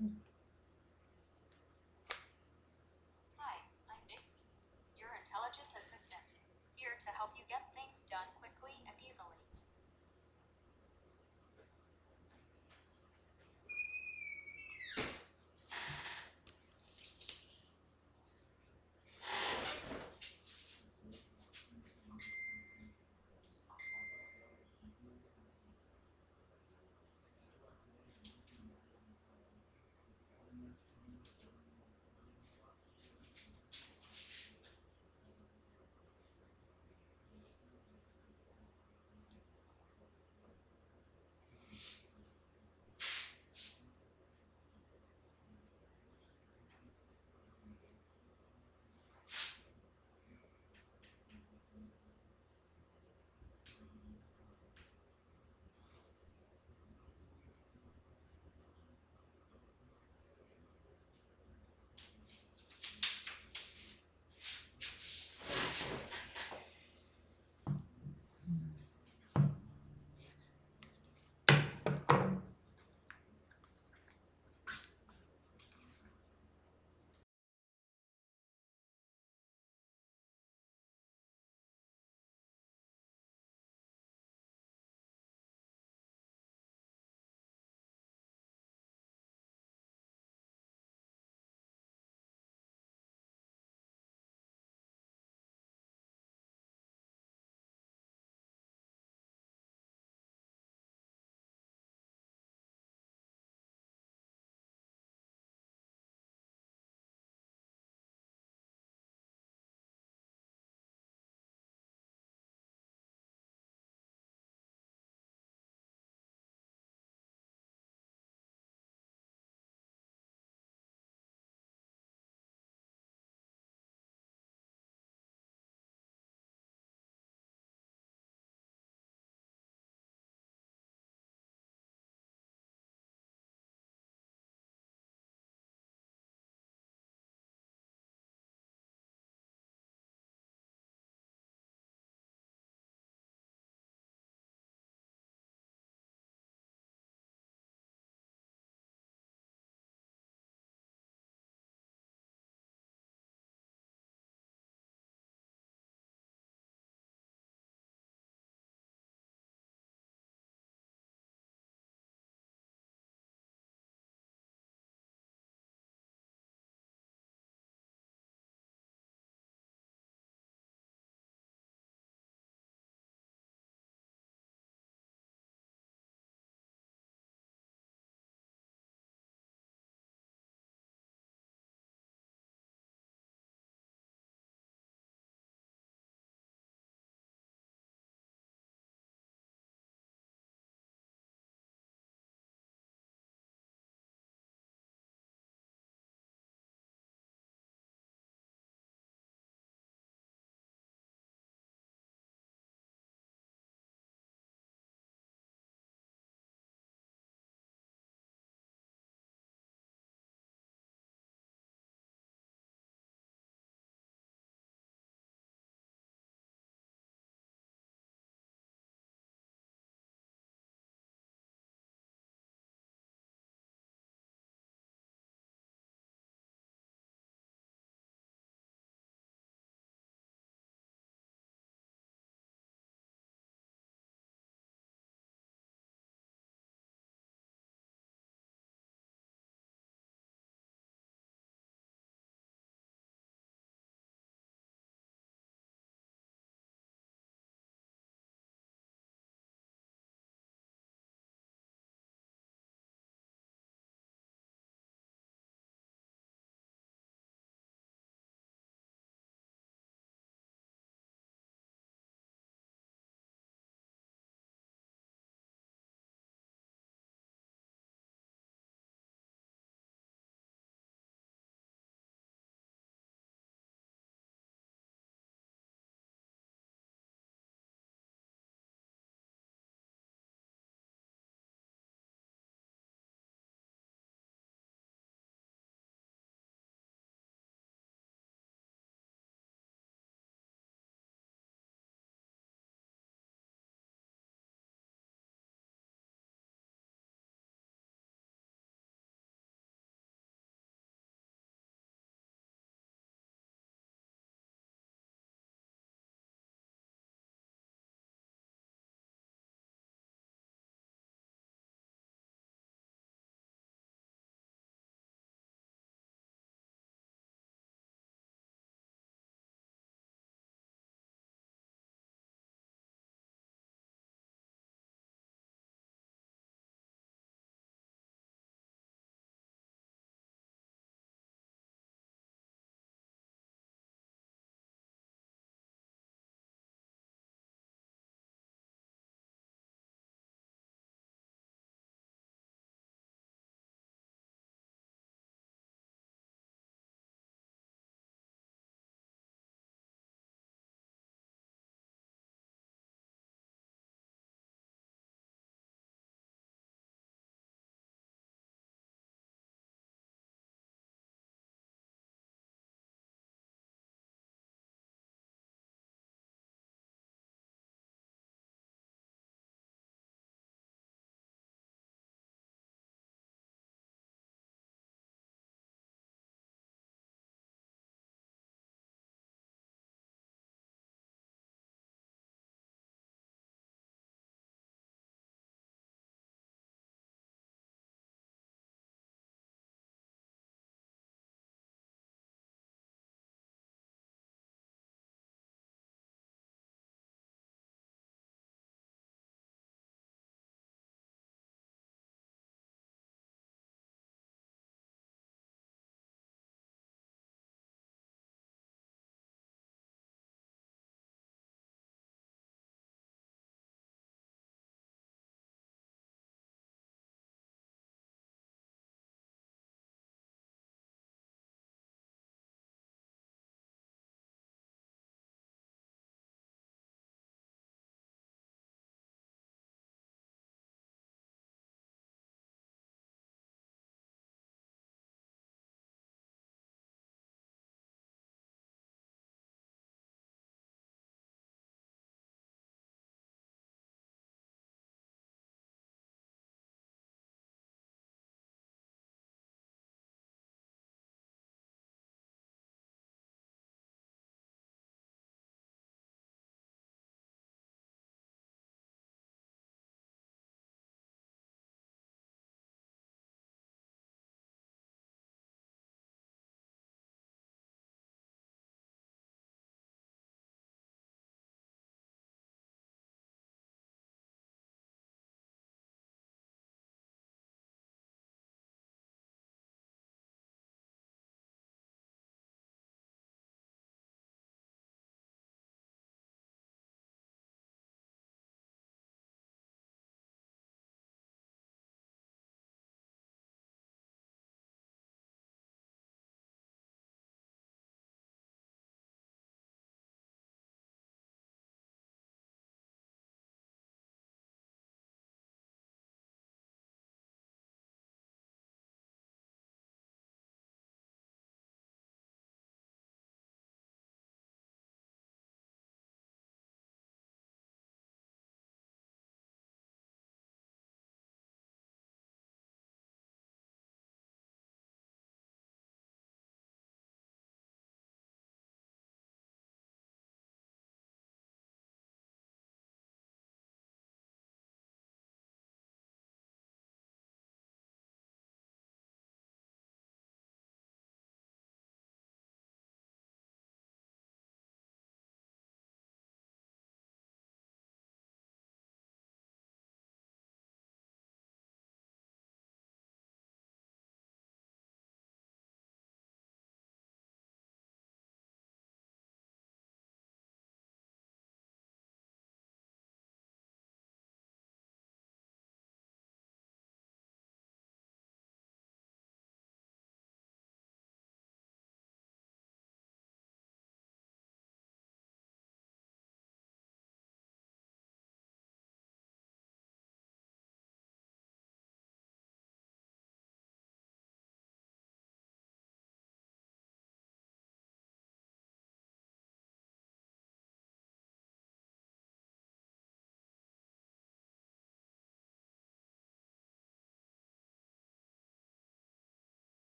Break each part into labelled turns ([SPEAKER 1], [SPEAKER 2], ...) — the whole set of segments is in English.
[SPEAKER 1] Hi, I'm Bixby, your intelligent assistant, here to help you get things done quickly and easily.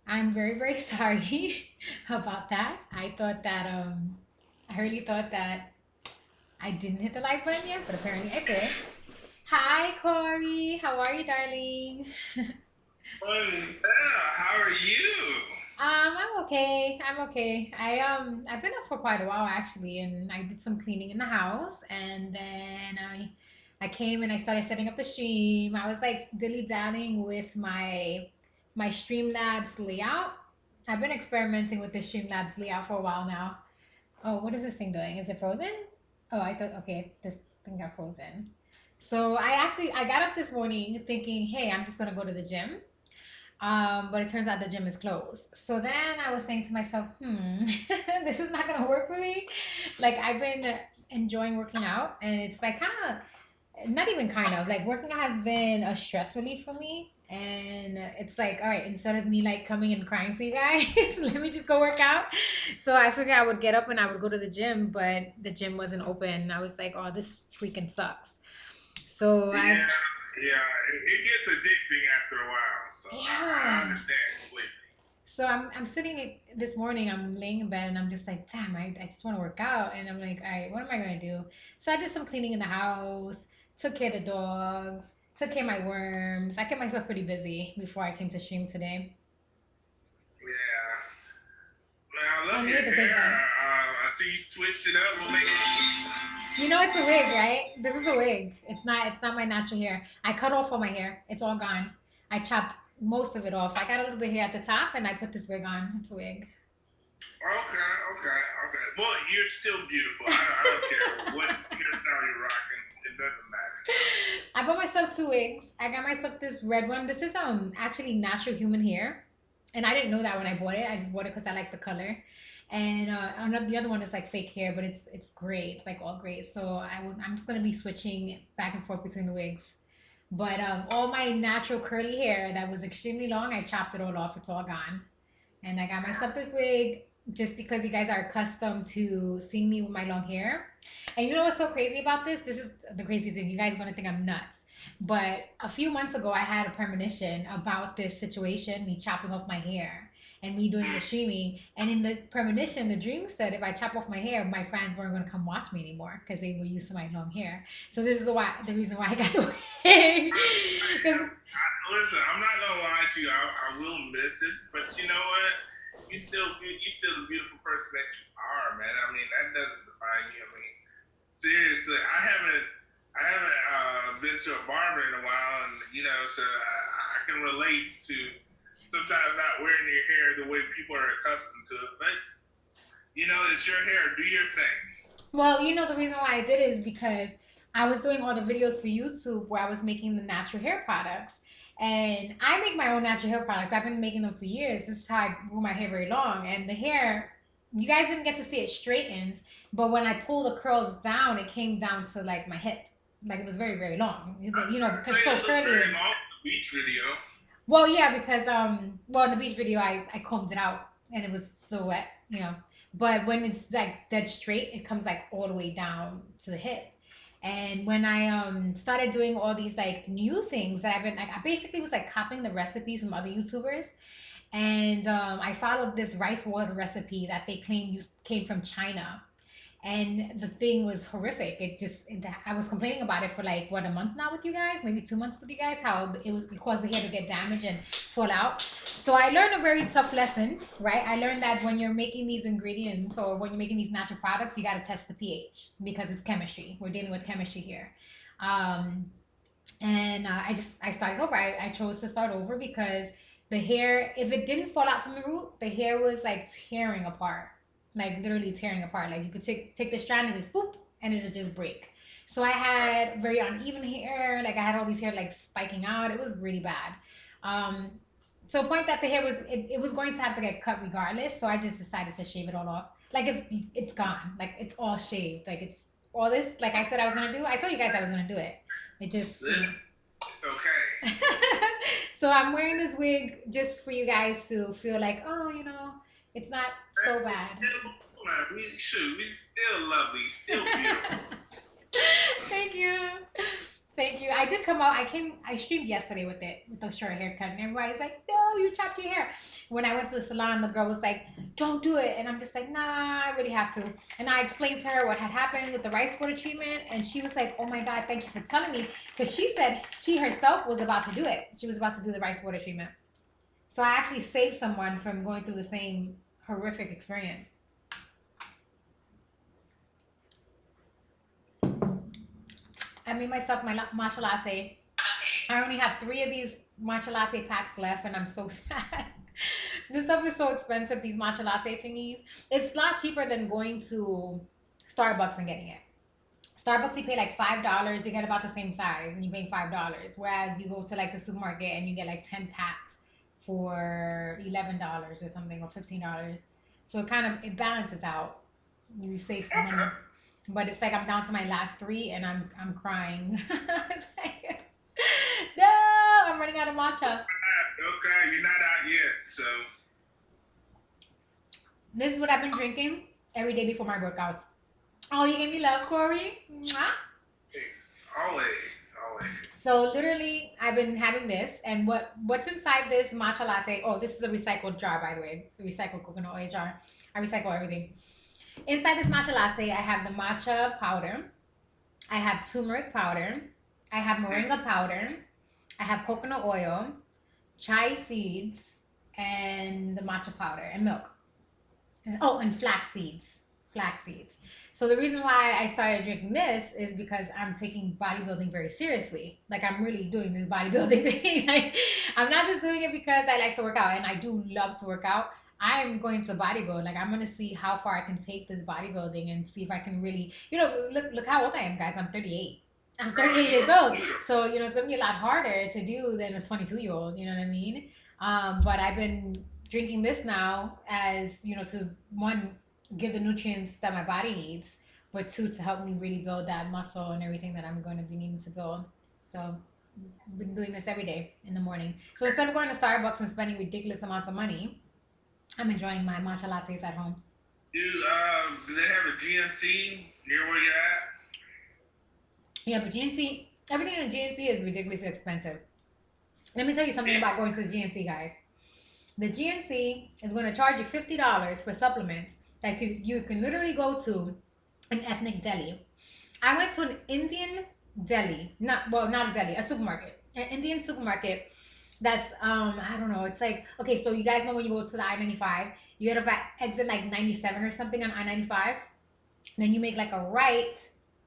[SPEAKER 2] I'm very, very sorry about that. I really thought that I didn't hit the like button yet, but apparently I did. Hi, Corey. How are you, darling?
[SPEAKER 3] Fun. Yeah, how are you?
[SPEAKER 2] I'm okay. I'm okay. I've been up for quite a while actually, and I did some cleaning in the house, and then I came and I started setting up the stream. I was like dilly-dallying with my Streamlabs layout. I've been experimenting with the Streamlabs layout for a while now. Oh, what is this thing doing? Is it frozen? Oh, I thought okay, this thing got frozen. So I got up this morning thinking, hey, I'm just gonna go to the gym. But it turns out the gym is closed. So then I was saying to myself, this is not gonna work for me. Like I've been enjoying working out, and it's like kind of not even kind of like working out has been a stress relief for me. And it's like, all right, instead of me like coming and crying to you guys, let me just go work out. So I figured I would get up and I would go to the gym, but the gym wasn't open. I was like, oh, this freaking sucks. So I,
[SPEAKER 3] Yeah, yeah. It gets addicting after a while, so I
[SPEAKER 2] yeah.
[SPEAKER 3] understand completely.
[SPEAKER 2] So I'm sitting this morning, I'm laying in bed and I'm just like, damn, I just want to work out. And I'm like, all right, what am I going to do? So I did some cleaning in the house, took care of the dogs, took care of my worms. I kept myself pretty busy before I came to stream today.
[SPEAKER 3] Yeah. Well, I
[SPEAKER 2] I
[SPEAKER 3] love your
[SPEAKER 2] made the day
[SPEAKER 3] hair.
[SPEAKER 2] go.
[SPEAKER 3] I see you switched it up. What made it?
[SPEAKER 2] You know it's a wig, right? This is a wig. It's not my natural hair. I cut off all my hair. It's all gone. I chopped most of it off. I got a little bit here at the top and I put this wig on. It's a wig.
[SPEAKER 3] Okay, okay, okay. Well, you're still beautiful. I don't care what hairstyle you're rocking. It doesn't matter.
[SPEAKER 2] I bought myself two wigs. I got myself this red one. This is actually natural human hair, and I didn't know that when I bought it. I just bought it because I like the color. And the other one is like fake hair, but it's gray. It's like all gray. So I'm just gonna be switching back and forth between the wigs. But all my natural curly hair that was extremely long, I chopped it all off. It's all gone. And I got myself this wig just because you guys are accustomed to seeing me with my long hair. And you know what's so crazy about this? This is the crazy thing. You guys are gonna think I'm nuts. But a few months ago, I had a premonition about this situation, me chopping off my hair and me doing the streaming. And in the premonition, the dream said if I chop off my hair, my fans weren't gonna come watch me anymore because they were used to my long hair. So this is the reason why I got the wig. 'Cause-
[SPEAKER 3] Listen, I'm not gonna lie to you. I will miss it, but you know what? You still the beautiful person that you are, man. I mean, that doesn't define you. I mean, seriously, I haven't been to a barber in a while, and so I can relate to sometimes not wearing your hair the way people are accustomed to it. But it's your hair. Do your thing.
[SPEAKER 2] Well, the reason why I did it is because I was doing all the videos for YouTube where I was making the natural hair products. And I make my own natural hair products. I've been making them for years. This is how I grew my hair very long. And the hair, you guys didn't get to see it straightened, but when I pulled the curls down, it came down to like my hip. Like it was very, very long.
[SPEAKER 3] I'd say
[SPEAKER 2] Because so
[SPEAKER 3] it looked very
[SPEAKER 2] curly.
[SPEAKER 3] long in the beach video.
[SPEAKER 2] Well, yeah, because in the beach video, I combed it out and it was still wet. But when it's like dead straight, it comes like all the way down to the hip. And when I started doing all these like new things that I've been like, I basically was like copying the recipes from other YouTubers, and I followed this rice water recipe that they claim came from China, and the thing was horrific. I was complaining about it for like what, a month now with you guys, maybe 2 months with you guys, how it caused the hair to get damaged and fall out. So I learned a very tough lesson, right? I learned that when you're making these ingredients or when you're making these natural products, you got to test the pH because it's chemistry. We're dealing with chemistry here. Um, and I started over. I chose to start over because the hair, if it didn't fall out from the root, the hair was like tearing apart, like literally tearing apart. Like you could take the strand and just boop, and it'll just break. So I had very uneven hair. Like I had all these hair like spiking out. It was really bad. Um, so a point that the hair it was going to have to get cut regardless. So I just decided to shave it all off. Like it's gone. Like it's all shaved. Like it's all this. Like I said I was gonna do. I told you guys I was gonna do it. It just.
[SPEAKER 3] Listen, it's okay.
[SPEAKER 2] So I'm wearing this wig just for you guys to feel like, oh, it's not so bad.
[SPEAKER 3] We still lovely, still beautiful.
[SPEAKER 2] Thank you. Thank you. I did come out. I streamed yesterday with the short haircut, and everybody's like, no, you chopped your hair. When I went to the salon, the girl was like, don't do it. And I'm just like, nah, I really have to. And I explained to her what had happened with the rice water treatment. And she was like, oh my God, thank you for telling me. Because she said she herself was about to do it. She was about to do the rice water treatment. So I actually saved someone from going through the same horrific experience. I made myself my matcha latte. I only have 3 of these matcha latte packs left, and I'm so sad. This stuff is so expensive, these matcha latte thingies. It's a lot cheaper than going to Starbucks and getting it. Starbucks, you pay like $5, you get about the same size, and you pay $5. Whereas you go to like the supermarket and you get like 10 packs for $11 or something, or $15. So it balances out. You save some money. But it's like I'm down to my last 3 and I'm crying. It's like, no, I'm running out of matcha.
[SPEAKER 3] Okay, you're not out yet, so.
[SPEAKER 2] This is what I've been drinking every day before my workouts. Oh, you gave me love, Corey. Mwah.
[SPEAKER 3] Thanks. Always.
[SPEAKER 2] So literally, I've been having this, and what's inside this matcha latte? Oh, this is a recycled jar, by the way. It's a recycled coconut oil jar. I recycle everything. Inside this matcha latte, I have the matcha powder. I have turmeric powder. I have moringa powder. I have coconut oil, chai seeds, and the matcha powder, and milk. And flax seeds. So the reason why I started drinking this is because I'm taking bodybuilding very seriously. Like, I'm really doing this bodybuilding thing. Like, I'm not just doing it because I like to work out, and I do love to work out. I'm going to bodybuild. Like, I'm going to see how far I can take this bodybuilding and see if I can really, look how old I am, guys. I'm 38. I'm 38 years old. So, it's going to be a lot harder to do than a 22-year-old. You know what I mean? But I've been drinking this now as, to, 1, give the nutrients that my body needs, but 2, to help me really build that muscle and everything that I'm going to be needing to build. So I've been doing this every day in the morning. So instead of going to Starbucks and spending ridiculous amounts of money, I'm enjoying my matcha lattes at home.
[SPEAKER 3] Do they have a GNC near where you're at?
[SPEAKER 2] Yeah, but GNC, everything in GNC is ridiculously expensive. Let me tell you something about going to the GNC, guys. The GNC is going to charge you $50 for supplements that you can literally go to an ethnic deli. I went to an Indian deli, not a deli, a supermarket, an Indian supermarket. That's I don't know. It's like, okay, so you guys know when you go to the I-95, you get off at exit like 97 or something on I-95. Then you make like a right.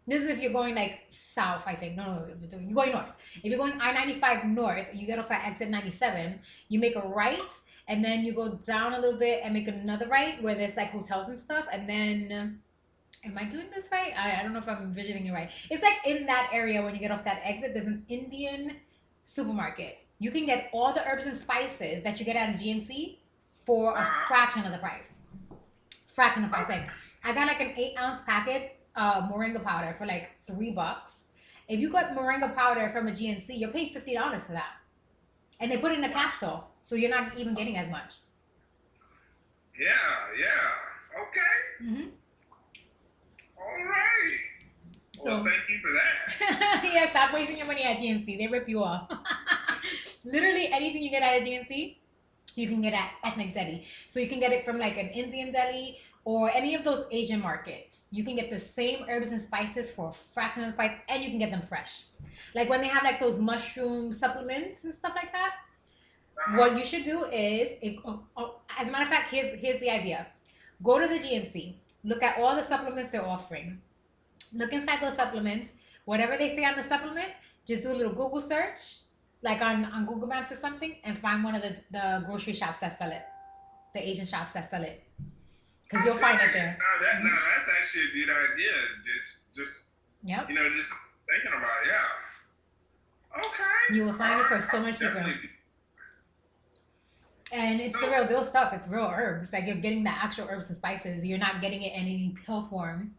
[SPEAKER 2] This is if you're going like south, I think. No, you're going north. If you're going I-95 north, you get off at exit 97. You make a right, and then you go down a little bit and make another right where there's like hotels and stuff. And then, am I doing this right? I don't know if I'm envisioning it right. It's like in that area when you get off that exit, there's an Indian supermarket. You can get all the herbs and spices that you get at a GNC for a fraction of the price. Like, I got like an 8-ounce packet of moringa powder for like $3. If you got moringa powder from a GNC, you're paying $50 for that. And they put it in a capsule, so you're not even getting as much.
[SPEAKER 3] Yeah. Okay.
[SPEAKER 2] Mm-hmm.
[SPEAKER 3] All right. Well, thank you for that.
[SPEAKER 2] Yeah, stop wasting your money at GNC. They rip you off. Literally anything you get at a GNC, you can get at ethnic deli. So you can get it from like an Indian deli or any of those Asian markets. You can get the same herbs and spices for a fraction of the price, and you can get them fresh. Like when they have like those mushroom supplements and stuff like that. What you should do is, as a matter of fact, here's the idea. Go to the GNC. Look at all the supplements they're offering. Look inside those supplements. Whatever they say on the supplement, just do a little Google search, like on Google Maps or something, and find one of the grocery shops that sell it, the Asian shops that sell it, because you'll find it there.
[SPEAKER 3] No, that's actually a good idea. Just
[SPEAKER 2] yep.
[SPEAKER 3] Just thinking about it. Yeah. Okay.
[SPEAKER 2] You will find it for so much cheaper. And it's the real deal stuff. It's real herbs. Like, you're getting the actual herbs and spices. You're not getting it in any pill form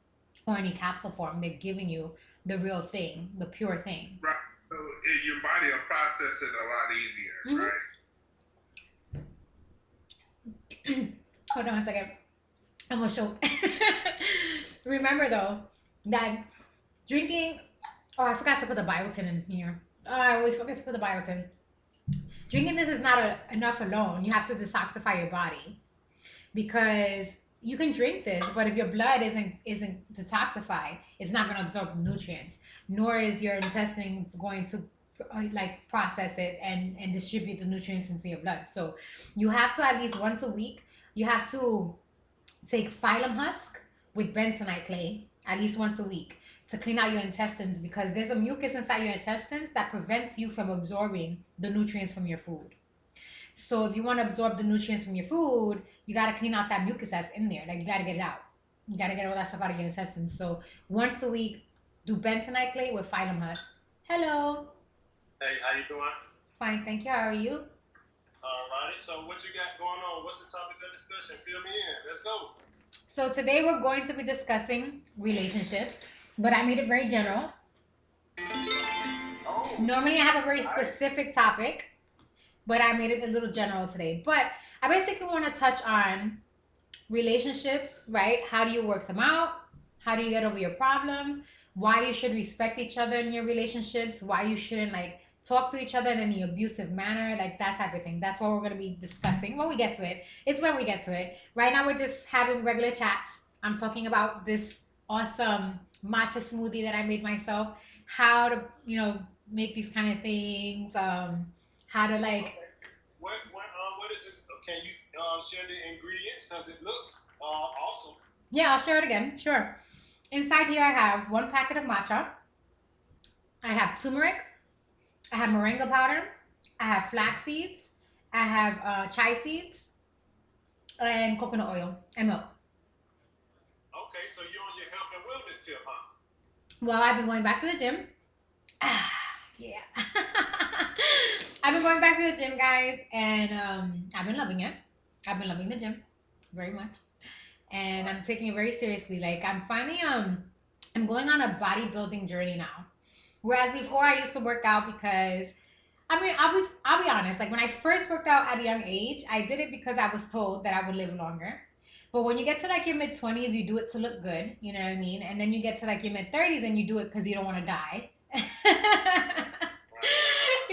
[SPEAKER 2] or any capsule form. They're giving you the real thing, the pure thing.
[SPEAKER 3] Right. So your body will process it a lot easier, right?
[SPEAKER 2] Hold on a second. I'm gonna choke. Remember though that drinking. Oh, I forgot to put the biotin in here. Oh, I always forget to put the biotin. Drinking this is not enough alone. You have to detoxify your body because you can drink this, but if your blood isn't detoxified, it's not going to absorb the nutrients, nor is your intestines going to like process it and distribute the nutrients into your blood. So you have to at least once a week, you have to take phylum husk with bentonite clay at least once a week to clean out your intestines because there's a mucus inside your intestines that prevents you from absorbing the nutrients from your food. So if you want to absorb the nutrients from your food, you got to clean out that mucus that's in there. Like you got to get it out. You got to get all that stuff out of your intestines. So once a week, do bentonite clay with phylum husk. Hello.
[SPEAKER 4] Hey, how you doing?
[SPEAKER 2] Fine, thank you. How are you?
[SPEAKER 4] Alrighty, so what you got going on? What's the topic of discussion? Fill me in. Let's go.
[SPEAKER 2] So today we're going to be discussing relationships, but I made it very general.
[SPEAKER 4] Oh,
[SPEAKER 2] Normally I have a very specific topic, but I made it a little general today. But I basically want to touch on relationships, right? How do you work them out? How do you get over your problems? Why you should respect each other in your relationships? Why you shouldn't like talk to each other in any abusive manner, like that type of thing. That's what we're going to be discussing when we get to it. It's when we get to it. Right now we're just having regular chats. I'm talking about this awesome matcha smoothie that I made myself, how to, make these kind of things, how to like.
[SPEAKER 4] okay. What is this? Can you share the ingredients? Because it looks awesome.
[SPEAKER 2] Yeah, I'll share it again. Sure. Inside here I have 1 packet of matcha. I have turmeric. I have moringa powder. I have flax seeds. I have chai seeds and coconut oil and milk.
[SPEAKER 4] Okay, so you're on your health and wellness tip, huh?
[SPEAKER 2] Well, I've been going back to the gym. Yeah. I've been going back to the gym, guys, and I've been loving it. I've been loving the gym very much. And I'm taking it very seriously. Like I'm finally I'm going on a bodybuilding journey now. Whereas before I used to work out because I mean I'll be honest, like when I first worked out at a young age, I did it because I was told that I would live longer. But when you get to like your mid-20s, you do it to look good, you know what I mean? And then you get to like your mid-30s and you do it because you don't want to die.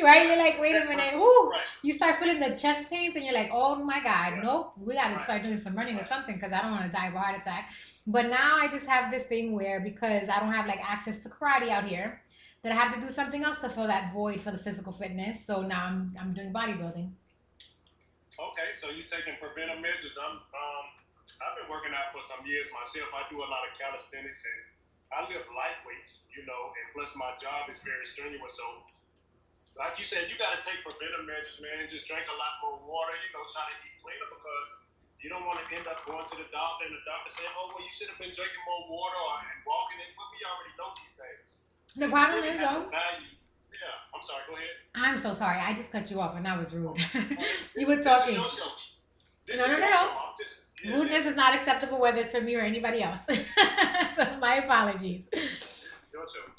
[SPEAKER 2] Right? You're like, wait a minute, whoo!
[SPEAKER 4] Right.
[SPEAKER 2] You start feeling the chest pains and you're like, oh my God,
[SPEAKER 4] Right.
[SPEAKER 2] nope, we got to
[SPEAKER 4] Right.
[SPEAKER 2] start doing some running or
[SPEAKER 4] Right.
[SPEAKER 2] something because I don't want to die of a heart attack. But now I just have this thing where because I don't have like access to karate out here, that I have to do something else to fill that void for the physical fitness. So now I'm doing bodybuilding.
[SPEAKER 4] Okay, so you're taking preventive measures. I've been working out for some years myself. I do a lot of calisthenics and I lift light weights, and plus my job is very strenuous. So, like you said, you got to take preventive measures, man, and just drink a lot more water. Try to eat cleaner because you don't want to end up going to the doctor and the doctor saying, "Oh, well, you should have been drinking more water and walking." But we already know these things.
[SPEAKER 2] The
[SPEAKER 4] You
[SPEAKER 2] problem
[SPEAKER 4] really
[SPEAKER 2] is
[SPEAKER 4] have
[SPEAKER 2] though,
[SPEAKER 4] to value. Yeah, I'm sorry. Go ahead.
[SPEAKER 2] I'm so sorry. I just cut you off and that was rude. You were
[SPEAKER 4] This is
[SPEAKER 2] talking.
[SPEAKER 4] your show. This
[SPEAKER 2] No,
[SPEAKER 4] is
[SPEAKER 2] no,
[SPEAKER 4] your
[SPEAKER 2] no.
[SPEAKER 4] show. I'm just- yeah,
[SPEAKER 2] Rudeness is not acceptable whether it's for me or anybody else. So my apologies.
[SPEAKER 4] your show.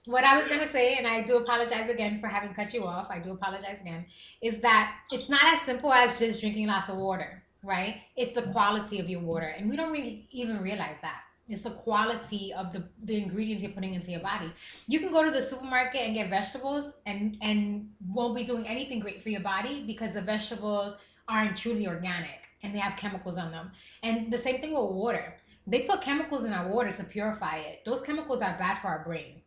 [SPEAKER 2] What I was gonna say, and I do apologize again for having cut you off. I do apologize again. Is that it's not as simple as just drinking lots of water, right? It's the quality of your water, and we don't really even realize that. It's the quality of the ingredients you're putting into your body. You can go to the supermarket and get vegetables, and won't be doing anything great for your body because the vegetables aren't truly organic and they have chemicals on them. And the same thing with water. They put chemicals in our water to purify it. Those chemicals are bad for our brain,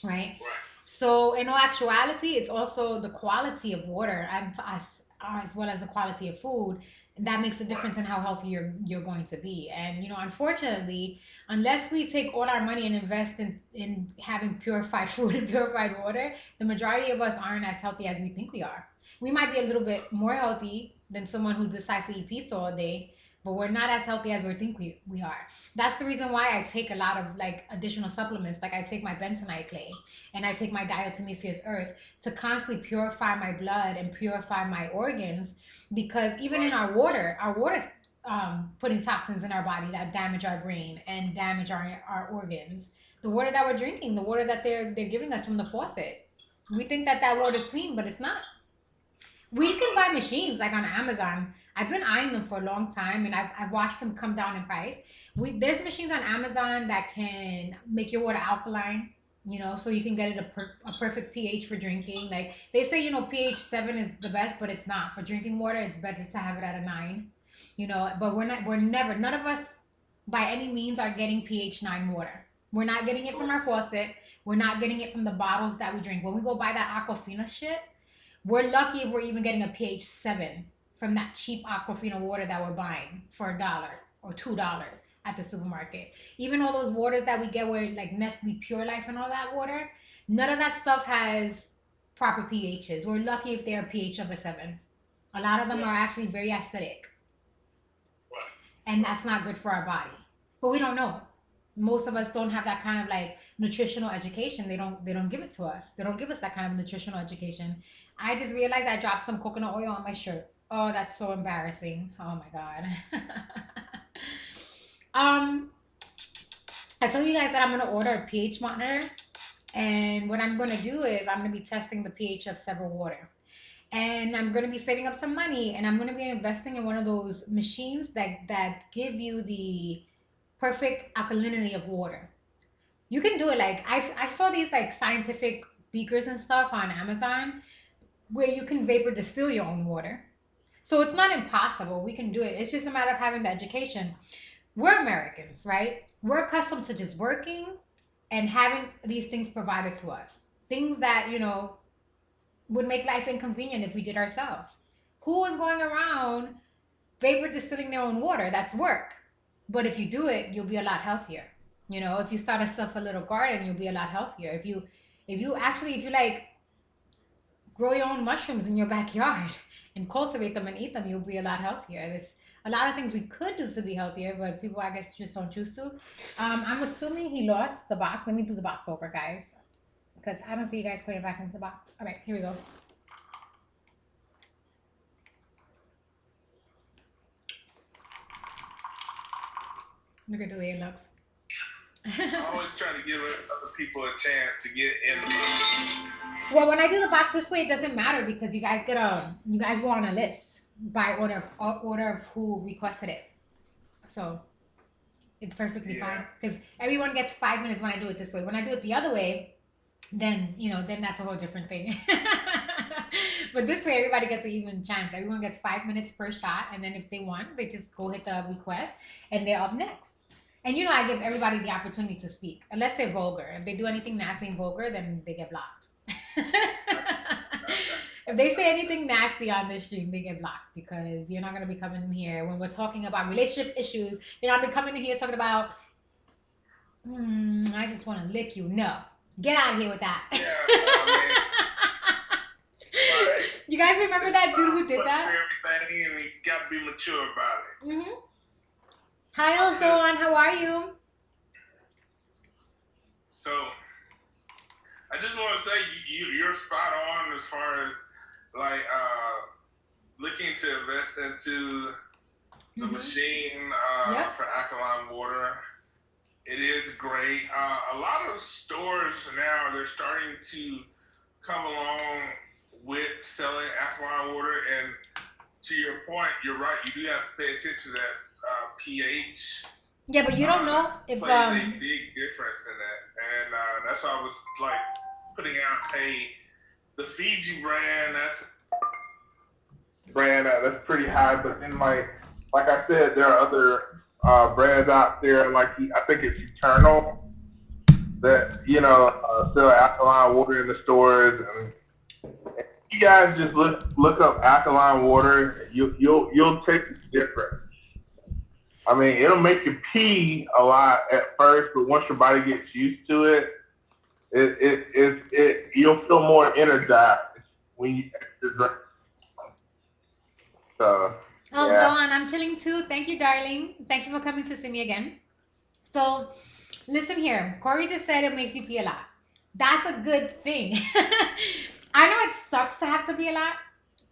[SPEAKER 2] right?
[SPEAKER 4] Right.
[SPEAKER 2] So in all actuality, it's also the quality of water and as well as the quality of food that makes a difference in how healthy you're going to be. And unfortunately, unless we take all our money and invest in having purified food and purified water, the majority of us aren't as healthy as we think we are. We might be a little bit more healthy than someone who decides to eat pizza all day, but we're not as healthy as we think we are. That's the reason why I take a lot of like additional supplements. Like I take my bentonite clay and I take my diatomaceous earth to constantly purify my blood and purify my organs, because even in our water's putting toxins in our body that damage our brain and damage our organs. The water that we're drinking, the water that they're giving us from the faucet, we think that water is clean, but it's not. We can buy machines like on Amazon. I've been eyeing them for a long time, and I've watched them come down in price. There's machines on Amazon that can make your water alkaline, you know, so you can get it a perfect pH for drinking. Like they say, you know, pH 7 is the best, but it's not. For drinking water, it's better to have it at a 9, you know, but we're never, none of us by any means are getting pH 9 water. We're not getting it from our faucet. We're not getting it from the bottles that we drink. When we go buy that Aquafina shit, we're lucky if we're even getting a pH 7 from that cheap Aquafina water that we're buying for $1 or $2 at the supermarket. Even all those waters that we get where like Nestle Pure Life and all that water, none of that stuff has proper pHs. We're lucky if they're a pH of a 7. A lot of them are actually very acidic.
[SPEAKER 4] Right.
[SPEAKER 2] And that's not good for our body. But we don't know. Most of us don't have that kind of like nutritional education. They don't give it to us. They don't give us that kind of nutritional education. I just realized I dropped some coconut oil on my shirt. Oh, that's so embarrassing. Oh my god. I told you guys that I'm gonna order a pH monitor, and what I'm gonna do is I'm gonna be testing the pH of several water, and I'm gonna be saving up some money, and I'm gonna be investing in one of those machines that give you the perfect alkalinity of water. You can do it like I saw these like scientific beakers and stuff on Amazon where you can vapor distill your own water. So it's not impossible. We can do it. It's just a matter of having the education. We're Americans, right? We're accustomed to just working and having these things provided to us. Things that, you know, would make life inconvenient if we did ourselves. Who is going around vapor distilling their own water? That's work. But if you do it, you'll be a lot healthier. You know, if you start yourself a little garden, you'll be a lot healthier. If you like grow your own mushrooms in your backyard and cultivate them and eat them, you'll be a lot healthier. There's a lot of things we could do to be healthier, but people, I guess, just don't choose to. I'm assuming he lost the box. Let me do the box over, guys, because I don't see you guys putting it back into the box. All right, here we go. Look at the way it looks.
[SPEAKER 3] I always try to give other people a chance to get in the box.
[SPEAKER 2] Well, when I do the box this way, it doesn't matter because you guys go on a list by order of who requested it. So it's perfectly fine because everyone gets 5 minutes when I do it this way. When I do it the other way, then that's a whole different thing. But this way, everybody gets an even chance. Everyone gets 5 minutes per shot, and then if they want, they just go hit the request, and they're up next. And I give everybody the opportunity to speak, unless they're vulgar. If they do anything nasty and vulgar, then they get blocked. If they say anything nasty on this stream, they get blocked because you're not going to be coming in here when we're talking about relationship issues. You're not going to be coming in here talking about, I just want to lick you. No. Get out of here with that.
[SPEAKER 3] Yeah, right.
[SPEAKER 2] You guys remember that dude who did that?
[SPEAKER 3] Everything, and you got to be mature about it.
[SPEAKER 2] Mm-hmm. Hi, Ozone. How are you?
[SPEAKER 3] So, I just want to say you're spot on as far as like looking to invest into the machine for alkaline water. It is great. A lot of stores now, they're starting to come along with selling alkaline water, and to your point, you're right. You do have to pay attention to that pH.
[SPEAKER 2] Yeah, but you don't know if
[SPEAKER 3] plays a big difference in that, and that's why I was like putting out the Fiji brand. That's that's pretty high, but then like I said, there are other brands out there. Like I think it's Eternal that sell alkaline water in the stores, and you guys just look up alkaline water. You'll taste the difference. I mean, it'll make you pee a lot at first, but once your body gets used to it, you'll feel more energized when you drink. So.
[SPEAKER 2] Oh, Zohan, I'm chilling too. Thank you, darling. Thank you for coming to see me again. So, listen here. Corey just said it makes you pee a lot. That's a good thing. I know it sucks to have to pee a lot.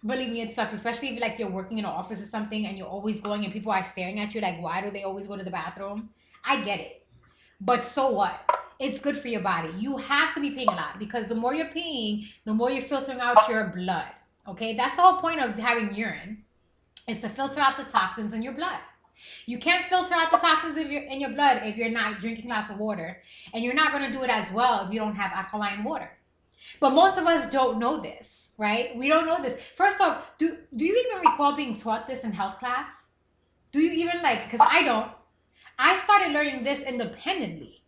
[SPEAKER 2] Believe me, it sucks, especially if like you're working in an office or something and you're always going and people are staring at you like, why do they always go to the bathroom? I get it. But so what? It's good for your body. You have to be peeing a lot because the more you're peeing, the more you're filtering out your blood. Okay? That's the whole point of having urine. Is to filter out the toxins in your blood. You can't filter out the toxins in your blood if you're not drinking lots of water. And you're not going to do it as well if you don't have alkaline water. But most of us don't know this, right? We don't know this. First off, do you even recall being taught this in health class? Do you even because I don't. I started learning this independently.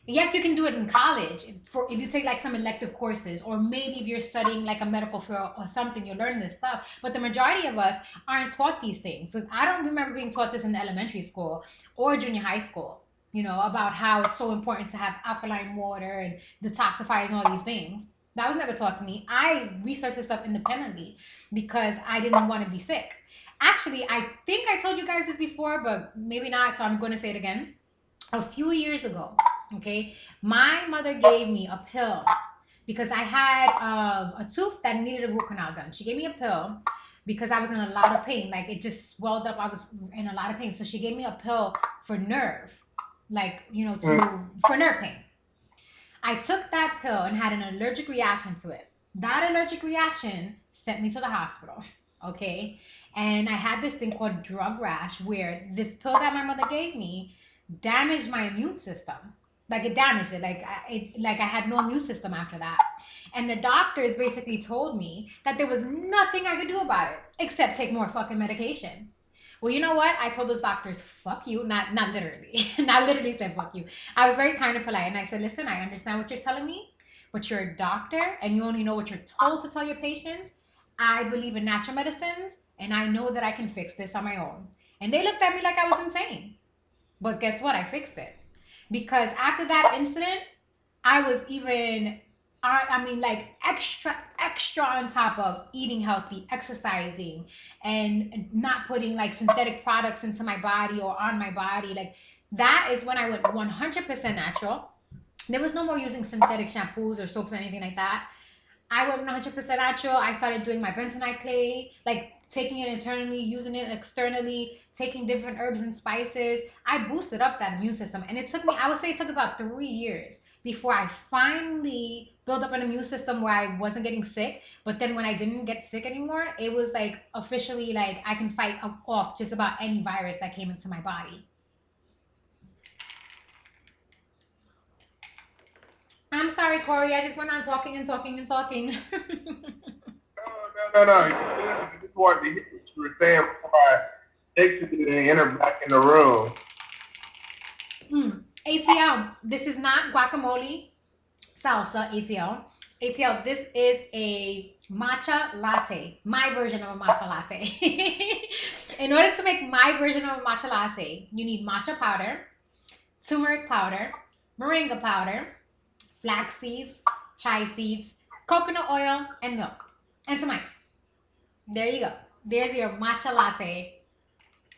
[SPEAKER 2] Yes, you can do it in college if you take some elective courses, or maybe if you're studying a medical field or something, you're learning this stuff. But the majority of us aren't taught these things. Because I don't remember being taught this in elementary school or junior high school, about how it's so important to have alkaline water and detoxifiers and all these things. That was never taught to me. I researched this stuff independently because I didn't want to be sick. Actually, I think I told you guys this before, but maybe not, so I'm going to say it again. A few years ago, okay, my mother gave me a pill because I had a tooth that needed a root canal done. She gave me a pill because I was in a lot of pain. It just swelled up. I was in a lot of pain. So she gave me a pill for nerve, for nerve pain. I took that pill and had an allergic reaction to it. That allergic reaction sent me to the hospital, okay? And I had this thing called drug rash, where this pill that my mother gave me damaged my immune system. It damaged it. I had no immune system after that. And the doctors basically told me that there was nothing I could do about it except take more fucking medication. Well, you know what? I told those doctors, fuck you. Not literally. Not literally said fuck you. I was very kind of polite. And I said, listen, I understand what you're telling me, but you're a doctor and you only know what you're told to tell your patients. I believe in natural medicines and I know that I can fix this on my own. And they looked at me like I was insane. But guess what? I fixed it. Because after that incident, I was even, extra on top of eating healthy, exercising, and not putting synthetic products into my body or on my body. That is when I went 100% natural. There was no more using synthetic shampoos or soaps or anything like that. I went 100% natural. I started doing my bentonite clay, taking it internally, using it externally, taking different herbs and spices. I boosted up that immune system. And it took me, I would say it took about 3 years before I finally built up an immune system where I wasn't getting sick. But then when I didn't get sick anymore, it was officially I can fight off just about any virus that came into my body. I'm sorry, Corey. I just went on talking and talking and talking.
[SPEAKER 5] No. I just wanted to hear what you were saying before I exited and entered back in the room.
[SPEAKER 2] ATL, this is not guacamole salsa, ATL. ATL, this is a matcha latte. My version of a matcha latte. In order to make my version of a matcha latte, you need matcha powder, turmeric powder, moringa powder, flax seeds, chai seeds, coconut oil, and milk, and some ice. There you go. There's your matcha latte,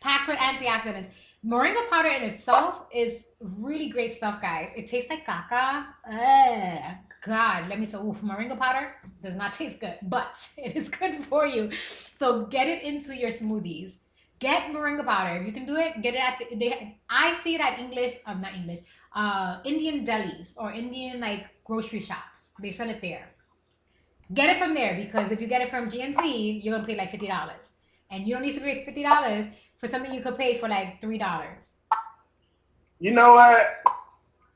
[SPEAKER 2] packed with antioxidants. Moringa powder in itself is really great stuff, guys. It tastes like caca. God, let me tell you, moringa powder does not taste good, but it is good for you. So get it into your smoothies. Get moringa powder. If you can do it, get it at I see it at Indian delis or Indian grocery shops. They sell it there. Get it from there, because if you get it from GNC, you're gonna pay $50. And you don't need to pay $50 for something you could pay for $3.
[SPEAKER 5] You know what?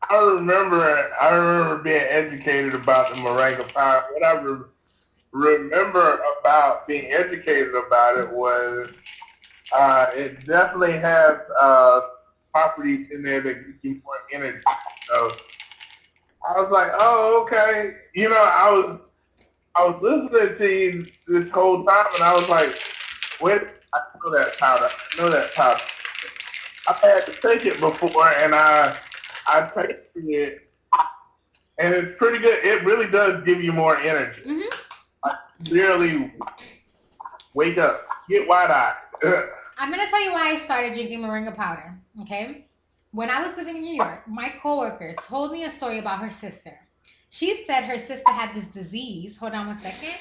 [SPEAKER 5] I remember being educated about the moringa powder. What I remember about being educated about it was it definitely has properties in there that give you more energy. So I was like, oh, okay. I was listening to you this whole time, and I was like, wait, I know that powder. I've had to take it before, and I tasted it, and it's pretty good. It really does give you more energy. Mm-hmm. Really wake up, get wide-eyed.
[SPEAKER 2] I'm going to tell you why I started drinking moringa powder, okay? When I was living in New York, my coworker told me a story about her sister. She said her sister had this disease. Hold on one second.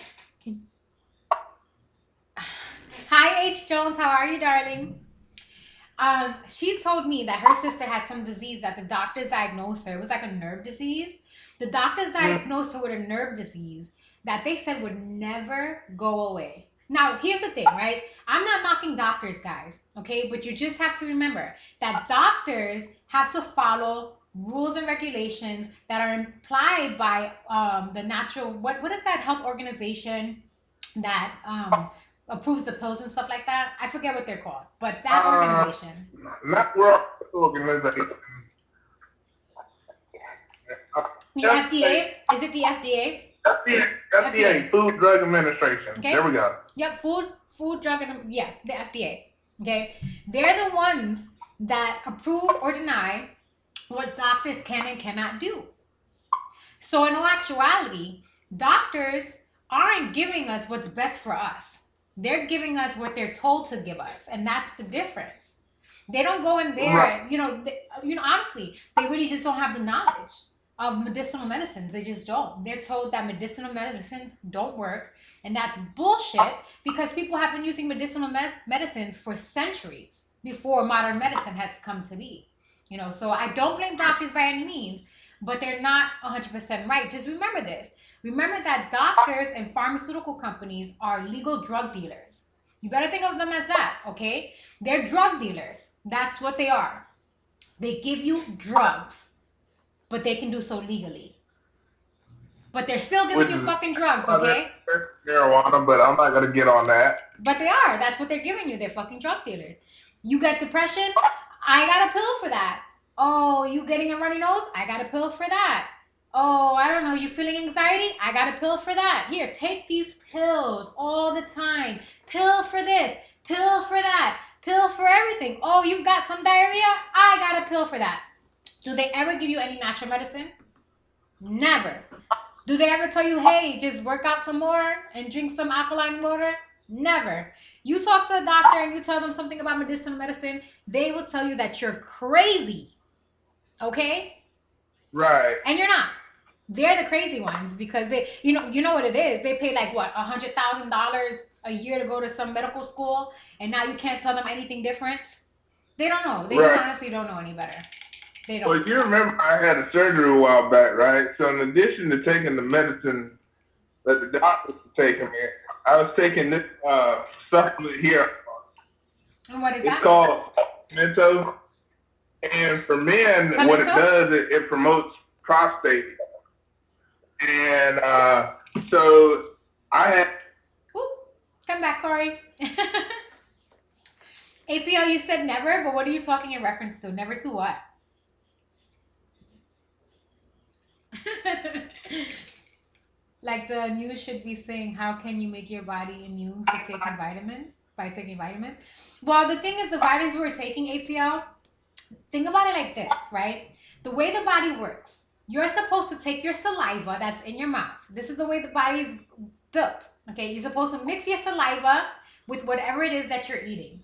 [SPEAKER 2] Hi, H. Jones. How are you, darling? She told me that her sister had some disease that the doctors diagnosed her. It was a nerve disease. The doctors diagnosed her with a nerve disease that they said would never go away. Now, here's the thing, right? I'm not knocking doctors, guys, okay? But you just have to remember that doctors have to follow rules and regulations that are implied by the natural, what is that health organization that approves the pills and stuff like that? I forget what they're called, but that organization.
[SPEAKER 5] Not World Health Organization.
[SPEAKER 2] The FDA? Is it the FDA?
[SPEAKER 5] FDA, Food Drug Administration.
[SPEAKER 2] Okay.
[SPEAKER 5] There we go.
[SPEAKER 2] Yep, food, drug, and the FDA. Okay, they're the ones that approve or deny what doctors can and cannot do. So in all actuality, doctors aren't giving us what's best for us. They're giving us what they're told to give us, and that's the difference. They don't go in there,
[SPEAKER 5] Right.
[SPEAKER 2] honestly, they really just don't have the knowledge of medicinal medicines. They just don't. They're told that medicinal medicines don't work, and that's bullshit because people have been using medicinal medicines for centuries before modern medicine has come to be. So I don't blame doctors by any means, but they're not 100% right. Just remember this. Remember that doctors and pharmaceutical companies are legal drug dealers. You better think of them as that, okay? They're drug dealers. That's what they are. They give you drugs, but they can do so legally. But they're still giving you fucking drugs, okay?
[SPEAKER 5] Marijuana, but I'm not gonna get on that.
[SPEAKER 2] But they are. That's what they're giving you. They're fucking drug dealers. You get depression? I got a pill for that. Oh, you getting a runny nose? I got a pill for that. Oh, I don't know. You feeling anxiety? I got a pill for that. Here, take these pills all the time. Pill for this. Pill for that. Pill for everything. Oh, you've got some diarrhea? I got a pill for that. Do they ever give you any natural medicine? Never. Do they ever tell you, hey, just work out some more and drink some alkaline water? Never. You talk to a doctor and you tell them something about medicinal medicine, they will tell you that you're crazy. Okay?
[SPEAKER 5] Right.
[SPEAKER 2] And you're not. They're the crazy ones because they, you know what it is. They pay like what, $100,000 a year to go to some medical school, and now you can't tell them anything different. They don't know. They just honestly don't know any better. They don't.
[SPEAKER 5] Well, you remember I had a surgery a while back, right? So in addition to taking the medicine that the doctors were taking me, I was taking this supplement here.
[SPEAKER 2] And what is
[SPEAKER 5] It's
[SPEAKER 2] that?
[SPEAKER 5] called Mento. And for men, what it does, it promotes prostate. And so I had...
[SPEAKER 2] Ooh, come back, Corey. ATL, you said never, but what are you talking in reference to? Never to what? Like the news should be saying, how can you make your body immune to taking vitamins? By taking vitamins? Well, the thing is, the vitamins we're taking, ATL, think about it like this, right? The way the body works, you're supposed to take your saliva that's in your mouth. This is the way the body is built, okay? You're supposed to mix your saliva with whatever it is that you're eating.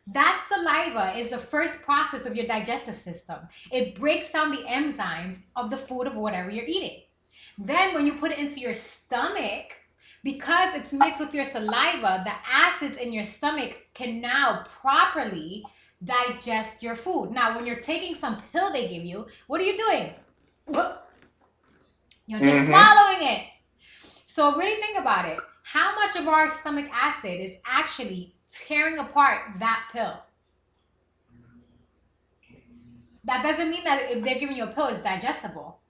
[SPEAKER 2] That saliva is the first process of your digestive system. It breaks down the enzymes of the food of whatever you're eating. Then when you put it into your stomach, because it's mixed with your saliva, the acids in your stomach can now properly digest your food. Now, when you're taking some pill they give you, what are you doing? You're just swallowing it. So really think about it. How much of our stomach acid is actually tearing apart that pill? That doesn't mean that if they're giving you a pill, it's digestible.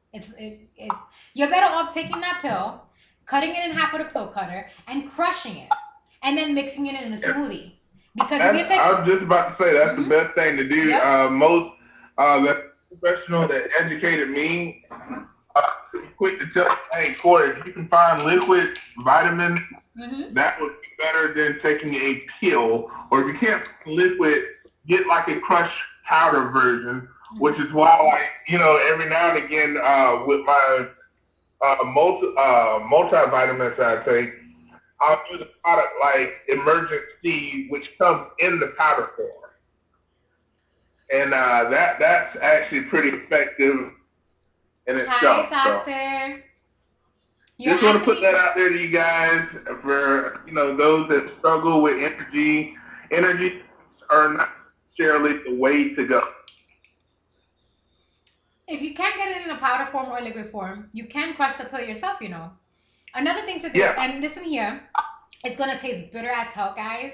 [SPEAKER 2] You're better off taking that pill, cutting it in half with a pill cutter, and crushing it, and then mixing it in a smoothie. Because if you take,
[SPEAKER 5] I was just about to say that's the best thing to do.
[SPEAKER 2] Yep.
[SPEAKER 5] Most the professional that educated me quick to tell, hey Corey, if you can find liquid vitamins, that would be better than taking a pill. Or if you can't find liquid, get like a crushed powder version. Which is why, every now and again, with my multivitamins I take, I'll use a product like Emergen-C, which comes in the powder form. And that's actually pretty effective in itself.
[SPEAKER 2] Hi, doctor.
[SPEAKER 5] Just want to put that out there to you guys for, those that struggle with energy. Energy are not necessarily the way to go.
[SPEAKER 2] If you can't get it in a powder form or liquid form, you can crush the pill yourself, Another thing to do, and listen here, It's gonna taste bitter as hell, guys.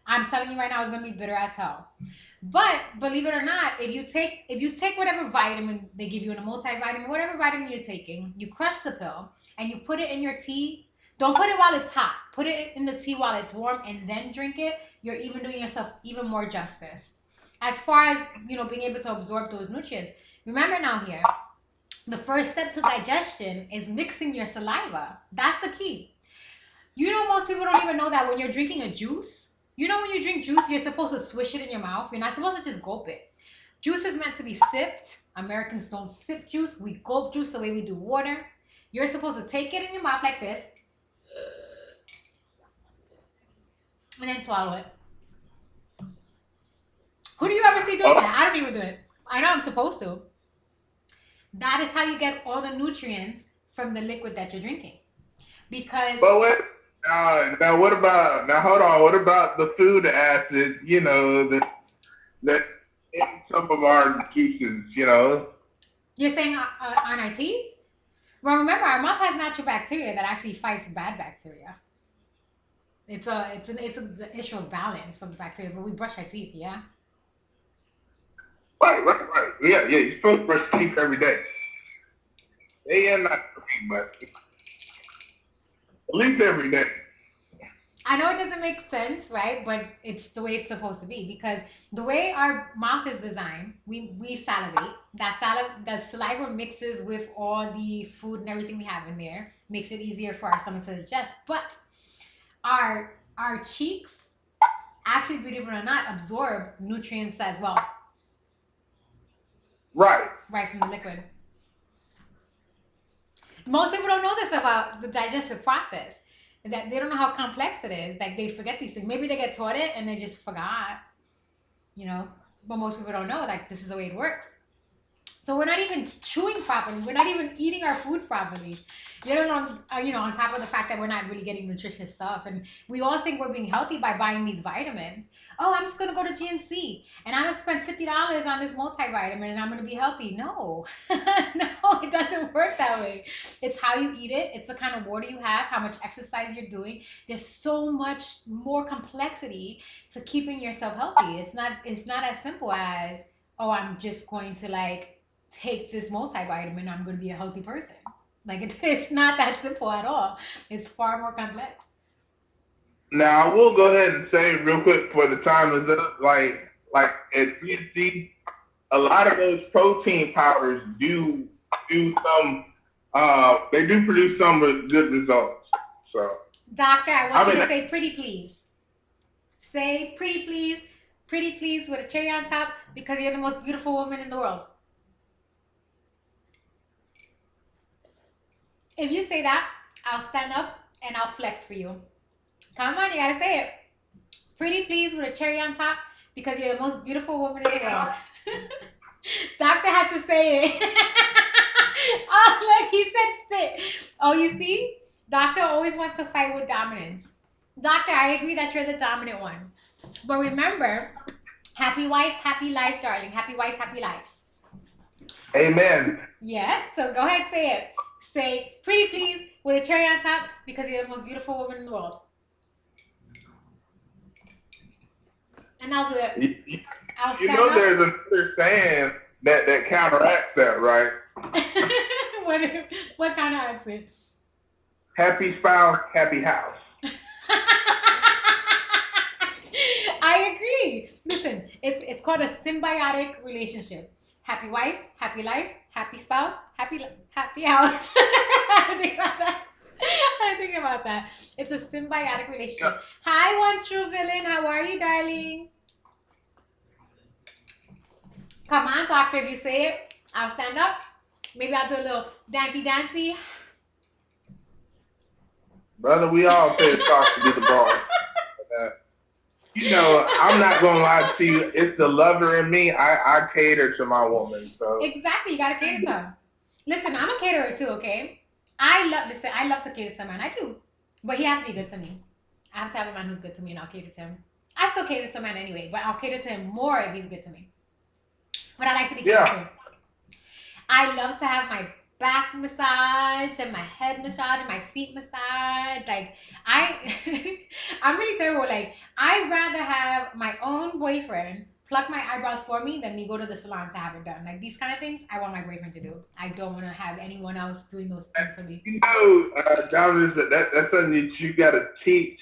[SPEAKER 2] I'm telling you right now, it's gonna be bitter as hell. But believe it or not, if you take whatever vitamin they give you in a multivitamin, whatever vitamin you're taking, you crush the pill and you put it in your tea. Don't put it while it's hot. Put it in the tea while it's warm and then drink it. You're even doing yourself even more justice. As far as being able to absorb those nutrients. Remember now here, the first step to digestion is mixing your saliva. That's the key. Most people don't even know that when you're drinking a juice, when you drink juice, you're supposed to swish it in your mouth. You're not supposed to just gulp it. Juice is meant to be sipped. Americans don't sip juice. We gulp juice the way we do water. You're supposed to take it in your mouth like this and then swallow it. Who do you ever see doing that? I don't even do it. I know I'm supposed to. That is how you get all the nutrients from the liquid that you're drinking. Because
[SPEAKER 5] But wait, now what about, now hold on, what about the food acid, that in some of our juices,
[SPEAKER 2] you're saying on our teeth? Well, remember, our mouth has natural bacteria that actually fights bad bacteria. It's an issue of balance of the bacteria, but we brush our teeth, yeah?
[SPEAKER 5] Right. Yeah, you're supposed to brush teeth every day. Day and night, but at least every day.
[SPEAKER 2] I know it doesn't make sense, right? But it's the way it's supposed to be because the way our mouth is designed, we salivate. That saliva mixes with all the food and everything we have in there, makes it easier for our stomach to digest. But our cheeks actually, believe it or not, absorb nutrients as well.
[SPEAKER 5] Right.
[SPEAKER 2] Right from the liquid. Most people don't know this about the digestive process. That they don't know how complex it is. Like they forget these things. Maybe they get taught it and they just forgot. But most people don't know. Like this is the way it works. So we're not even chewing properly. We're not even eating our food properly. On top of the fact that we're not really getting nutritious stuff. And we all think we're being healthy by buying these vitamins. Oh, I'm just going to go to GNC and I'm going to spend $50 on this multivitamin and I'm going to be healthy. No, no, it doesn't work that way. It's how you eat it. It's the kind of water you have, how much exercise you're doing. There's so much more complexity to keeping yourself healthy. It's not as simple as, oh, I'm just going to take this multivitamin, I'm going to be a healthy person. It's not that simple at all. It's far more complex.
[SPEAKER 5] Now I will go ahead and say real quick for the time is up, like at GNC, a lot of those protein powders do some they do produce some good results. So
[SPEAKER 2] Doctor, I want you to say pretty please. Say pretty please with a cherry on top because you're the most beautiful woman in the world. If you say that, I'll stand up and I'll flex for you. Come on, you gotta say it. Pretty please with a cherry on top because you're the most beautiful woman in the world. Doctor has to say it. Oh, look, he said sit. Oh, you see? Doctor always wants to fight with dominance. Doctor, I agree that you're the dominant one. But remember, happy wife, happy life, darling. Happy wife, happy life.
[SPEAKER 5] Amen.
[SPEAKER 2] Yes, so go ahead, say it. Say, pretty please, with a cherry on top, because you're the most beautiful woman in the world. And I'll do it. I'll stand up.
[SPEAKER 5] There's another saying that counteracts that, right?
[SPEAKER 2] What counteracts it?
[SPEAKER 5] Happy spouse, happy house.
[SPEAKER 2] I agree. Listen, it's called a symbiotic relationship. Happy wife, happy life, happy spouse, happy house. I think about that. It's a symbiotic relationship. Yeah. Hi, One True Villain. How are you, darling? Come on, doctor. If you say it, I'll stand up. Maybe I'll do a little dancey.
[SPEAKER 5] Brother, we all say it's hard to do the ball. I'm not going to lie to you. It's the lover in me. I cater to my woman. So
[SPEAKER 2] exactly. You got to cater to her. Listen, I'm a caterer too, okay? I love to cater to a man. I do. But he has to be good to me. I have to have a man who's good to me and I'll cater to him. I still cater to a man anyway, but I'll cater to him more if he's good to me. But I like to be catered to. I love to have my back massage and my head massage and my feet massage. Like I'm really terrible. Like I'd rather have my own boyfriend pluck my eyebrows for me than me go to the salon to have it done. Like these kind of things, I want my boyfriend to do. I don't want to have anyone else doing those things for me.
[SPEAKER 5] You know, Dominus, that's something that you got to teach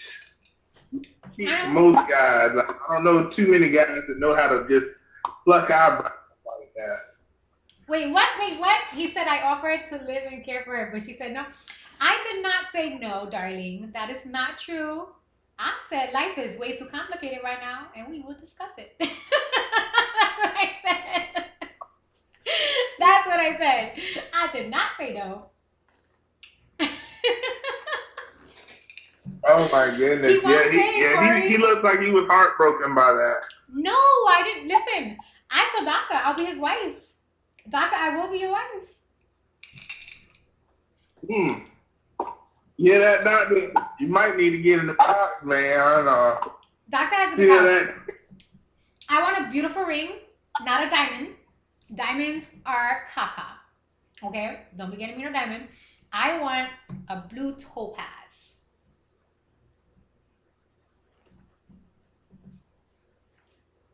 [SPEAKER 5] most guys. Like, I don't know too many guys that know how to just pluck eyebrows like that.
[SPEAKER 2] Wait, what? He said I offered to live and care for her, but she said no. I did not say no, darling. That is not true. I said life is way too complicated right now, and we will discuss it. That's what I said. That's what I said. I did not say no.
[SPEAKER 5] Oh my goodness! He looks like he was heartbroken by that.
[SPEAKER 2] No, I didn't. Listen, I told Doctor I'll be his wife. Doctor, I will be your wife.
[SPEAKER 5] Yeah, that doctor, you might need to get in the box, man. I don't know.
[SPEAKER 2] Doctor has a big house. I want a beautiful ring, not a diamond. Diamonds are caca. Okay? Don't be getting me no diamond. I want a blue topaz.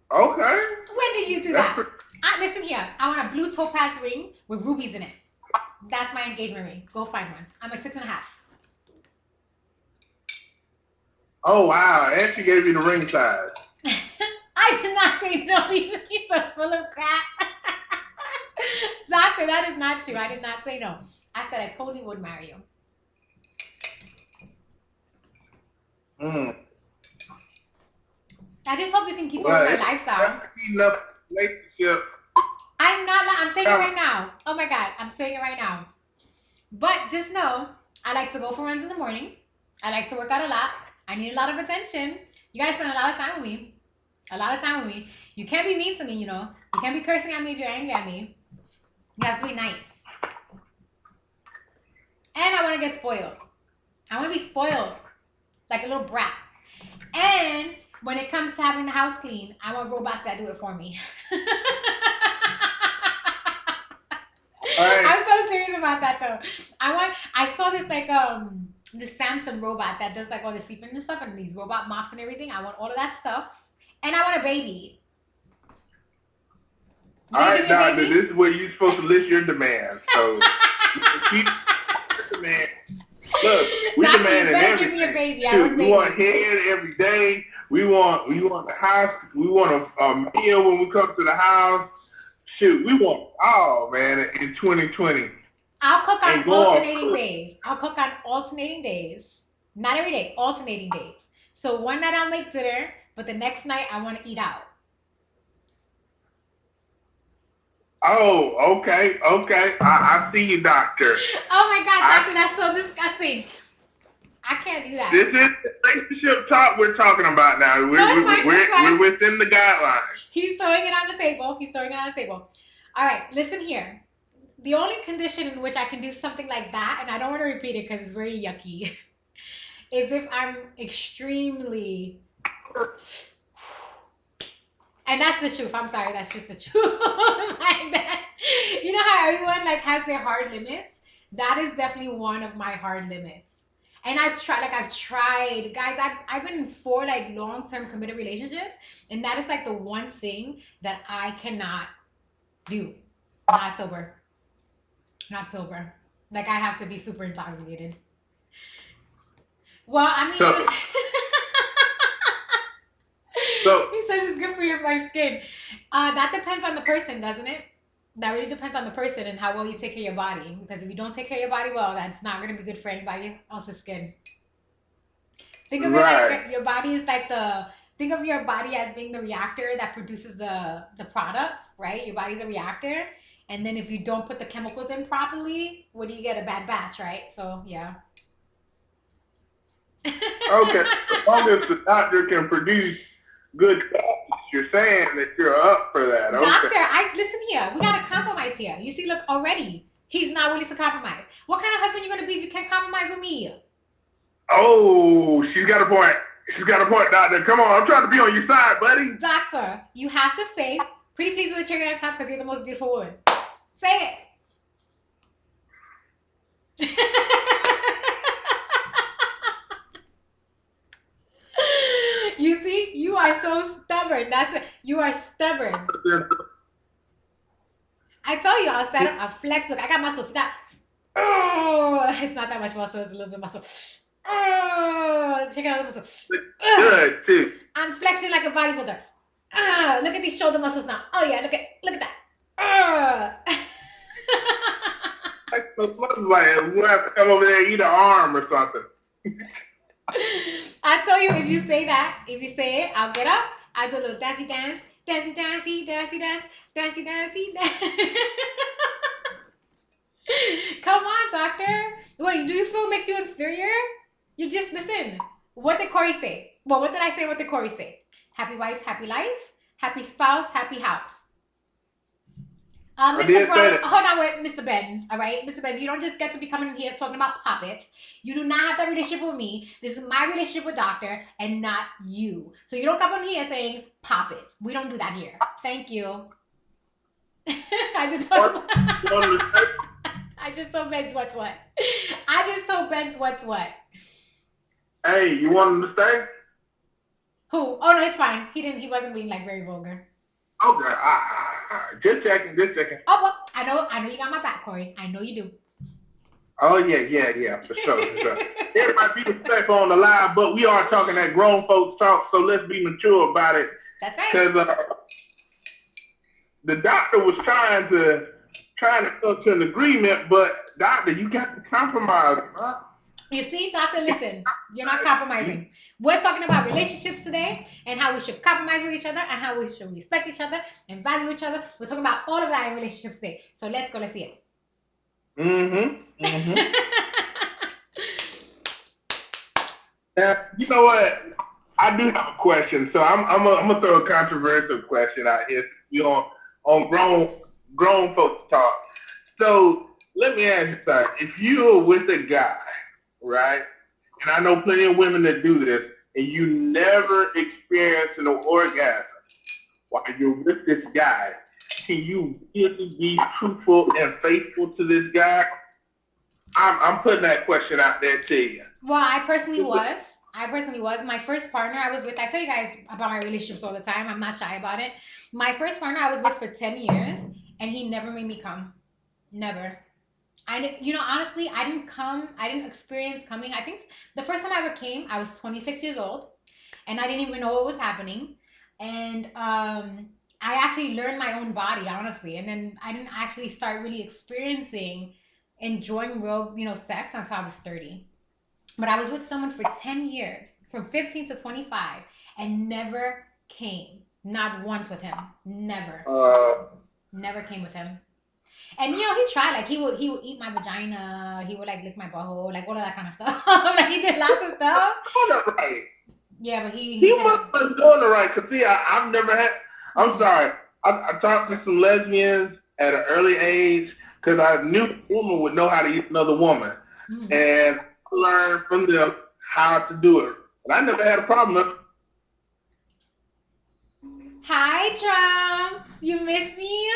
[SPEAKER 5] Okay.
[SPEAKER 2] When did you do that? Listen here. I want a blue topaz ring with rubies in it. That's my engagement ring. Go find one. I'm a 6.5.
[SPEAKER 5] Oh, wow. And she gave you the ring size.
[SPEAKER 2] I did not say no. He's so full of crap. Doctor, that is not true. I did not say no. I said I totally would marry you. I just hope you can keep up with my lifestyle.
[SPEAKER 5] Relationship.
[SPEAKER 2] I'm not. I'm saying it right now. Oh my God, I'm saying it right now. But just know, I like to go for runs in the morning. I like to work out a lot. I need a lot of attention. You gotta spend a lot of time with me. A lot of time with me. You can't be mean to me, you know. You can't be cursing at me if you're angry at me. You have to be nice. And I want to get spoiled. I want to be spoiled like a little brat. And when it comes to having the house clean, I want robots that do it for me.
[SPEAKER 5] Right.
[SPEAKER 2] I'm so serious about that though. I saw this like this Samsung robot that does like all the sweeping and stuff and these robot mops and everything. I want all of that stuff. And I want a baby.
[SPEAKER 5] All right, Doctor, this is where you're supposed to list your demands. So keep demand. Look, we demand everything.
[SPEAKER 2] Give me a baby.
[SPEAKER 5] We want head every day. We want the house. We want a meal when we come to the house. Shoot, we want all, man, in 2020.
[SPEAKER 2] I'll cook on alternating days. I'll cook on alternating days. Not every day, alternating days. So one night I'll make dinner, but the next night I want to eat out.
[SPEAKER 5] Oh, okay. I see you, Doctor.
[SPEAKER 2] Oh my God, Doctor, that's so disgusting. I can't do that.
[SPEAKER 5] This is relationship talk we're talking about now. We're within the guidelines.
[SPEAKER 2] He's throwing it on the table. All right, listen here. The only condition in which I can do something like that, and I don't want to repeat it because it's very yucky, is if I'm extremely... And that's the truth. I'm sorry, that's just the truth. Like that. You know how everyone like has their hard limits? That is definitely one of my hard limits. And I've tried, guys, I've been in 4 like long-term committed relationships, and that is like the one thing that I cannot do. Not sober. Like I have to be super intoxicated. Well, I mean,
[SPEAKER 5] so
[SPEAKER 2] he says it's good for my skin. That depends on the person, doesn't it? That really depends on the person and how well you take care of your body. Because if you don't take care of your body well, that's not going to be good for anybody else's skin. Think of it like your body is like think of your body as being the reactor that produces the product, right? Your body's a reactor. And then if you don't put the chemicals in properly, what do you get? A bad batch, right? So, yeah.
[SPEAKER 5] Okay. As long as the doctor can produce good batches, you're saying that you're up for that. Okay.
[SPEAKER 2] Doctor, listen here. We got to compromise here. You see, look, already, he's not willing to compromise. What kind of husband you going to be if you can't compromise with me?
[SPEAKER 5] Oh, she's got a point. Doctor. Come on, I'm trying to be on your side, buddy.
[SPEAKER 2] Doctor, you have to say, pretty please with a cherry on top because you're the most beautiful woman. Say it. You see, you are so stubborn. That's it. You are stubborn. I told you I'll stand up, I'll flex. Look, I got muscles. That. Oh, it's not that much muscle. It's a little bit of muscle. Oh, check out the muscle.
[SPEAKER 5] Good too.
[SPEAKER 2] I'm flexing like a bodybuilder. Look at these shoulder muscles now. Oh yeah, look at that.
[SPEAKER 5] Like we'll have to come over there and eat an arm or something.
[SPEAKER 2] I told you if you say that, if you say it, I'll get up. I do a little dancey dance, dancey dancey, dancey dance, dancey dancey dance. Come on, doctor. What do you feel makes you inferior? You just listen. What did Corey say? Well, what did I say? What did Corey say? Happy wife, happy life. Happy spouse, happy house. Mr. Brown, hold on with Mr. Benz, all right? Mr. Benz, you don't just get to be coming in here talking about puppets. You do not have that relationship with me. This is my relationship with Doctor and not you. So you don't come in here saying puppets. We don't do that here. Thank you. I just told Benz what's what. I just told Benz what's what.
[SPEAKER 5] Hey, you want him to stay?
[SPEAKER 2] Who? Oh no, it's fine. He wasn't being like very vulgar.
[SPEAKER 5] Okay, just checking.
[SPEAKER 2] Oh well, I know you got my back, Corey. I know you do.
[SPEAKER 5] Oh yeah, for sure. There might be respect on the live, but we are talking that grown folks talk, so let's be mature about it.
[SPEAKER 2] That's right.
[SPEAKER 5] Because the doctor was trying to come to an agreement, but doctor, you got to compromise, huh?
[SPEAKER 2] You see, doctor, listen, you're not compromising. We're talking about relationships today and how we should compromise with each other and how we should respect each other and value each other. We're talking about all of that in relationships today. So let's go, let's see it.
[SPEAKER 5] Now, you know what? I do have a question. So I'm gonna throw a controversial question out here. We on grown folks talk. So let me ask you something. If you're with a guy, right? And I know plenty of women that do this, and you never experience an orgasm while you're with this guy, can you really be truthful and faithful to this guy? I'm putting that question out there to you.
[SPEAKER 2] Well, I personally was. My first partner I was with, I tell you guys about my relationships all the time. I'm not shy about it. My first partner I was with for 10 years, and he never made me come. Never. Honestly, I didn't experience coming. I think the first time I ever came, I was 26 years old, and I didn't even know what was happening. And I actually learned my own body, honestly. And then I didn't actually start really enjoying real, sex until I was 30. But I was with someone for 10 years, from 15 to 25, and never came. Not once with him. Never. Never came with him. And he tried, like he would eat my vagina, he would like lick my butthole, like all of that kind of stuff. Like he did lots of stuff.
[SPEAKER 5] Doing it right.
[SPEAKER 2] Yeah, but he
[SPEAKER 5] must have been doing it right. Cause see, I've never had. I'm sorry. I talked to some lesbians at an early age because I knew a woman would know how to eat another woman, and I learned from them how to do it. But I never had a problem.
[SPEAKER 2] Hi, Trump. You miss me?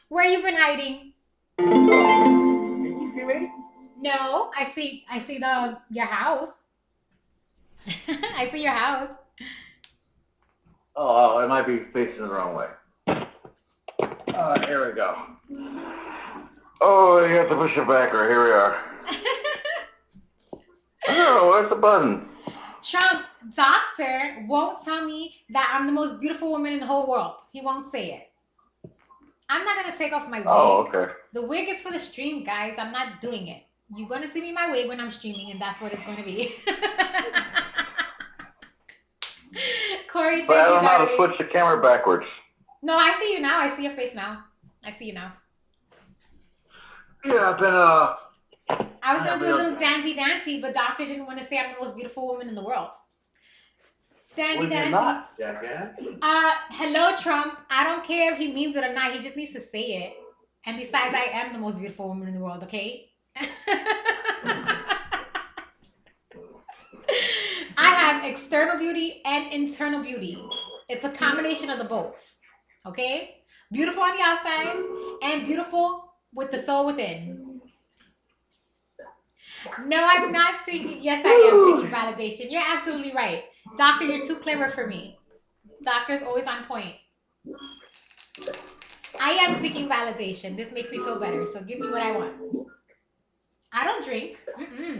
[SPEAKER 2] Where you been hiding?
[SPEAKER 5] Can you see me?
[SPEAKER 2] No, I see your house. I see your house.
[SPEAKER 6] Oh, it might be facing the wrong way. Here we go. Oh, you have to push it back, or here we are. Oh, where's the button?
[SPEAKER 2] Trump, doctor won't tell me that I'm the most beautiful woman in the whole world. He won't say it. I'm not going to take off my wig.
[SPEAKER 6] Oh, okay.
[SPEAKER 2] The wig is for the stream, guys. I'm not doing it. You're going to see me in my wig when I'm streaming, and that's what it's going to be. Corey,
[SPEAKER 6] But I don't know how to switch the camera backwards.
[SPEAKER 2] No, I see you now. I see your face now. I see you now.
[SPEAKER 6] Yeah, I've been,
[SPEAKER 2] I was going to do a little dancey, but doctor didn't want to say I'm the most beautiful woman in the world. Dancey.
[SPEAKER 6] Not, jackass.
[SPEAKER 2] Hello, Trump. I don't care if he means it or not. He just needs to say it. And besides, I am the most beautiful woman in the world, okay? I have external beauty and internal beauty. It's a combination of the both, okay? Beautiful on the outside and beautiful with the soul within. No, I'm not seeking. Yes, I am seeking validation. You're absolutely right. Doctor, you're too clever for me. Doctor's always on point. I am seeking validation. This makes me feel better. So give me what I want. I don't drink.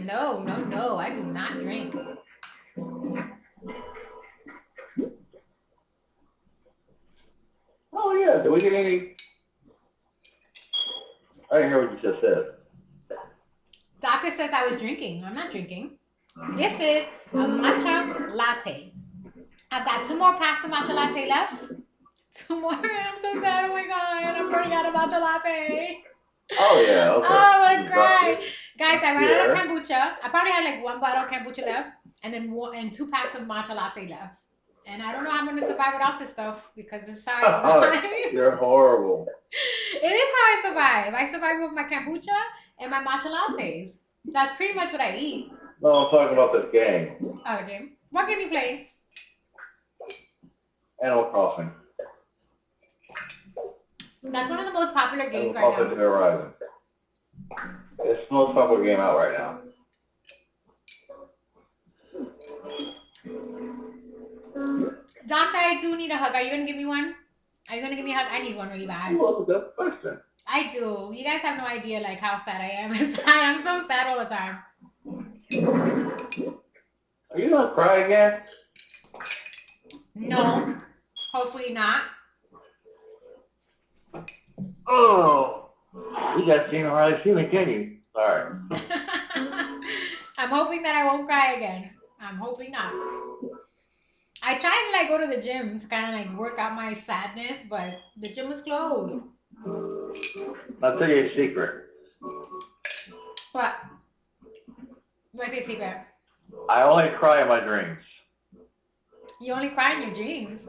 [SPEAKER 2] No, no, no. I do not drink.
[SPEAKER 6] Oh yeah, do we get any? I didn't hear what you just said.
[SPEAKER 2] Doctor says I was drinking. I'm not drinking. This is a matcha latte. I've got 2 more packs of matcha latte left. 2 more. I'm so sad. Oh my god, I'm running out of matcha latte.
[SPEAKER 6] Oh yeah, okay.
[SPEAKER 2] Oh, I want to cry. Guys, I ran out of
[SPEAKER 6] Yeah.
[SPEAKER 2] kombucha. I probably had like 1 bottle of kombucha left, and then 2 packs of matcha latte left. And I don't know how I'm going to survive without this stuff because this is how I survive.
[SPEAKER 6] You're horrible.
[SPEAKER 2] It is how I survive. I survive with my kombucha and my matcha lattes. That's pretty much what I eat.
[SPEAKER 6] No, I'm talking about this game.
[SPEAKER 2] Oh, game. What game you playing?
[SPEAKER 6] Animal Crossing.
[SPEAKER 2] That's one of the most popular
[SPEAKER 6] Animal
[SPEAKER 2] games right
[SPEAKER 6] Crossing New
[SPEAKER 2] now.
[SPEAKER 6] Horizons. It's the most popular game out right now.
[SPEAKER 2] Doctor, I do need a hug. Are you going to give me one? Are you going to give me a hug? I need one really bad.
[SPEAKER 6] Well, that's a good question.
[SPEAKER 2] I do. You guys have no idea like how sad I am inside. I'm so sad all the time.
[SPEAKER 6] Are you gonna cry again?
[SPEAKER 2] No. Hopefully not.
[SPEAKER 6] Oh, you guys can't hardly see me, can you? Sorry.
[SPEAKER 2] I'm hoping that I won't cry again. I'm hoping not. I tried to like go to the gym to kind of like work out my sadness, but the gym was closed.
[SPEAKER 6] I'll tell you a secret.
[SPEAKER 2] What? What's your secret?
[SPEAKER 6] I only cry in my dreams.
[SPEAKER 2] You only cry in your dreams.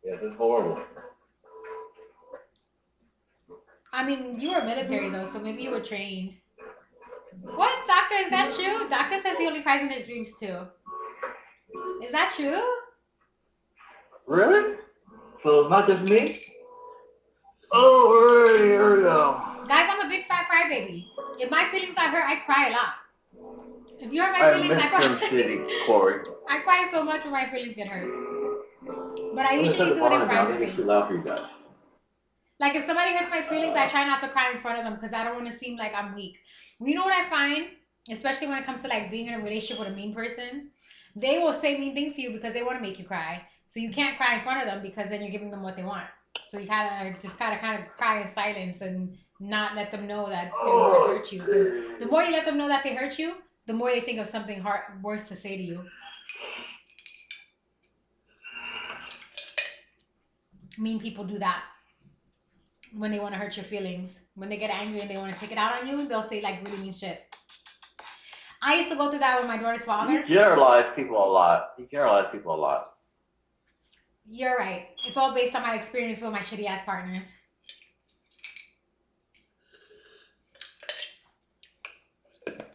[SPEAKER 6] Yes, it's horrible.
[SPEAKER 2] I mean, you were military though, so maybe you were trained. What, doctor? Is that true? Doctor says he only cries in his dreams too. Is that true?
[SPEAKER 6] Really? So it's not just me? Oh, alright, here we go.
[SPEAKER 2] Guys, I'm a big fat crybaby. If my feelings are hurt, I cry a lot. If you hurt my
[SPEAKER 6] I
[SPEAKER 2] feelings, I
[SPEAKER 6] miss
[SPEAKER 2] cry.
[SPEAKER 6] Sim City, Corey.
[SPEAKER 2] I cry so much when my feelings get hurt. But I
[SPEAKER 6] I'm gonna
[SPEAKER 2] usually
[SPEAKER 6] set the
[SPEAKER 2] do it in
[SPEAKER 6] volume down. I think
[SPEAKER 2] privacy.
[SPEAKER 6] it's too loud for you guys.
[SPEAKER 2] Like if somebody hurts my feelings, I try not to cry in front of them because I don't want to seem like I'm weak. You know what I find? Especially when it comes to like being in a relationship with a mean person. They will say mean things to you because they want to make you cry. So you can't cry in front of them because then you're giving them what they want. So you kind of cry in silence and not let them know that their words hurt you. Because the more you let them know that they hurt you, the more they think of something worse to say to you. Mean people do that when they want to hurt your feelings. When they get angry and they want to take it out on you, they'll say like really mean shit. I used to go through that with my daughter's father.
[SPEAKER 6] You generalize people a lot.
[SPEAKER 2] You're right. It's all based on my experience with my shitty ass partners.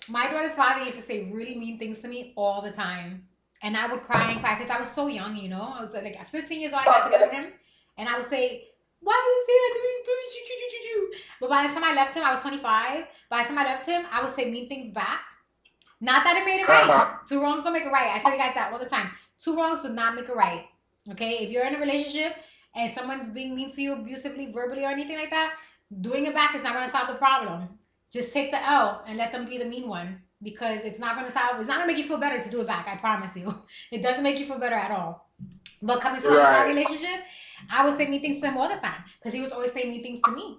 [SPEAKER 2] My daughter's father used to say really mean things to me all the time. And I would cry and cry because I was so young, you know. I was like at 15 years old, I got together with him. And I would say, why do you say that to me? But by the time I left him, I was 25. By the time I left him, I would say mean things back. Not that it made it right. 2 wrongs don't make it right. I tell you guys that all the time. 2 wrongs do not make it right. Okay? If you're in a relationship and someone's being mean to you abusively, verbally, or anything like that, doing it back is not going to solve the problem. Just take the L and let them be the mean one. Because it's not going to make you feel better to do it back. I promise you. It doesn't make you feel better at all. But coming to that relationship, I would say mean things to him all the time. Because he was always saying mean things to me.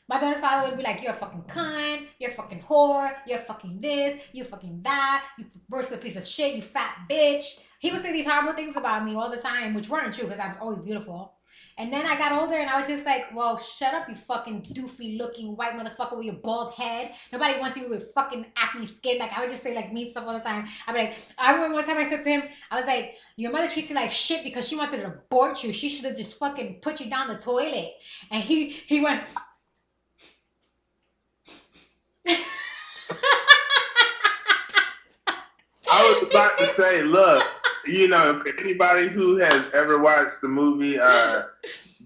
[SPEAKER 2] My daughter's father would be like, you're a fucking cunt, you're a fucking whore, you're fucking this, you're fucking that, you worthless piece of shit, you fat bitch. He would say these horrible things about me all the time, which weren't true because I was always beautiful. And then I got older and I was just like, well, shut up, you fucking doofy looking white motherfucker with your bald head. Nobody wants you with fucking acne skin. Like, I would just say like mean stuff all the time. I'd be like, I remember one time I said to him, I was like, your mother treats you like shit because she wanted to abort you. She should have just fucking put you down the toilet. And he went...
[SPEAKER 5] I was about to say, look, you know, if anybody who has ever watched the movie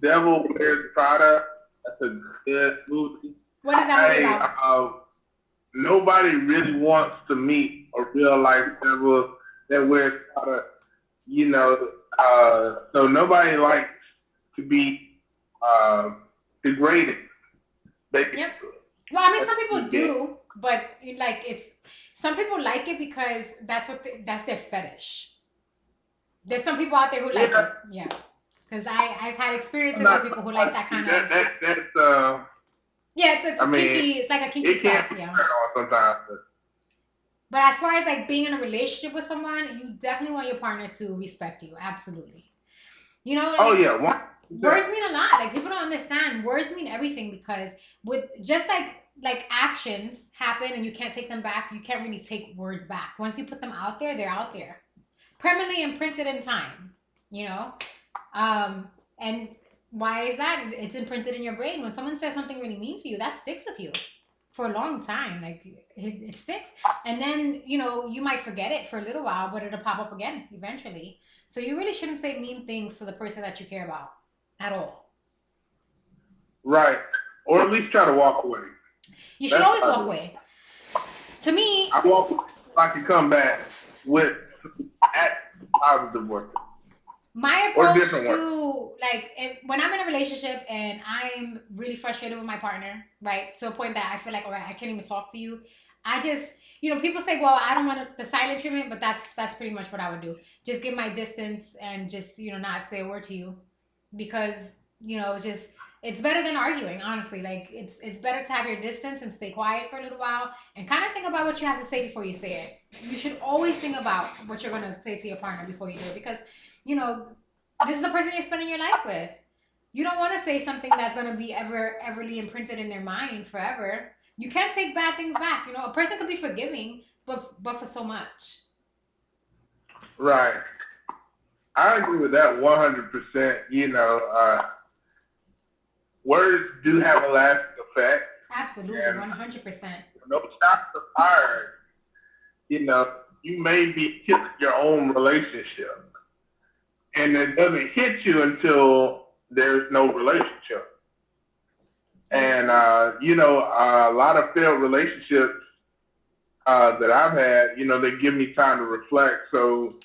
[SPEAKER 5] Devil Wears Prada, that's a good movie.
[SPEAKER 2] What is that movie about?
[SPEAKER 5] nobody really wants to meet a real life devil that wears kind so nobody likes to be degraded. Basically.
[SPEAKER 2] Yep. Well, I mean, some people do, but some people like it because that's their fetish. There's some people out there who like it, yeah. Because I've had experiences with people who like that kind of. Yeah, it's kinky. It's like a kinky stuff, yeah.
[SPEAKER 5] Sometimes.
[SPEAKER 2] But as far as like being in a relationship with someone, you definitely want your partner to respect you. Absolutely. You know.
[SPEAKER 5] Oh yeah.
[SPEAKER 2] Words mean a lot. Like people don't understand. Words mean everything because with just like actions happen and you can't take them back. You can't really take words back. Once you put them out there, they're out there, permanently imprinted in time. You know, and why is that? It's imprinted in your brain. When someone says something really mean to you, that sticks with you for a long time. Like it sticks, and then you might forget it for a little while, but it'll pop up again eventually. So you really shouldn't say mean things to the person that you care about. At all.
[SPEAKER 5] Right. Or at least try to walk away.
[SPEAKER 2] You should always walk away. To me,
[SPEAKER 5] I walk away so I can come back with positive work.
[SPEAKER 2] My approach to when I'm in a relationship and I'm really frustrated with my partner, right? To a point that I feel like, all right, I can't even talk to you. I just, people say, well, I don't want the silent treatment, but that's pretty much what I would do. Just give my distance and just, not say a word to you. Because it's better than arguing, honestly. Like it's better to have your distance and stay quiet for a little while and kind of think about what you have to say before you say it. You should always think about what you're going to say to your partner before you do it, because this is the person you're spending your life with. You don't want to say something that's going to be everly imprinted in their mind forever. You can't take bad things back. A person could be forgiving, but for so much.
[SPEAKER 5] Right. I agree with that 100%. Words do have a lasting effect.
[SPEAKER 2] Absolutely, 100%.
[SPEAKER 5] No shots are fired. You may be killing your own relationship. And it doesn't hit you until there's no relationship. And, a lot of failed relationships that I've had, they give me time to reflect. So,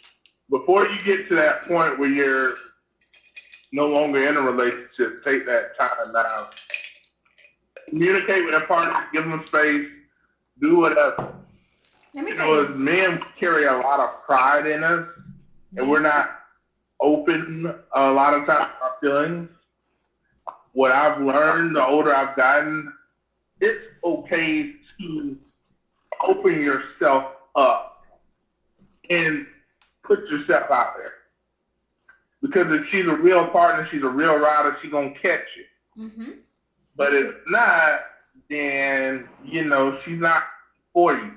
[SPEAKER 5] before you get to that point where you're no longer in a relationship, take that time out. Communicate with a partner, give them space, do whatever.
[SPEAKER 2] Let me tell you.
[SPEAKER 5] As men carry a lot of pride in us, and we're not open a lot of times to our feelings. What I've learned, the older I've gotten, it's okay to open yourself up and put yourself out there. Because if she's a real partner, she's a real rider, she's going to catch you.
[SPEAKER 2] Mm-hmm.
[SPEAKER 5] But if not, then, she's not for you.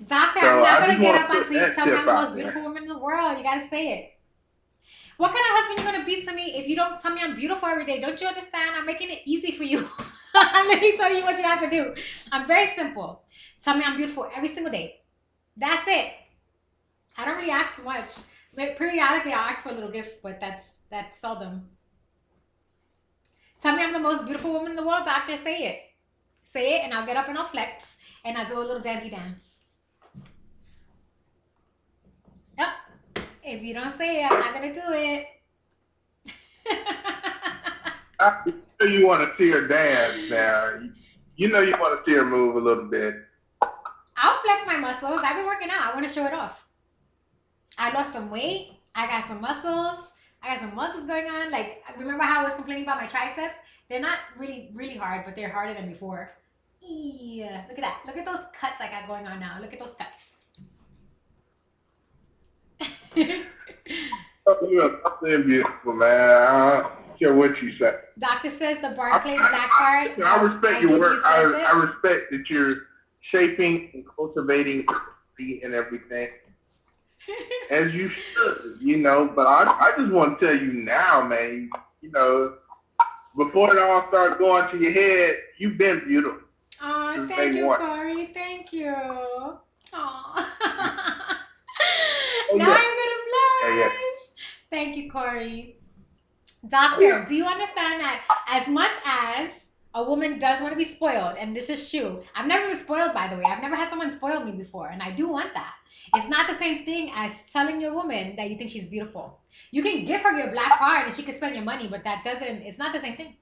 [SPEAKER 2] Doctor, I'm not going to get up on you and tell me I'm the most beautiful woman in the world. You got to say it. What kind of husband are you going to be to me if you don't tell me I'm beautiful every day? Don't you understand? I'm making it easy for you. Let me tell you what you have to do. I'm very simple. Tell me I'm beautiful every single day. That's it. I don't really ask for much. Periodically, I'll ask for a little gift, but that's seldom. Tell me I'm the most beautiful woman in the world, doctor. Say it. Say it, and I'll get up and I'll flex, and I'll do a little dancey dance. Oh, if you don't say it, I'm not going to do it.
[SPEAKER 5] I know you want to see her dance now. You want to see her move a little bit.
[SPEAKER 2] I'll flex my muscles. I've been working out. I want to show it off. I lost some weight. I got some muscles. I got some muscles going on. Like, remember how I was complaining about my triceps? They're not really, really hard, but they're harder than before. Yeah, look at that. Look at those cuts I got going on now. Look at those cuts.
[SPEAKER 5] You're something beautiful, man. I don't care what you say.
[SPEAKER 2] Doctor says the Barclay Black Card.
[SPEAKER 5] I respect your work. I respect that you're shaping and cultivating and everything. As you should, but I just want to tell you now, man, before it all started going to your head, you've been beautiful.
[SPEAKER 2] Oh, thank you, Corey. Thank you. Oh. Now I'm going to blush. Yeah. Thank you, Corey. Doctor, do you understand that as much as a woman does want to be spoiled, and this is true. I've never been spoiled, by the way. I've never had someone spoil me before, and I do want that. It's not the same thing as telling your woman that you think she's beautiful. You can give her your black card and she can spend your money, but that doesn't. It's not the same thing.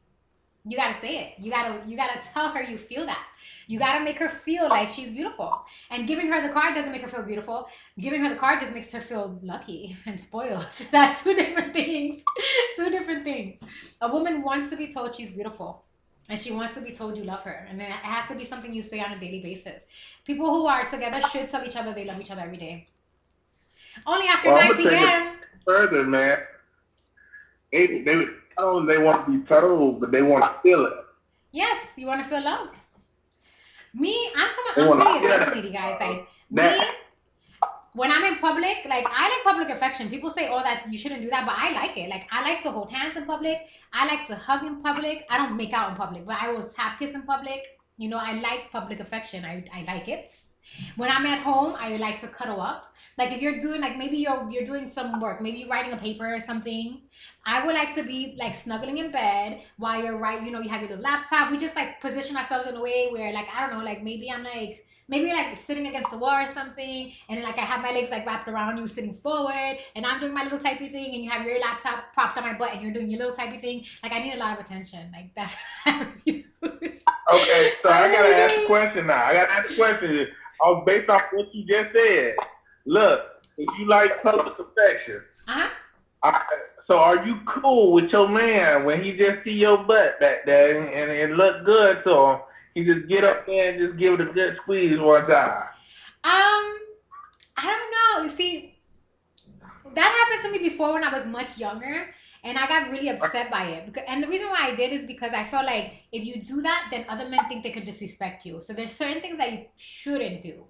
[SPEAKER 2] You gotta say it. You gotta tell her you feel that. You gotta make her feel like she's beautiful. And giving her the card doesn't make her feel beautiful. Giving her the card just makes her feel lucky and spoiled. That's two different things. Two different things. A woman wants to be told she's beautiful. And she wants to be told you love her. And it has to be something you say on a daily basis. People who are together should tell each other they love each other every day. Only after 9 p.m.
[SPEAKER 5] Further, man. They not only they want to be told, but they want to feel it.
[SPEAKER 2] Yes, you want to feel loved. Me, I'm really attention needy, guys. Like me, when I'm in public, like I like public affection. People say, "Oh, that you shouldn't do that," but I like it. Like I like to hold hands in public. I like to hug in public. I don't make out in public, but I will tap kiss in public. You know, I like public affection. I like it. When I'm at home, I like to cuddle up. Like if you're doing, like maybe you're doing some work, maybe you're writing a paper or something. I would like to be like snuggling in bed while you're writing. You know, you have your little laptop. We just like position ourselves in a way where, like, I don't know, like maybe you're like sitting against the wall or something, and then like I have my legs like wrapped around you, sitting forward, and I'm doing my little typey thing, and you have your laptop propped on my butt, and you're doing your little typey thing. Like I need a lot of attention. Like that's what I really do.
[SPEAKER 5] Okay, so I gotta ask a question now. Based off what you just said. Look, if you like public affection, so are you cool with your man when he just see your butt back there and it look good to him? He just get up there and just give it a good squeeze one time.
[SPEAKER 2] I don't know. You see, that happened to me before when I was much younger, and I got really upset by it. And the reason why I did is because I felt like if you do that, then other men think they could disrespect you. So there's certain things that you shouldn't do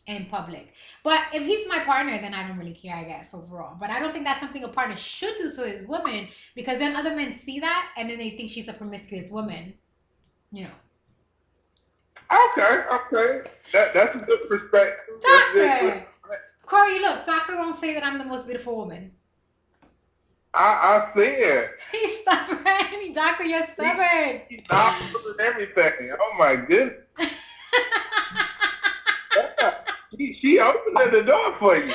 [SPEAKER 2] in public. But if he's my partner, then I don't really care, I guess, overall. But I don't think that's something a partner should do to his woman, because then other men see that and then they think she's a promiscuous woman. You know.
[SPEAKER 5] Okay. That's a good perspective.
[SPEAKER 2] Doctor! Corey, look, Doctor won't say that I'm the most beautiful woman.
[SPEAKER 5] I see it.
[SPEAKER 2] He's stubborn. Doctor, you're stubborn.
[SPEAKER 5] He's not doing everything. Oh my goodness. She opened the door for you.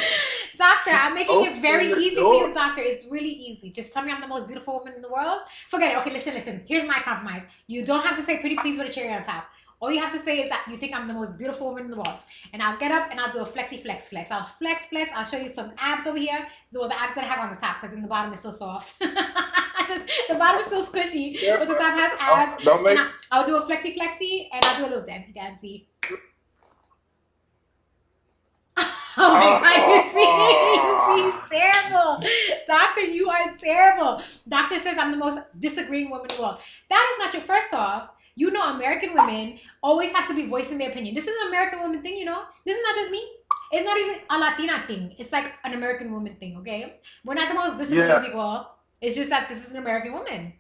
[SPEAKER 2] Doctor, I'm making it very easy for you, Doctor. It's really easy. Just tell me I'm the most beautiful woman in the world. Forget it. Okay, listen. Here's my compromise. You don't have to say pretty please with a cherry on top. All you have to say is that you think I'm the most beautiful woman in the world. And I'll get up and I'll do a flexi flex. I'll flex. I'll show you some abs over here. The abs that I have on the top, because in the bottom is still soft. The bottom is still squishy, but the top has abs. I'll do a flexi and I'll do a little dancey. Oh my God, you see, he's terrible. Doctor, you are terrible. Doctor says I'm the most disagreeing woman in the world. That is not your, first off, you know American women always have to be voicing their opinion. This is an American woman thing, you know? This is not just me. It's not even a Latina thing. It's like an American woman thing, okay? We're not the most disagreeing people. It's just that this is an American woman.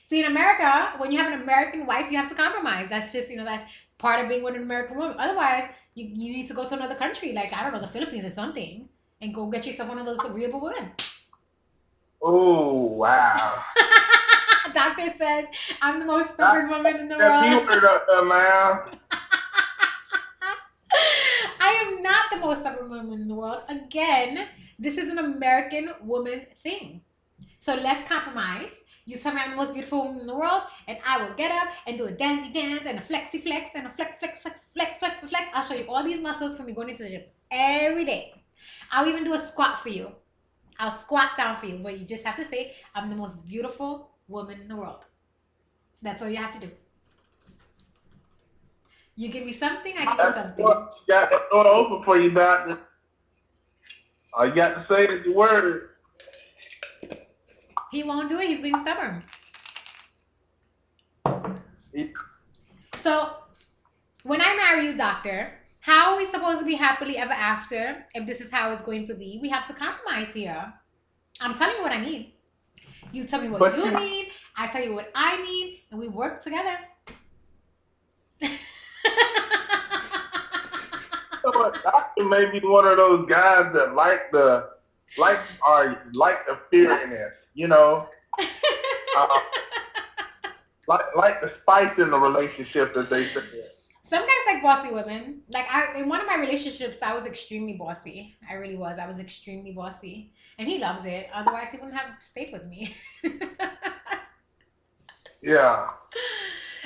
[SPEAKER 2] See, in America, when you have an American wife, you have to compromise. That's just, that's part of being with an American woman. Otherwise, you need to go to another country, like, I don't know, the Philippines or something, and go get yourself one of those agreeable women.
[SPEAKER 5] Oh, wow.
[SPEAKER 2] Doctor says I'm the most stubborn woman in the world. I am not the most stubborn woman in the world. Again, this is an American woman thing. So let's compromise. You tell me I'm the most beautiful woman in the world, and I will get up and do a dancey dance and a flexi flex and a flex. I'll show you all these muscles from me going into the gym every day. I'll even do a squat for you. I'll squat down for you, but you just have to say I'm the most beautiful woman in the world. That's all you have to do. You give me something, I give you something.
[SPEAKER 5] You got that door open for you, Doctor. All you got to say is the word.
[SPEAKER 2] He won't do it. He's being stubborn. So, when I marry you, Doctor, how are we supposed to be happily ever after if this is how it's going to be? We have to compromise here. I'm telling you what I need. You tell me what you need. I tell you what I need, and we work together.
[SPEAKER 5] Doctor may be one of those guys that like the feariness, like the spice in the relationship, as they say.
[SPEAKER 2] Some guys like bossy women. Like in one of my relationships, I was extremely bossy. I really was. I was extremely bossy, and he loved it. Otherwise, he wouldn't have stayed with me.
[SPEAKER 5] Yeah.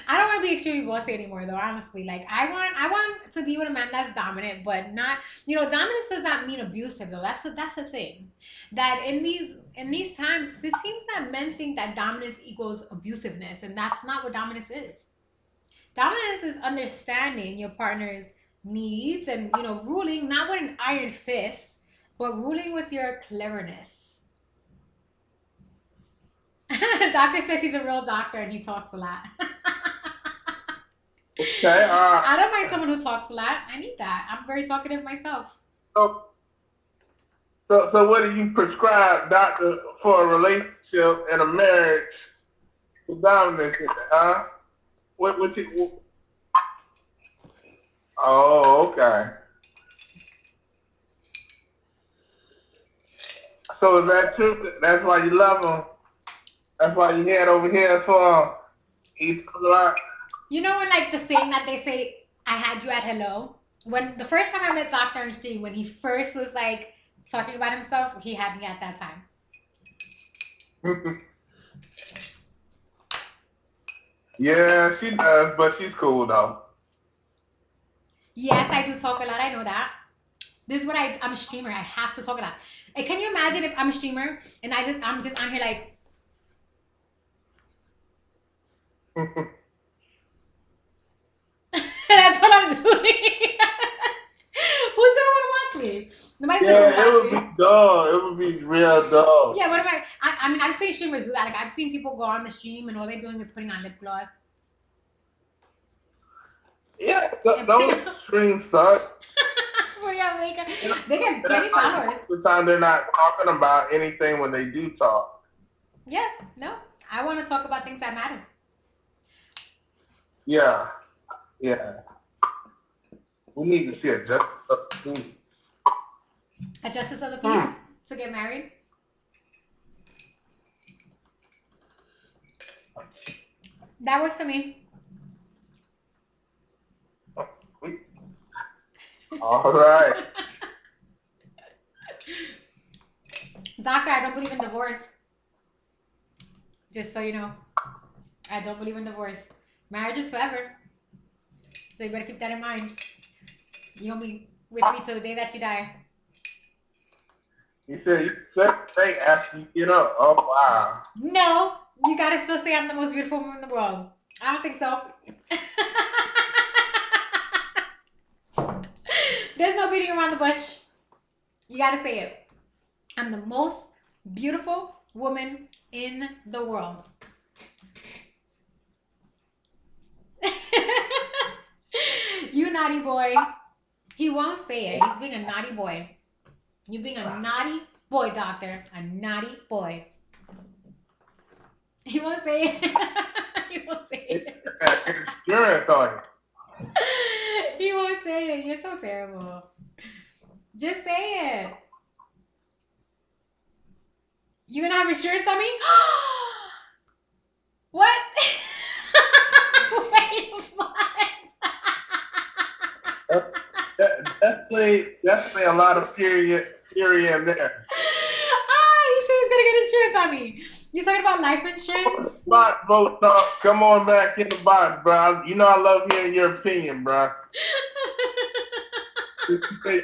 [SPEAKER 2] I don't want to be extremely bossy anymore, though. Honestly, like I want to be with a man that's dominant, but not. Dominance does not mean abusive, though. That's the thing. That in these times, it seems that men think that dominance equals abusiveness, and that's not what dominance is. Dominance is understanding your partner's needs and ruling not with an iron fist, but ruling with your cleverness. Doctor says he's a real doctor and he talks a lot.
[SPEAKER 5] Okay.
[SPEAKER 2] I don't mind someone who talks a lot. I need that. I'm very talkative myself.
[SPEAKER 5] So what do you prescribe, doctor, for a relationship and a marriage with dominance? Huh? What you? Oh, okay. So is that true? That's why you love him. That's why you head over here for him. He's like.
[SPEAKER 2] When like the saying that they say, "I had you at hello." When the first time I met Dr. Ernstine, when he first was like talking about himself, he had me at that time.
[SPEAKER 5] Yeah, she does, but she's cool though.
[SPEAKER 2] Yes, I do talk a lot. I know that. This is what I'm a streamer. I have to talk a lot. Like, can you imagine if I'm a streamer and I'm just on here like. That's what I'm doing. Who's gonna want to watch me? Nobody's gonna want to watch me.
[SPEAKER 5] It would be dull. It would be real dull.
[SPEAKER 2] Yeah, what am I mean, I've seen streamers do that. Like, I've seen people go on the stream and all they're doing is putting on lip gloss.
[SPEAKER 5] Yeah, those streams suck.
[SPEAKER 2] They get plenty followers.
[SPEAKER 5] The time they're not talking about anything when they do talk.
[SPEAKER 2] Yeah, no. I want to talk about things that matter.
[SPEAKER 5] Yeah. Yeah. We need to see a justice of the peace.
[SPEAKER 2] A justice of the peace to get married? That works for me.
[SPEAKER 5] All right.
[SPEAKER 2] Doctor, I don't believe in divorce. Just so you know. I don't believe in divorce. Marriage is forever. So you better keep that in mind. You'll be with me till the day that you die.
[SPEAKER 5] You said you say after you get up. Oh, wow.
[SPEAKER 2] No, you gotta still say I'm the most beautiful woman in the world. I don't think so. There's no beating around the bush. You gotta say it. I'm the most beautiful woman in the world. You naughty boy. He won't say it. He's being a naughty boy. You being a naughty boy, doctor. A naughty boy. He won't say it. He won't say it.
[SPEAKER 5] Insurance on you.
[SPEAKER 2] He won't say it. You're so terrible. Just say it. You gonna have insurance on me? What? Wait, what?
[SPEAKER 5] Definitely a lot of period in there.
[SPEAKER 2] You say he's gonna get insurance on me. You talking about life insurance?
[SPEAKER 5] Bot vote up. Come on back in the box, bro. You know I love hearing your opinion, bro. You
[SPEAKER 2] talking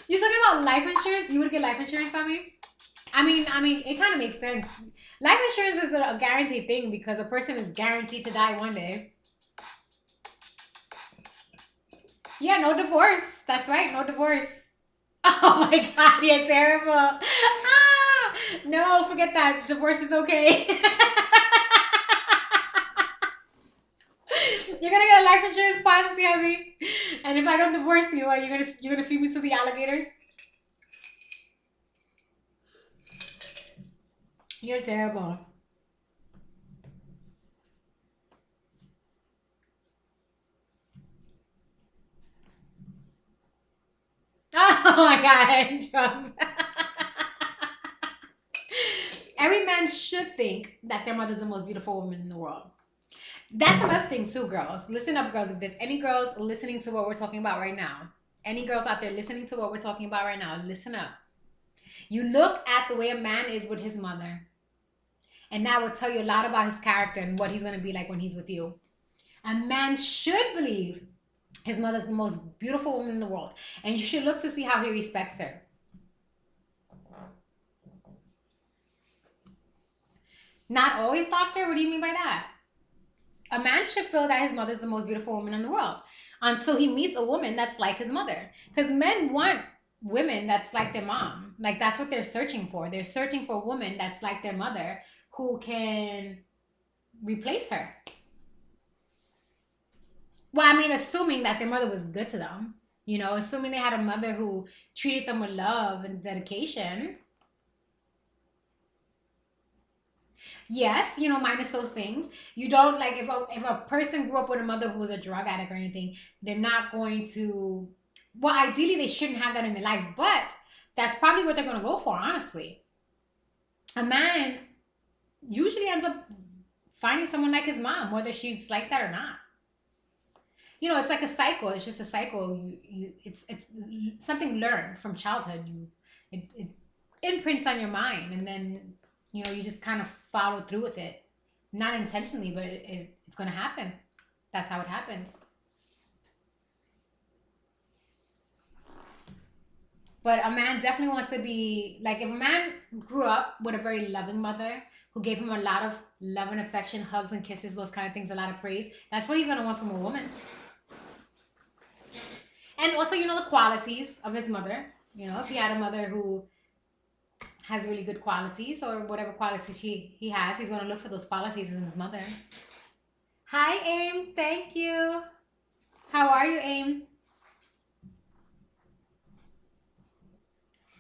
[SPEAKER 2] about life insurance? You would get life insurance on me? I mean, it kind of makes sense. Life insurance is a guaranteed thing because a person is guaranteed to die one day. Yeah, no divorce. That's right, no divorce. Oh my God, you're terrible. No, forget that. Divorce is okay. You're gonna get a life insurance policy on me, and if I don't divorce you, you're gonna feed me to the alligators. You're terrible. Oh my God, Trump. Every every man should think that their mother's the most beautiful woman in the world. That's another thing too, girls. Listen up, girls. If there's any girls listening to what we're talking about right now, any girls out there listening to what we're talking about right now, listen up. You look at the way a man is with his mother, and that will tell you a lot about his character and what he's going to be like when he's with you. A man should believe his mother's the most beautiful woman in the world, and you should look to see how he respects her. Not always, doctor? What do you mean by that? A man should feel that his mother's the most beautiful woman in the world until he meets a woman that's like his mother. Because men want women that's like their mom. Like, that's what they're searching for. They're searching for a woman that's like their mother who can replace her. Well, I mean, assuming that their mother was good to them. You know, assuming they had a mother who treated them with love and dedication. Yes, you know, minus those things. You don't, like, if a person grew up with a mother who was a drug addict or anything, they're not going to, well, ideally they shouldn't have that in their life, but that's probably what they're going to go for, honestly. A man usually ends up finding someone like his mom, whether she's like that or not. You know, it's like a cycle. It's just a cycle. It's something learned from childhood. It imprints on your mind, and then, you know, you just kind of follow through with it. Not intentionally, but it's going to happen. That's how it happens. But a man definitely wants to be, like, if a man grew up with a very loving mother who gave him a lot of love and affection, hugs and kisses, those kind of things, a lot of praise, that's what he's going to want from a woman. And also, you know, the qualities of his mother. You know, if he had a mother who has really good qualities, or whatever qualities he has, he's going to look for those qualities in his mother. Hi, Aim. Thank you. How are you, Aim?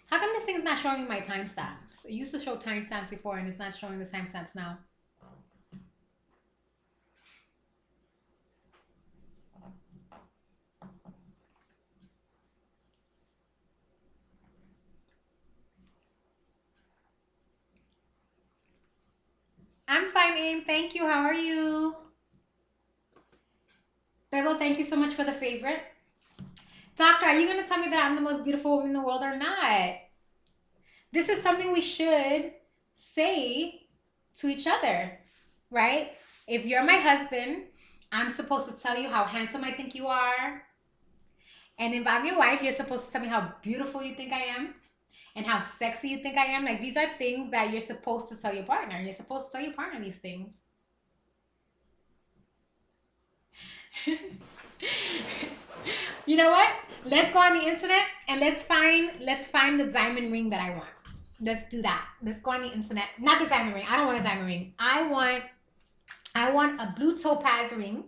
[SPEAKER 2] How come this thing's not showing me my timestamps? It used to show timestamps before, and it's not showing the timestamps now. I'm fine, Aim. Thank you. How are you? Bebo, thank you so much for the favorite. Doctor, are you going to tell me that I'm the most beautiful woman in the world or not? This is something we should say to each other, right? If you're my husband, I'm supposed to tell you how handsome I think you are. And if I'm your wife, you're supposed to tell me how beautiful you think I am and how sexy you think I am. Like, these are things that you're supposed to tell your partner. You're supposed to tell your partner these things. You know what? Let's go on the internet and let's find the diamond ring that I want. Let's do that. Let's go on the internet. Not the diamond ring. I don't want a diamond ring. I want a blue topaz ring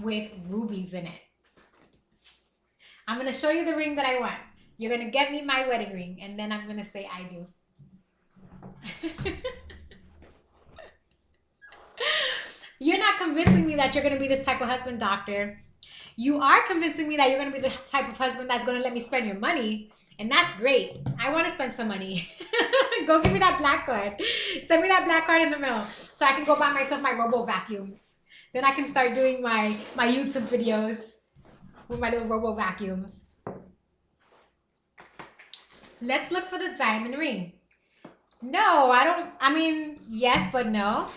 [SPEAKER 2] with rubies in it. I'm going to show you the ring that I want. You're going to get me my wedding ring, and then I'm going to say I do. You're not convincing me that you're going to be this type of husband, doctor. You are convincing me that you're going to be the type of husband that's going to let me spend your money, and that's great. I want to spend some money. Go give me that black card. Send me that black card in the mail so I can go buy myself my robo vacuums. Then I can start doing my YouTube videos with my little robo vacuums. Let's look for the diamond ring. No, I mean, yes, but no.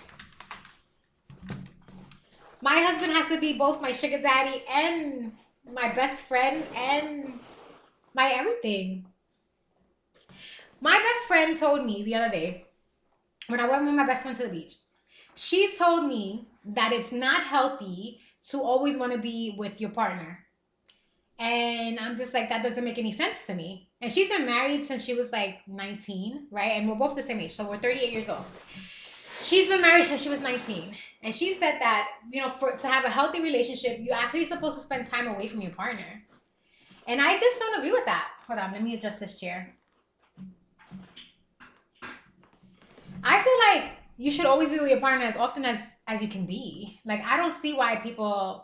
[SPEAKER 2] My husband has to be both my sugar daddy and my best friend and my everything. My best friend told me the other day, when I went with my best friend to the beach, she told me that it's not healthy to always want to be with your partner. And I'm just like, that doesn't make any sense to me. And she's been married since she was like 19, right? And we're both the same age, so we're 38 years old. She's been married since she was 19. And she said that, you know, to have a healthy relationship, you're actually supposed to spend time away from your partner. And I just don't agree with that. Hold on, let me adjust this chair. I feel like you should always be with your partner as often as you can be. Like, I don't see why people...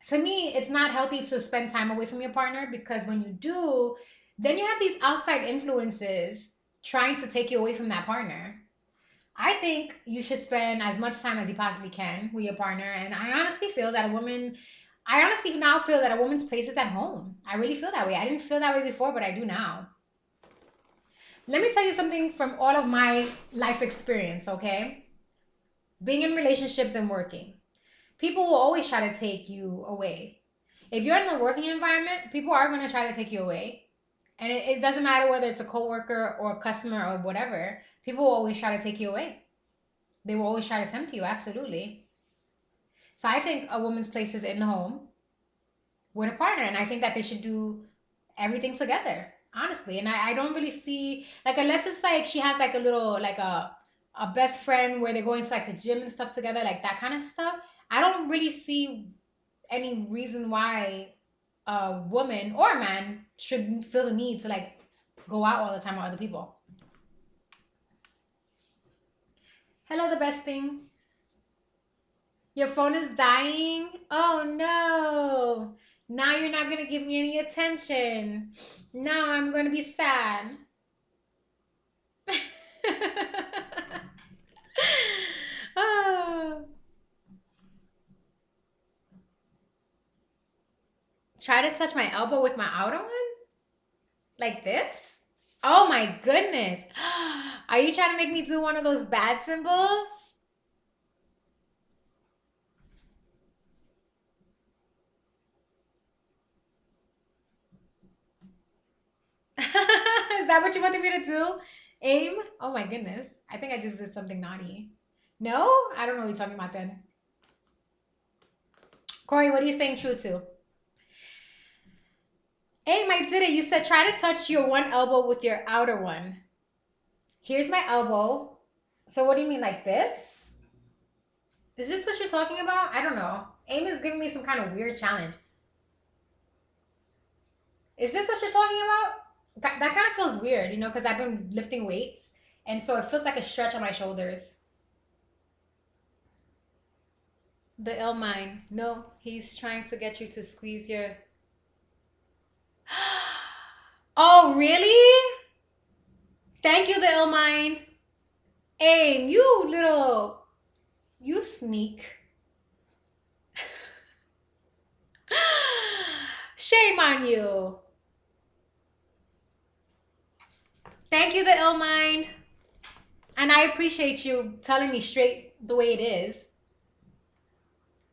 [SPEAKER 2] To me, it's not healthy to spend time away from your partner, because when you do, then you have these outside influences trying to take you away from that partner. I think you should spend as much time as you possibly can with your partner. And I honestly feel that I honestly now feel that a woman's place is at home. I really feel that way. I didn't feel that way before, but I do now. Let me tell you something from all of my life experience, okay? Being in relationships and working. People will always try to take you away. If you're in a working environment, people are going to try to take you away. And it doesn't matter whether it's a coworker or a customer or whatever. People will always try to take you away. They will always try to tempt you, absolutely. So I think a woman's place is in the home with a partner. And I think that they should do everything together, honestly. And I don't really see, like, unless it's like she has like a little, like a best friend where they're going to like the gym and stuff together, like that kind of stuff. I don't really see any reason why a woman or a man should feel the need to like go out all the time with other people. Hello, the best thing. Your phone is dying? Oh no. Now you're not going to give me any attention. Now I'm going to be sad. Oh. Try to touch my elbow with my outer one? Like this? Oh my goodness. Are you trying to make me do one of those bad symbols? Is that what you wanted me to do? Aim? Oh my goodness. I think I just did something naughty. No? I don't know what you're talking about then. Corey, what are you saying true to? Aim, I did it. You said try to touch your one elbow with your outer one. Here's my elbow. So what do you mean, like this? Is this what you're talking about? I don't know. Aim is giving me some kind of weird challenge. Is this what you're talking about? That kind of feels weird, you know, because I've been lifting weights. And so it feels like a stretch on my shoulders. The ill mind. No, he's trying to get you to squeeze your... Oh, really? Thank you, the ill mind. Aim, you sneak. Shame on you. Thank you, the ill mind. And I appreciate you telling me straight the way it is.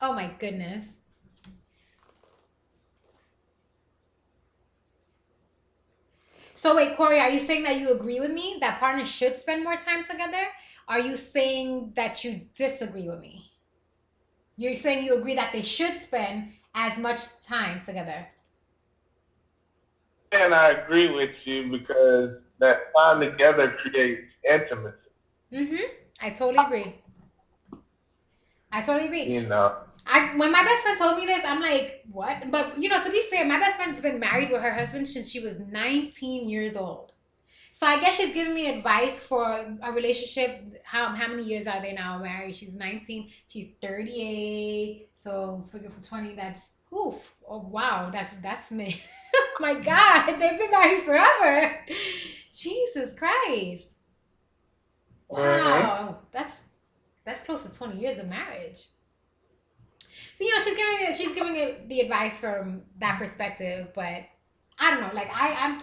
[SPEAKER 2] Oh my goodness. So wait, Corey, are you saying that you agree with me that partners should spend more time together? Are you saying that you disagree with me? You're saying you agree that they should spend as much time together.
[SPEAKER 5] And I agree with you because that time together creates intimacy.
[SPEAKER 2] I totally agree.
[SPEAKER 5] You know.
[SPEAKER 2] When my best friend told me this, I'm like, what? But, you know, to be fair, my best friend's been married with her husband since she was 19 years old. So I guess she's giving me advice for a relationship. How many years are they now married? She's 19. She's 38. So figure for 20, that's, oof. Oh, wow. That's me. Oh, my God. They've been married forever. Jesus Christ. Wow. That's close to 20 years of marriage. So, you know, she's giving it the advice from that perspective, but I don't know. Like I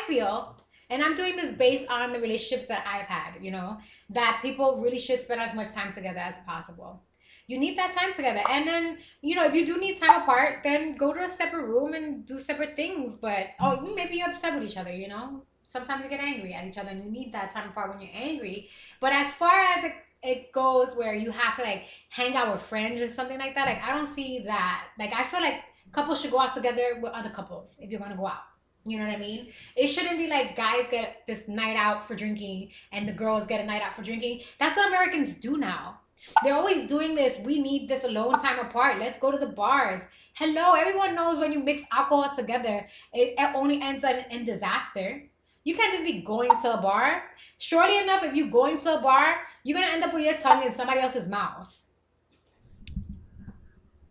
[SPEAKER 2] feel, and I'm doing this based on the relationships that I've had, you know, that people really should spend as much time together as possible. You need that time together. And then, you know, if you do need time apart, then go to a separate room and do separate things. But, maybe you're upset with each other, you know. Sometimes you get angry at each other and you need that time apart when you're angry. But as far as it goes where you have to like hang out with friends or something like that, like I don't see that. Like I feel like couples should go out together with other couples if you're gonna go out. You know what I mean? It shouldn't be like guys get this night out for drinking and the girls get a night out for drinking. That's what Americans do now. They're always doing this. We need this alone time apart. Let's go to the bars. Hello, everyone knows when you mix alcohol together, it only ends in disaster. You can't just be going to a bar. Surely enough, if you're going to a bar, you're going to end up with your tongue in somebody else's mouth.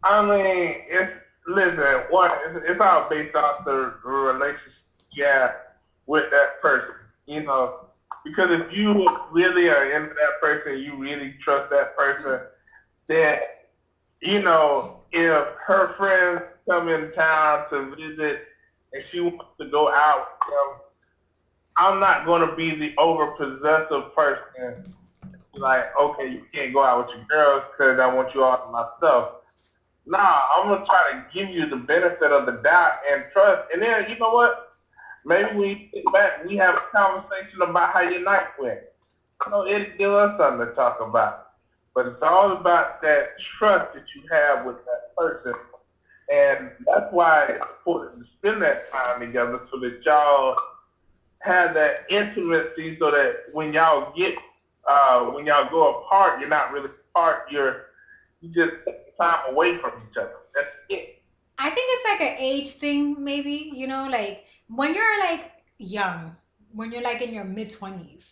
[SPEAKER 5] I mean, it's all based off the relationship you have with that person. You know, Because if you really are into that person, you really trust that person, then, you know, if her friends come in town to visit and she wants to go out with them, I'm not going to be the over-possessive person. Like, okay, you can't go out with your girls because I want you all to myself. Nah, I'm going to try to give you the benefit of the doubt and trust. And then, you know what? Maybe when you sit back, we have a conversation about how your night went. You know, it'll give us something to talk about. But it's all about that trust that you have with that person. And that's why it's important to spend that time together so that y'all have that intimacy so that when y'all go apart, you're not really apart, you just take time away from each other. That's it.
[SPEAKER 2] I think it's like an age thing, maybe, you know, like when you're like young, when you're like in your mid 20s,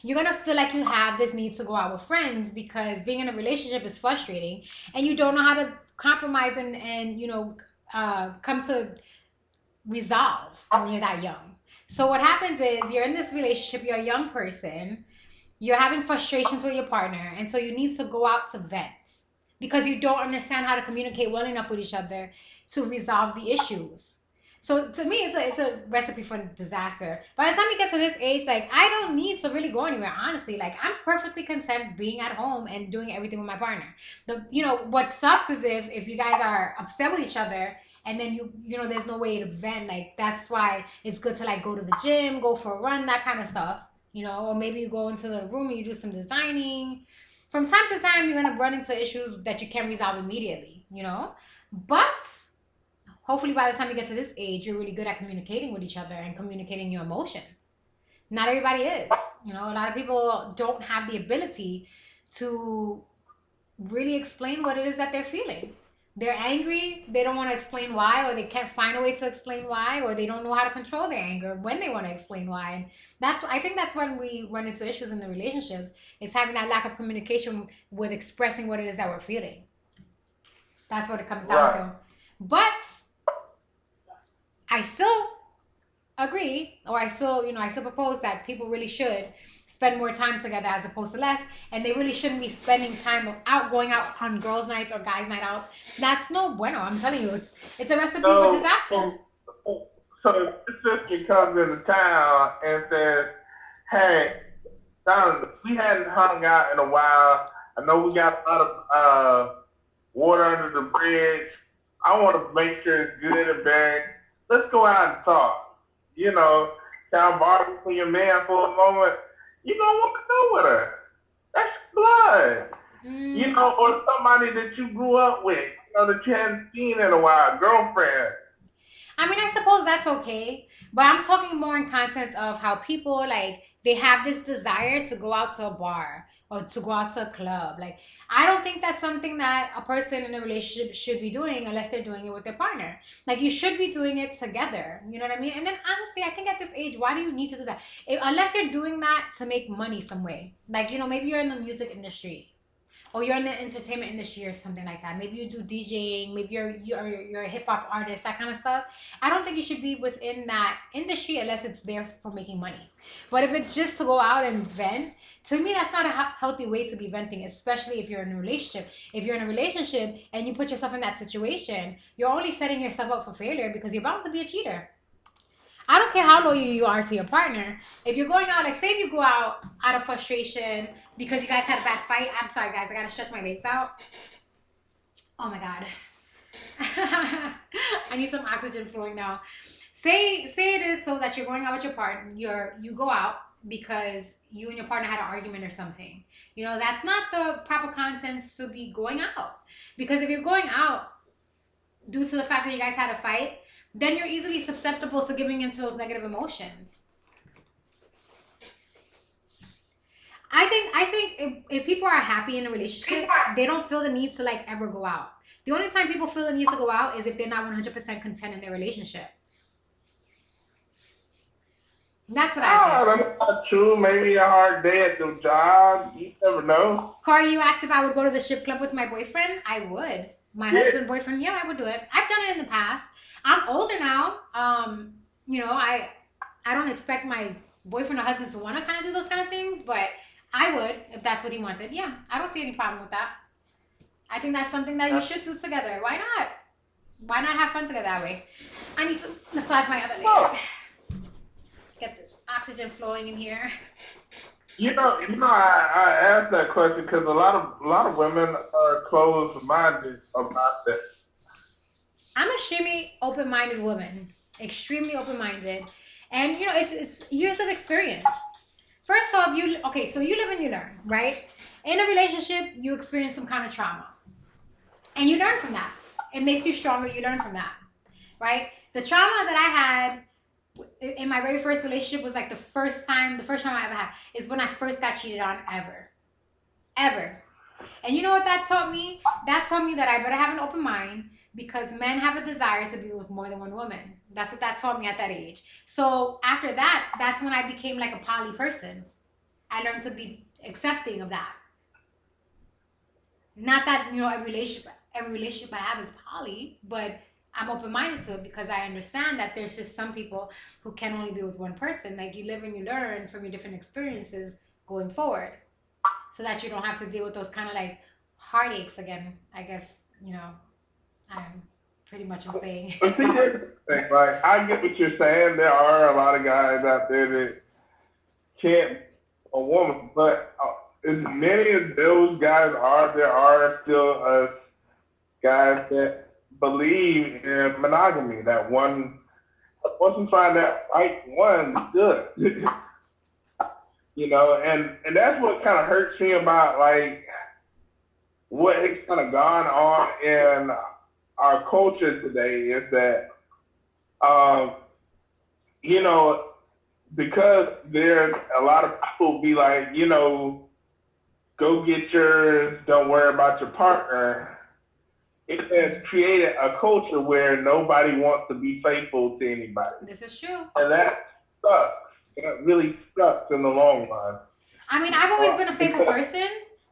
[SPEAKER 2] you're gonna feel like you have this need to go out with friends because being in a relationship is frustrating and you don't know how to compromise and you know, come to resolve when you're that young. So what happens is you're in this relationship, you're a young person, you're having frustrations with your partner, and so you need to go out to vent because you don't understand how to communicate well enough with each other to resolve the issues. So to me, it's a recipe for disaster. By the time you get to this age, like I don't need to really go anywhere. Honestly, like I'm perfectly content being at home and doing everything with my partner. You know what sucks is if you guys are upset with each other and then you know there's no way to vent. Like that's why it's good to like go to the gym, go for a run, that kind of stuff. You know, or maybe you go into the room and you do some designing. From time to time, you end up running into issues that you can't resolve immediately. You know, but hopefully by the time you get to this age, you're really good at communicating with each other and communicating your emotions. Not everybody is. You know, a lot of people don't have the ability to really explain what it is that they're feeling. They're angry, they don't want to explain why, or they can't find a way to explain why, or they don't know how to control their anger when they want to explain why. And I think that's when we run into issues in the relationships, is having that lack of communication with expressing what it is that we're feeling. That's what it comes down to. But I still agree, or I still propose that people really should spend more time together as opposed to less, and they really shouldn't be spending time going out on girls' nights or guys' night out. That's no bueno. I'm telling you, it's a recipe for disaster.
[SPEAKER 5] So this sister comes into town and says, "Hey, Donovan, we hadn't hung out in a while. I know we got a lot of water under the bridge. I want to make sure it's good and bad. Let's go out and talk. You know, can I borrow from your man for a moment? You don't want to go with her. That's blood. You know, or somebody that you grew up with, you know, that you hadn't seen in a while, girlfriend."
[SPEAKER 2] I mean, I suppose that's okay, but I'm talking more in context of how people, like, they have this desire to go out to a bar or to go out to a club. Like, I don't think that's something that a person in a relationship should be doing unless they're doing it with their partner. Like, you should be doing it together. You know what I mean? And then, honestly, I think at this age, why do you need to do that? Unless you're doing that to make money some way. Like, you know, maybe you're in the music industry, or you're in the entertainment industry or something like that. Maybe you do DJing, maybe you're a hip hop artist, that kind of stuff. I don't think you should be within that industry unless it's there for making money. But if it's just to go out and vent, to me that's not a healthy way to be venting, especially if you're in a relationship. If you're in a relationship and you put yourself in that situation, you're only setting yourself up for failure because you're bound to be a cheater. I don't care how loyal you are to your partner. If you're going out, like say if you go out of frustration because you guys had a bad fight. I'm sorry guys, I gotta stretch my legs out. Oh my God. I need some oxygen flowing now. Say it is so that you're going out with your partner. You go out because you and your partner had an argument or something. You know, that's not the proper contents to be going out. Because if you're going out due to the fact that you guys had a fight, then you're easily susceptible to giving into those negative emotions. I think if people are happy in a relationship, they don't feel the need to like ever go out. The only time people feel the need to go out is if they're not 100% content in their relationship. That's what I think.
[SPEAKER 5] That's not true. Maybe a hard day at the job. You never know.
[SPEAKER 2] Corey, you asked if I would go to the strip club with my boyfriend. I would. My husband, boyfriend, yeah, I would do it. I've done it in the past. I'm older now. You know, I don't expect my boyfriend or husband to want to kind of do those kind of things, but I would if that's what he wanted. Yeah, I don't see any problem with that. I think that's something that you should do together. Why not? Why not have fun together that way? I need to massage my other leg. Get this oxygen flowing in here.
[SPEAKER 5] I asked that question because a lot of women are closed-minded about that.
[SPEAKER 2] I'm an extremely open-minded woman, extremely open-minded, and it's years of experience. First off, so you live and you learn, right? In a relationship, you experience some kind of trauma, and you learn from that. It makes you stronger. You learn from that, right? The trauma that I had in my very first relationship was like the first time I ever had is when I first got cheated on ever. And you know what that taught me? That taught me that I better have an open mind because men have a desire to be with more than one woman. That's what that taught me at that age. So after that, that's when I became like a poly person. I learned to be accepting of that. Not that, every relationship I have is poly, but I'm open-minded to it because I understand that there's just some people who can only be with one person. Like you live and you learn from your different experiences going forward so that you don't have to deal with those kind of like heartaches again, I guess, I'm pretty much saying.
[SPEAKER 5] But see, here's the thing, like, I get what you're saying. There are a lot of guys out there that can't a woman, but as many as those guys are, there are still guys that believe in monogamy. That once you find that right one, good. And that's what kind of hurts me about like what has kind of gone on in our culture today is that, because there's a lot of people be like, go get yours, don't worry about your partner. It has created a culture where nobody wants to be faithful to anybody.
[SPEAKER 2] This is true.
[SPEAKER 5] And that sucks. That really sucks in the long run.
[SPEAKER 2] I mean, I've always been a faithful person,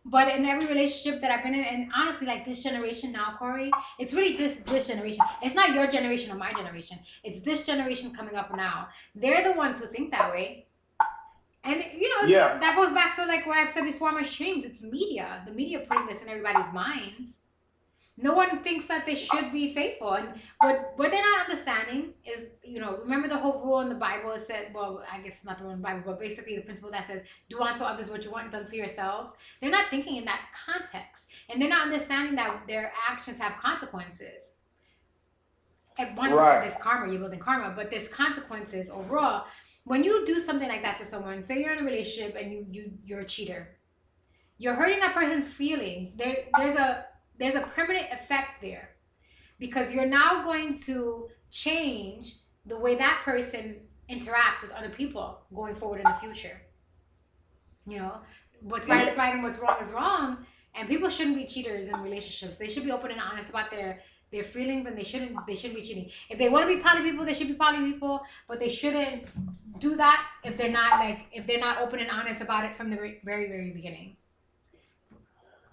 [SPEAKER 2] but in every relationship that I've been in, and honestly, like this generation now, Corey, it's really just this generation. It's not your generation or my generation. It's this generation coming up now. They're the ones who think that way. And, that goes back to like what I've said before on my streams. It's media. The media putting this in everybody's minds. No one thinks that they should be faithful. And what they're not understanding is, remember the whole rule in the Bible? It said, well, I guess not the one in the Bible, but basically the principle that says, do unto others what you want done to yourselves. They're not thinking in that context. And they're not understanding that their actions have consequences. At one point, there's karma, you're building karma, but there's consequences overall. When you do something like that to someone, say you're in a relationship and you're a cheater, you're hurting that person's feelings. There's a permanent effect there because you're now going to change the way that person interacts with other people going forward in the future. What's right is right and what's wrong is wrong. And people shouldn't be cheaters in relationships. They should be open and honest about their feelings, and they shouldn't be cheating. If they want to be poly people, they should be poly people, but they shouldn't do that if they're not open and honest about it from the very, very beginning.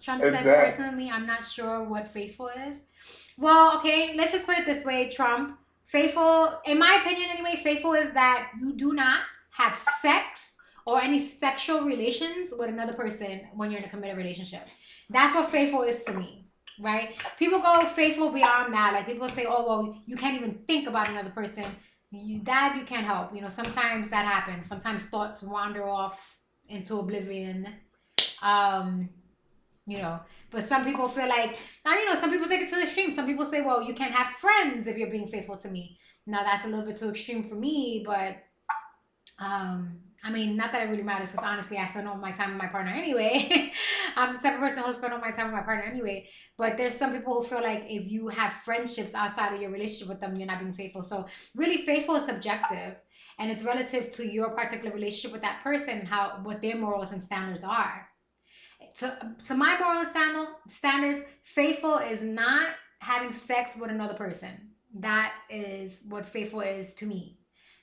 [SPEAKER 2] Trump says, personally, I'm not sure what faithful is. Well, okay, let's just put it this way, Trump. Faithful, in my opinion anyway, faithful is that you do not have sex or any sexual relations with another person when you're in a committed relationship. That's what faithful is to me, right? People go faithful beyond that. Like people say, oh, well, you can't even think about another person. You can't help. Sometimes that happens. Sometimes thoughts wander off into oblivion. But some people feel like, some people take it to the extreme. Some people say, well, you can't have friends if you're being faithful to me. Now that's a little bit too extreme for me, but, not that it really matters because honestly, I spend all my time with my partner anyway. I'm the type of person who spend all my time with my partner anyway. But there's some people who feel like if you have friendships outside of your relationship with them, you're not being faithful. So really faithful is subjective and it's relative to your particular relationship with that person, what their morals and standards are. To my moral standards, faithful is not having sex with another person. That is what faithful is to me.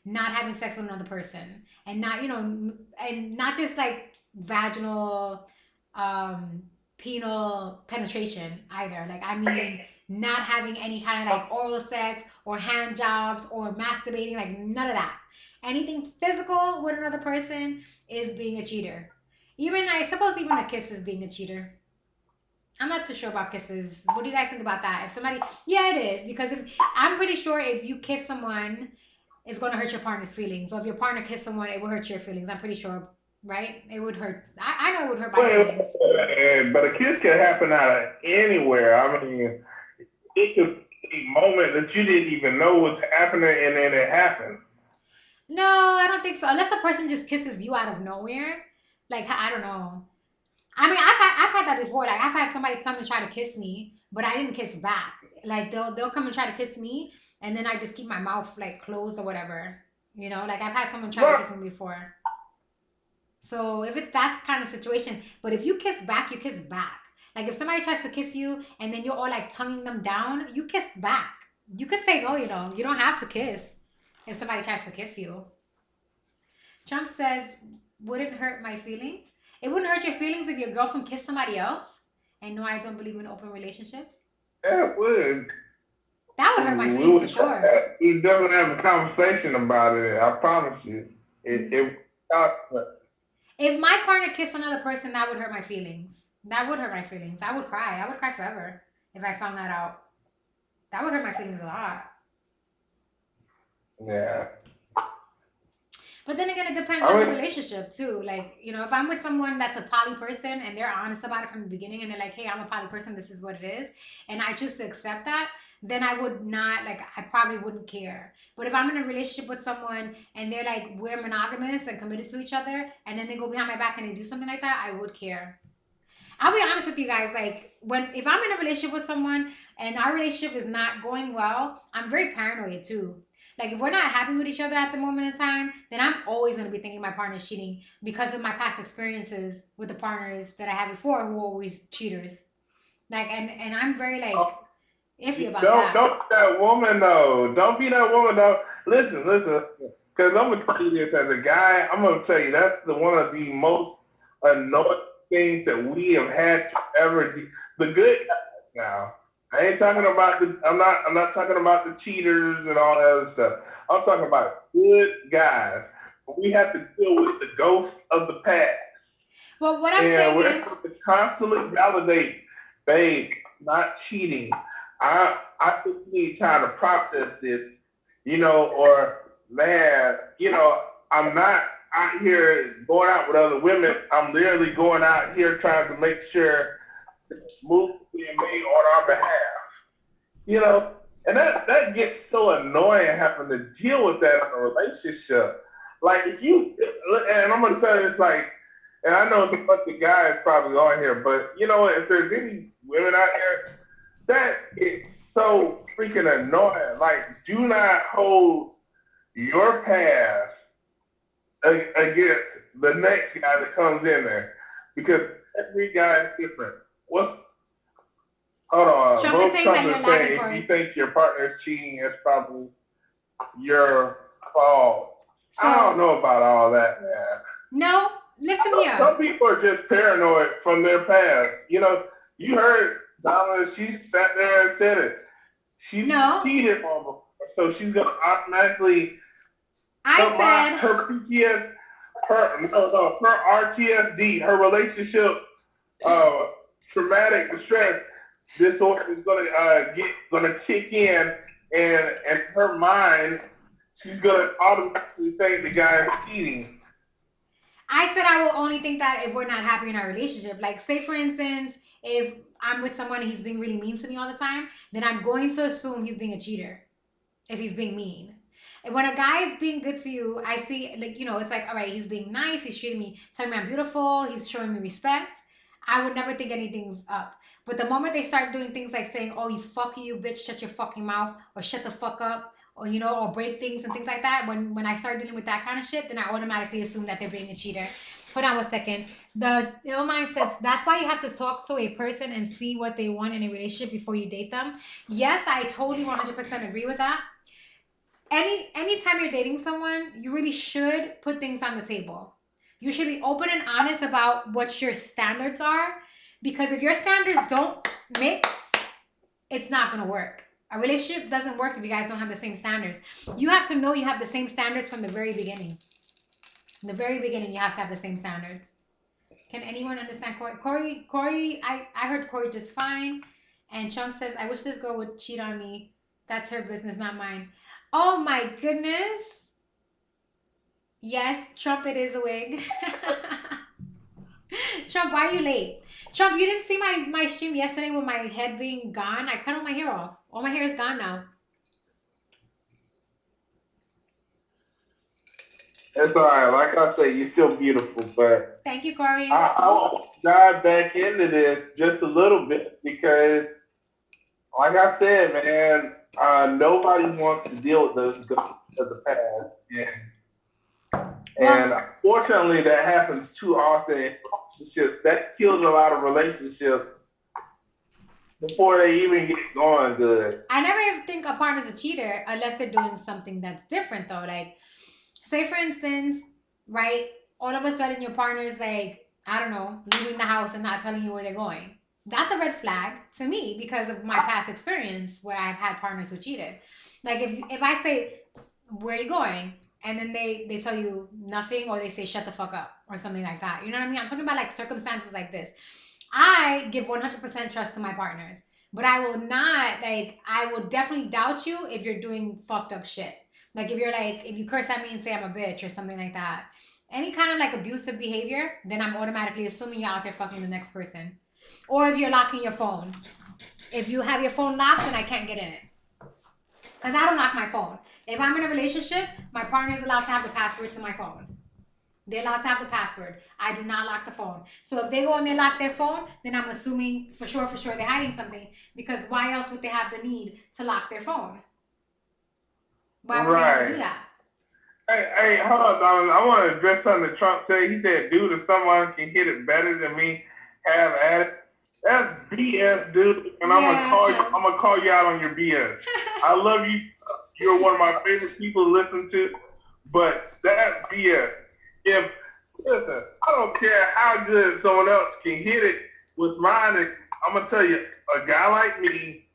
[SPEAKER 2] Not having sex with another person. And not, and not just like vaginal, penile penetration either. Like, not having any kind of like oral sex or hand jobs or masturbating, like none of that. Anything physical with another person is being a cheater. Even I suppose even a kiss is being a cheater. I'm not too sure about kisses. What do you guys think about that? If somebody, yeah, it is, because if I'm pretty sure if you kiss someone, it's gonna hurt your partner's feelings. So if your partner kissed someone, it will hurt your feelings. I'm pretty sure, right? It would hurt. I know it would hurt my feelings.
[SPEAKER 5] But a kiss can happen out of anywhere. I mean, it could be a moment that you didn't even know was happening, and then it happened.
[SPEAKER 2] No, I don't think so. Unless the person just kisses you out of nowhere. Like, I don't know. I mean, I've had that before. Like, I've had somebody come and try to kiss me, but I didn't kiss back. Like, they'll come and try to kiss me, and then I just keep my mouth like closed or whatever. You know, like I've had someone try to kiss me before. So if it's that kind of situation, but if you kiss back, you kiss back. Like if somebody tries to kiss you and then you're all like tonguing them down, you kiss back. You could say no, you know. You don't have to kiss if somebody tries to kiss you. Trump says, wouldn't hurt my feelings. It wouldn't hurt your feelings if your girlfriend kissed somebody else. And no, I don't believe in open relationships.
[SPEAKER 5] Yeah, it would.
[SPEAKER 2] That would hurt my feelings for sure.
[SPEAKER 5] We definitely have a conversation about it. I promise you.
[SPEAKER 2] If my partner kissed another person, that would hurt my feelings. That would hurt my feelings. I would cry. I would cry forever if I found that out. That would hurt my feelings a lot.
[SPEAKER 5] Yeah.
[SPEAKER 2] But then again, it depends on the relationship too. Like, you know, if I'm with someone that's a poly person and they're honest about it from the beginning and they're like, hey, I'm a poly person, this is what it is, and I choose to accept that, then I would not, like, I probably wouldn't care. But if I'm in a relationship with someone and they're like, we're monogamous and committed to each other, and then they go behind my back and they do something like that, I would care. I'll be honest with you guys, like, if I'm in a relationship with someone and our relationship is not going well, I'm very paranoid too. Like, if we're not happy with each other at the moment in time, then I'm always going to be thinking my partner's cheating because of my past experiences with the partners that I had before who were always cheaters. Like, and I'm very, like, iffy about that.
[SPEAKER 5] Don't be that woman, though. Don't be that woman, though. Listen. Because I'm going to tell you this as a guy. I'm going to tell you that's one of the most annoying things that we have had to ever do. The good guys now. I ain't talking about I'm not talking about the cheaters and all that other stuff. I'm talking about good guys. We have to deal with the ghosts of the past.
[SPEAKER 2] Well, what I'm saying
[SPEAKER 5] we
[SPEAKER 2] is,
[SPEAKER 5] have to constantly validate, babe, not cheating. I just need time to process this, you know, or man, you know, I'm not out here going out with other women. I'm literally going out here trying to make sure moves being made on our behalf. You know, and that gets so annoying having to deal with that in a relationship. Like if you, and I'm gonna tell you, it's like, and I know it's a bunch of guys probably on here, but you know, if there's any women out there, that is so freaking annoying. Like, do not hold your past against the next guy that comes in there, because every guy is different. Hold on.
[SPEAKER 2] Trump is saying that you're lagging, Corey.
[SPEAKER 5] If you think your partner is cheating, it's probably your fault. So, I don't know about all that, man.
[SPEAKER 2] No, listen here.
[SPEAKER 5] Some people are just paranoid from their past. You know, you heard Donna, she sat there and said it. She cheated on them, so she's going to automatically her PTSD, her RTSD, her relationship traumatic distress disorder is gonna kick in, and her mind, she's gonna automatically think the guy is cheating.
[SPEAKER 2] I said I will only think that if we're not happy in our relationship. Like, say for instance, if I'm with someone and he's being really mean to me all the time, then I'm going to assume he's being a cheater if he's being mean. And when a guy is being good to you, I see, like, you know, it's like, all right, he's being nice, he's treating me, telling me I'm beautiful, he's showing me respect. I would never think anything's up. But the moment they start doing things like saying, oh, you bitch, shut your fucking mouth, or shut the fuck up, or, you know, or break things and things like that, when I start dealing with that kind of shit, then I automatically assume that they're being a cheater. Hold on 1 second. The ill mind says, that's why you have to talk to a person and see what they want in a relationship before you date them. Yes, I totally 100% agree with that. Anytime you're dating someone, you really should put things on the table. You should be open and honest about what your standards are, because if your standards don't mix, it's not going to work. A relationship doesn't work if you guys don't have the same standards. You have to know you have the same standards from the very beginning. In the very beginning, you have to have the same standards. Can anyone understand Corey? Corey, I heard Corey just fine. And Trump says, I wish this girl would cheat on me. That's her business, not mine. Oh my goodness. Yes, Trump, it is a wig. Trump, why are you late? Trump, you didn't see my stream yesterday with my head being gone? I cut all my hair off. All my hair is gone now.
[SPEAKER 5] It's all right. Like I say, you're still beautiful, but
[SPEAKER 2] Thank you, Corey.
[SPEAKER 5] I want to dive back into this just a little bit because, like I said, man, nobody wants to deal with those ghosts of the past. And unfortunately, that happens too often in relationships. That kills a lot of relationships before they even get going good.
[SPEAKER 2] I never ever think a partner's a cheater unless they're doing something that's different, though. Like, say, for instance, right, all of a sudden your partner's like, I don't know, leaving the house and not telling you where they're going. That's a red flag to me because of my past experience where I've had partners who cheated. Like, if I say, where are you going? And then they tell you nothing, or they say, shut the fuck up, or something like that. You know what I mean? I'm talking about, like, circumstances like this. I give 100% trust to my partners. But I will not, like, I will definitely doubt you if you're doing fucked up shit. Like, if you curse at me and say I'm a bitch or something like that. Any kind of, like, abusive behavior, then I'm automatically assuming you're out there fucking the next person. Or if you're locking your phone. If you have your phone locked, then I can't get in it. Because I don't lock my phone. If I'm in a relationship, my partner is allowed to have the password to my phone. They're allowed to have the password. I do not lock the phone. So if they go and they lock their phone, then I'm assuming for sure they're hiding something. Because why else would they have the need to lock their phone? Why would they have to do that?
[SPEAKER 5] Hey, hold on, Donald. I want to address something that Trump said. He said, dude, if someone can hit it better than me, have at it. That's BS, dude. And I'm gonna call you out on your BS. I love you. You're one of my favorite people to listen to, but that's BS. Listen, I don't care how good someone else can hit it with mine. I'm gonna tell you, a guy like me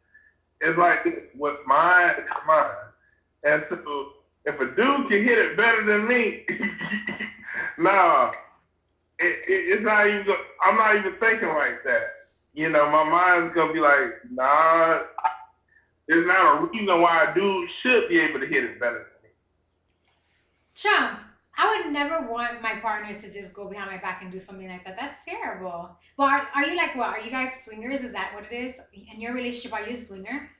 [SPEAKER 5] is like, what's mine is mine. And so, if a dude can hit it better than me, nah, it's not even. I'm not even thinking like that. You know, my mind's gonna be like, nah. There's not a reason why a dude should be able to hit it better than me.
[SPEAKER 2] Trump, I would never want my partner to just go behind my back and do something like that. That's terrible. Well, are you like what? Are you guys swingers? Is that what it is? In your relationship, are you a swinger?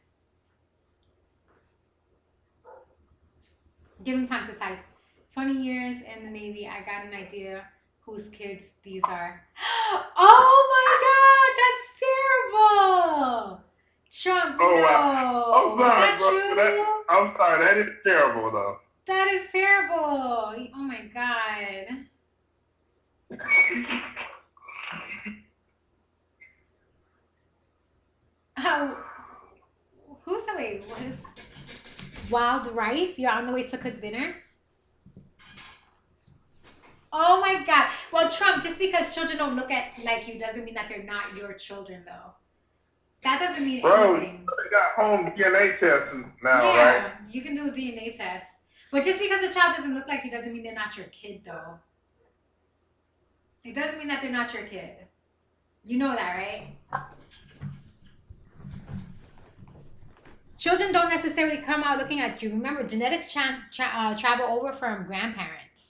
[SPEAKER 2] Give him time to type. 20 years in the Navy, I got an idea whose kids these are. Oh my God, that's terrible. Trump,
[SPEAKER 5] Oh,
[SPEAKER 2] no.
[SPEAKER 5] wow. I'm sorry,
[SPEAKER 2] is that
[SPEAKER 5] bro.
[SPEAKER 2] true?
[SPEAKER 5] I'm sorry, that is terrible, though.
[SPEAKER 2] That is terrible. Oh my God. Who's the way? What is wild rice? You're on the way to cook dinner? Oh my God. Well, Trump, just because children don't look at like you doesn't mean that they're not your children, though. That doesn't mean anything.
[SPEAKER 5] Bro, they got home DNA tests now,
[SPEAKER 2] yeah,
[SPEAKER 5] right?
[SPEAKER 2] you can do a DNA test. But just because a child doesn't look like you doesn't mean they're not your kid, though. It doesn't mean that they're not your kid. You know that, right? Children don't necessarily come out looking at you. Remember, genetics travel over from grandparents.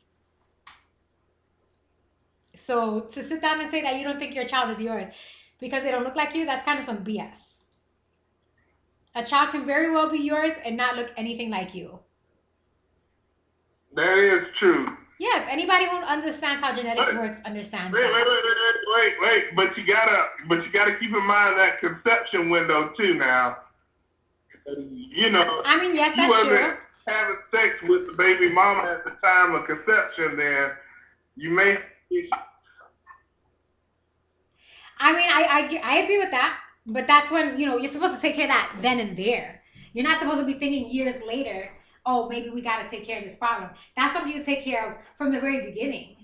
[SPEAKER 2] So to sit down and say that you don't think your child is yours because they don't look like you, that's kind of some BS. A child can very well be yours and not look anything like you.
[SPEAKER 5] That is true.
[SPEAKER 2] Yes, anybody who understands how genetics works understands that.
[SPEAKER 5] Wait. But you gotta keep in mind that conception window too now. You know,
[SPEAKER 2] I mean, yes, that's true.
[SPEAKER 5] Having sex with the baby mama at the time of conception, then you may.
[SPEAKER 2] I mean, I agree with that, but that's when, you know, you're supposed to take care of that then and there. You're not supposed to be thinking years later, oh, maybe we got to take care of this problem. That's something you take care of from the very beginning.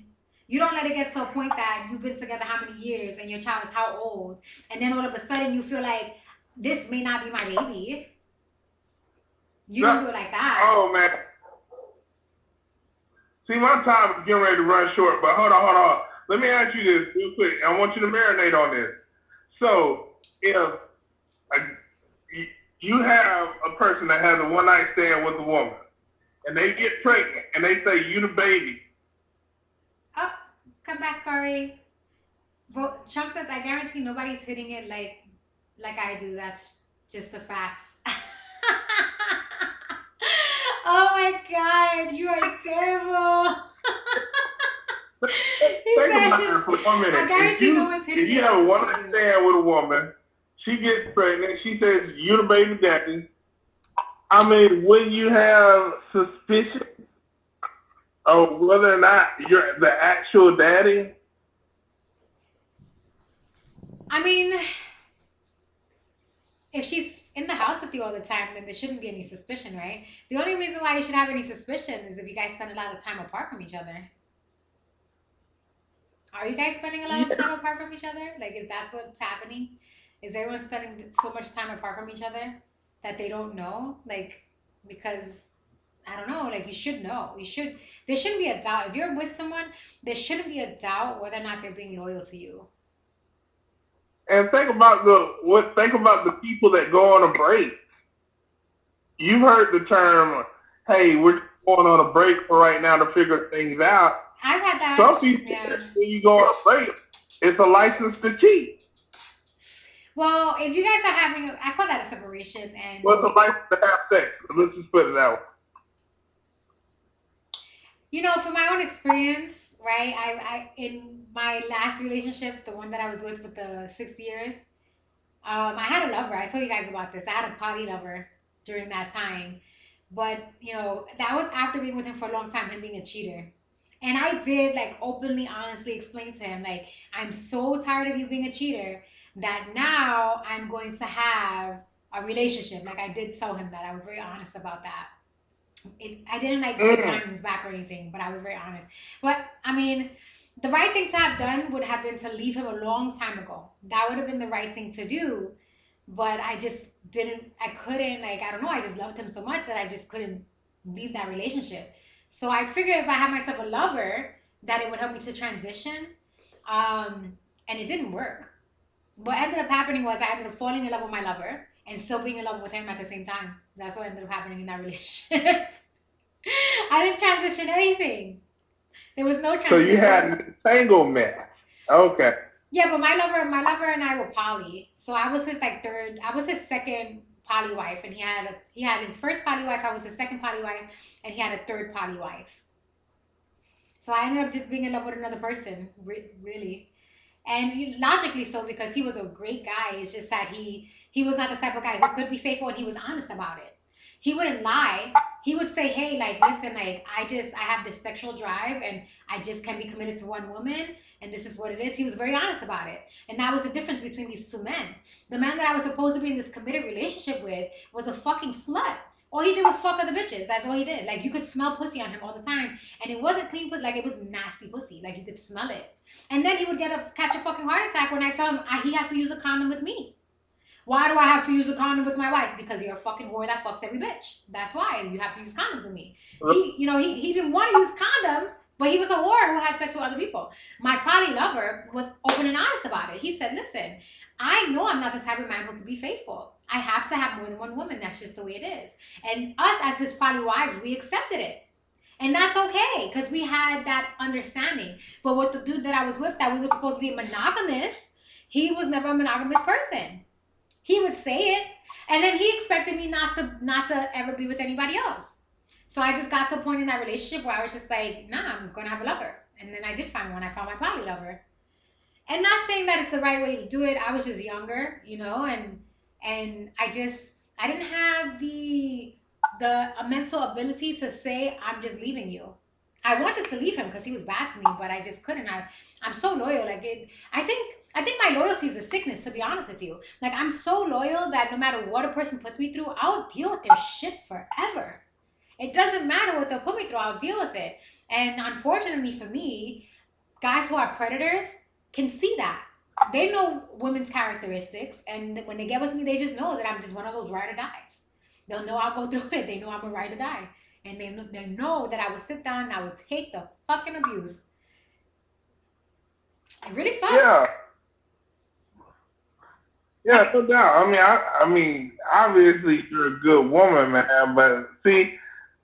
[SPEAKER 2] You don't let it get to a point that you've been together how many years and your child is how old, and then all of a sudden you feel like this may not be my baby. You don't do it like that.
[SPEAKER 5] Oh, man. See, my time is getting ready to run short, but hold on. Let me ask you this real quick. I want you to marinate on this. So, if you have a person that has a one-night stand with a woman, and they get pregnant, and they say, you the baby.
[SPEAKER 2] Oh, come back, Corey. Trump says, I guarantee nobody's hitting it like I do. That's just the facts. Oh my God, you are terrible.
[SPEAKER 5] Think about it for 1 minute.
[SPEAKER 2] I guarantee no one's hitting it.
[SPEAKER 5] If you have a one-night stand with a woman, she gets pregnant, she says, you the baby daddy. I mean, when you have suspicion of whether or not you're the actual daddy?
[SPEAKER 2] I mean, if she's in the house with you all the time, then there shouldn't be any suspicion, right? The only reason why you should have any suspicion is if you guys spend a lot of time apart from each other. Are you guys spending a lot of time apart from each other? Like, is that what's happening? Is everyone spending so much time apart from each other that they don't know? Like, because, I don't know, like, you should know. There shouldn't be a doubt. If you're with someone, there shouldn't be a doubt whether or not they're being loyal to you.
[SPEAKER 5] And think about the people that go on a break. You've heard the term, hey, we're going on a break for right now to figure things out.
[SPEAKER 2] I've had that.
[SPEAKER 5] Some people, when you go on a break, it's a license to cheat.
[SPEAKER 2] Well, if you guys are having, I call that a separation. And
[SPEAKER 5] What's a license to have sex? Let's just put it that way.
[SPEAKER 2] You know, from my own experience, right? I in my last relationship, the one that I was with the 6 years, I had a lover. I told you guys about this. I had a poly lover during that time. But, you know, that was after being with him for a long time, him being a cheater. And I did, like, openly, honestly explain to him, like, I'm so tired of you being a cheater that now I'm going to have a relationship. Like, I did tell him that. I was very honest about that. I didn't, like, go behind his back or anything, but I was very honest. But, I mean, the right thing to have done would have been to leave him a long time ago. That would have been the right thing to do. But I just couldn't, like, I don't know, I just loved him so much that I just couldn't leave that relationship. So I figured if I had myself a lover, that it would help me to transition. And it didn't work. What ended up happening was I ended up falling in love with my lover and still being in love with him at the same time. That's what ended up happening in that relationship. I didn't transition anything. There was no transition.
[SPEAKER 5] So you had entanglement. Okay.
[SPEAKER 2] Yeah, but my lover and I were poly. So I was his second poly wife, and he had his first poly wife, I was his second poly wife, and he had a third poly wife. So I ended up just being in love with another person, really. And logically so, because he was a great guy. It's just that he was not the type of guy who could be faithful, and he was honest about it. He wouldn't lie. He would say, hey, like, listen, like, I have this sexual drive, and I just can't be committed to one woman, and this is what it is. He was very honest about it. And that was the difference between these two men. The man that I was supposed to be in this committed relationship with was a fucking slut. All he did was fuck other bitches. That's all he did. Like, you could smell pussy on him all the time. And it wasn't clean pussy. Like, it was nasty pussy. Like, you could smell it. And then he would catch a fucking heart attack when I tell him he has to use a condom with me. Why do I have to use a condom with my wife? Because you're a fucking whore that fucks every bitch. That's why you have to use condoms with me. He didn't want to use condoms, but he was a whore who had sex with other people. My poly lover was open and honest about it. He said, listen, I know I'm not the type of man who can be faithful. I have to have more than one woman. That's just the way it is. And us as his poly wives, we accepted it. And that's okay, because we had that understanding. But with the dude that I was with, that we were supposed to be monogamous, he was never a monogamous person. He would say it, and then he expected me not to ever be with anybody else. So I just got to a point in that relationship where I was just like, nah, I'm going to have a lover. And then I did find one. I found my poly lover. And not saying that it's the right way to do it. I was just younger, you know, and I didn't have the mental ability to say, I'm just leaving you. I wanted to leave him because he was bad to me, but I just couldn't. I'm so loyal. Like, I think my loyalty is a sickness, to be honest with you. Like, I'm so loyal that no matter what a person puts me through, I'll deal with their shit forever. It doesn't matter what they'll put me through, I'll deal with it. And unfortunately for me, guys who are predators can see that. They know women's characteristics, and when they get with me, they just know that I'm just one of those ride or dies. They'll know I'll go through it. They know I'm a ride or die. And they know that I will sit down and I will take the fucking abuse. It really sucks.
[SPEAKER 5] Yeah. Yeah, no doubt. I mean, obviously you're a good woman, man. But see,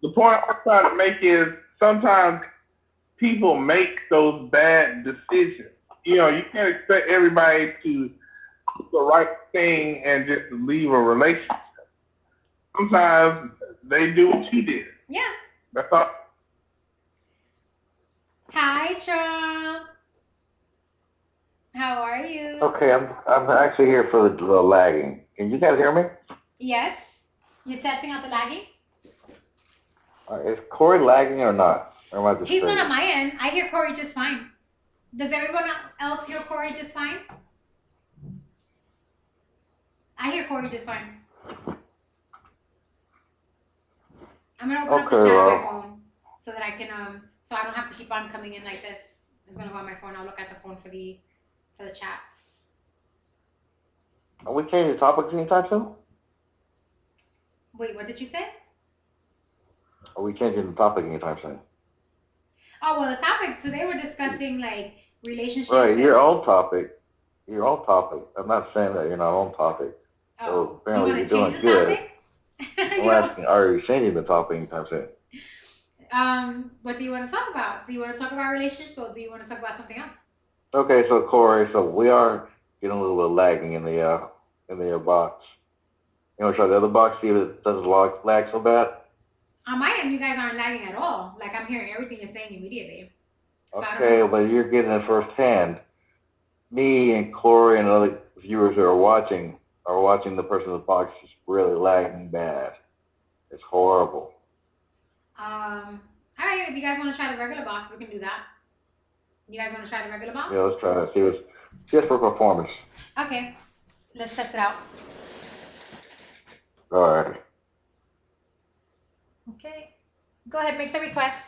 [SPEAKER 5] the point I'm trying to make is sometimes people make those bad decisions. You know, you can't expect everybody to do the right thing and just leave a relationship. Sometimes they do what you did.
[SPEAKER 2] Yeah.
[SPEAKER 5] That's all.
[SPEAKER 2] Hi, Trump. How are you?
[SPEAKER 6] Okay, I'm actually here for the lagging. Can you guys hear me?
[SPEAKER 2] Yes. You're testing out the lagging?
[SPEAKER 6] Is Corey lagging or not? Or am I just
[SPEAKER 2] He's not
[SPEAKER 6] crazy?
[SPEAKER 2] on my end. I hear Corey just fine. Does everyone else hear Corey just fine? I hear Corey just fine. I'm gonna open up the
[SPEAKER 6] Okay,
[SPEAKER 2] chat on
[SPEAKER 6] well.
[SPEAKER 2] my phone so that I can so I don't have to keep on coming in like this. It's gonna go on my phone. I'll look at the phone for the chats.
[SPEAKER 6] Are we changing the topics anytime soon?
[SPEAKER 2] Wait, what did you say?
[SPEAKER 6] Are we changing the topic anytime soon?
[SPEAKER 2] Oh well, the topics today we're discussing like relationships.
[SPEAKER 6] Right,
[SPEAKER 2] and-
[SPEAKER 6] your own topic. Your own topic. I'm not saying that you're not on topic.
[SPEAKER 2] Oh,
[SPEAKER 6] So apparently
[SPEAKER 2] you
[SPEAKER 6] you're
[SPEAKER 2] want to
[SPEAKER 6] doing
[SPEAKER 2] change the
[SPEAKER 6] good.
[SPEAKER 2] topic?
[SPEAKER 6] I'm
[SPEAKER 2] You
[SPEAKER 6] asking, are you changing the topic anytime soon?
[SPEAKER 2] What do you want to talk about? Do you want to talk about relationships or do you want to talk about something else?
[SPEAKER 6] Okay, so Corey, so we are getting a little bit of lagging in the box. You want to try the other box, see if it doesn't lag so bad?
[SPEAKER 2] On my end, you guys aren't lagging at all. Like I'm hearing everything you're saying immediately. So I don't
[SPEAKER 6] Okay,
[SPEAKER 2] know.
[SPEAKER 6] but you're getting it firsthand. Me and Corey and other viewers that are watching the person in the box is really lagging bad. It's horrible.
[SPEAKER 2] All right. If you guys want to try the regular box, we can do that. You guys want to try the regular box?
[SPEAKER 6] Yeah, let's try that. See what's just for performance.
[SPEAKER 2] Okay. Let's test it out.
[SPEAKER 6] All right.
[SPEAKER 2] Okay. Go ahead. Make the request.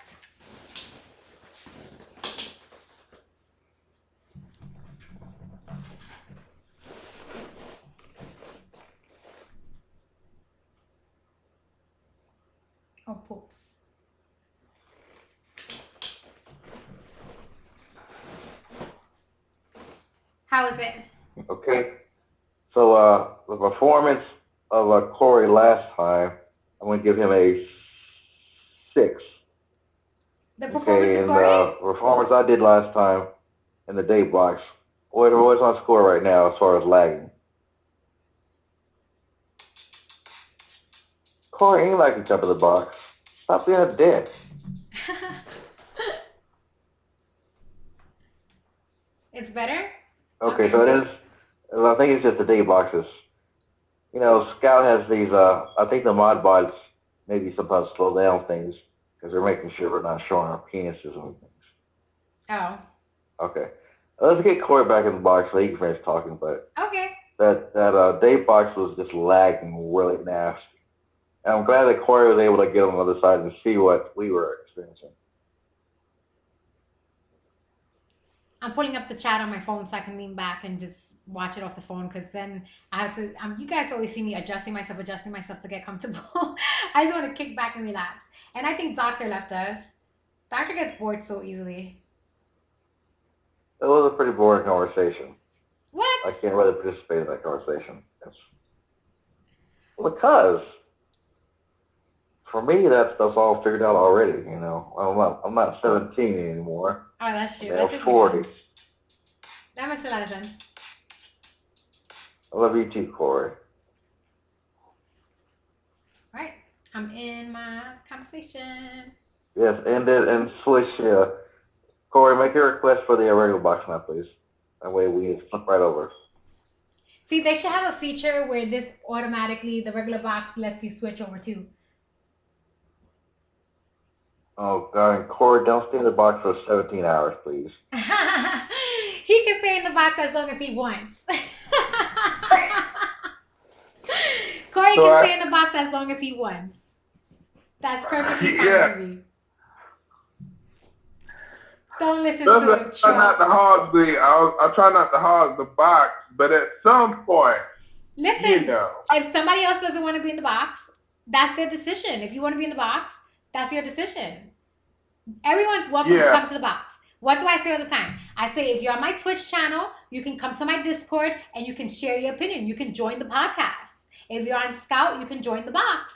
[SPEAKER 2] Oh, poops. How is it?
[SPEAKER 6] Okay. So the performance of Corey last time, I'm going to give him a 6.
[SPEAKER 2] The performance
[SPEAKER 6] Okay,
[SPEAKER 2] of
[SPEAKER 6] and
[SPEAKER 2] Corey?
[SPEAKER 6] the performance I did last time in the date box, what's on score right now as far as lagging? Corey ain't like to jump in the box. Stop being a dick.
[SPEAKER 2] It's better?
[SPEAKER 6] Okay, so it is. I think it's just the date boxes. You know, Scout has these. I think the mod bots maybe sometimes slow down things because they're making sure we're not showing our penises and things.
[SPEAKER 2] Oh.
[SPEAKER 6] Okay, let's get Corey back in the box so he can finish talking. But
[SPEAKER 2] Okay.
[SPEAKER 6] that date box was just lagging really nasty. And I'm glad that Corey was able to get on the other side and see what we were experiencing.
[SPEAKER 2] I'm pulling up the chat on my phone so I can lean back and just watch it off the phone because then I have to. You guys always see me adjusting myself to get comfortable. I just want to kick back and relax. And I think Doctor left us. Doctor gets bored so easily.
[SPEAKER 6] It was a pretty boring conversation.
[SPEAKER 2] What?
[SPEAKER 6] I can't really participate in that conversation. Because for me, that's all figured out already. You know, I'm not 17 anymore.
[SPEAKER 2] Oh, that's true.
[SPEAKER 6] I'm
[SPEAKER 2] That does make
[SPEAKER 6] 40.
[SPEAKER 2] sense. That makes a lot of sense.
[SPEAKER 6] I love you too, Corey.
[SPEAKER 2] Right. I'm in my conversation.
[SPEAKER 6] Yes, and switch. Corey, make a request for the regular box now, please. That way we flip right over.
[SPEAKER 2] See, they should have a feature where this automatically, the regular box lets you switch over to.
[SPEAKER 6] Oh, God, and Corey, don't stay in the box for 17 hours, please.
[SPEAKER 2] He can stay in the box as long as he wants. Corey can stay in the box as long as he wants. That's perfectly fine
[SPEAKER 5] Yeah.
[SPEAKER 2] for me. Don't listen
[SPEAKER 5] Try
[SPEAKER 2] to it,
[SPEAKER 5] not to hog I try not to hog the box, but at some point,
[SPEAKER 2] Listen,
[SPEAKER 5] you know.
[SPEAKER 2] if somebody else doesn't want to be in the box, that's their decision. If you want to be in the box, that's your decision. Everyone's welcome to
[SPEAKER 5] Yeah.
[SPEAKER 2] come to the box. What do I say all the time? I say if you're on my Twitch channel, you can come to my Discord and you can share your opinion. You can join the podcast. If you're on Scout, you can join the box.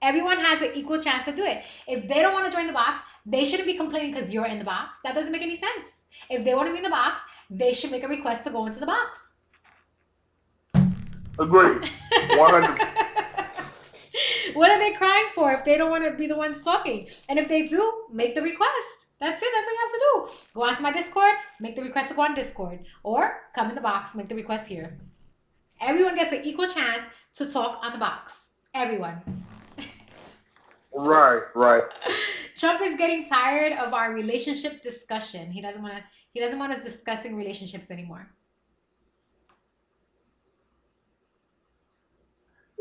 [SPEAKER 2] Everyone has an equal chance to do it. If they don't want to join the box, they shouldn't be complaining because you're in the box. That doesn't make any sense. If they want to be in the box, they should make a request to go into the box.
[SPEAKER 5] Agree. 100.
[SPEAKER 2] What are they crying for if they don't want to be the ones talking? And if they do, make the request. That's it. That's what you have to do. Go onto my Discord, make the request to go on Discord. Or come in the box, make the request here. Everyone gets an equal chance to talk on the box. Everyone.
[SPEAKER 5] Right.
[SPEAKER 2] Trump is getting tired of our relationship discussion. He doesn't want us discussing relationships anymore.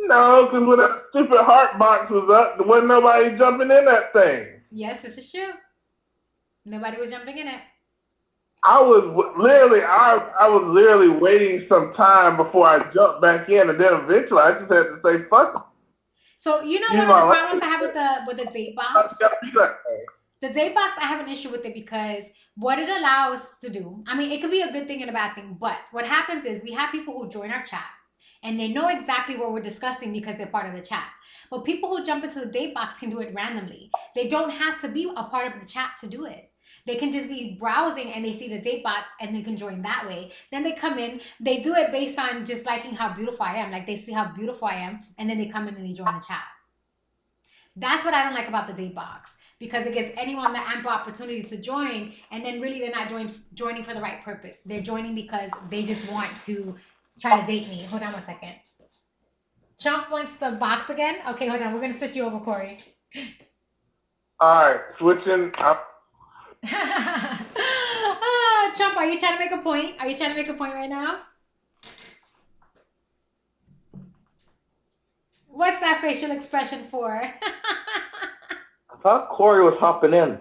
[SPEAKER 5] No, because when that stupid heart box was up, there wasn't nobody jumping in that thing.
[SPEAKER 2] Yes, this is true. Nobody was jumping in it.
[SPEAKER 5] I was literally waiting some time before I jumped back in, and then eventually I just had to say fuck 'em.
[SPEAKER 2] So you know
[SPEAKER 5] You
[SPEAKER 2] one of the
[SPEAKER 5] know,
[SPEAKER 2] problems I have with the date box?
[SPEAKER 5] Gotta be that way.
[SPEAKER 2] The date box, I have an issue with it because what it allows to do, I mean, it could be a good thing and a bad thing, but what happens is we have people who join our chat and they know exactly what we're discussing because they're part of the chat. But people who jump into the date box can do it randomly. They don't have to be a part of the chat to do it. They can just be browsing and they see the date box and they can join that way. Then they come in, they do it based on just liking how beautiful I am. Like they see how beautiful I am and then they come in and they join the chat. That's what I don't like about the date box. Because it gives anyone the ample opportunity to join, and then really they're not joining for the right purpose. They're joining because they just want to try to date me. Hold on one second. Trump wants the box again? Okay, hold on. We're going to switch you over, Corey.
[SPEAKER 5] All right, switching.
[SPEAKER 2] Trump, are you trying to make a point? Are you trying to make a point right now? What's that facial expression for?
[SPEAKER 6] I thought Corey was hopping in.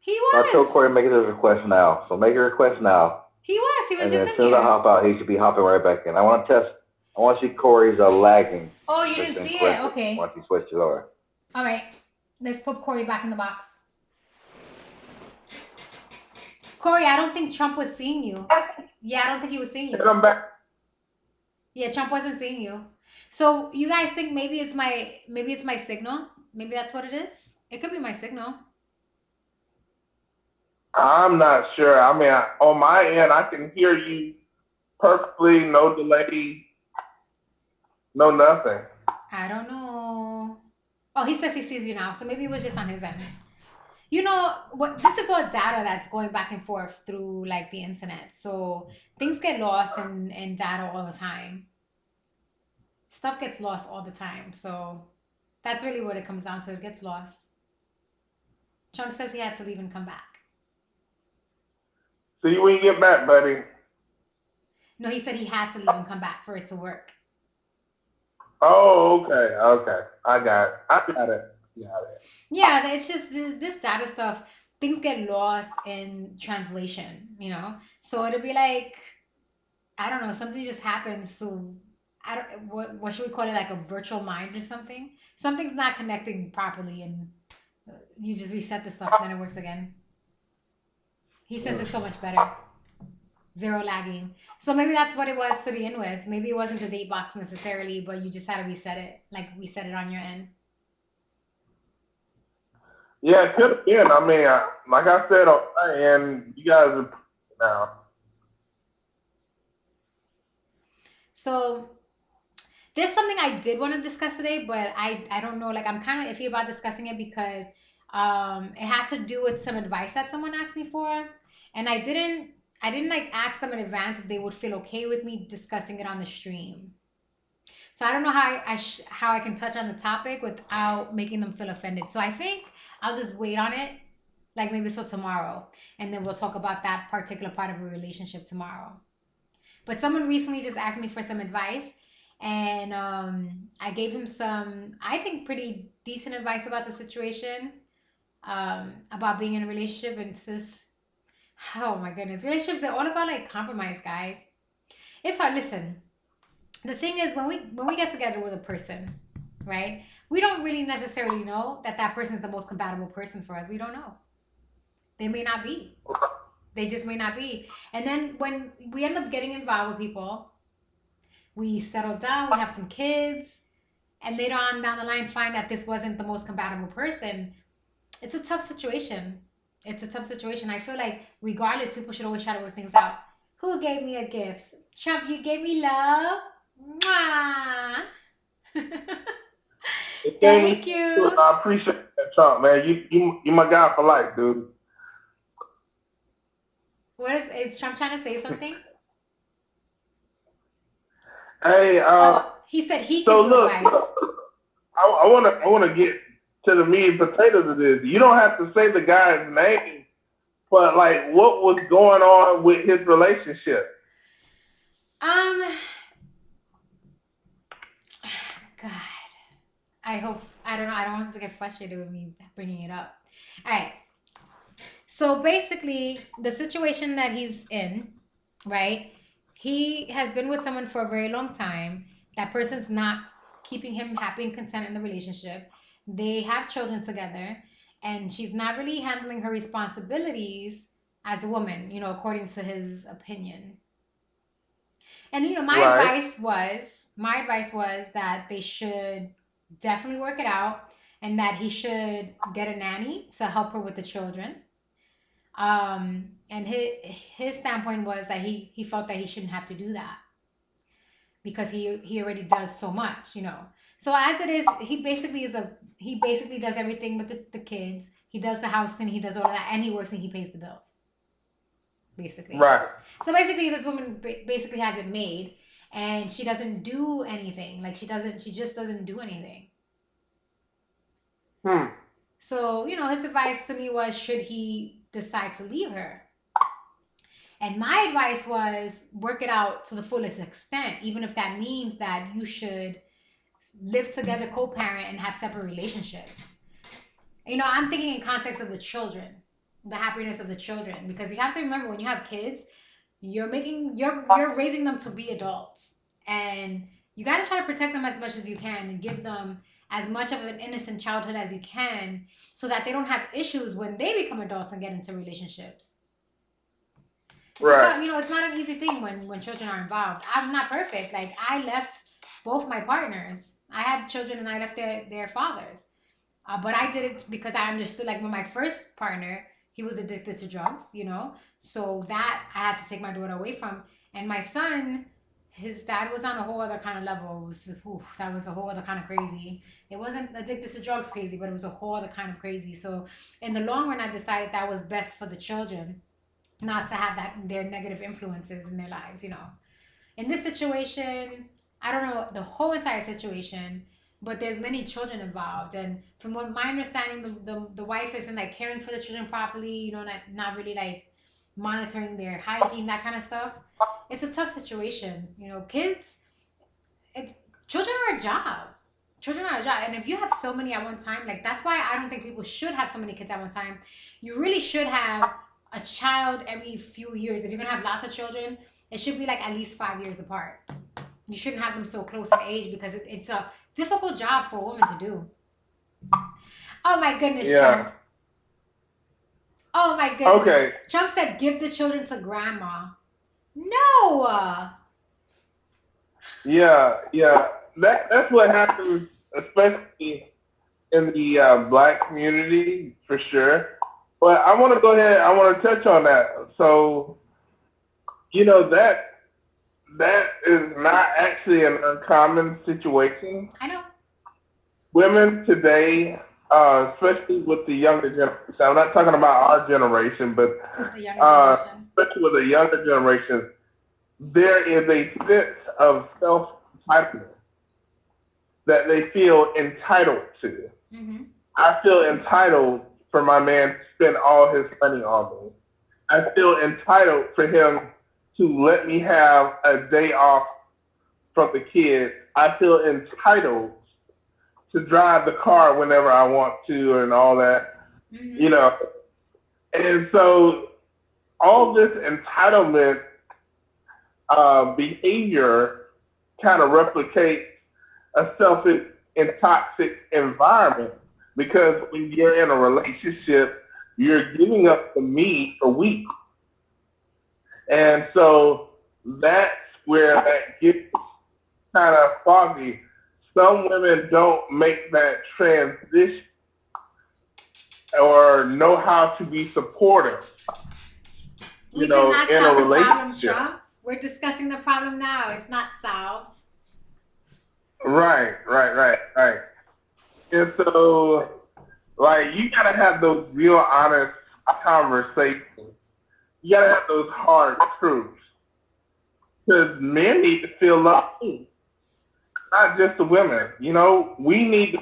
[SPEAKER 2] He
[SPEAKER 6] I told
[SPEAKER 2] was.
[SPEAKER 6] Corey to make his request now. So make your request now.
[SPEAKER 2] He was. He was
[SPEAKER 6] And then
[SPEAKER 2] just
[SPEAKER 6] as
[SPEAKER 2] in
[SPEAKER 6] soon as I
[SPEAKER 2] here.
[SPEAKER 6] hop out, he should be hopping right back in. I want to see Corey's lagging.
[SPEAKER 2] Oh, you didn't see it? Okay.
[SPEAKER 6] Once he switches over.
[SPEAKER 2] All right. Let's put Corey back in the box. Corey, I don't think Trump was seeing you. Yeah, I don't think he was seeing you.
[SPEAKER 5] And I'm back.
[SPEAKER 2] Yeah, Trump wasn't seeing you. So you guys think maybe it's my signal? Maybe that's what it is? It could be my signal.
[SPEAKER 5] I'm not sure. I mean, on my end, I can hear you perfectly, no delay, no nothing.
[SPEAKER 2] I don't know. Oh, he says he sees you now, so maybe it was just on his end. You know what? This is all data that's going back and forth through like the internet, so things get lost in data all the time. Stuff gets lost all the time, so that's really what it comes down to. It gets lost. Trump says he had to leave and come back.
[SPEAKER 5] See you when you get back, buddy.
[SPEAKER 2] No, he said he had to leave and come back for it to work.
[SPEAKER 5] Oh, okay. I got it.
[SPEAKER 2] Yeah, it's just this data stuff. Things get lost in translation, you know. So it'll be like, I don't know, something just happens. So I don't. What should we call it? Like a virtual mind or something? Something's not connecting properly, and you just reset the stuff, then it works again. He says it's so much better. Zero lagging. So maybe that's what it was to begin with. Maybe it wasn't the date box necessarily, but you just had to reset it. Like reset it on your end.
[SPEAKER 5] Yeah, it could have been. I mean, like I said on my end, you guys are now.
[SPEAKER 2] So there's something I did want to discuss today, but I don't know. Like I'm kind of iffy about discussing it because it has to do with some advice that someone asked me for, and I didn't like ask them in advance if they would feel okay with me discussing it on the stream. So I don't know how I can touch on the topic without making them feel offended. So I think I'll just wait on it, like maybe till tomorrow, and then we'll talk about that particular part of a relationship tomorrow. But someone recently just asked me for some advice, and I gave him some, I think, pretty decent advice about the situation, about being in a relationship, and it's just, oh my goodness, relationships, they're all about like compromise, guys. It's hard. Listen, the thing is, when we get together with a person, right? We don't really necessarily know that that person is the most compatible person for us. We don't know. They may not be. They just may not be. And then when we end up getting involved with people, we settle down, we have some kids, and later on down the line find that this wasn't the most compatible person. It's a tough situation. It's a tough situation. I feel like regardless, people should always try to work things out. Who gave me a gift? Trump, you gave me love. Mwah. Thank you.
[SPEAKER 5] I appreciate that, Trump, man. You my guy for life, dude.
[SPEAKER 2] What is Trump trying to say something?
[SPEAKER 5] Hey,
[SPEAKER 2] He said he
[SPEAKER 5] so
[SPEAKER 2] gives you
[SPEAKER 5] look,
[SPEAKER 2] advice.
[SPEAKER 5] I wanna get to the meat and potatoes of this. You don't have to say the guy's name, but like, what was going on with his relationship?
[SPEAKER 2] God, I hope, I don't know, I don't want him to get frustrated with me bringing it up. All right. So basically, the situation that he's in, right? He has been with someone for a very long time. That person's not keeping him happy and content in the relationship. They have children together, and she's not really handling her responsibilities as a woman, you know, according to his opinion. And you know,
[SPEAKER 5] Right.
[SPEAKER 2] my advice was that they should definitely work it out, and that he should get a nanny to help her with the children. And his standpoint was that he felt that he shouldn't have to do that because he already does so much, you know. So as it is, he basically does everything with the kids. He does the house cleaning, he does all of that, and he works and he pays the bills. Basically.
[SPEAKER 5] Right.
[SPEAKER 2] So basically, this woman basically has it made, and she doesn't do anything. Like she just doesn't do anything.
[SPEAKER 5] Hmm.
[SPEAKER 2] So you know, his advice to me was, should he decide to leave her? And my advice was, work it out to the fullest extent, even if that means that you should live together, co-parent, and have separate relationships. You know, I'm thinking in context of the children, the happiness of the children, because you have to remember, when you have kids, you're raising them to be adults, and you got to try to protect them as much as you can and give them as much of an innocent childhood as you can, so that they don't have issues when they become adults and get into relationships.
[SPEAKER 5] Right.
[SPEAKER 2] You know, it's not an easy thing when children are involved. I'm not perfect. Like, I left both my partners. I had children and I left their fathers. But I did it because I understood, like, with my first partner, he was addicted to drugs, you know? So that I had to take my daughter away from. And my son, his dad was on a whole other kind of level. That was a whole other kind of crazy. It wasn't addicted to drugs crazy, but it was a whole other kind of crazy. So in the long run, I decided that was best for the children, not to have their negative influences in their lives, you know. In this situation, I don't know the whole entire situation, but there's many children involved, and from what my understanding, the wife isn't like caring for the children properly, you know, not really like monitoring their hygiene, that kind of stuff. It's a tough situation, you know. It's children are a job. Children are a job, and if you have so many at one time, like, that's why I don't think people should have so many kids at one time. You really should have a child every few years. If you're gonna have lots of children, it should be like at least 5 years apart. You shouldn't have them so close in age, because it's a difficult job for a woman to do. Oh my goodness,
[SPEAKER 5] Yeah.
[SPEAKER 2] Trump. Oh my goodness.
[SPEAKER 5] Okay.
[SPEAKER 2] Trump said, give the children to grandma. No.
[SPEAKER 5] Yeah. That's what happens, especially in the black community, for sure. But I want to go ahead. I want to touch on that. So, you know, that is not actually an uncommon situation.
[SPEAKER 2] I know.
[SPEAKER 5] Women today, especially with the younger generation, I'm not talking about our generation, but
[SPEAKER 2] The younger generation.
[SPEAKER 5] especially with the younger generation, there is a sense of self-entitlement that they feel entitled to.
[SPEAKER 2] Mm-hmm.
[SPEAKER 5] I feel entitled for my man to spend all his money on me. I feel entitled for him to let me have a day off from the kids. I feel entitled to drive the car whenever I want to and all that,
[SPEAKER 2] Mm-hmm.
[SPEAKER 5] you know. And so all this entitlement behavior kind of replicates a selfish in toxic environments because when you're in a relationship, you're giving up the me for weeks. And so that's where that gets kind of foggy. Some women don't make that transition or know how to be supportive,
[SPEAKER 2] We
[SPEAKER 5] you know,
[SPEAKER 2] did not
[SPEAKER 5] in a
[SPEAKER 2] solve the problem,
[SPEAKER 5] relationship.
[SPEAKER 2] Trump. We're discussing the problem now. It's not solved.
[SPEAKER 5] Right. And so, like, you gotta have those real honest conversations. You gotta have those hard truths. Because men need to feel loved too, not just the women. You know, we need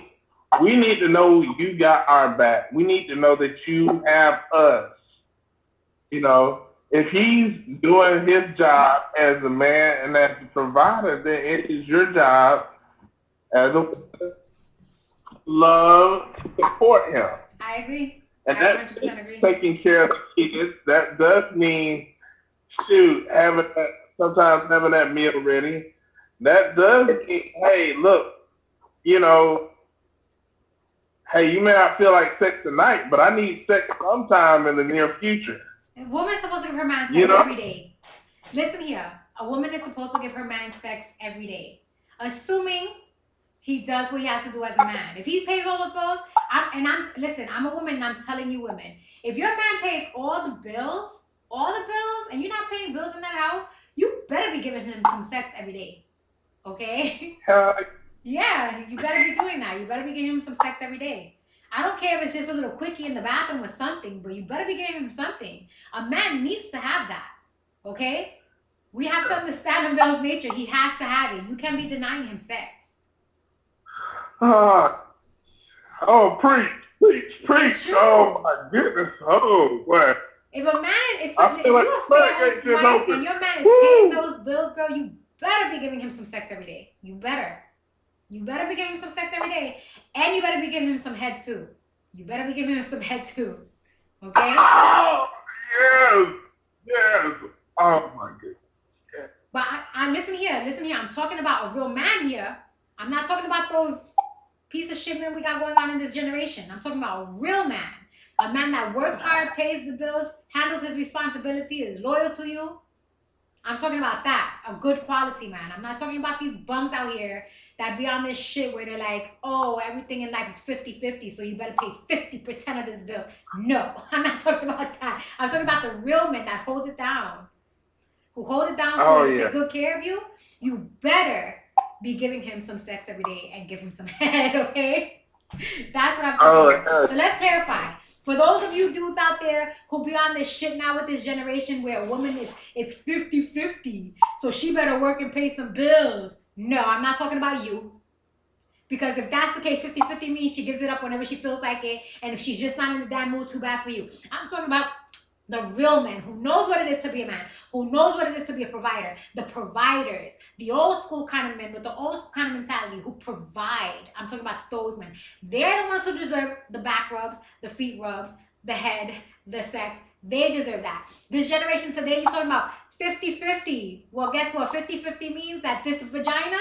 [SPEAKER 5] to know you got our back. We need to know that you have us. You know, if he's doing his job as a man and as a provider, then it is your job as a love to support him.
[SPEAKER 2] I agree.
[SPEAKER 5] And
[SPEAKER 2] I
[SPEAKER 5] that's
[SPEAKER 2] 100% agree.
[SPEAKER 5] taking care of the kids. That does mean, shoot, sometimes having that meal ready. That does mean, hey, look, you know, hey, you may not feel like sex tonight, but I need sex sometime in the near future.
[SPEAKER 2] A woman is supposed to give her man sex
[SPEAKER 5] You know?
[SPEAKER 2] every day. Listen here. A woman is supposed to give her man sex every day. Assuming he does what he has to do as a man. If he pays all the bills, listen, I'm a woman and I'm telling you women, if your man pays all the bills, and you're not paying bills in that house, you better be giving him some sex every day. Okay? Yeah, you better be doing that. You better be giving him some sex every day. I don't care if it's just a little quickie in the bathroom or something, but you better be giving him something. A man needs to have that. Okay? We have to understand a male's nature. He has to have it. You can't be denying him sex.
[SPEAKER 5] Preach.
[SPEAKER 2] It's true.
[SPEAKER 5] Oh my goodness. Oh, what?
[SPEAKER 2] If a man is,
[SPEAKER 5] I
[SPEAKER 2] if
[SPEAKER 5] feel like
[SPEAKER 2] you're a
[SPEAKER 5] the floodgates
[SPEAKER 2] stay-at-home
[SPEAKER 5] is
[SPEAKER 2] wife
[SPEAKER 5] open.
[SPEAKER 2] and your man is
[SPEAKER 5] Woo!
[SPEAKER 2] paying those bills, girl, you better be giving him some sex every day. You better. You better be giving him some sex every day. And you better be giving him some head too. You better be giving him some head too. Okay?
[SPEAKER 5] Oh, yes. Oh my goodness.
[SPEAKER 2] But I listen here. I'm talking about a real man here. I'm not talking about those piece of shit men we got going on in this generation. I'm talking about a real man. A man that works hard, pays the bills, handles his responsibility, is loyal to you. I'm talking about that. A good quality man. I'm not talking about these bums out here that be on this shit where they're like, oh, everything in life is 50-50, so you better pay 50% of this bills. No, I'm not talking about that. I'm talking about the real men that hold it down. Who hold it down for you, take good care of you. You better be giving him some sex every day and give him some head, okay? That's what I'm talking about. So let's clarify. For those of you dudes out there who be on this shit now with this generation where a woman it's 50-50, so she better work and pay some bills. No, I'm not talking about you. Because if that's the case, 50-50 means she gives it up whenever she feels like it, and if she's just not in the damn mood, too bad for you. I'm talking about the real man who knows what it is to be a man, who knows what it is to be a provider, the providers, the old school kind of men with the old school kind of mentality who provide. I'm talking about those men. They're the ones who deserve the back rubs, the feet rubs, the head, the sex. They deserve that. This generation today, you're talking about 50-50. Well, guess what? 50-50 means that this vagina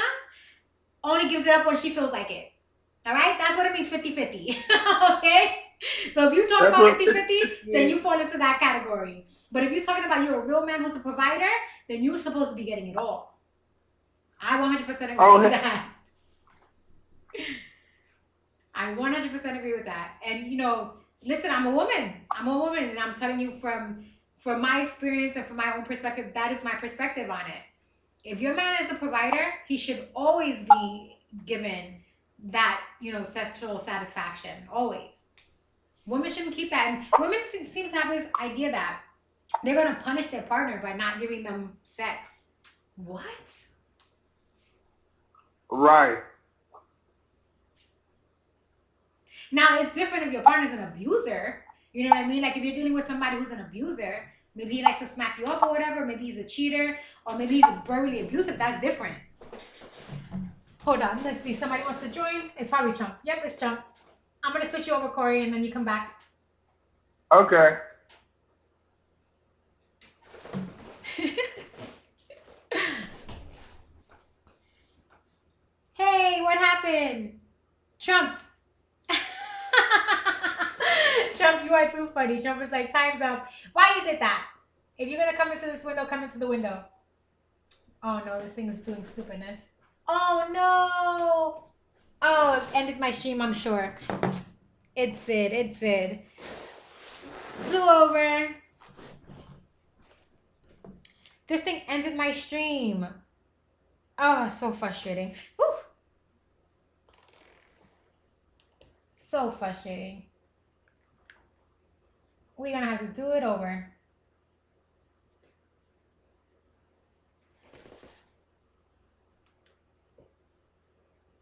[SPEAKER 2] only gives it up when she feels like it. All right? That's what it means, 50-50. Okay? So if you talk about 50-50, then you fall into that category. But if you're talking about you're a real man who's a provider, then you're supposed to be getting it all. I 100% agree with that. I 100% agree with that. And, you know, listen, I'm a woman, and I'm telling you from my experience and from my own perspective, that is my perspective on it. If your man is a provider, he should always be given that, you know, sexual satisfaction. Always. Women shouldn't keep that. And women seem to have this idea that they're going to punish their partner by not giving them sex. What?
[SPEAKER 5] Right.
[SPEAKER 2] Now, it's different if your partner's an abuser. You know what I mean? Like, if you're dealing with somebody who's an abuser, maybe he likes to smack you up or whatever. Maybe he's a cheater. Or maybe he's verbally abusive. That's different. Hold on. Let's see. Somebody wants to join? It's probably Chump. Yep, it's Chump. I'm going to switch you over, Corey, and then you come back.
[SPEAKER 5] Okay.
[SPEAKER 2] Hey, what happened? Trump. Trump, you are too funny. Trump is like, time's up. Why you did that? If you're gonna come into this window, come into the window. Oh no, this thing is doing stupidness. Oh no. Oh, it ended my stream, I'm sure. It did, it did. Do over. This thing ended my stream. Oh, so frustrating. Woo. So frustrating. We're gonna have to do it over.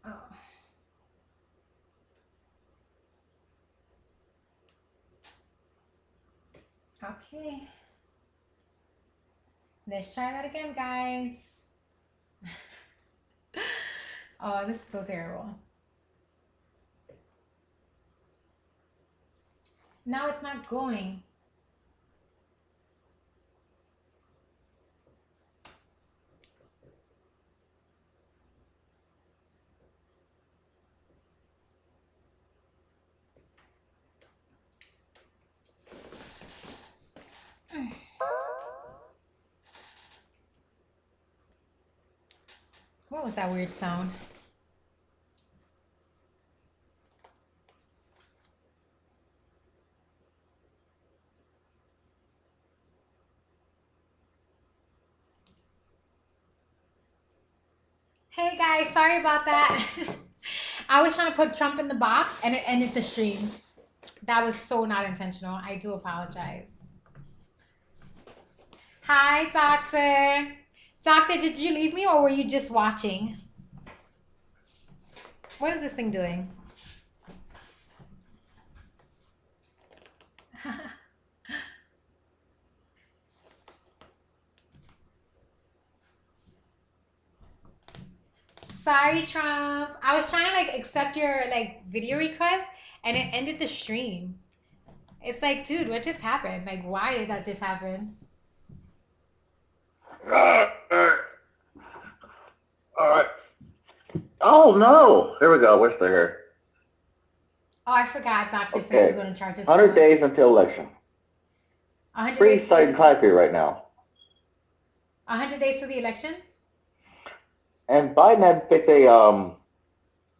[SPEAKER 2] Oh. Okay. Let's try that again, guys. Oh, this is so terrible. Now it's not going. What was that weird sound? Hey guys, sorry about that. I was trying to put Trump in the box and it ended the stream. That was so not intentional. I do apologize. Hi, Doctor. Doctor, did you leave me or were you just watching? What is this thing doing? Sorry, Trump. I was trying to like accept your like video request and it ended the stream. It's like, dude, what just happened? Like, why did that just happen?
[SPEAKER 6] All right. Oh no! There we go. Where's the hair?
[SPEAKER 2] Oh, I forgot. Doctor said he
[SPEAKER 6] Okay.
[SPEAKER 2] was going to charge us.
[SPEAKER 6] 100 days until election.
[SPEAKER 2] 100
[SPEAKER 6] Pretty
[SPEAKER 2] days.
[SPEAKER 6] exciting time period right now.
[SPEAKER 2] 100 days to the election.
[SPEAKER 6] And Biden hadn't picked a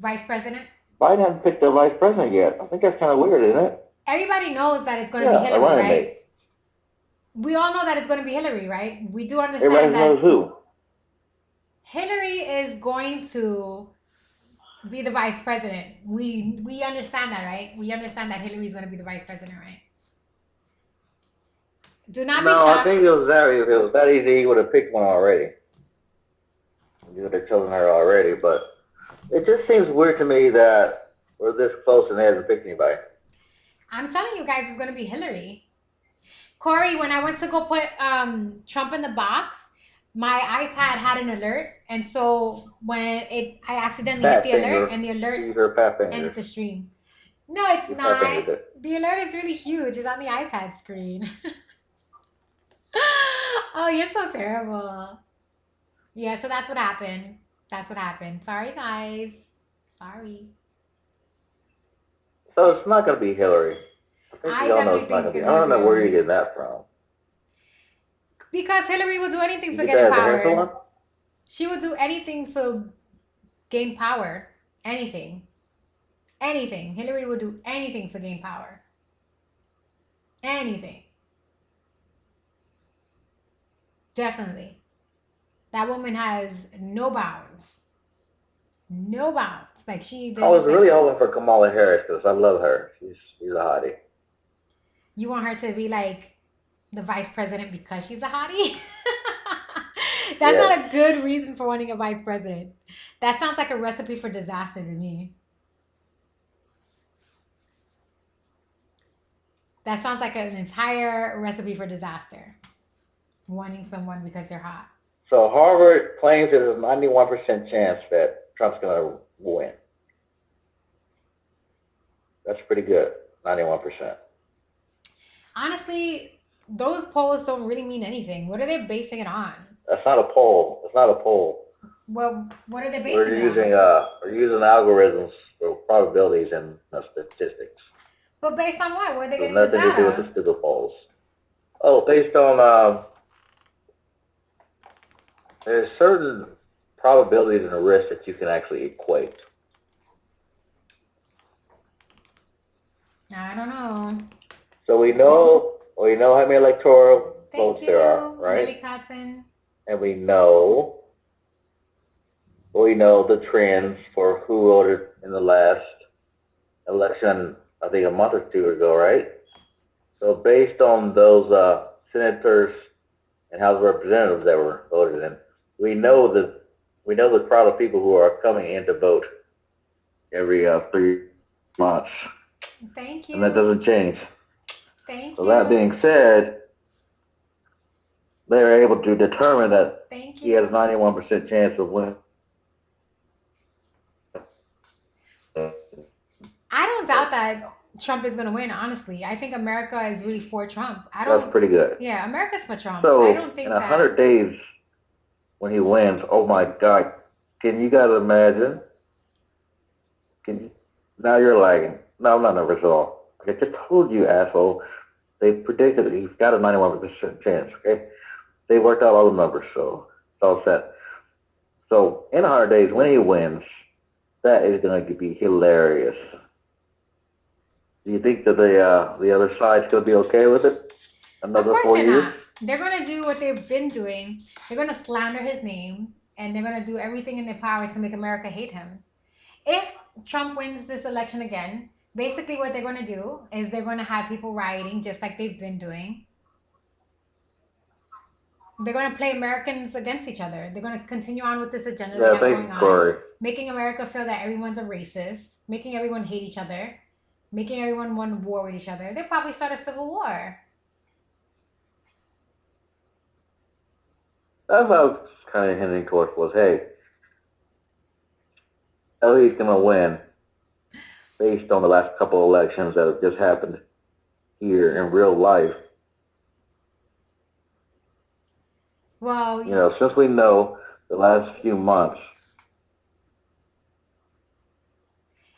[SPEAKER 2] Vice president.
[SPEAKER 6] Biden hasn't picked a vice president yet. I think that's kind of weird, isn't it?
[SPEAKER 2] Everybody knows that it's going to
[SPEAKER 6] Yeah,
[SPEAKER 2] be
[SPEAKER 6] a
[SPEAKER 2] Hillary,
[SPEAKER 6] running
[SPEAKER 2] right?
[SPEAKER 6] mate.
[SPEAKER 2] We all know that it's going to be Hillary, right? We do understand
[SPEAKER 6] Everybody
[SPEAKER 2] that
[SPEAKER 6] knows who.
[SPEAKER 2] Hillary is going to be the vice president. We understand that, right? We understand that Hillary is going to be the vice president, right? Do not be
[SPEAKER 6] No,
[SPEAKER 2] shocked.
[SPEAKER 6] I think if it was that easy, he would have picked one already. He would have chosen her already, but it just seems weird to me that we're this close and they haven't picked anybody.
[SPEAKER 2] I'm telling you guys, it's going to be Hillary. Corey, when I went to go put Trump in the box, my iPad had an alert, and so when I accidentally hit the alert, and the alert
[SPEAKER 6] Use her fat finger.
[SPEAKER 2] ended the stream. No, it's
[SPEAKER 6] You
[SPEAKER 2] not.
[SPEAKER 6] fat fingered it.
[SPEAKER 2] The alert is really huge. It's on the iPad screen. Oh, you're so terrible. Yeah, so that's what happened. That's what happened. Sorry, guys. Sorry.
[SPEAKER 6] So it's not going to be Hillary. I think
[SPEAKER 2] I
[SPEAKER 6] we all know
[SPEAKER 2] definitely
[SPEAKER 6] it's not going
[SPEAKER 2] think
[SPEAKER 6] to be.
[SPEAKER 2] it's
[SPEAKER 6] I don't
[SPEAKER 2] gonna
[SPEAKER 6] know
[SPEAKER 2] be
[SPEAKER 6] where you're
[SPEAKER 2] Hillary.
[SPEAKER 6] getting that from.
[SPEAKER 2] Because Hillary will do anything
[SPEAKER 6] You
[SPEAKER 2] to
[SPEAKER 6] get
[SPEAKER 2] get in
[SPEAKER 6] that at the hair
[SPEAKER 2] power.
[SPEAKER 6] salon?
[SPEAKER 2] She would do anything to gain power. Anything. Anything. Hillary would do anything to gain power. Anything. Definitely. That woman has no bounds. No bounds. Like
[SPEAKER 6] I was really hoping for Kamala Harris because I love her. She's a hottie.
[SPEAKER 2] You want her to be like the vice president because she's a hottie? That's
[SPEAKER 6] Yeah.
[SPEAKER 2] not a good reason for wanting a vice president. That sounds like a recipe for disaster to me. That sounds like an entire recipe for disaster. Wanting someone because they're hot.
[SPEAKER 6] So Harvard claims there's a 91% chance that Trump's going to win. That's pretty good, 91%.
[SPEAKER 2] Honestly, those polls don't really mean anything. What are they basing it on?
[SPEAKER 6] That's not a poll. It's not a poll.
[SPEAKER 2] Well, what are they basing
[SPEAKER 6] We're
[SPEAKER 2] it
[SPEAKER 6] using
[SPEAKER 2] on?
[SPEAKER 6] we're using algorithms for probabilities and statistics.
[SPEAKER 2] But based on what? Where are they
[SPEAKER 6] There's
[SPEAKER 2] getting the
[SPEAKER 6] nothing to do with
[SPEAKER 2] data?
[SPEAKER 6] the stupid polls. Oh, based on there's certain probabilities and risks that you can actually equate.
[SPEAKER 2] I don't know.
[SPEAKER 6] So we know how many electoral
[SPEAKER 2] Thank
[SPEAKER 6] votes
[SPEAKER 2] you,
[SPEAKER 6] there are, right?
[SPEAKER 2] Millie Cotton.
[SPEAKER 6] And we know the trends for who voted in the last election, I think a month or two ago, right? So based on those senators and House of Representatives that were voted in, we know the crowd of people who are coming in to vote every 3 months,
[SPEAKER 2] Thank you.
[SPEAKER 6] and that doesn't change.
[SPEAKER 2] Thank
[SPEAKER 6] So
[SPEAKER 2] you.
[SPEAKER 6] that being said, they're able to determine that
[SPEAKER 2] Thank
[SPEAKER 6] he has
[SPEAKER 2] you.
[SPEAKER 6] 91% chance of winning.
[SPEAKER 2] I don't doubt that Trump is going to win, honestly. I think America is really for Trump.
[SPEAKER 6] That's pretty good.
[SPEAKER 2] Yeah, America's for Trump.
[SPEAKER 6] So
[SPEAKER 2] I don't think
[SPEAKER 6] in
[SPEAKER 2] that.
[SPEAKER 6] 100 days, when he wins, oh my God, can you guys imagine? Now you're lagging. No, I'm not nervous at all. I just told you, asshole. They predicted that he's got a 91% chance, okay? They worked out all the numbers, so it's all set. So in 100 days, when he wins, that is going to be hilarious. Do you think that the other side's going to be okay with it? Another
[SPEAKER 2] Of course
[SPEAKER 6] 4
[SPEAKER 2] they're
[SPEAKER 6] years?
[SPEAKER 2] not. They're going to do what they've been doing. They're going to slander his name, and they're going to do everything in their power to make America hate him. If Trump wins this election again, basically what they're going to do is they're going to have people rioting just like they've been doing. They're going to play Americans against each other. They're going to continue on with this agenda they
[SPEAKER 6] Yeah,
[SPEAKER 2] have
[SPEAKER 6] thank
[SPEAKER 2] going
[SPEAKER 6] you,
[SPEAKER 2] on,
[SPEAKER 6] Corey.
[SPEAKER 2] making America feel that everyone's a racist, making everyone hate each other, making everyone want war with each other. They'll probably start a civil war.
[SPEAKER 6] That's what I was kind of hinting towards was, hey, LA's going to win based on the last couple of elections that have just happened here in real life.
[SPEAKER 2] Well,
[SPEAKER 6] You know, since we know the last few months,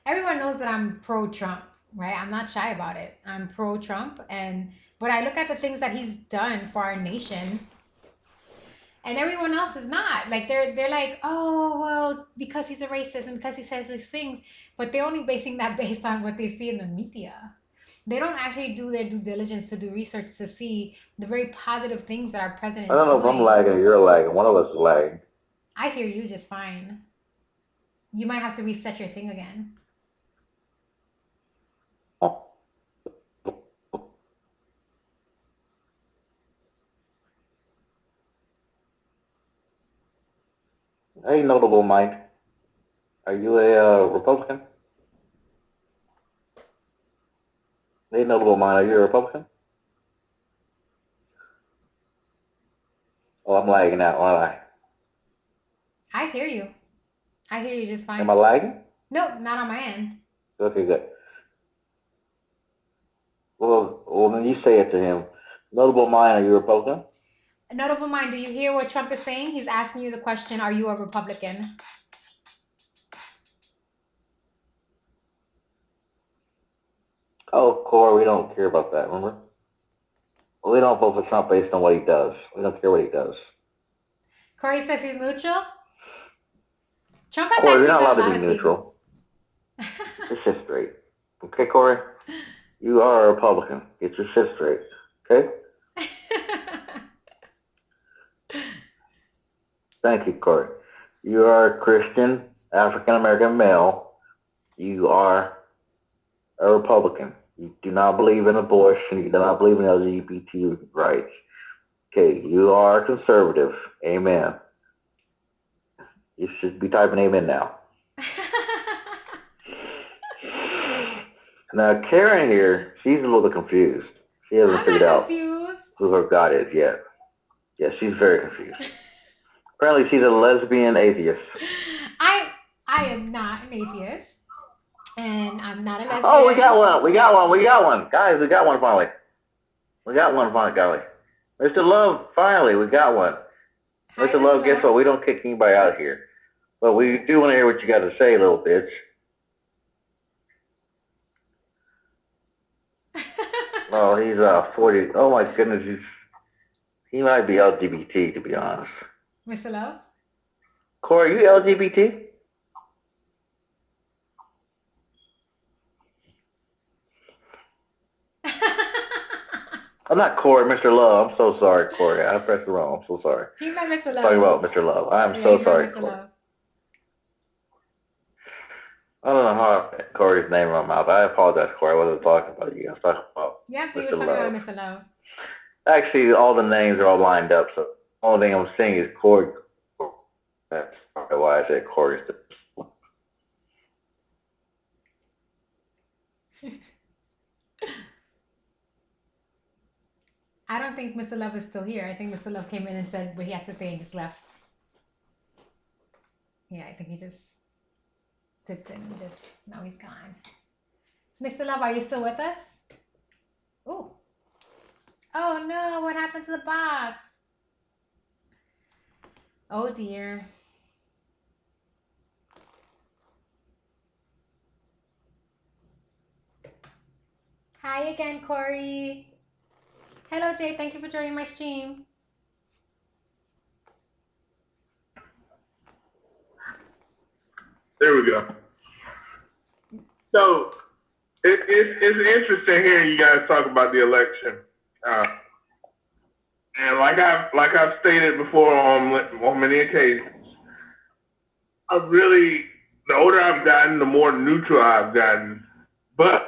[SPEAKER 2] everyone knows that I'm pro-Trump, right? I'm not shy about it. I'm pro-Trump, but I look at the things that he's done for our nation, and everyone else is not. Like they're like, oh well, because he's a racist and because he says these things, but they're only basing that based on what they see in the media. They don't actually do their due diligence to do research to see the very positive things that our president is
[SPEAKER 6] I don't know
[SPEAKER 2] doing.
[SPEAKER 6] if I'm lagging or you're lagging. One of us is lagging.
[SPEAKER 2] I hear you just fine. You might have to reset your thing again.
[SPEAKER 6] Hey, notable mind. Are you a Republican? Hey, notable mind. Are you a Republican? Oh, I'm lagging out, aren't I?
[SPEAKER 2] I hear you. I hear you just fine.
[SPEAKER 6] Am I lagging?
[SPEAKER 2] Nope, not on my end.
[SPEAKER 6] Okay, good. Well, then you say it to him. Notable mind. Are you a Republican?
[SPEAKER 2] Notable mind, do you hear what Trump is saying? He's asking you the question, are you a Republican?
[SPEAKER 6] Oh, Corey, we don't care about that, remember? We don't vote for Trump based on what he does. We don't care what he does.
[SPEAKER 2] Corey says he's neutral. Trump has
[SPEAKER 6] Corey,
[SPEAKER 2] actually
[SPEAKER 6] you're not
[SPEAKER 2] done a
[SPEAKER 6] allowed
[SPEAKER 2] lot
[SPEAKER 6] to be
[SPEAKER 2] of
[SPEAKER 6] neutral.
[SPEAKER 2] things.
[SPEAKER 6] Get your shit straight. Okay, Corey? You are a Republican. Get your shit straight. Okay? Thank you, Corey. You are a Christian, African-American male. You are a Republican. You do not believe in abortion. You do not believe in LGBT rights. Okay, you are a conservative. Amen. You should be typing amen now. Now, Karen here, she's a little bit confused. She hasn't
[SPEAKER 2] I'm
[SPEAKER 6] figured
[SPEAKER 2] not
[SPEAKER 6] out
[SPEAKER 2] confused.
[SPEAKER 6] who her God is yet. Yeah, she's very confused. Apparently, she's a lesbian atheist.
[SPEAKER 2] I am not an atheist, and I'm not a lesbian.
[SPEAKER 6] Oh, we got one. Guys, we got one finally. Golly. Mr. Love, finally, we got one.
[SPEAKER 2] Hi,
[SPEAKER 6] Mr. Love, guess what? We don't kick anybody out here. But we do want to hear what you got to say, little bitch. No, he's 40. Oh my goodness, he might be LGBT to be honest.
[SPEAKER 2] Mr. Love?
[SPEAKER 6] Corey, you LGBT? I'm not Corey, Mr. Love. I'm so sorry, Corey. I pressed it wrong. I'm so sorry.
[SPEAKER 2] He meant Mr. Love.
[SPEAKER 6] Talking about Mr. Love. I'm
[SPEAKER 2] Yeah,
[SPEAKER 6] so
[SPEAKER 2] he
[SPEAKER 6] sorry,
[SPEAKER 2] meant Mr.
[SPEAKER 6] Corey.
[SPEAKER 2] Love.
[SPEAKER 6] I don't know how I put Corey's name in my mouth. I apologize, Corey. I wasn't talking about you. I was talking about
[SPEAKER 2] Yeah, he was
[SPEAKER 6] Mr.
[SPEAKER 2] talking about
[SPEAKER 6] Love.
[SPEAKER 2] Mr. Love.
[SPEAKER 6] Actually, all the names are all lined up, so the only thing I'm seeing is Corey. That's probably why I said Corey.
[SPEAKER 2] I don't think Mr. Love is still here. I think Mr. Love came in and said what he had to say and just left. Yeah, I think he just dipped in and just, now he's gone. Mr. Love, are you still with us? Oh. Oh no, what happened to the box? Oh dear. Hi again, Corey. Hello, Jay. Thank you for joining my stream.
[SPEAKER 5] There we go. So it's interesting hearing you guys talk about the election, and like I've stated before on many occasions, the older I've gotten, the more neutral I've gotten. But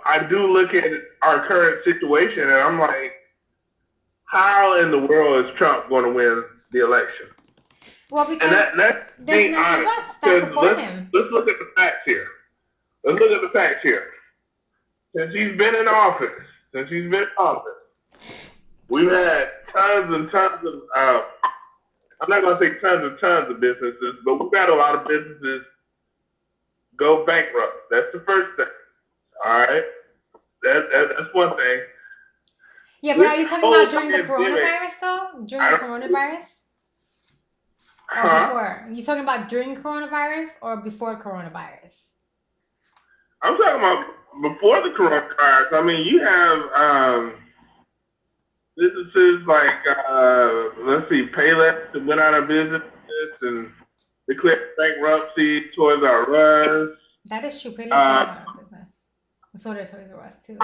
[SPEAKER 5] I do look at our current situation, and I'm like, how in the world is Trump going to win the election?
[SPEAKER 2] Well, because
[SPEAKER 5] And that's
[SPEAKER 2] there's
[SPEAKER 5] being
[SPEAKER 2] none of
[SPEAKER 5] honest.
[SPEAKER 2] us that
[SPEAKER 5] 'Cause
[SPEAKER 2] support him.
[SPEAKER 5] let's look at the facts here. Since he's been in office, we've had tons and tons of, I'm not going to say tons and tons of businesses, but we've had a lot of businesses go bankrupt. That's the first thing. All right? That's one thing.
[SPEAKER 2] Yeah, but are you talking about during the
[SPEAKER 5] pandemic,
[SPEAKER 2] coronavirus, though? During the coronavirus? Or
[SPEAKER 5] Huh?
[SPEAKER 2] before? You talking about during coronavirus or before coronavirus?
[SPEAKER 5] I'm talking about before the coronavirus. I mean, you have businesses like, let's see, Payless that went out of business and declared bankruptcy. Toys R Us.
[SPEAKER 2] That is true. Payless is out of business. So did Toys R Us, too.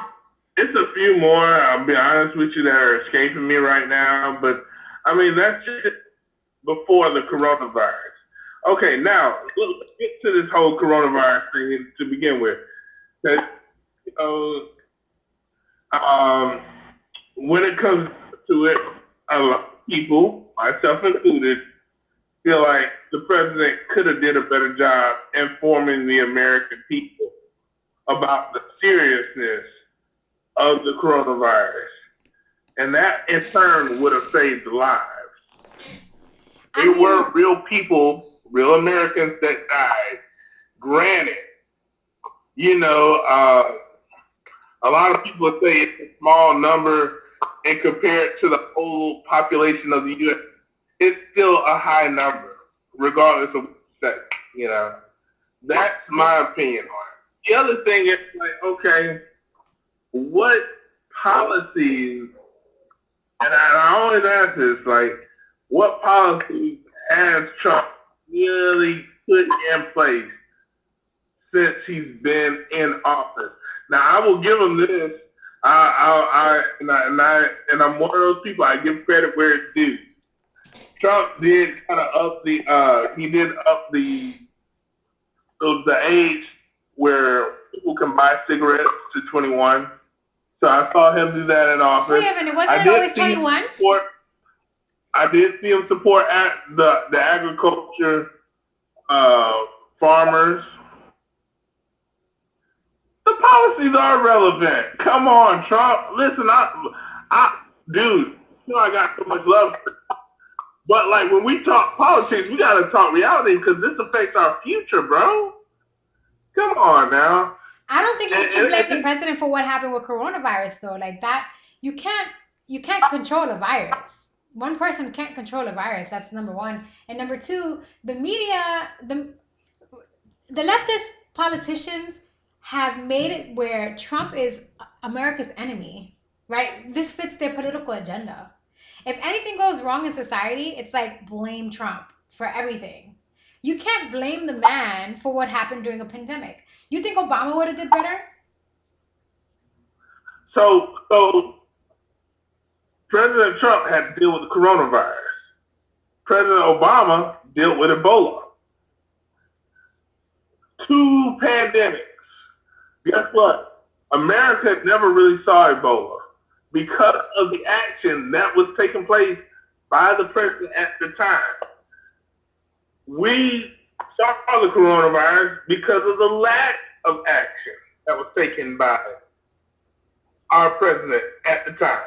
[SPEAKER 5] It's a few more, I'll be honest with you, that are escaping me right now. But, I mean, that's just before the coronavirus. Okay, now, let's get to this whole coronavirus thing to begin with. That, when it comes to it, a lot of people, myself included, feel like the president could have did a better job informing the American people about the seriousness of the coronavirus. And that, in turn, would have saved lives. There were real people, real Americans that died. Granted, a lot of people say it's a small number, and compared to the whole population of the U.S., it's still a high number, regardless of what you say. That's my opinion on it. The other thing is like, okay, what policies, and I always ask this, like, what policies has Trump really put in place since he's been in office? Now, I will give him this. And I'm one of those people. I give credit where it's due. Trump did kind of up the age where people can buy cigarettes to 21. So I saw him do that in office.
[SPEAKER 2] Wait a minute, wasn't it always 21?
[SPEAKER 5] I did see him support the agriculture farmers. The policies are relevant. Come on, Trump. Listen, dude, I got so much love for you. But like when we talk politics, we gotta talk reality because this affects our future, bro. Come on now.
[SPEAKER 2] I don't think you should blame the president for what happened with coronavirus, though. Like that, you can't control a virus. One person can't control a virus. That's number one. And number two, the media, the leftist politicians have made it where Trump is America's enemy, right? This fits their political agenda. If anything goes wrong in society, it's like blame Trump for everything. You can't blame the man for what happened during a pandemic. You think Obama would have did better?
[SPEAKER 5] So President Trump had to deal with the coronavirus. President Obama dealt with Ebola. Two pandemics. Guess what? America never really saw Ebola because of the action that was taking place by the president at the time. We saw the coronavirus because of the lack of action that was taken by our president at the time.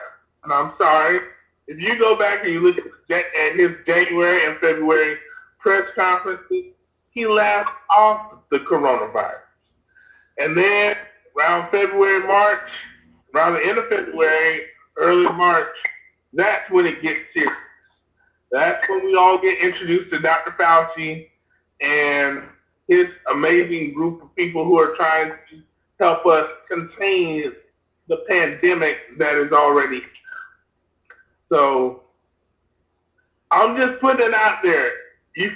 [SPEAKER 5] And I'm sorry, if you go back and you look at his January and February press conferences, he laughed off the coronavirus. And then around February, March, around the end of February, early March, that's when it gets serious. That's when we all get introduced to Dr. Fauci and his amazing group of people who are trying to help us contain the pandemic that is already here. So I'm just putting it out there. You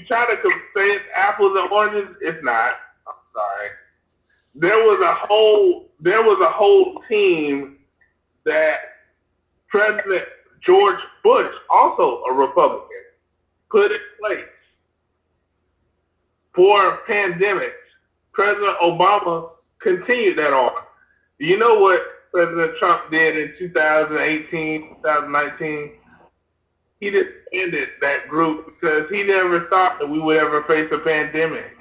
[SPEAKER 5] try to say it's apples and oranges. It's not. I'm sorry. There was a whole team that President George Bush, also a Republican, put in place for pandemics. President Obama continued that on. Do you know what President Trump did in 2018, 2019? He disbanded that group because he never thought that we would ever face a pandemic.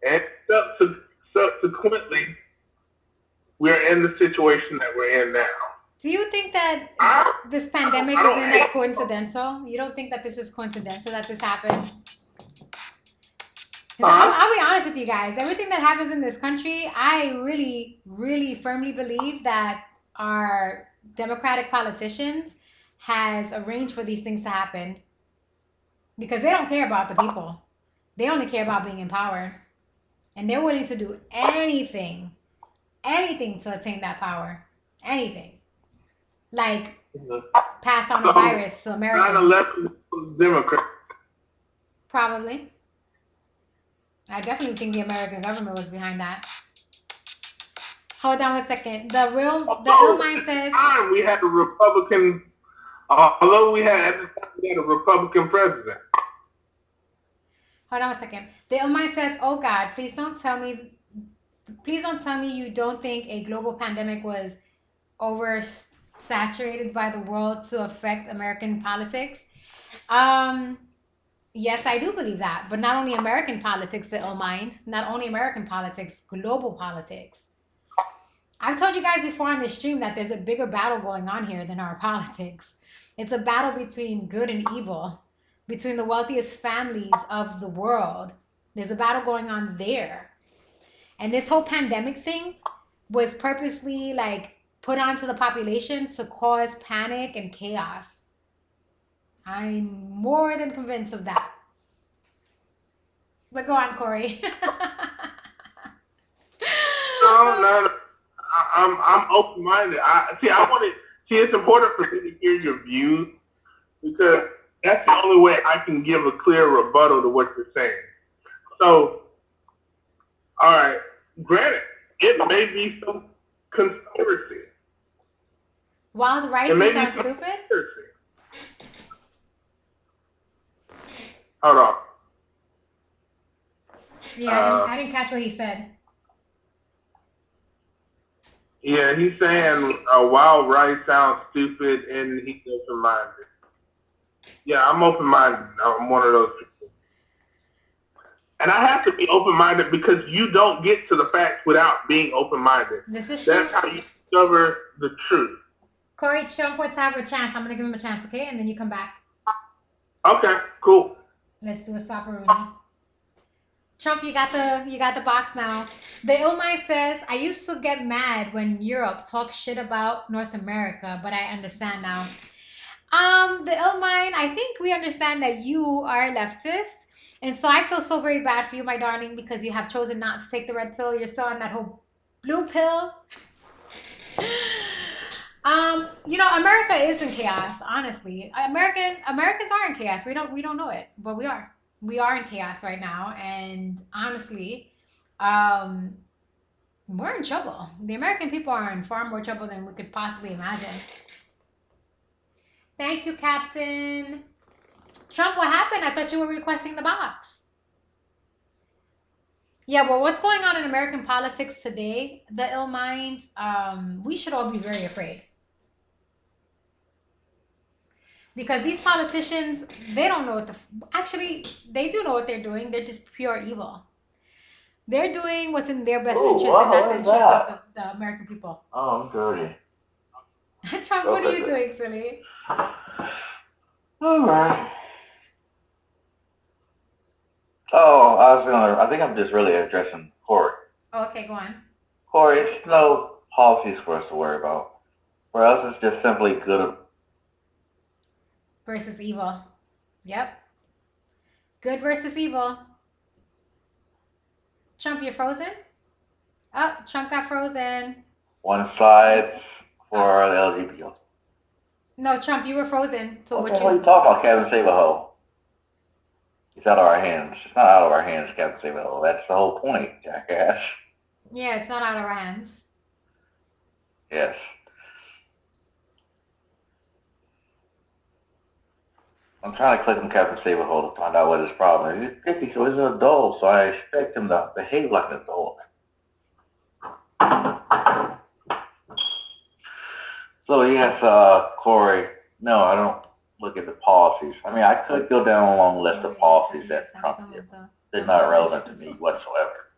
[SPEAKER 5] And subsequently, we're in the situation that we're in now.
[SPEAKER 2] Do you think that this pandemic isn't like coincidental? You don't think that this is coincidental that this happened? I'll be honest with you guys. Everything that happens in this country, I really, really firmly believe that our Democratic politicians has arranged for these things to happen because they don't care about the people. They only care about being in power. And they're willing to do anything to attain that power. Anything. Like pass on a virus to America.
[SPEAKER 5] 9/11 was Democrat.
[SPEAKER 2] Probably. I definitely think the American government was behind that. Hold on one second. The real mind says
[SPEAKER 5] we had a Republican. Although we had a Republican president.
[SPEAKER 2] Hold on a second. The ill mind says, "Oh God, please don't tell me you don't think a global pandemic was oversaturated by the world to affect American politics." Yes, I do believe that, but not only American politics, the ill mind, not only American politics, global politics. I've told you guys before on this stream that there's a bigger battle going on here than our politics. It's a battle between good and evil, between the wealthiest families of the world. There's a battle going on there. And this whole pandemic thing was purposely like put onto the population to cause panic and chaos. I'm more than convinced of that. But go on, Corey.
[SPEAKER 5] No. I'm open-minded. It's important for me to hear your views because that's the only way I can give a clear rebuttal to what you're saying. So, all right, granted, it may be some conspiracy.
[SPEAKER 2] Wild rice sounds stupid?
[SPEAKER 5] Conspiracy. Hold on.
[SPEAKER 2] Yeah, I didn't catch what he said.
[SPEAKER 5] Yeah, he's saying wild rice sounds stupid and he's open-minded. Yeah, I'm open-minded. I'm one of those people. And I have to be open-minded because you don't get to the facts without being open-minded.
[SPEAKER 2] This is true.
[SPEAKER 5] That's how you discover the truth.
[SPEAKER 2] Corey, Trump wants to have a chance. I'm going to give him a chance, okay? And then you come back.
[SPEAKER 5] Okay, cool.
[SPEAKER 2] Let's do a swap-a-rooney. Trump, you got the box now. The ill mind says, I used to get mad when Europe talks shit about North America, but I understand now. The Illmind, I think we understand that you are a leftist. And so I feel so very bad for you, my darling, because you have chosen not to take the red pill. You're still on that whole blue pill. America is in chaos, honestly. Americans are in chaos. We don't know it, but we are. We are in chaos right now. And honestly, we're in trouble. The American people are in far more trouble than we could possibly imagine. Thank you, Captain. Trump, what happened? I thought you were requesting the box. Yeah, well, what's going on in American politics today, the ill minds, we should all be very afraid. Because these politicians, they don't know actually, they do know what they're doing. They're just pure evil. They're doing what's in their best interest and not the interest of the American people.
[SPEAKER 6] Oh, I'm dirty.
[SPEAKER 2] Trump, what are you doing, silly?
[SPEAKER 6] All right. Oh, I think I'm just really addressing Corey.
[SPEAKER 2] Oh, okay, go on.
[SPEAKER 6] Corey, it's no policies for us to worry about. For us, it's just simply good
[SPEAKER 2] versus evil. Yep. Good versus evil. Trump, you're frozen? Oh, Trump got frozen.
[SPEAKER 6] One side for the LGBT.
[SPEAKER 2] No, Trump, you were frozen. So
[SPEAKER 6] what are you talking about, Captain Save-A-Ho? It's out of our hands. It's not out of our hands, Captain Save-A-Ho. That's the whole point, jackass.
[SPEAKER 2] Yeah, it's not out of our hands.
[SPEAKER 6] Yes. I'm trying to click on Captain Save-A-Ho to find out what his problem is. He's 50, so he's an adult, so I expect him to behave like an adult. So yes, Corey, no, I don't look at the policies. I mean, I could go down a long list of policies that Trump did. They're not relevant to me whatsoever.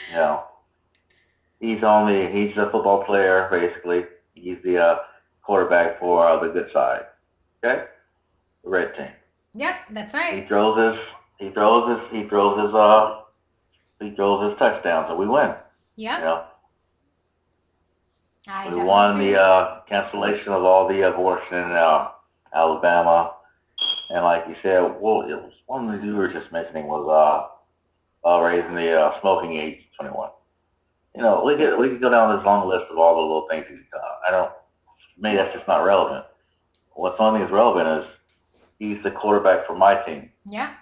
[SPEAKER 6] You know, he's a football player, basically. He's the quarterback for the good side. Okay? The red team.
[SPEAKER 2] Yep, that's right.
[SPEAKER 6] He throws his touchdowns, and we win.
[SPEAKER 2] Yep.
[SPEAKER 6] You know? We won the cancellation of all the abortion in Alabama, and like you said, well, it was one that you were just mentioning was raising the smoking age to 21. You know, we could go down this long list of all the little things he's done. Maybe that's just not relevant. What's only is relevant is he's the quarterback for my team.
[SPEAKER 2] Yeah.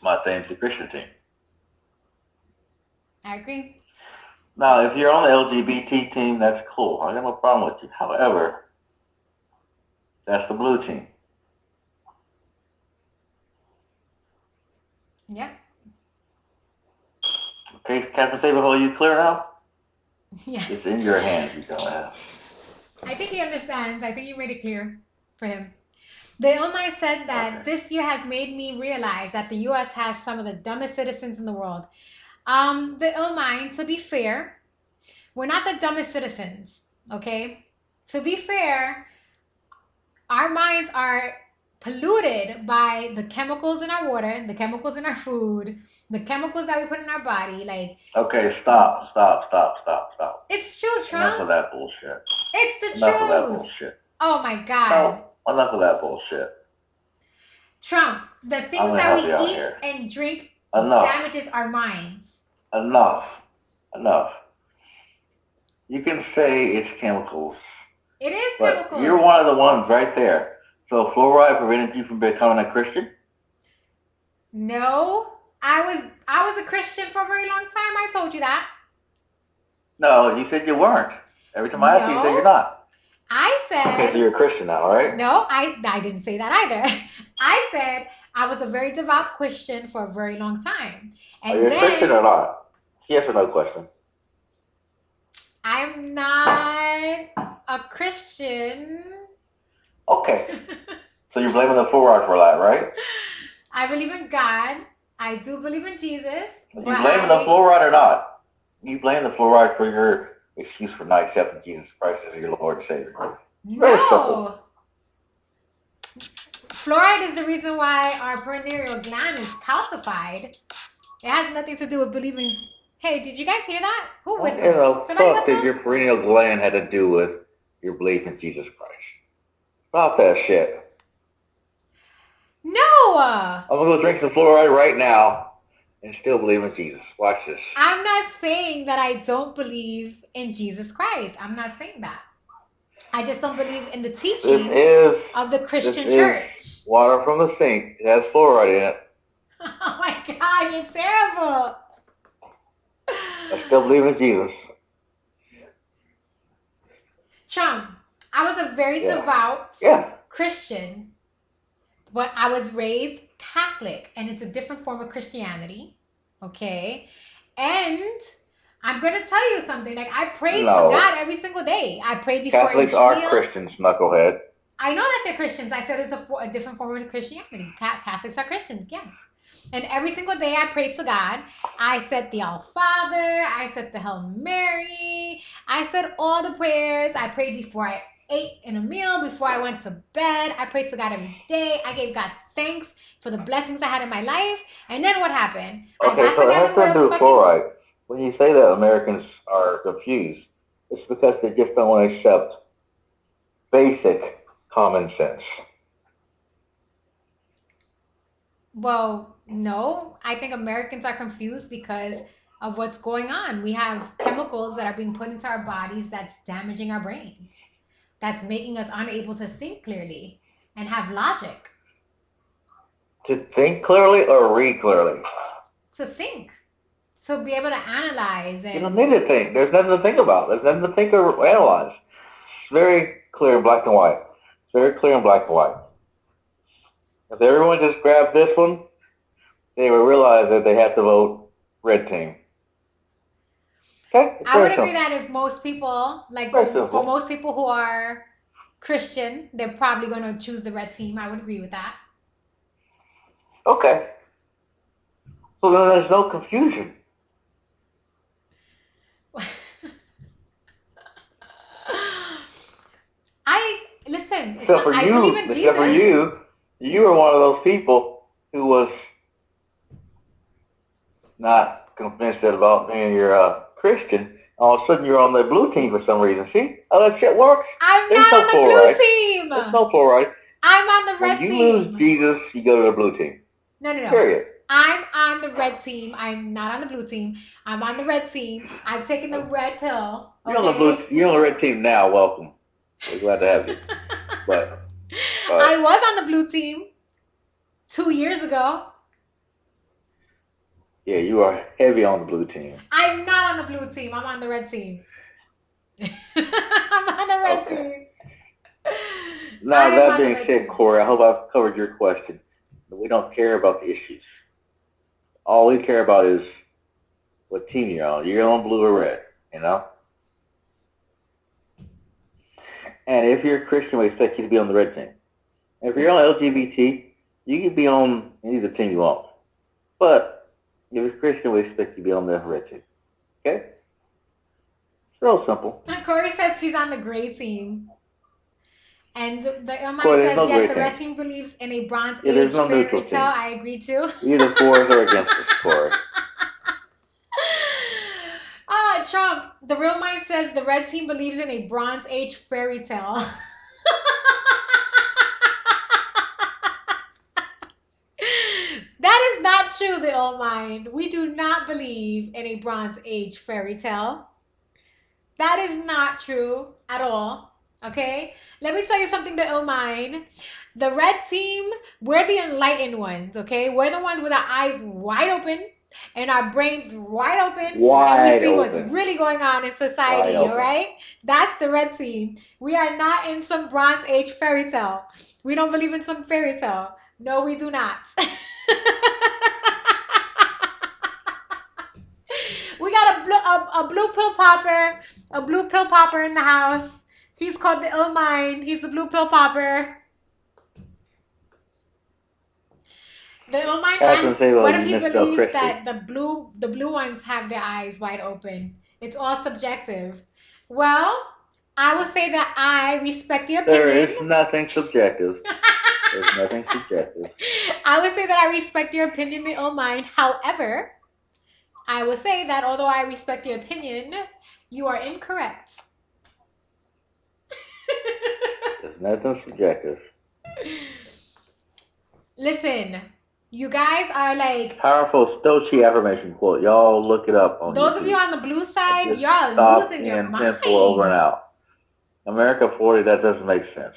[SPEAKER 6] My team's the Christian team.
[SPEAKER 2] I agree.
[SPEAKER 6] Now, if you're on the LGBT team, that's cool. I got no problem with you. However, that's the blue team.
[SPEAKER 2] Yep.
[SPEAKER 6] Okay, Captain Save-A-Ho, you clear now?
[SPEAKER 2] Yes.
[SPEAKER 6] It's in your hands, you dumbass.
[SPEAKER 2] I think he understands. I think you made it clear for him. The Illmind said that this year has made me realize that the U.S. has some of the dumbest citizens in the world. The Illmind, to be fair, we're not the dumbest citizens, okay? To be fair, our minds are polluted by the chemicals in our water, the chemicals in our food, the chemicals that we put in our body. Like,
[SPEAKER 6] okay, stop.
[SPEAKER 2] It's true, Trump.
[SPEAKER 6] Enough of that bullshit.
[SPEAKER 2] It's the truth.
[SPEAKER 6] Enough of that bullshit.
[SPEAKER 2] Oh my God.
[SPEAKER 6] No, enough of that bullshit.
[SPEAKER 2] Trump, the things that we eat and drink damages our minds.
[SPEAKER 6] Enough. You can say it's chemicals.
[SPEAKER 2] It is
[SPEAKER 6] but
[SPEAKER 2] chemicals.
[SPEAKER 6] You're one of the ones right there. So fluoride prevented you from becoming a Christian?
[SPEAKER 2] No. I was a Christian for a very long time. I told you that.
[SPEAKER 6] No, you said you weren't. Every time I asked you said you're not.
[SPEAKER 2] I said...
[SPEAKER 6] Okay, so you're a Christian now, right?
[SPEAKER 2] No, I didn't say that either. I said I was a very devout Christian for a very long time. And
[SPEAKER 6] are you a Christian or not? Yes or no question.
[SPEAKER 2] I'm not a Christian.
[SPEAKER 6] Okay. So you're blaming the fluoride for that, right?
[SPEAKER 2] I believe in God. I do believe in Jesus.
[SPEAKER 6] You blaming the fluoride or not? You blame the fluoride for your excuse for not accepting Jesus Christ as your Lord and Savior.
[SPEAKER 2] No. Fluoride is the reason why our pineal gland is calcified. It has nothing to do with believing. Hey, did you guys hear that? Who whistled?
[SPEAKER 6] You know,
[SPEAKER 2] Somebody
[SPEAKER 6] fuck did your pineal gland had to do with your belief in Jesus Christ. Stop that shit.
[SPEAKER 2] No,
[SPEAKER 6] I'm gonna go drink some fluoride right now and still believe in Jesus. Watch this.
[SPEAKER 2] I'm not saying that I don't believe in Jesus Christ. I'm not saying that. I just don't believe in the
[SPEAKER 6] This
[SPEAKER 2] teachings
[SPEAKER 6] is
[SPEAKER 2] of the
[SPEAKER 6] this
[SPEAKER 2] Christian
[SPEAKER 6] is
[SPEAKER 2] church.
[SPEAKER 6] water from the sink. It has fluoride in it.
[SPEAKER 2] Oh my God, you're terrible.
[SPEAKER 6] I still believe in Jesus.
[SPEAKER 2] Trump, I was a very
[SPEAKER 6] Yeah.
[SPEAKER 2] devout
[SPEAKER 6] Yeah.
[SPEAKER 2] Christian, but I was raised Catholic, and it's a different form of Christianity. Okay? And I'm going to tell you something. Like, I prayed to
[SPEAKER 6] No.
[SPEAKER 2] God every single day. I prayed before
[SPEAKER 6] Catholics
[SPEAKER 2] each
[SPEAKER 6] are
[SPEAKER 2] meal.
[SPEAKER 6] Christians, knucklehead.
[SPEAKER 2] I know that they're Christians. I said it's a different form of Christianity. Catholics are Christians, yes. And every single day I prayed to God. I said the Our Father. I said the Hail Mary. I said all the prayers. I prayed before I ate in a meal, before I went to bed. I prayed to God every day. I gave God thanks for the blessings I had in my life. And then what happened? I
[SPEAKER 6] Okay,
[SPEAKER 2] got
[SPEAKER 6] so it has
[SPEAKER 2] together with
[SPEAKER 6] to do
[SPEAKER 2] a
[SPEAKER 6] with
[SPEAKER 2] fucking...
[SPEAKER 6] fluoride. When you say that Americans are confused, it's because they just don't want to accept basic common sense.
[SPEAKER 2] Well, no. I think Americans are confused because of what's going on. We have chemicals that are being put into our bodies that's damaging our brains. That's making us unable to think clearly and have logic.
[SPEAKER 6] To think clearly or read clearly?
[SPEAKER 2] To think. To be able to analyze
[SPEAKER 6] You don't
[SPEAKER 2] and
[SPEAKER 6] need to think. There's nothing to think about. There's nothing to think or analyze. It's very clear in black and white. It's very clear in black and white. If everyone just grabbed this one, they would realize that they have to vote red team. Okay? It's
[SPEAKER 2] I would
[SPEAKER 6] very
[SPEAKER 2] agree
[SPEAKER 6] simple.
[SPEAKER 2] that if most people, like
[SPEAKER 6] Very
[SPEAKER 2] for
[SPEAKER 6] simple.
[SPEAKER 2] most people who are Christian, they're probably going to choose the red team. I would agree with that.
[SPEAKER 6] Okay. So then there's no confusion.
[SPEAKER 2] Listen,
[SPEAKER 6] Except for
[SPEAKER 2] I
[SPEAKER 6] you,
[SPEAKER 2] believe in Jesus.
[SPEAKER 6] you were one of those people who was not convinced that about being you're a Christian. All of a sudden you're on the blue team for some reason. See how that shit works?
[SPEAKER 2] I'm
[SPEAKER 6] There's
[SPEAKER 2] not
[SPEAKER 6] no
[SPEAKER 2] on the
[SPEAKER 6] fluoride.
[SPEAKER 2] blue team.
[SPEAKER 6] There's no fluoride.
[SPEAKER 2] I'm on the red
[SPEAKER 6] When you
[SPEAKER 2] team.
[SPEAKER 6] lose Jesus, you go to the blue team.
[SPEAKER 2] No.
[SPEAKER 6] Period.
[SPEAKER 2] I'm on the red team. I'm not on the blue team. I'm on the red team. I've taken the red pill.
[SPEAKER 6] You're on the red team now. Welcome. We're glad to have you. But
[SPEAKER 2] I was on the blue team 2 years ago.
[SPEAKER 6] yeah, you are heavy on the blue team.
[SPEAKER 2] I'm not on the blue team. I'm on the red team. I'm on the red team.
[SPEAKER 6] Now, that being said, Corey, I hope I've covered your question. We don't care about the issues. All we care about is what team you're on. You're on blue or red, you know? And if you're a Christian, we expect you to be on the red team. And if you're on LGBT, you can be on any of the team you want. But if you're a Christian, we expect you to be on the red team. Okay? It's real simple.
[SPEAKER 2] Corey says he's on the gray team. And the Illmind
[SPEAKER 6] Corey,
[SPEAKER 2] says,
[SPEAKER 6] no
[SPEAKER 2] yes,
[SPEAKER 6] gray
[SPEAKER 2] the
[SPEAKER 6] team.
[SPEAKER 2] red team believes in a Bronze
[SPEAKER 6] Yeah,
[SPEAKER 2] Age
[SPEAKER 6] there's no
[SPEAKER 2] fairy
[SPEAKER 6] neutral
[SPEAKER 2] tale.
[SPEAKER 6] team.
[SPEAKER 2] I agree too.
[SPEAKER 6] Either for us or against us, Corey.
[SPEAKER 2] Trump, the real mind says the red team believes in a Bronze Age fairy tale. That is not true, the old mind. We do not believe in a Bronze Age fairy tale. That is not true at all. Okay? Let me tell you something, the ill mind. The red team, we're the enlightened ones, okay? We're the ones with our eyes wide open and our brains wide open. And we see what's really going on in society, all right? That's the red team. We are not in some Bronze Age fairy tale. We don't believe in some fairy tale. No, we do not. We got a blue pill popper in the house. He's called the ill mind. He's the blue pill popper. The ill mind asks, what if he believes that the blue ones have their eyes wide open? It's all subjective. Well, I will say that I respect your opinion.
[SPEAKER 6] There is nothing subjective. There's nothing subjective.
[SPEAKER 2] I would say that I respect your opinion, the ill mind. However, I will say that although I respect your opinion, you are incorrect.
[SPEAKER 6] There's nothing subjective.
[SPEAKER 2] Listen, you guys are like,
[SPEAKER 6] Powerful Stoichi affirmation quote. Y'all look it up on
[SPEAKER 2] those
[SPEAKER 6] YouTube.
[SPEAKER 2] of you on the blue side,
[SPEAKER 6] Just
[SPEAKER 2] y'all
[SPEAKER 6] stop
[SPEAKER 2] losing your
[SPEAKER 6] being sinful over and
[SPEAKER 2] minds.
[SPEAKER 6] out. America 40, that doesn't make sense.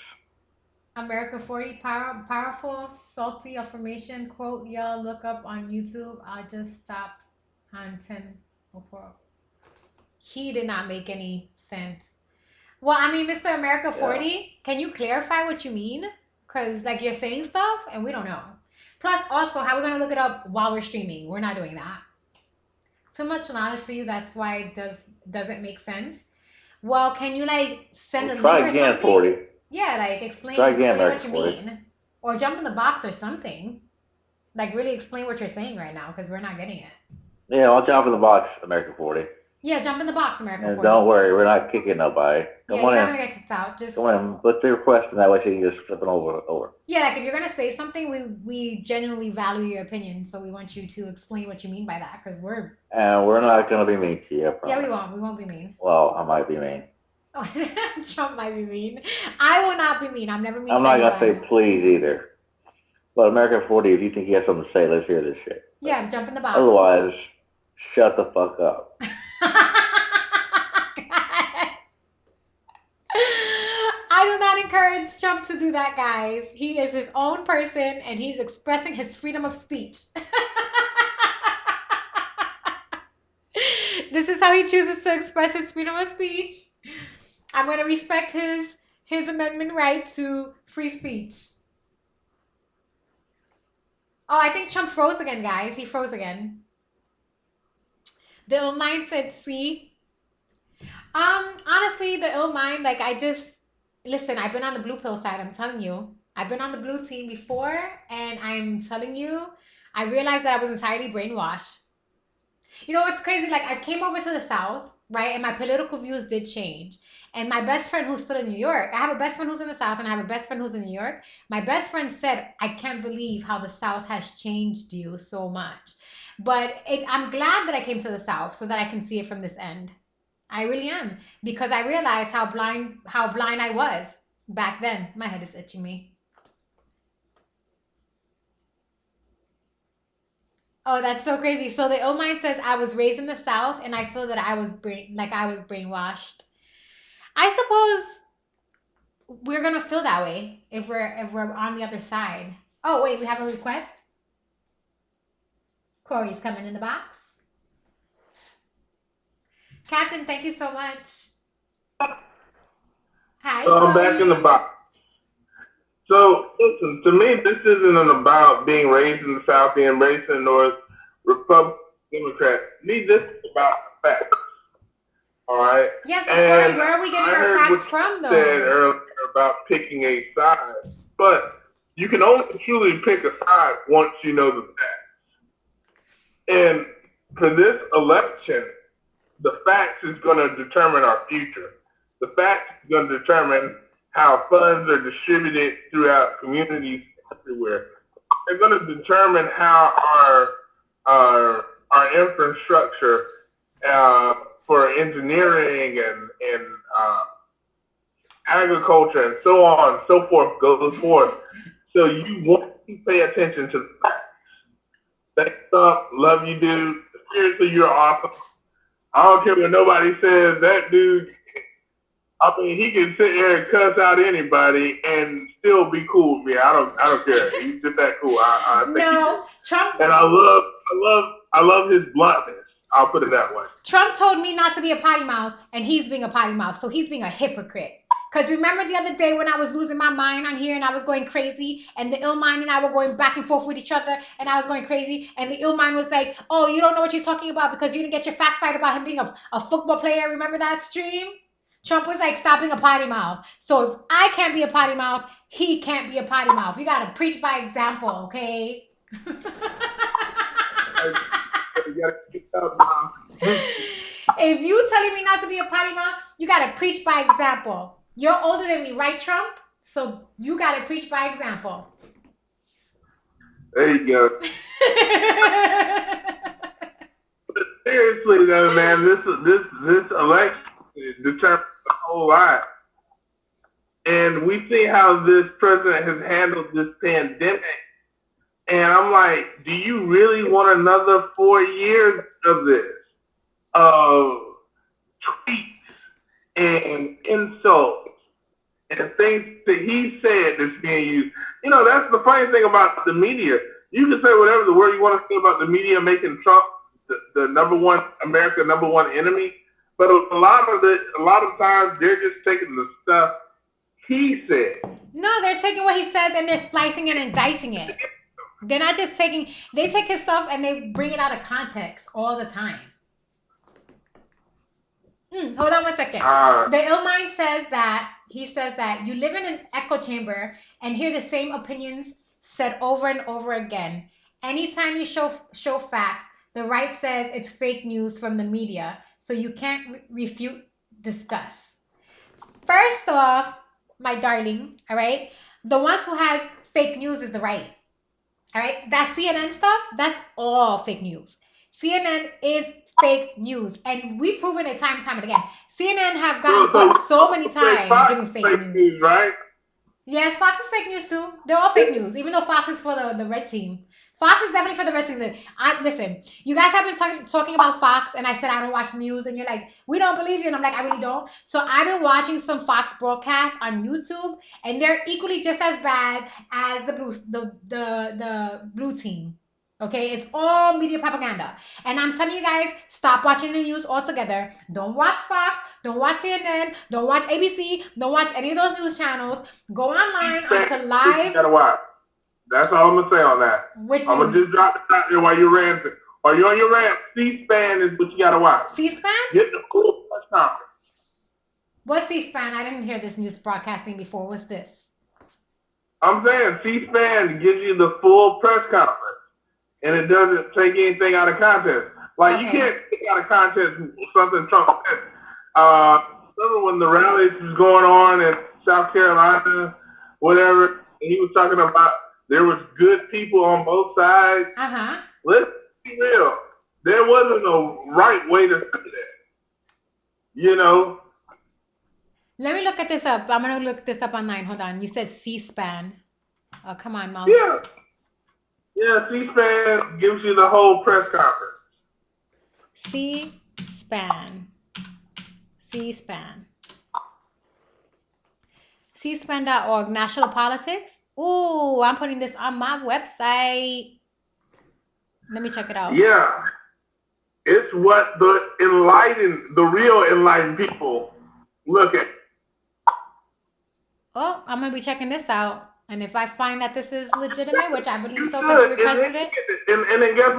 [SPEAKER 2] America 40 powerful, salty affirmation quote. Y'all look up on YouTube. I just stopped on 10:04. He did not make any sense. Well, I mean, Mr. America 40, can you clarify what you mean? Because, like, you're saying stuff and we don't know. Plus, also, how are we going to look it up while we're streaming? We're not doing that. Too much knowledge for you. That's why it doesn't make sense. Well, can you, like, send a link
[SPEAKER 6] Try
[SPEAKER 2] or
[SPEAKER 6] again,
[SPEAKER 2] something?
[SPEAKER 6] 40.
[SPEAKER 2] Yeah, like, explain
[SPEAKER 6] Try again,
[SPEAKER 2] what you
[SPEAKER 6] America 40.
[SPEAKER 2] mean. Or jump in the box or something. Like, really explain what you're saying right now because we're not getting it.
[SPEAKER 6] Yeah, I'll jump in the box, America 40.
[SPEAKER 2] Yeah, jump in the box, America
[SPEAKER 6] And
[SPEAKER 2] 40.
[SPEAKER 6] don't worry, we're not kicking nobody.
[SPEAKER 2] Yeah,
[SPEAKER 6] Come
[SPEAKER 2] you're
[SPEAKER 6] on
[SPEAKER 2] not
[SPEAKER 6] in.
[SPEAKER 2] going to get kicked out. Just
[SPEAKER 6] Come on in. Put the request in that way so you can just flip it over.
[SPEAKER 2] Yeah, like if you're gonna say something, we genuinely value your opinion, so we want you to explain what you mean by that, because we're
[SPEAKER 6] And we're not going to be mean to you, I promise.
[SPEAKER 2] yeah, we won't be mean.
[SPEAKER 6] Well, I might be mean.
[SPEAKER 2] Oh, Trump might be mean. I will not be mean. I'm never mean.
[SPEAKER 6] I'm not going to say please either. But America 40, if you think you have something to say, let's hear this shit.
[SPEAKER 2] Yeah, jump in the box.
[SPEAKER 6] Otherwise, shut the fuck up.
[SPEAKER 2] I do not encourage Trump to do that, guys. He is his own person and he's expressing his freedom of speech. This is how he chooses to express his freedom of speech. I'm going to respect his amendment right to free speech. Oh, I think Trump froze again, guys. He froze again. The ill mind said, see. Honestly, the ill mind, like, listen, I've been on the blue pill side, I'm telling you. I've been on the blue team before, and I'm telling you, I realized that I was entirely brainwashed. You know what's crazy? Like, I came over to the South, right? And my political views did change. And my best friend who's still in New York, I have a best friend who's in the South, and I have a best friend who's in New York. My best friend said, I can't believe how the South has changed you so much. But I'm glad that I came to the South so that I can see it from this end. I really am, because I realized how blind I was back then. My head is itching me. Oh, that's so crazy. So the ill mind says I was raised in the South, and I feel that I was brainwashed. I suppose we're gonna feel that way if we're on the other side. Oh wait, we have a request. Corey's coming in the box. Captain, thank you so much. Hi.
[SPEAKER 5] So I'm back in the box. So listen, to me, this isn't about being raised in the South, being raised in the North, Republican, Democrat. To me, this is about facts. All right.
[SPEAKER 2] Yes, but Corey, where are we getting our facts from, though?
[SPEAKER 5] I heard what you said earlier about picking a side, but you can only truly pick a side once you know the facts. And for this election, the facts is going to determine our future. The facts is going to determine how funds are distributed throughout communities everywhere. They're going to determine how our infrastructure for engineering and agriculture and so on and so forth goes forth. So you want to pay attention to the facts. Thanks up, love you, dude. Seriously, you're awesome. I don't care what nobody says. That dude, I mean, he can sit here and cuss out anybody and still be cool with me. I don't care. He's just that cool. I think
[SPEAKER 2] no, Trump.
[SPEAKER 5] And I love his bluntness. I'll put it that way.
[SPEAKER 2] Trump told me not to be a potty mouth, and he's being a potty mouth, so he's being a hypocrite. Because remember the other day when I was losing my mind on here and I was going crazy, and the ill mind and I were going back and forth with each other, and I was going crazy, and the ill mind was like, oh, you don't know what you're talking about because you didn't get your facts right about him being a football player. Remember that stream? Trump was like, stop being a potty mouth. So if I can't be a potty mouth, he can't be a potty mouth. You got to preach by example, okay? If you telling me not to be a potty mouth, you got to preach by example. You're older than me, right, Trump? So you got to preach by example.
[SPEAKER 5] There you go. But seriously, though, man, this election determines a whole lot. And we see how this president has handled this pandemic And I'm like, do you really want another 4 years of this? Of tweets and insults and things that he said that's being used. You know, that's the funny thing about the media. You can say whatever the word you want to say about the media making Trump the number one, America number one enemy, but a lot of times they're just taking the stuff he said.
[SPEAKER 2] No, they're taking what he says and they're splicing it and dicing it. They're not just taking, they take his stuff and they bring it out of context all the time. Hold on one second. The ill mind says that, he says that you live in an echo chamber and hear the same opinions said over and over again. Anytime you show facts, the right says it's fake news from the media, so you can't refute, discuss. First off, my darling, all right, the ones who has fake news is the right. All right, that CNN stuff, that's all fake news. CNN is fake news, and we've proven it time and time again. CNN have gotten caught so many times giving fake news.
[SPEAKER 5] Right?
[SPEAKER 2] Yes, Fox is fake news too. They're all fake news, even though Fox is for the red team. Fox is definitely for the red team. Listen, you guys have been talking about Fox, and I said I don't watch the news, and you're like, we don't believe you, and I'm like, I really don't. So I've been watching some Fox broadcasts on YouTube, and they're equally just as bad as the blue team. Okay, it's all media propaganda. And I'm telling you guys, stop watching the news altogether. Don't watch Fox, don't watch CNN, don't watch ABC, don't watch any of those news channels. Go online onto live.
[SPEAKER 5] You gotta watch. That's all I'm gonna say on that.
[SPEAKER 2] Which
[SPEAKER 5] I'm gonna just drop it out there while you're ranting. While you're on your rant, C-SPAN is what you gotta watch.
[SPEAKER 2] C-SPAN?
[SPEAKER 5] Get the cool press conference.
[SPEAKER 2] What's C-SPAN? I didn't hear this news broadcasting before. What's this?
[SPEAKER 5] I'm saying C-SPAN gives you the full press conference, and it doesn't take anything out of context. Like, you can't take out of context something Trump said. Remember when the rallies was going on in South Carolina, whatever, and he was talking about there was good people on both sides. Let's be real. There wasn't a right way to say that. You know?
[SPEAKER 2] Let me look at this up. I'm going to look this up online. Hold on. You said C-SPAN. Oh, come on, Mouse.
[SPEAKER 5] Yeah. Yeah, C-SPAN gives you the whole press conference.
[SPEAKER 2] C-SPAN. C-SPAN. C-SPAN.org. National politics. Ooh, I'm putting this on my website. Let me check it out.
[SPEAKER 5] Yeah. It's what the real enlightened people look at.
[SPEAKER 2] Oh, I'm going to be checking this out. And if I find that this is legitimate, which I believe so because you requested it.
[SPEAKER 5] And then guess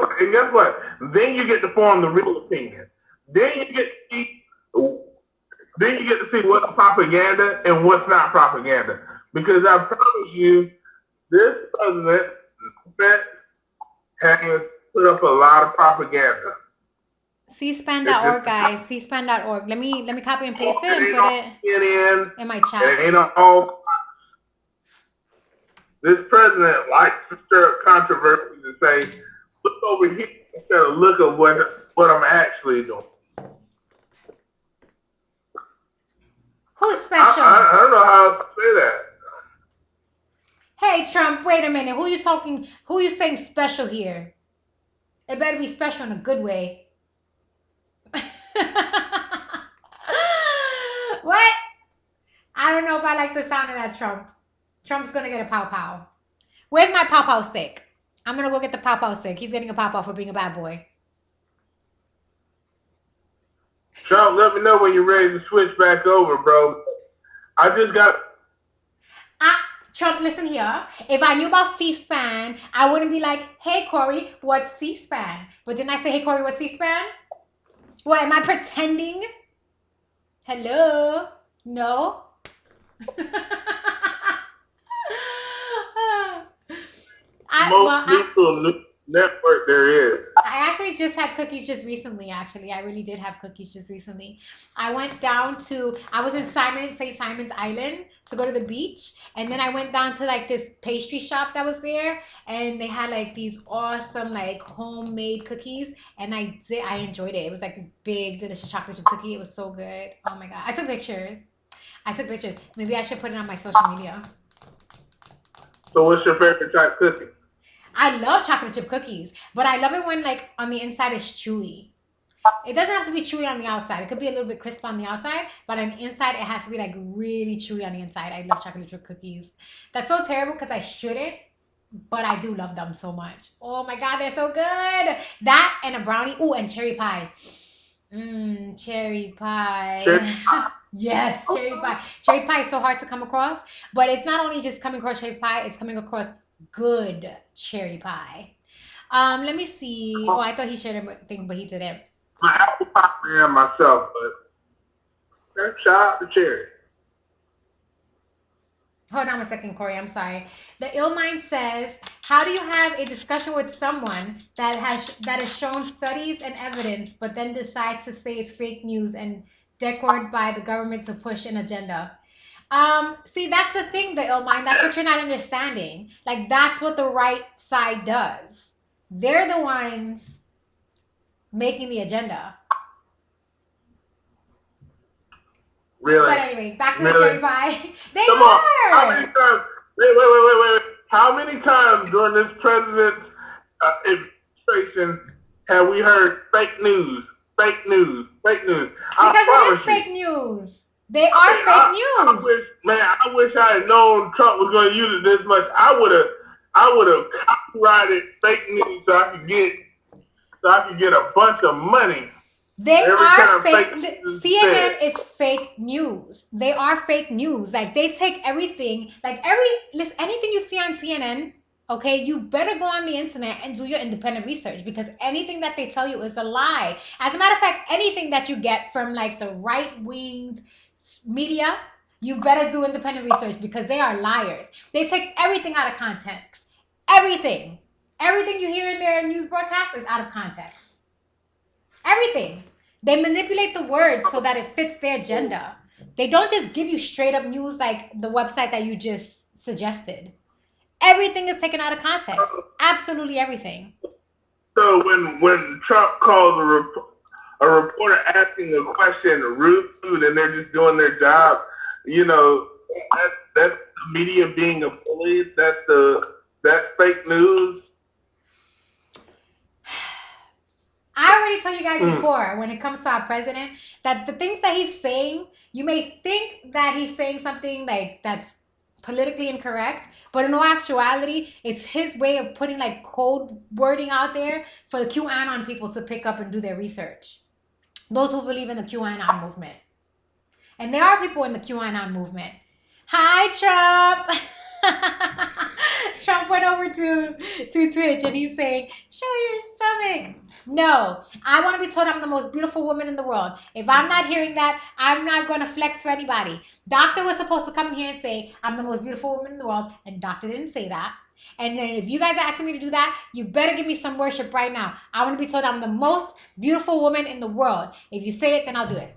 [SPEAKER 5] what? Then you get to form the real opinion. Then you get to see what's propaganda and what's not propaganda. Because I promise you, this president has put up a lot of propaganda.
[SPEAKER 2] C-SPAN.org, guys. C-SPAN.org. Let me copy and paste it and put it in my chat.
[SPEAKER 5] It ain't all. This president likes to stir up controversy and say, look over here instead of look at what I'm actually doing.
[SPEAKER 2] Who's special?
[SPEAKER 5] I don't know how to say that.
[SPEAKER 2] Hey, Trump, wait a minute. Who you saying special here? It better be special in a good way. What? I don't know if I like the sound of that, Trump. Trump's going to get a pow-pow. Where's my pow-pow stick? I'm going to go get the pow-pow stick. He's getting a pow-pow for being a bad boy.
[SPEAKER 5] Trump, let me know when you're ready to switch back over, bro. I just got...
[SPEAKER 2] Trump, listen here. If I knew about C-SPAN, I wouldn't be like, hey, Corey, what's C-SPAN? But didn't I say, hey, Corey, what's C-SPAN? What, am I pretending? Hello? No?
[SPEAKER 5] Most neutral network there is.
[SPEAKER 2] I actually just had cookies just recently, actually. I really did have cookies just recently. I went down to, I was in St. Simon's Island to go to the beach. And then I went down to like this pastry shop that was there. And they had like these awesome like homemade cookies. And I enjoyed it. It was like this big, delicious chocolate chip cookie. It was so good. Oh my God. I took pictures. Maybe I should put it on my social media.
[SPEAKER 5] So what's your favorite type cookie?
[SPEAKER 2] I love chocolate chip cookies, but I love it when like on the inside is chewy. It doesn't have to be chewy on the outside. It could be a little bit crisp on the outside, but on the inside, it has to be like really chewy on the inside. I love chocolate chip cookies. That's so terrible because I shouldn't, but I do love them so much. Oh my god, they're so good. That and a brownie. Ooh, and cherry pie. Cherry pie.
[SPEAKER 5] Cherry
[SPEAKER 2] Yes, cherry pie. Cherry pie is so hard to come across, but it's not only just coming across cherry pie, it's coming across good cherry pie. Let me see. Oh, I thought he shared a thing, but he didn't.
[SPEAKER 5] I'm an apple pie man myself, but shout out to Cherry.
[SPEAKER 2] Hold on a second, Corey. I'm sorry. The ill mind says, "How do you have a discussion with someone that has shown studies and evidence, but then decides to say it's fake news and decored by the government to push an agenda?" See, that's the thing, the ill mind. That's what you're not understanding. Like, that's what the right side does. They're the ones making the agenda.
[SPEAKER 5] Really?
[SPEAKER 2] But anyway, back to the
[SPEAKER 5] Really?
[SPEAKER 2] cherry pie. They
[SPEAKER 5] Come on. How
[SPEAKER 2] are.
[SPEAKER 5] many times? Wait. How many times during this president's administration have we heard fake news? Fake news. Fake news.
[SPEAKER 2] Because it is
[SPEAKER 5] promise you.
[SPEAKER 2] fake news. They are fake news.
[SPEAKER 5] I wish I had known Trump was going to use it this much. I would have copyrighted fake news so I could get a bunch of money.
[SPEAKER 2] They
[SPEAKER 5] Every
[SPEAKER 2] are
[SPEAKER 5] time
[SPEAKER 2] fake.
[SPEAKER 5] fake news
[SPEAKER 2] CNN
[SPEAKER 5] said.
[SPEAKER 2] is fake news. They are fake news. Like, they take everything. Like, listen, anything you see on CNN, okay, you better go on the internet and do your independent research, because anything that they tell you is a lie. As a matter of fact, anything that you get from like the right winged media, you better do independent research, because they are liars. They take everything out of context. Everything you hear in their news broadcast is out of context. Everything. They manipulate the words so that it fits their agenda. They don't just give you straight up news like the website that you just suggested. Everything is taken out of context. Absolutely everything.
[SPEAKER 5] So when Trump calls a reporter asking a question rude and they're just doing their job, that's the media being a bully. That's fake news.
[SPEAKER 2] I already told you guys before, when it comes to our president, that the things that he's saying, you may think that he's saying something like that's politically incorrect, but in all actuality, it's his way of putting like code wording out there for the QAnon people to pick up and do their research. Those who believe in the QAnon movement. And there are people in the QAnon movement. Hi, Trump! Trump went over to Twitch and he's saying, "Show your stomach." No, I want to be told I'm the most beautiful woman in the world. If I'm not hearing that, I'm not going to flex for anybody. Doctor was supposed to come in here and say, "I'm the most beautiful woman in the world," and Doctor didn't say that. And then if you guys are asking me to do that, you better give me some worship right now. I want to be told I'm the most beautiful woman in the world. If you say it, then I'll do it.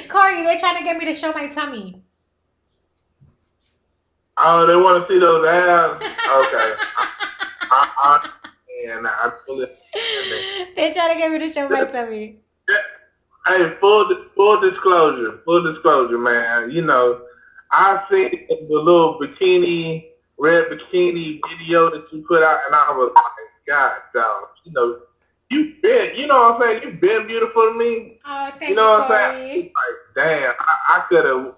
[SPEAKER 2] Corey, they're trying to get me to show my tummy.
[SPEAKER 5] Oh, they want to see those abs? Okay. I fully understand.
[SPEAKER 2] They're trying to get me to show my tummy.
[SPEAKER 5] Hey, full disclosure, man. I seen the little red bikini video that you put out, and I was like, God, dog, you've been, what I'm saying? You've been beautiful to me.
[SPEAKER 2] Oh, thank
[SPEAKER 5] You know what
[SPEAKER 2] you,
[SPEAKER 5] I'm saying?
[SPEAKER 2] Corey.
[SPEAKER 5] It's like, damn, I could have.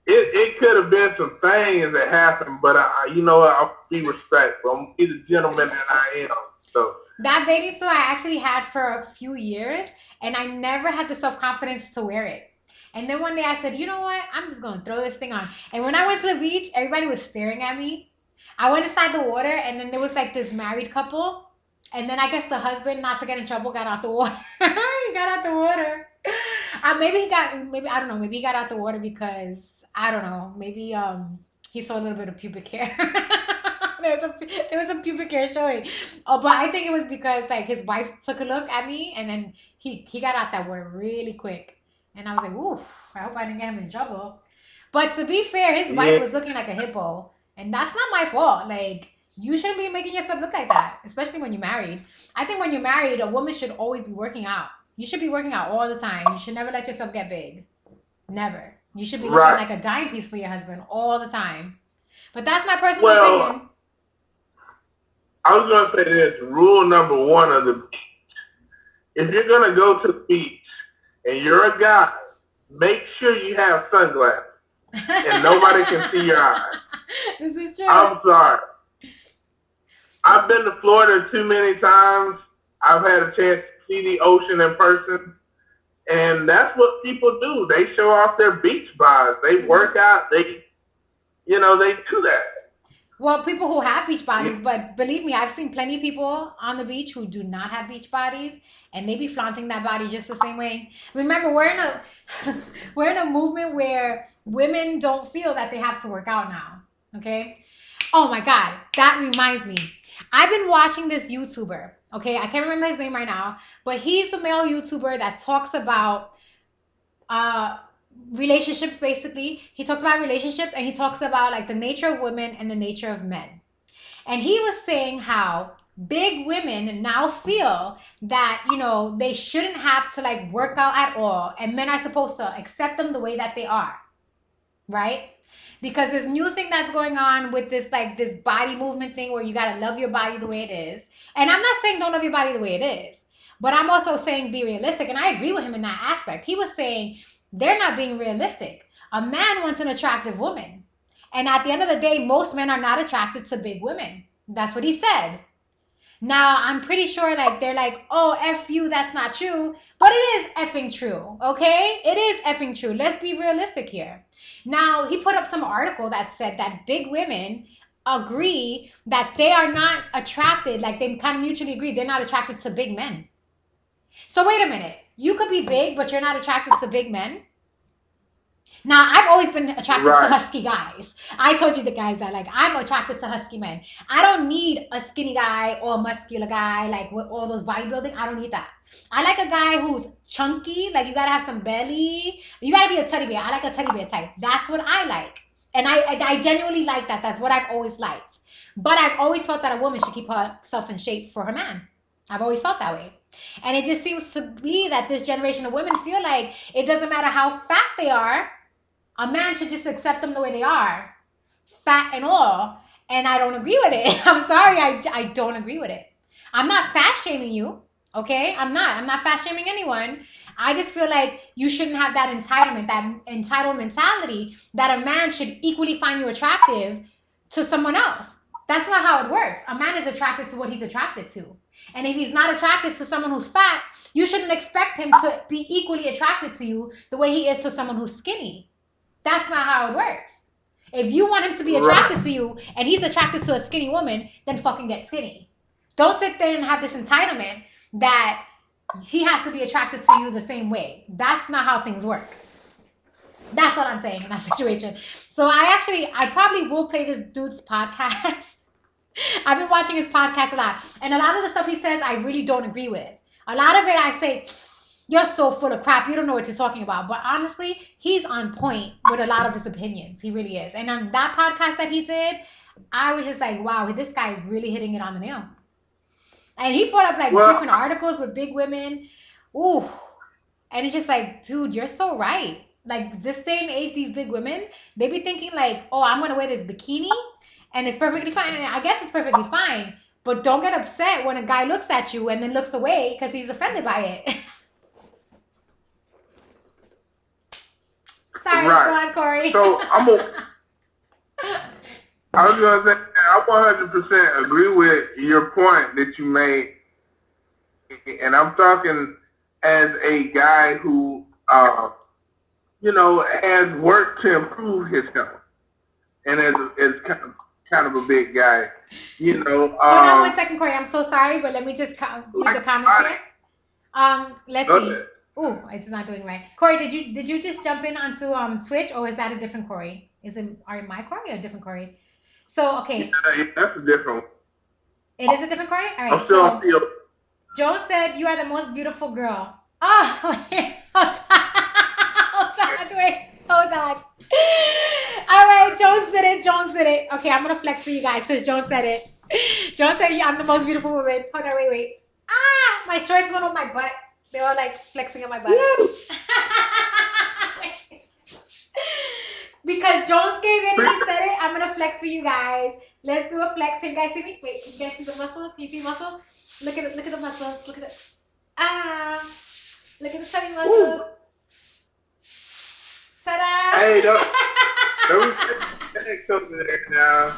[SPEAKER 5] It could have been some things that happened, but I'll be respectful. I'm be the gentleman that I am. So
[SPEAKER 2] That bathing suit I actually had for a few years, and I never had the self-confidence to wear it. And then one day I said, you know what? I'm just going to throw this thing on. And when I went to the beach, everybody was staring at me. I went inside the water, and then there was like this married couple. And then I guess the husband, not to get in trouble, got out the water. He got out the water. Maybe I don't know. Maybe he got out the water because, I don't know. Maybe he saw a little bit of pubic hair. There was some pubic hair showing. Oh, but I think it was because like his wife took a look at me, and then he got out that water really quick. And I was like, ooh, I hope I didn't get him in trouble. But to be fair, his wife was looking like a hippo. And that's not my fault. Like, you shouldn't be making yourself look like that, especially when you're married. I think when you're married, a woman should always be working out. You should be working out all the time. You should never let yourself get big. Never. You should be looking
[SPEAKER 5] Right.
[SPEAKER 2] like a dime piece for your husband all the time. But that's my personal
[SPEAKER 5] Well,
[SPEAKER 2] opinion.
[SPEAKER 5] I was gonna say this. Rule number one of the beach: if you're gonna go to the beach and you're a guy, make sure you have sunglasses and nobody can see your eyes.
[SPEAKER 2] This is true.
[SPEAKER 5] I'm sorry. I've been to Florida too many times. I've had a chance to see the ocean in person. And that's what people do. They show off their beach bodies. They work out. They do that.
[SPEAKER 2] Well, people who have beach bodies, but believe me, I've seen plenty of people on the beach who do not have beach bodies, and they be flaunting that body just the same way. Remember, we're in a movement where women don't feel that they have to work out now. Okay? Oh my God, that reminds me. I've been watching this YouTuber. Okay, I can't remember his name right now, but he's a male YouTuber that talks about relationships. Basically, he talks about relationships, and he talks about like the nature of women and the nature of men. And he was saying how big women now feel that, you know, they shouldn't have to like work out at all, and men are supposed to accept them the way that they are, right? Because this new thing that's going on with this like this body movement thing where you gotta love your body the way it is. And I'm not saying don't love your body the way it is, but I'm also saying be realistic. And I agree with him in that aspect. He was saying they're not being realistic. A man wants an attractive woman. And at the end of the day, most men are not attracted to big women. That's what he said. Now, I'm pretty sure like they're like, oh, F you, that's not true. But it is effing true, okay? It is effing true. Let's be realistic here. Now, he put up some article that said that big women agree that they are not attracted, like they kind of mutually agree they're not attracted to big men. So wait a minute. You could be big, but you're not attracted to big men? Now, I've always been attracted to husky guys. I told you the guys that, like, I'm attracted to husky men. I don't need a skinny guy or a muscular guy, like, with all those bodybuilding. I don't need that. I like a guy who's chunky. Like, you got to have some belly. You got to be a teddy bear. I like a teddy bear type. That's what I like. And I genuinely like that. That's what I've always liked. But I've always felt that a woman should keep herself in shape for her man. I've always felt that way. And it just seems to be that this generation of women feel like it doesn't matter how fat they are. A man should just accept them the way they are, fat and all. And I don't agree with it. I'm sorry, I don't agree with it. I'm not fat shaming you, okay? I'm not fat shaming anyone. I just feel like you shouldn't have that entitlement, that entitled mentality that a man should equally find you attractive to someone else. That's not how it works. A man is attracted to what he's attracted to. And if he's not attracted to someone who's fat, you shouldn't expect him to be equally attracted to you the way he is to someone who's skinny. That's not how it works. If you want him to be attracted to you and he's attracted to a skinny woman, then fucking get skinny. Don't sit there and have this entitlement that he has to be attracted to you the same way. That's not how things work. That's what I'm saying in that situation. So I probably will play this dude's podcast. I've been watching his podcast a lot. And a lot of the stuff he says, I really don't agree with. A lot of it, I say, you're so full of crap. You don't know what you're talking about. But honestly, he's on point with a lot of his opinions. He really is. And on that podcast that he did, I was just like, wow, this guy is really hitting it on the nail. And he put up like different articles with big women. Ooh. And it's just like, dude, you're so right. Like this day and age, these big women, they be thinking like, oh, I'm going to wear this bikini and it's perfectly fine. And I guess it's perfectly fine. But don't get upset when a guy looks at you and then looks away because he's offended by it. Sorry, go on, Corey.
[SPEAKER 5] So I was gonna say I 100% agree with your point that you made, and I'm talking as a guy who, has worked to improve his health, and is kind of a big guy,
[SPEAKER 2] Hold on 1 second, Corey. I'm so sorry, but let me just read the comments here. Let's see. Ooh, it's not doing right. Corey, did you just jump in onto Twitch, or is that a different Corey? Are you my Corey or a different Corey? So okay.
[SPEAKER 5] Yeah, that's a different one.
[SPEAKER 2] It is a differon Corey? All right.
[SPEAKER 5] I'm still on field.
[SPEAKER 2] Joan said, you are the most beautiful girl. Oh, wait. Hold on. All right. Jones did it. Okay, I'm going to flex for you guys because Joan said it. Joan said, I'm the most beautiful woman. Hold on, wait. Ah, my shorts went on my butt. They were like flexing on my butt. Because Jones gave in, he said it. I'm gonna flex for you guys. Let's do a flex. Can you guys see me? Wait, you guys see the muscles? Can you see muscles? Look at it. Look at the muscles. Look at it. Look at the tummy muscles. Ta-da!
[SPEAKER 5] Hey, don't take over there now.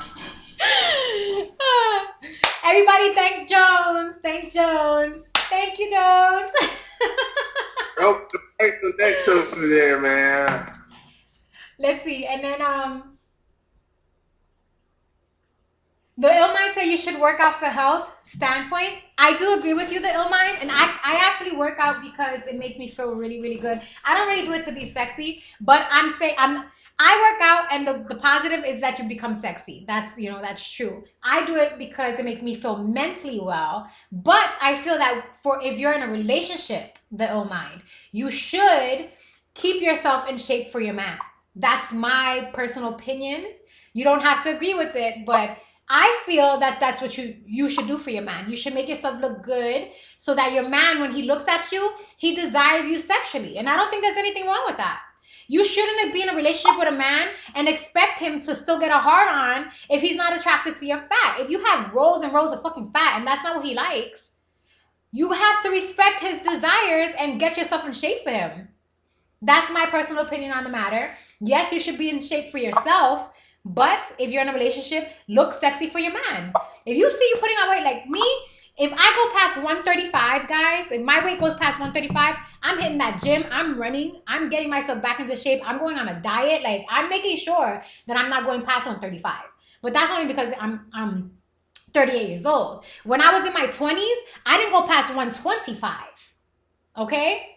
[SPEAKER 2] Everybody, thank Jones. Thank Jones. Thank you, Jones.
[SPEAKER 5] Don't take the next over there, man.
[SPEAKER 2] Let's see. And then the Illmind said you should work out for health standpoint. I do agree with you, the Illmind, and I actually work out because it makes me feel really, really good. I don't really do it to be sexy, but I work out, and the positive is that you become sexy. That's that's true. I do it because it makes me feel mentally well. But I feel that if you're in a relationship, the Illmind, you should keep yourself in shape for your man. That's my personal opinion. You don't have to agree with it, but I feel that that's what you should do for your man. You should make yourself look good so that your man, when he looks at you, he desires you sexually. And I don't think there's anything wrong with that. You shouldn't be in a relationship with a man and expect him to still get a hard on if he's not attracted to your fat. If you have rows and rows of fucking fat and that's not what he likes, you have to respect his desires and get yourself in shape for him. That's my personal opinion on the matter. Yes, you should be in shape for yourself, but if you're in a relationship, look sexy for your man. If you see you putting on weight like me, if I go past 135, guys, if my weight goes past 135, I'm hitting that gym, I'm running, I'm getting myself back into shape, I'm going on a diet. Like, I'm making sure that I'm not going past 135. But that's only because I'm 38 years old. When I was in my 20s, I didn't go past 125. Okay?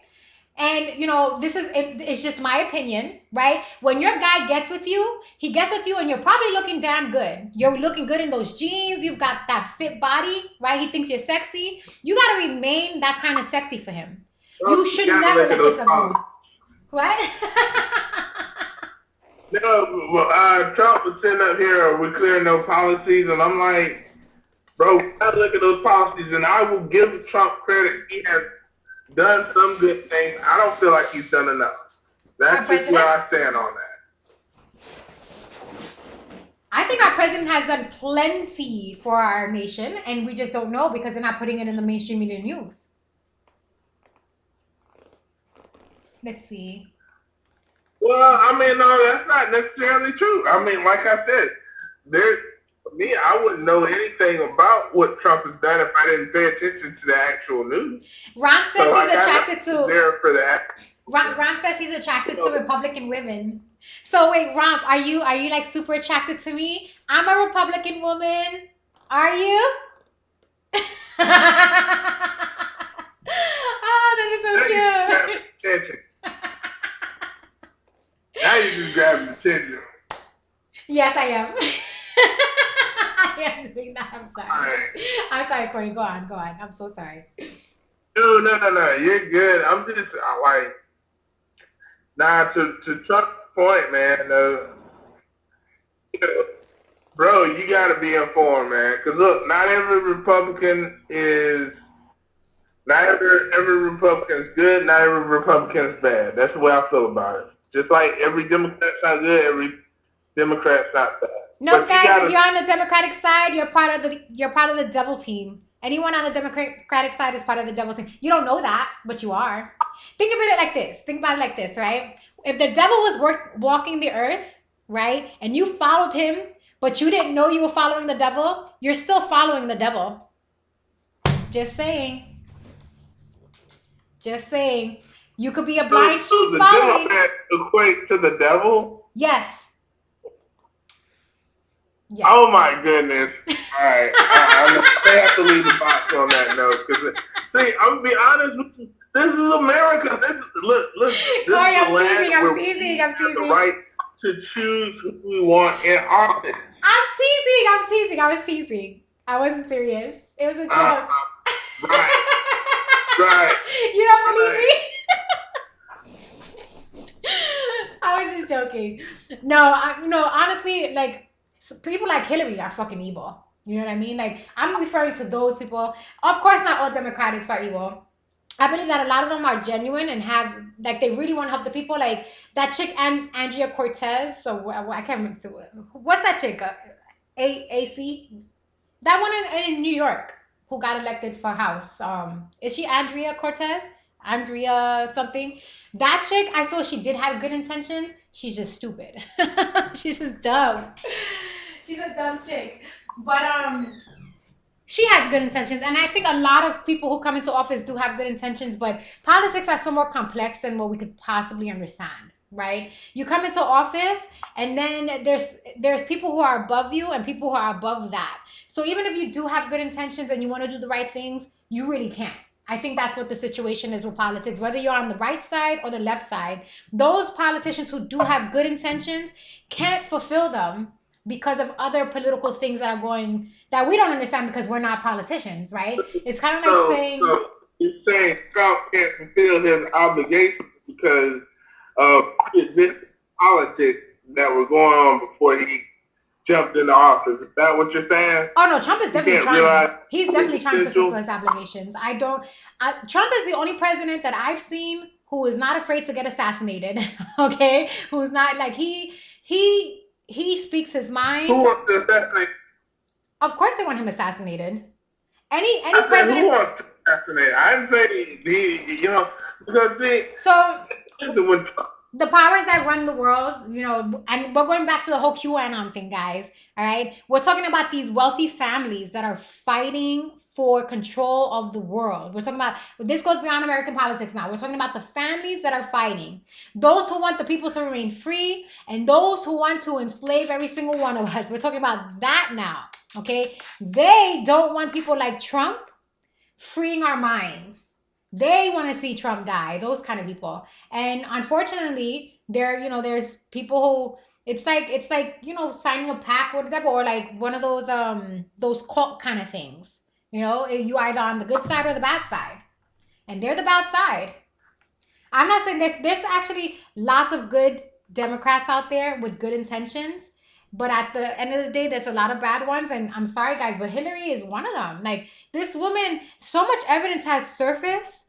[SPEAKER 2] And, it's just my opinion, right? When your guy gets with you, he gets with you and you're probably looking damn good. You're looking good in those jeans. You've got that fit body, right? He thinks you're sexy. You got to remain that kind of sexy for him. You should never let yourself go. What?
[SPEAKER 5] No, well, Trump was sitting up here with clearing no policies, and I'm like, bro, I look at those policies, and I will give Trump credit. He has done some good things. I don't feel like he's done enough. That's just where I stand on that.
[SPEAKER 2] I think our president has done plenty for our nation, and we just don't know because they're not putting it in the mainstream media news. Let's see.
[SPEAKER 5] Well, I mean, no, that's not necessarily true. I mean, like I said, for me, I wouldn't know anything about what Trump has done if I didn't pay attention to the actual news.
[SPEAKER 2] Ron says he's attracted to.
[SPEAKER 5] There for that.
[SPEAKER 2] Ron says he's attracted to Republican women. So wait, Ron, are you like super attracted to me? I'm a Republican woman. Are you? Oh, that is so cute.
[SPEAKER 5] Now you just grabbing attention.
[SPEAKER 2] Yes, I am. I am doing that. I'm sorry. Right. I'm sorry, Corey. Go on. I'm so sorry.
[SPEAKER 5] No. You're good. I'm just to Trump's point, man. Bro, you got to be informed, man. Because look, not every Republican is good. Not every Republican is bad. That's the way I feel about it. Just like every Democrat's not good, every Democrat's not bad.
[SPEAKER 2] No, but guys, if you're on the Democratic side, you're part of the devil team. Anyone on the Democratic side is part of the devil team. You don't know that, but you are. Think about it like this, right? If the devil was walking the earth, right, and you followed him, but you didn't know you were following the devil, you're still following the devil. Just saying. You could be a blind sheep following.
[SPEAKER 5] The Democrats equate to the devil?
[SPEAKER 2] Yes.
[SPEAKER 5] Oh my goodness. All right. I have to leave the box on that note. See, I'm going to be honest with you. This is America. This is
[SPEAKER 2] I'm teasing.
[SPEAKER 5] have the right to choose who we want in office.
[SPEAKER 2] I'm teasing. I was teasing. I wasn't serious. It was a joke.
[SPEAKER 5] Right.
[SPEAKER 2] You don't believe me? I was just joking. No, honestly, like, people like Hillary are fucking evil. You know what I mean? Like, I'm referring to those people. Of course, not all Democrats are evil. I believe that a lot of them are genuine and have like they really want to help the people. Like that chick and Andrea Cortez. So I can't remember what's that chick. AC, that one in New York who got elected for House. Is she Andrea Cortez? Andrea something. That chick, I feel she did have good intentions. She's just stupid. She's just dumb. She's a dumb chick. But she has good intentions, and I think a lot of people who come into office do have good intentions, but politics are so more complex than what we could possibly understand, right? You come into office, and then there's people who are above you and people who are above that. So even if you do have good intentions and you want to do the right things, you really can't. I think that's what the situation is with politics. Whether you're on the right side or the left side, those politicians who do have good intentions can't fulfill them because of other political things that are going that we don't understand because we're not politicians, right? It's kind of like saying,
[SPEAKER 5] so you're saying Trump can't fulfill his obligations because of existing politics that were going on before he jumped into office. Is that what you're saying?
[SPEAKER 2] oh no, Trump is definitely
[SPEAKER 5] can't
[SPEAKER 2] trying.
[SPEAKER 5] realize
[SPEAKER 2] He's definitely trying to
[SPEAKER 5] potential?
[SPEAKER 2] fulfill his obligations. Trump is the only president that I've seen who is not afraid to get assassinated. Okay, who's not like he speaks his
[SPEAKER 5] Who
[SPEAKER 2] mind.
[SPEAKER 5] wants to assassinate?
[SPEAKER 2] Of course, they want him assassinated. Any
[SPEAKER 5] I said, who
[SPEAKER 2] president.
[SPEAKER 5] wants to assassinate? I didn't say because
[SPEAKER 2] So
[SPEAKER 5] listen, when
[SPEAKER 2] the powers that run the world, and we're going back to the whole QAnon thing, guys. All right. We're talking about these wealthy families that are fighting for control of the world. We're talking about, this goes beyond American politics now. We're talking about the families that are fighting. Those who want the people to remain free and those who want to enslave every single one of us. We're talking about that now. Okay. They don't want people like Trump freeing our minds. They want to see Trump die, those kind of people. And unfortunately, there's people who it's like signing a pact with the devil or like one of those cult kind of things. You either on the good side or the bad side. And they're the bad side. I'm not saying there's actually lots of good Democrats out there with good intentions. But at the end of the day, there's a lot of bad ones. And I'm sorry, guys, but Hillary is one of them. Like, this woman, so much evidence has surfaced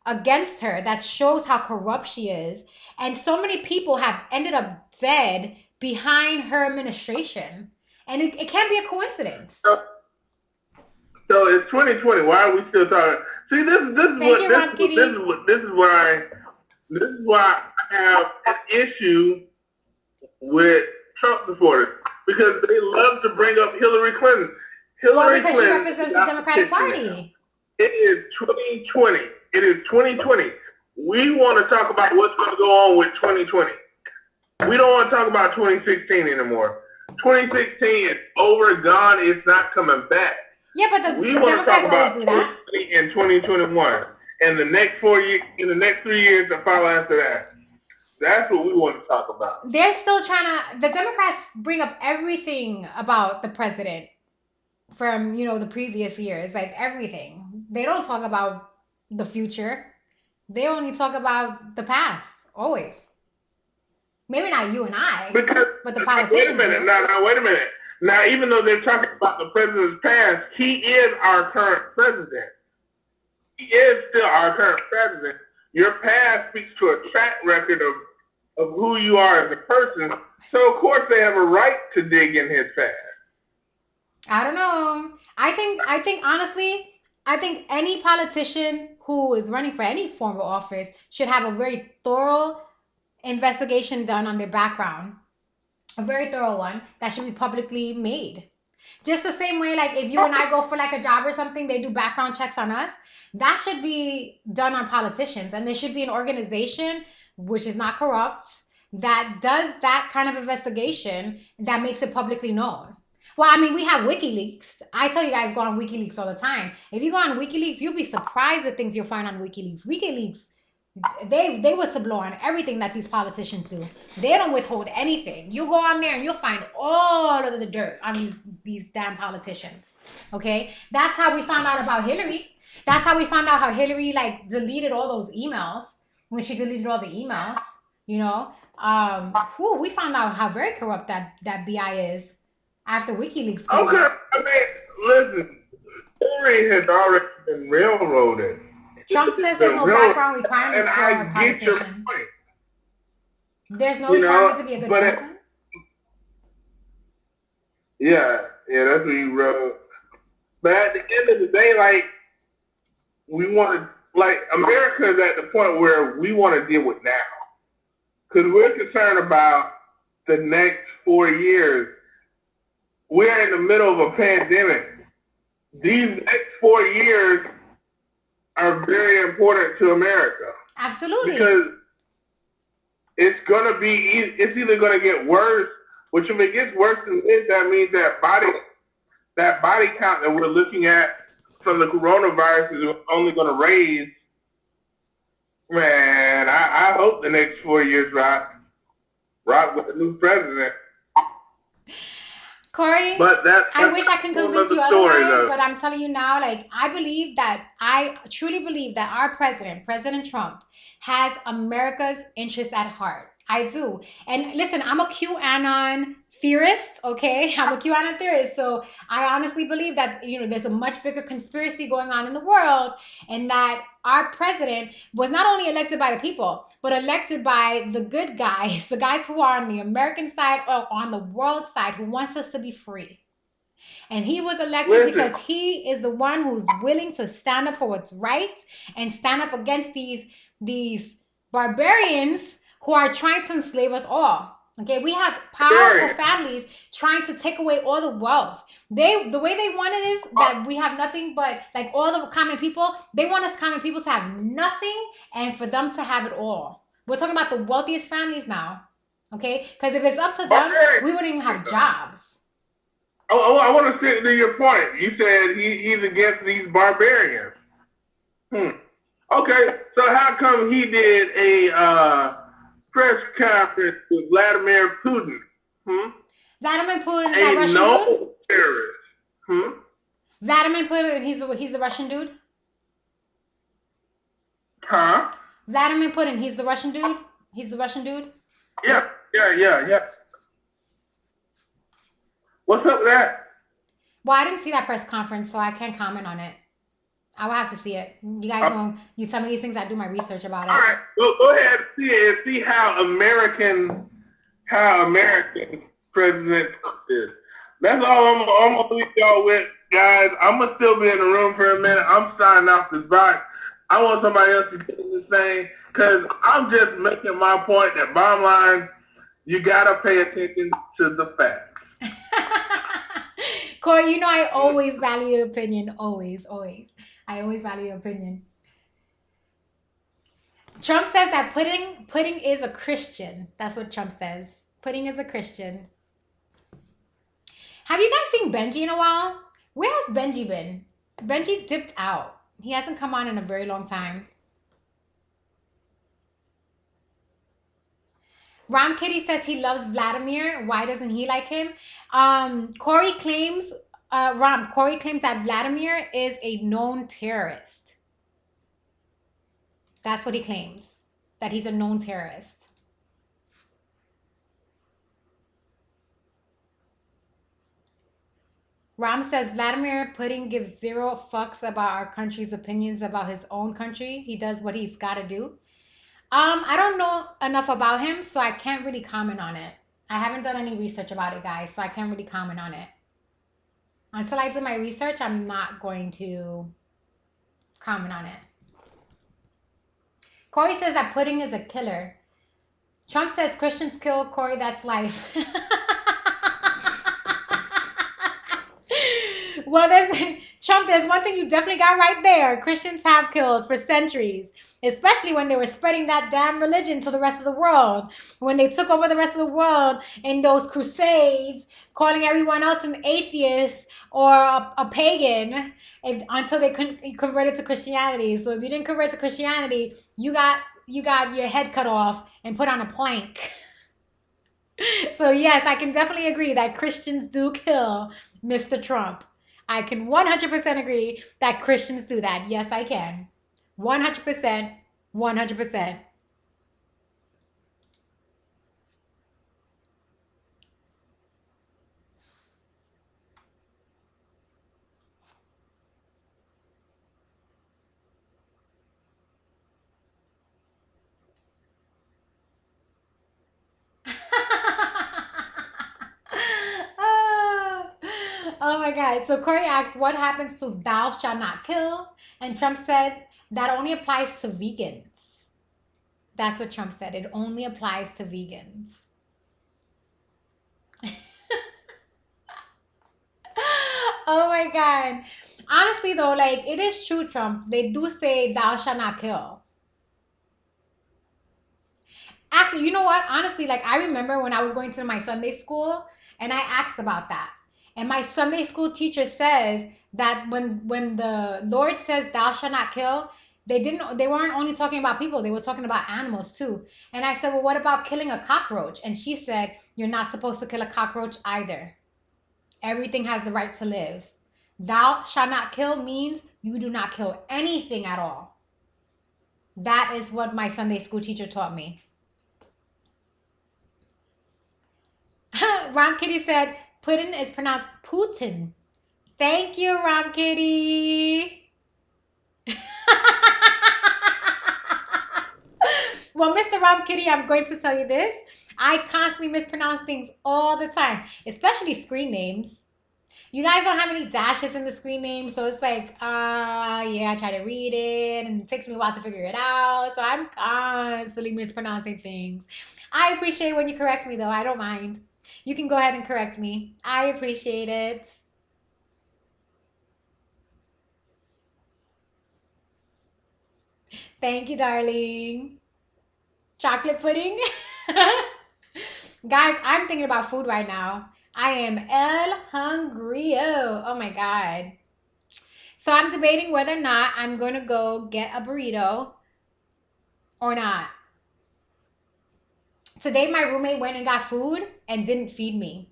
[SPEAKER 2] against her that shows how corrupt she is. And so many people have ended up dead behind her administration. And it can't be a coincidence.
[SPEAKER 5] So it's 2020. Why are we still talking? See, this is why I have an issue with Trump supporters because they love to bring up Hillary Clinton.
[SPEAKER 2] Because she represents the Democratic Party.
[SPEAKER 5] It is 2020. It is 2020. We want to talk about what's going to go on with 2020. We don't want to talk about 2016 anymore. 2016 is over, gone. It's not coming back.
[SPEAKER 2] Yeah, but the
[SPEAKER 5] want to
[SPEAKER 2] Democrats
[SPEAKER 5] talk about
[SPEAKER 2] always do that.
[SPEAKER 5] in 2021 and the next 4 years, in the next 3 years that follow after that. That's what we want to talk about.
[SPEAKER 2] They're still the Democrats bring up everything about the president from, the previous years, like everything. They don't talk about the future. They only talk about the past, always. Maybe not you and I, but the politicians
[SPEAKER 5] wait a minute. Now, wait a minute. Now, even though they're talking about the president's past, he is our current president. He is still our current president. Your past speaks to a track record of who you are as a person. So, of course, they have a right to dig in his past.
[SPEAKER 2] I don't know. I think honestly, any politician who is running for any form of office should have a very thorough investigation done on their background. A very thorough one that should be publicly made. Just the same way, like if you and I go for like a job or something, they do background checks on us. That should be done on politicians. And there should be an organization which is not corrupt that does that kind of investigation that makes it publicly known. Well, I mean, we have WikiLeaks. I tell you guys, go on WikiLeaks all the time. If you go on WikiLeaks, you'll be surprised at things you'll find on WikiLeaks. WikiLeaks, they whistleblow on everything that these politicians do. They don't withhold anything. You go on there and you'll find all of the dirt on these damn politicians. Okay? That's how we found out about Hillary. That's how we found out how Hillary like deleted all those emails. When she deleted all the emails, we found out how very corrupt that BI is after WikiLeaks came
[SPEAKER 5] Okay,
[SPEAKER 2] out.
[SPEAKER 5] I mean, listen, Hillary has already been railroaded.
[SPEAKER 2] Trump says there's no background requirements
[SPEAKER 5] and
[SPEAKER 2] for
[SPEAKER 5] I get your
[SPEAKER 2] politicians.
[SPEAKER 5] point.
[SPEAKER 2] There's no
[SPEAKER 5] You know,
[SPEAKER 2] requirement to be a good
[SPEAKER 5] but
[SPEAKER 2] person.
[SPEAKER 5] Yeah, that's what you wrote. But at the end of the day, like, we want to, like, America is at the point where we want to deal with now. Because we're concerned about the next 4 years. We're in the middle of a pandemic. These next 4 years are very important to America.
[SPEAKER 2] Absolutely.
[SPEAKER 5] Because it's going to be, it's either going to get worse, which if it gets worse than this, that means that body count that we're looking at from the coronavirus is only going to raise. Man, I hope the next 4 years rock with the new president.
[SPEAKER 2] Corey,
[SPEAKER 5] but
[SPEAKER 2] I wish I can convince you otherwise, but I'm telling you now, like, I truly believe that our President Trump, has America's interest at heart. I do. And listen, I'm a QAnon theorist, okay? I'm a QAnon theorist. So I honestly believe that, there's a much bigger conspiracy going on in the world, and that our president was not only elected by the people, but elected by the good guys, the guys who are on the American side or on the world side, who wants us to be free. And he was elected because he is the one who's willing to stand up for what's right and stand up against these barbarians who are trying to enslave us all. Okay, we have powerful families trying to take away all the wealth. The way they want it is that we have nothing but, like, all the common people. They want us common people to have nothing and for them to have it all. We're talking about the wealthiest families now. Okay, because if it's up to them, we wouldn't even have jobs.
[SPEAKER 5] I want to stick to your point. You said he's against these barbarians. Okay, so how come he did a press conference with Vladimir Putin?
[SPEAKER 2] Vladimir Putin is that Russian dude?
[SPEAKER 5] Terrorist.
[SPEAKER 2] Vladimir Putin, he's the Russian dude?
[SPEAKER 5] Huh?
[SPEAKER 2] Vladimir Putin, he's the Russian dude? He's the Russian dude?
[SPEAKER 5] Yeah. What's up with that?
[SPEAKER 2] Well, I didn't see that press conference, so I can't comment on it. I will have to see it. You guys know, you tell me these things, I do my research about it.
[SPEAKER 5] All right, well, go ahead and see it and see how American President Trump is. That's all I'm gonna leave y'all with, guys. I'm gonna still be in the room for a minute. I'm signing off this box. I want somebody else to do this thing, because I'm just making my point that bottom line, you gotta pay attention to the facts.
[SPEAKER 2] Corey, I always value your opinion. Always. I always value your opinion. Trump says that Pudding is a Christian. That's what Trump says. Pudding is a Christian. Have you guys seen Benji in a while? Where has Benji been? Benji dipped out. He hasn't come on in a very long time. Ram Kitty says he loves Vladimir. Why doesn't he like him? Corey claims that Vladimir is a known terrorist. That's what he claims. That he's a known terrorist. Ram says Vladimir Putin gives zero fucks about our country's opinions about his own country. He does what he's got to do. I don't know enough about him, so I can't really comment on it. I haven't done any research about it, guys, so I can't really comment on it. Until I do my research, I'm not going to comment on it. Corey says that Pudding is a killer. Trump says Christians kill. Corey, that's life. Well, there's one thing you definitely got right there. Christians have killed for centuries, especially when they were spreading that damn religion to the rest of the world. When they took over the rest of the world in those crusades, calling everyone else an atheist or a pagan until they converted to Christianity. So if you didn't convert to Christianity, you got your head cut off and put on a plank. So yes, I can definitely agree that Christians do kill Mr. Trump. I can 100% agree that Christians do that. Yes, I can. 100%. 100%. Oh my God. So Corey asked, what happens to thou shall not kill? And Trump said, that only applies to vegans. That's what Trump said. It only applies to vegans. Oh my God. Honestly, though, like, it is true, Trump. They do say, thou shall not kill. Actually, you know what? Honestly, like, I remember when I was going to my Sunday school and I asked about that. And my Sunday school teacher says that when the Lord says, thou shalt not kill, they weren't only talking about people, they were talking about animals too. And I said, well, what about killing a cockroach? And she said, you're not supposed to kill a cockroach either. Everything has the right to live. Thou shalt not kill means you do not kill anything at all. That is what my Sunday school teacher taught me. Ram Kitty said, Putin is pronounced Putin. Thank you, Ram Kitty. Well, Mr. Ram Kitty, I'm going to tell you this. I constantly mispronounce things all the time, especially screen names. You guys don't have any dashes in the screen name, so it's like, yeah, I try to read it, and it takes me a while to figure it out, so I'm constantly mispronouncing things. I appreciate when you correct me, though. I don't mind. You can go ahead and correct me. I appreciate it. Thank you, darling. Chocolate pudding? Guys, I'm thinking about food right now. I am El Hungrio. Oh my God. So I'm debating whether or not I'm going to go get a burrito or not. Today, my roommate went and got food and didn't feed me.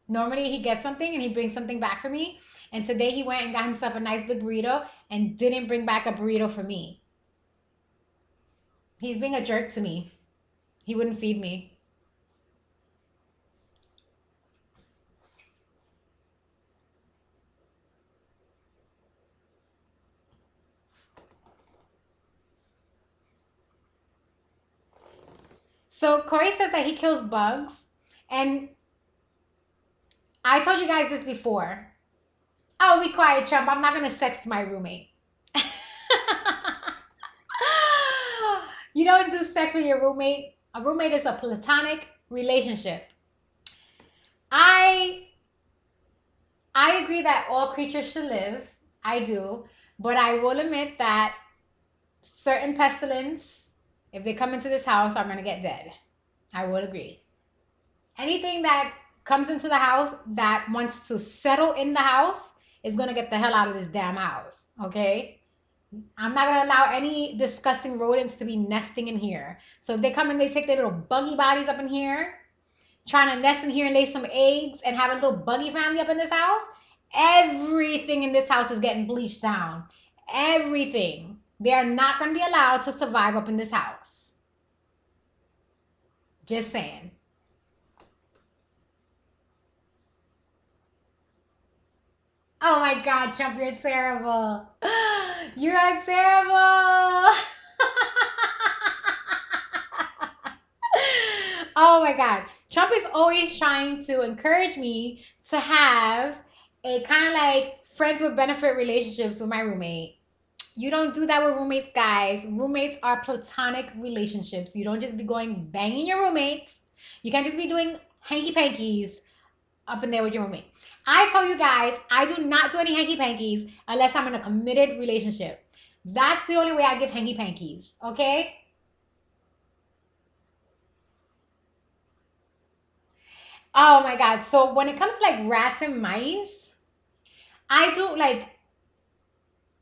[SPEAKER 2] Normally, he gets something and he brings something back for me. And today, he went and got himself a nice big burrito and didn't bring back a burrito for me. He's being a jerk to me. He wouldn't feed me. So Corey says that he kills bugs. And I told you guys this before. Oh, be quiet, Trump. I'm not going to sex my roommate. You don't do sex with your roommate. A roommate is a platonic relationship. I agree that all creatures should live. I do. But I will admit that certain pestilence, if they come into this house, I'm going to get dead. I will agree. Anything that comes into the house that wants to settle in the house is going to get the hell out of this damn house. Okay? I'm not going to allow any disgusting rodents to be nesting in here. So if they come and they take their little buggy bodies up in here, trying to nest in here and lay some eggs and have a little buggy family up in this house, everything in this house is getting bleached down. Everything. They are not going to be allowed to survive up in this house. Just saying. Oh my God, Trump, you're terrible. You're terrible. Oh my God. Trump is always trying to encourage me to have a kind of like friends with benefit relationships with my roommate. You don't do that with roommates, guys. Roommates are platonic relationships. You don't just be going banging your roommates. You can't just be doing hanky-pankies up in there with your roommate. I tell you guys, I do not do any hanky-pankies unless I'm in a committed relationship. That's the only way I give hanky-pankies, okay? Oh my God. So when it comes to like rats and mice, I do like,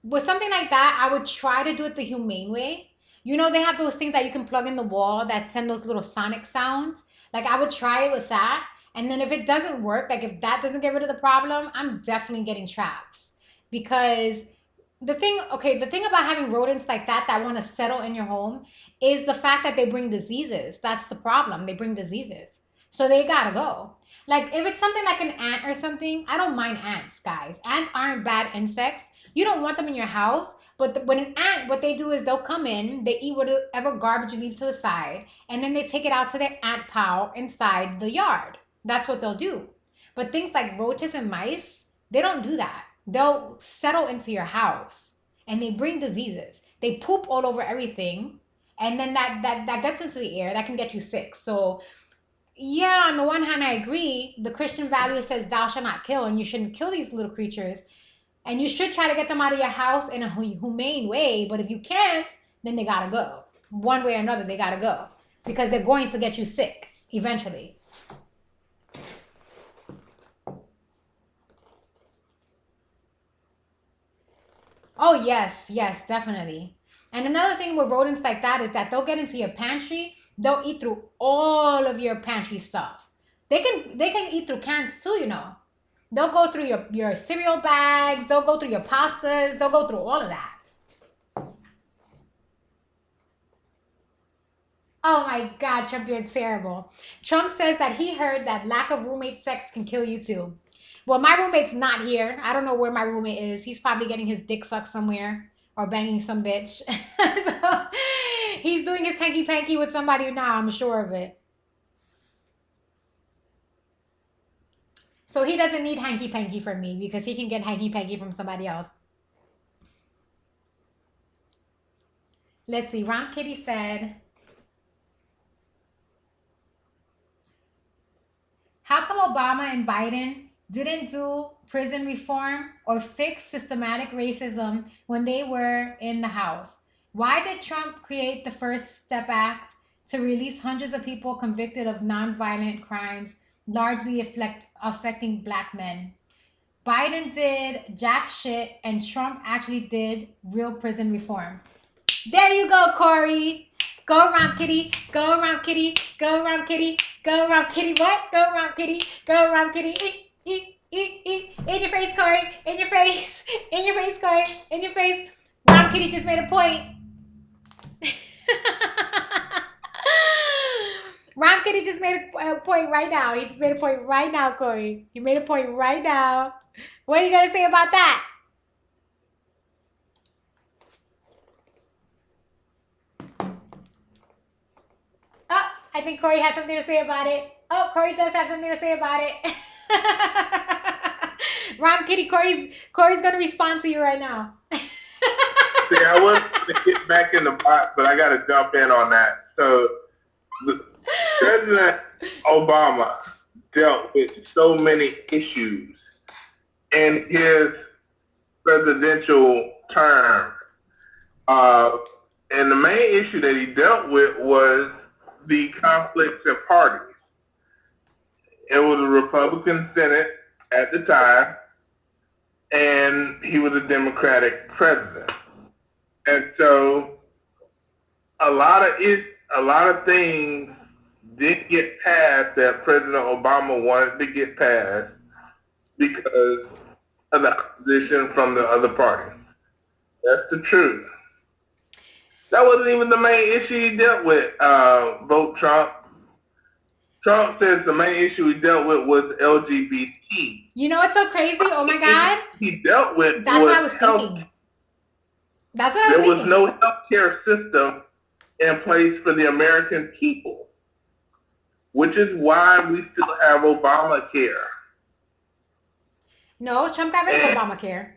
[SPEAKER 2] with something like that, I would try to do it the humane way. You know, they have those things that you can plug in the wall that send those little sonic sounds. Like I would try it with that. And then if it doesn't work, like if that doesn't get rid of the problem, I'm definitely getting traps. Because the thing about having rodents like that want to settle in your home is the fact that they bring diseases. That's the problem. They bring diseases. So they gotta go. Like if it's something like an ant or something, I don't mind ants, guys. Ants aren't bad insects. You don't want them in your house. But when an ant, what they do is they'll come in, they eat whatever garbage you leave to the side, and then they take it out to their ant pile inside the yard. That's what they'll do. But things like roaches and mice, they don't do that. They'll settle into your house and they bring diseases. They poop all over everything, and then that gets into the air. That can get you sick. So yeah, on the one hand, I agree. The Christian value says thou shalt not kill, and you shouldn't kill these little creatures. And you should try to get them out of your house in a humane way. But if you can't, then they gotta go. One way or another, they gotta go. Because they're going to get you sick eventually. Oh, yes, definitely. And another thing with rodents like that is that they'll get into your pantry. They'll eat through all of your pantry stuff. They can eat through cans too, you know. They'll go through your cereal bags. They'll go through your pastas. They'll go through all of that. Oh my God, Trump, you're terrible. Trump says that he heard that lack of roommate sex can kill you too. Well, my roommate's not here. I don't know where my roommate is. He's probably getting his dick sucked somewhere or banging some bitch. So he's doing his hanky-panky with somebody now, I'm sure of it. So he doesn't need hanky-panky from me because he can get hanky-panky from somebody else. Let's see. Ron Kitty said, how come Obama and Biden didn't do prison reform or fix systematic racism when they were in the House? Why did Trump create the First Step Act to release hundreds of people convicted of nonviolent crimes, largely affecting black men? Biden did jack shit, and Trump actually did real prison reform. There you go, Corey. Go around, kitty. Go around, kitty. Go around, kitty. Go around, kitty. What? Go around, kitty. Go around, kitty. In your face, Corey. In your face. In your face, Corey. In your face. Round Kitty just made a point. Ron Kitty just made a point right now. He just made a point right now, Corey. He made a point right now. What are you going to say about that? Oh, I think Corey has something to say about it. Oh, Corey does have something to say about it. Ron Kitty, Corey's going to respond to you right now.
[SPEAKER 5] See, I was going to get back in the box, but I got to jump in on that. So, President Obama dealt with so many issues in his presidential term. And the main issue that he dealt with was the conflicts of parties. It was a Republican Senate at the time, and he was a Democratic president. And so a lot of things didn't get passed that President Obama wanted to get passed because of the opposition from the other parties. That's the truth. That wasn't even the main issue he dealt with, vote Trump. Trump says the main issue he dealt with was LGBT.
[SPEAKER 2] You know what's so crazy? Oh my God.
[SPEAKER 5] He dealt with
[SPEAKER 2] That's what I was thinking. That's what I was thinking.
[SPEAKER 5] There was no healthcare system in place for the American people, which is why we still have Obamacare.
[SPEAKER 2] No, Trump got rid of Obamacare.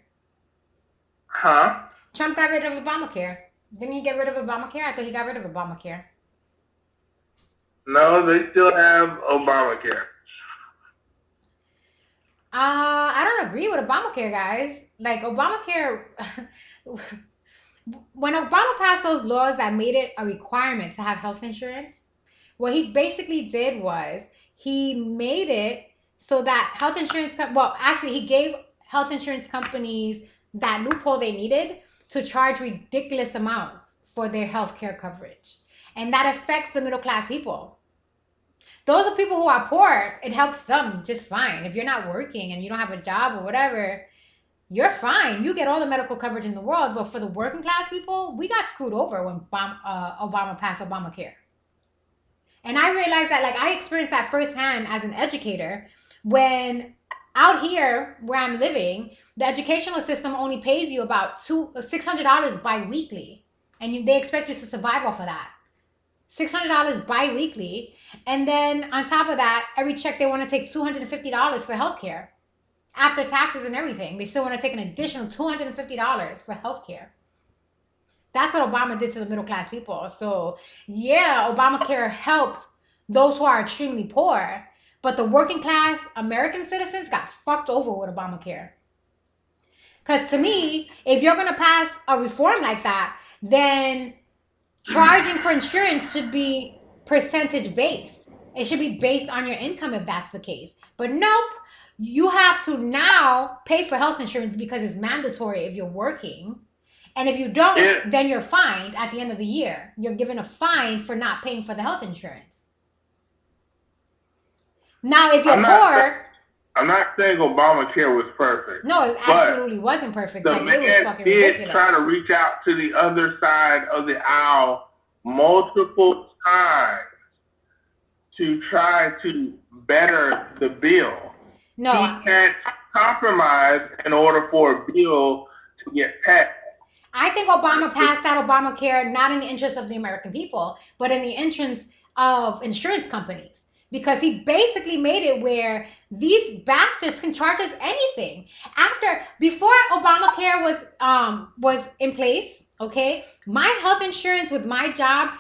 [SPEAKER 5] Huh?
[SPEAKER 2] Trump got rid of Obamacare. Didn't he get rid of Obamacare? I thought he got rid of Obamacare.
[SPEAKER 5] No, they still have Obamacare.
[SPEAKER 2] I don't agree with Obamacare, guys. Like, Obamacare, when Obama passed those laws that made it a requirement to have health insurance, what he basically did was he made it so that health insurance, he gave health insurance companies that loophole they needed to charge ridiculous amounts for their health care coverage. And that affects the middle class people. Those are people who are poor. It helps them just fine. If you're not working and you don't have a job or whatever, you're fine. You get all the medical coverage in the world. But for the working class people, we got screwed over when Obama passed Obamacare. And I realized that, like, I experienced that firsthand as an educator when out here where I'm living, the educational system only pays you about $600 bi-weekly. And they expect you to survive off of that. $600 bi-weekly. And then on top of that, every check they want to take $250 for healthcare. After taxes and everything, they still want to take an additional $250 for healthcare. That's what Obama did to the middle class people. So yeah, Obamacare helped those who are extremely poor, but the working class American citizens got fucked over with Obamacare. Because to me, if you're going to pass a reform like that, then charging for insurance should be percentage based. It should be based on your income if that's the case. But nope, you have to now pay for health insurance because it's mandatory if you're working. And if you don't, then you're fined at the end of the year. You're given a fine for not paying for the health insurance. Now, if you're poor...
[SPEAKER 5] I'm not saying Obamacare was perfect.
[SPEAKER 2] No, it absolutely wasn't perfect.
[SPEAKER 5] The
[SPEAKER 2] Like,
[SPEAKER 5] man
[SPEAKER 2] it was fucking
[SPEAKER 5] did
[SPEAKER 2] ridiculous.
[SPEAKER 5] try to reach out to the other side of the aisle multiple times to try to better the bill.
[SPEAKER 2] No.
[SPEAKER 5] He had to compromise in order for a bill to get passed.
[SPEAKER 2] I think Obama passed that Obamacare not in the interest of the American people, but in the interest of insurance companies. Because he basically made it where these bastards can charge us anything. Before Obamacare was in place, okay, my health insurance with my job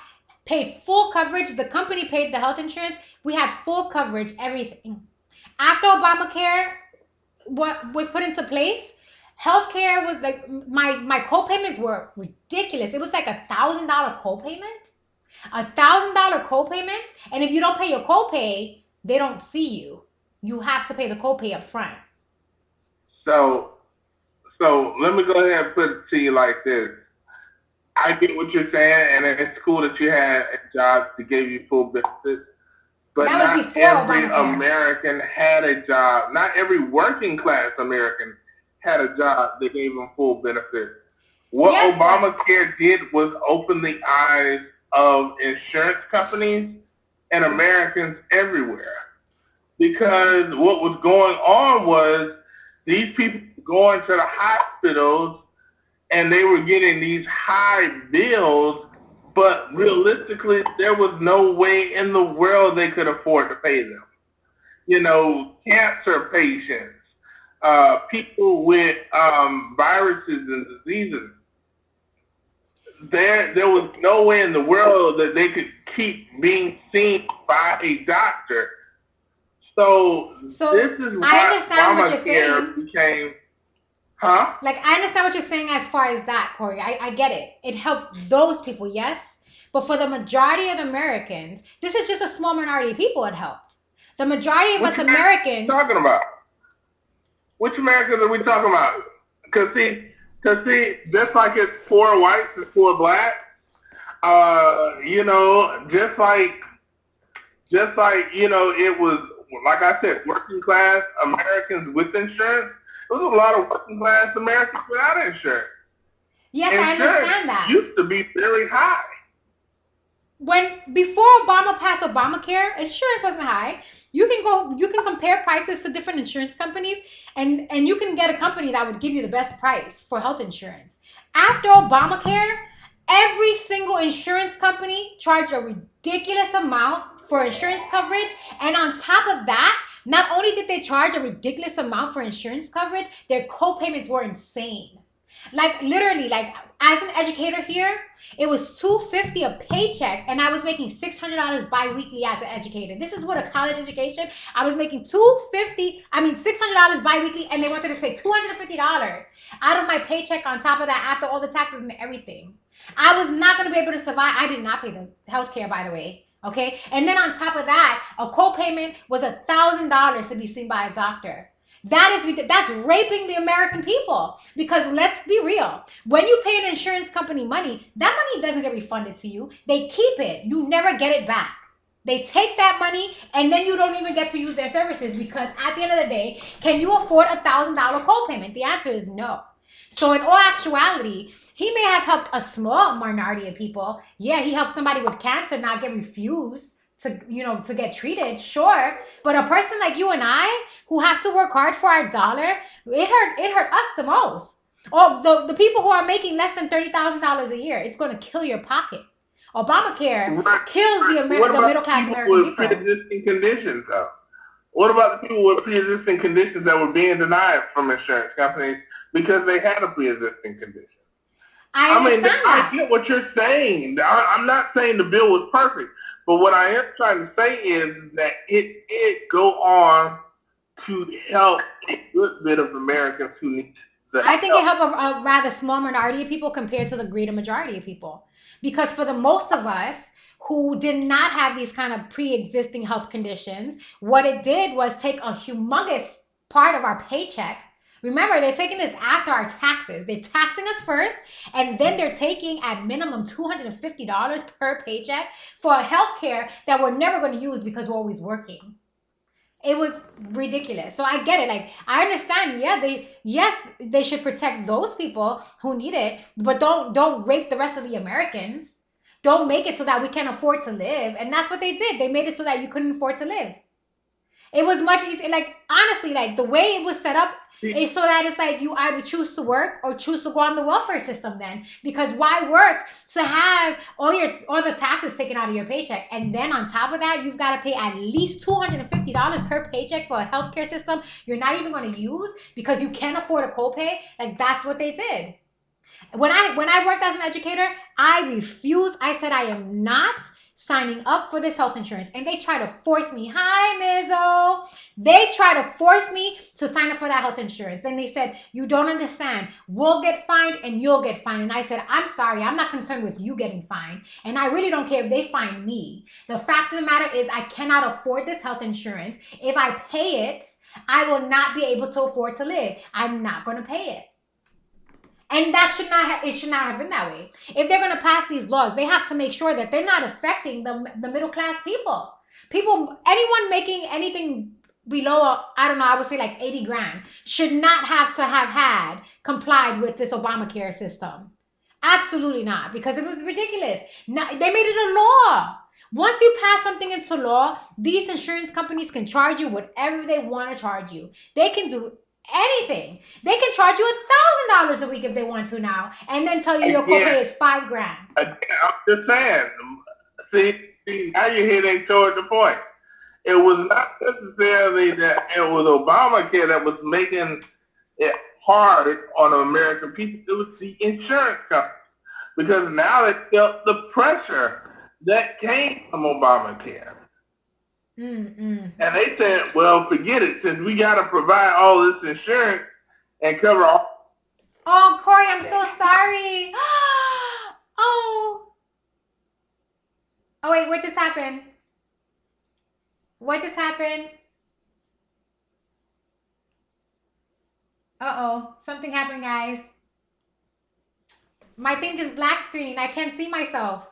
[SPEAKER 2] paid full coverage. The company paid the health insurance. We had full coverage, everything. After Obamacare was put into place, healthcare was like, my co-payments were ridiculous. It was like $1,000 co-payment. $1,000 co-payment, and if you don't pay your co-pay, they don't see you. You have to pay the co-pay up front.
[SPEAKER 5] So let me go ahead and put it to you like this. I get what you're saying, and it's cool that you had a job that gave you full benefits, but
[SPEAKER 2] that was
[SPEAKER 5] not
[SPEAKER 2] before
[SPEAKER 5] every
[SPEAKER 2] Obamacare.
[SPEAKER 5] American had a job. Not every working class American had a job that gave them full benefits. What
[SPEAKER 2] Yes,
[SPEAKER 5] Obamacare did was open the eyes of insurance companies and Americans everywhere. Because what was going on was these people going to the hospitals and they were getting these high bills, but realistically, there was no way in the world they could afford to pay them. You know, cancer patients, people with viruses and diseases. There was no way in the world that they could keep being seen by a doctor. So this is
[SPEAKER 2] I understand what you're
[SPEAKER 5] Obamacare
[SPEAKER 2] saying.
[SPEAKER 5] became, huh?
[SPEAKER 2] Like, I understand what you're saying as far as that, Corey. I get it. It helped those people, yes. But for the majority of Americans, this is just a small minority of people it helped. The majority of us Americans...
[SPEAKER 5] What are you talking about? Which Americans are we talking about? Because see, just like it's poor whites, it's poor blacks. You know, just like you know, it was, like I said, working class Americans with insurance. There was a lot of working class Americans without insurance.
[SPEAKER 2] Yes, I understand that.
[SPEAKER 5] Used to be very high.
[SPEAKER 2] Before Obama passed Obamacare, insurance wasn't high. You can compare prices to different insurance companies, and you can get a company that would give you the best price for health insurance. After Obamacare, every single insurance company charged a ridiculous amount for insurance coverage, and on top of that, not only did they charge a ridiculous amount for insurance coverage, their co-payments were insane. Like, literally, like, as an educator here, it was $250 a paycheck, and I was making $600 bi-weekly as an educator. This is what a college education. I was making $600 bi-weekly, and they wanted to take $250 out of my paycheck on top of that after all the taxes and everything. I was not going to be able to survive. I did not pay the health care, by the way. Okay? And then on top of that, a co-payment was $1,000 to be seen by a doctor. That's raping the American people. Because let's be real. When you pay an insurance company money, that money doesn't get refunded to you. They keep it. You never get it back. They take that money and then you don't even get to use their services, because at the end of the day, can you afford $1,000 co-payment? The answer is no. So in all actuality, he may have helped a small minority of people. Yeah, he helped somebody with cancer not get refused to get treated, sure. But a person like you and I, who have to work hard for our dollar, it hurt us the most. Or the people who are making less than $30,000 a year, it's going to kill your pocket. Obamacare
[SPEAKER 5] Right.
[SPEAKER 2] kills the
[SPEAKER 5] What about
[SPEAKER 2] middle class
[SPEAKER 5] people
[SPEAKER 2] American
[SPEAKER 5] with
[SPEAKER 2] people.
[SPEAKER 5] pre-existing conditions, though? What about the people with pre-existing conditions that were being denied from insurance companies because they had a pre-existing condition?
[SPEAKER 2] I understand that.
[SPEAKER 5] I get what you're saying. I'm not saying the bill was perfect, but what I am trying to say is that it did go on to help a good bit of Americans who need the
[SPEAKER 2] I think
[SPEAKER 5] help.
[SPEAKER 2] it helped a rather small minority of people compared to the greater majority of people. Because for the most of us who did not have these kind of pre-existing health conditions, what it did was take a humongous part of our paycheck. Remember, they're taking this after our taxes. They're taxing us first, and then they're taking at minimum $250 per paycheck for health care that we're never going to use because we're always working. It was ridiculous. So I get it. Like, I understand. Yeah, they should protect those people who need it, but don't rape the rest of the Americans. Don't make it so that we can't afford to live. And that's what they did. They made it so that you couldn't afford to live. It was much easier. Like, honestly, like the way it was set up is so that it's like you either choose to work or choose to go on the welfare system then. Because why work to have all the taxes taken out of your paycheck? And then on top of that, you've got to pay at least $250 per paycheck for a healthcare system you're not even going to use because you can't afford a copay. Like, that's what they did. When I worked as an educator, I refused. I said I am not signing up for this health insurance. And they try to force me. Hi, Mizzo. They try to force me to sign up for that health insurance. And they said, you don't understand. We'll get fined and you'll get fined. And I said, I'm sorry. I'm not concerned with you getting fined. And I really don't care if they fine me. The fact of the matter is I cannot afford this health insurance. If I pay it, I will not be able to afford to live. I'm not going to pay it. And that should not have been that way. If they're going to pass these laws, they have to make sure that they're not affecting the middle class people. Anyone making anything below, I would say like 80 grand should not have to have had complied with this Obamacare system. Absolutely not, because it was ridiculous. Now, they made it a law. Once you pass something into law, these insurance companies can charge you whatever they want to charge you. They can do anything. They can charge you $1,000 a week if they want to now, and then tell you your copay is $5 grand.
[SPEAKER 5] Again, I'm just saying. See, now you're hitting toward the point. It was not necessarily that it was Obamacare that was making it hard on American people. It was the insurance companies, because now they felt the pressure that came from Obamacare. And they said, well, forget it, since we got to provide all this insurance and cover all.
[SPEAKER 2] Oh, Corey, I'm so sorry. Oh, wait, what just happened? What just happened? Uh-oh, something happened, guys. My thing just black screen. I can't see myself.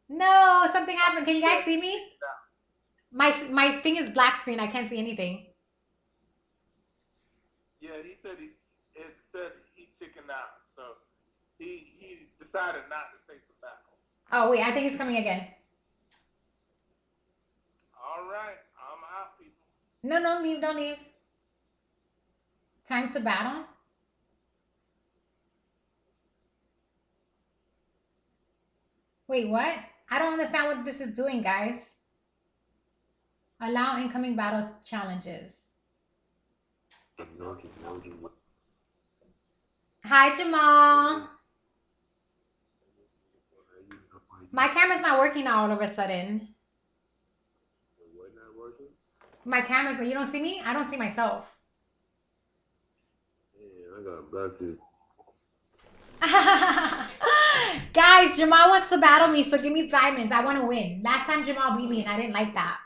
[SPEAKER 2] No, something happened. Can you guys see me? My thing is black screen. I can't see anything.
[SPEAKER 5] Yeah, he said he chickened out, so he decided not to take the battle.
[SPEAKER 2] Oh wait, I think it's coming again.
[SPEAKER 5] All right, I'm out, people.
[SPEAKER 2] No, don't leave. Time to battle. Wait, what? I don't understand what this is doing, guys. Allow incoming battle challenges. Hi, Jamal. My camera's not working now all of a sudden.
[SPEAKER 7] What not working?
[SPEAKER 2] My camera's, you don't see me? I don't see myself.
[SPEAKER 7] Yeah, I got block you.
[SPEAKER 2] Guys, Jamal wants to battle me, so give me diamonds. I want to win. Last time Jamal beat me and I didn't like that.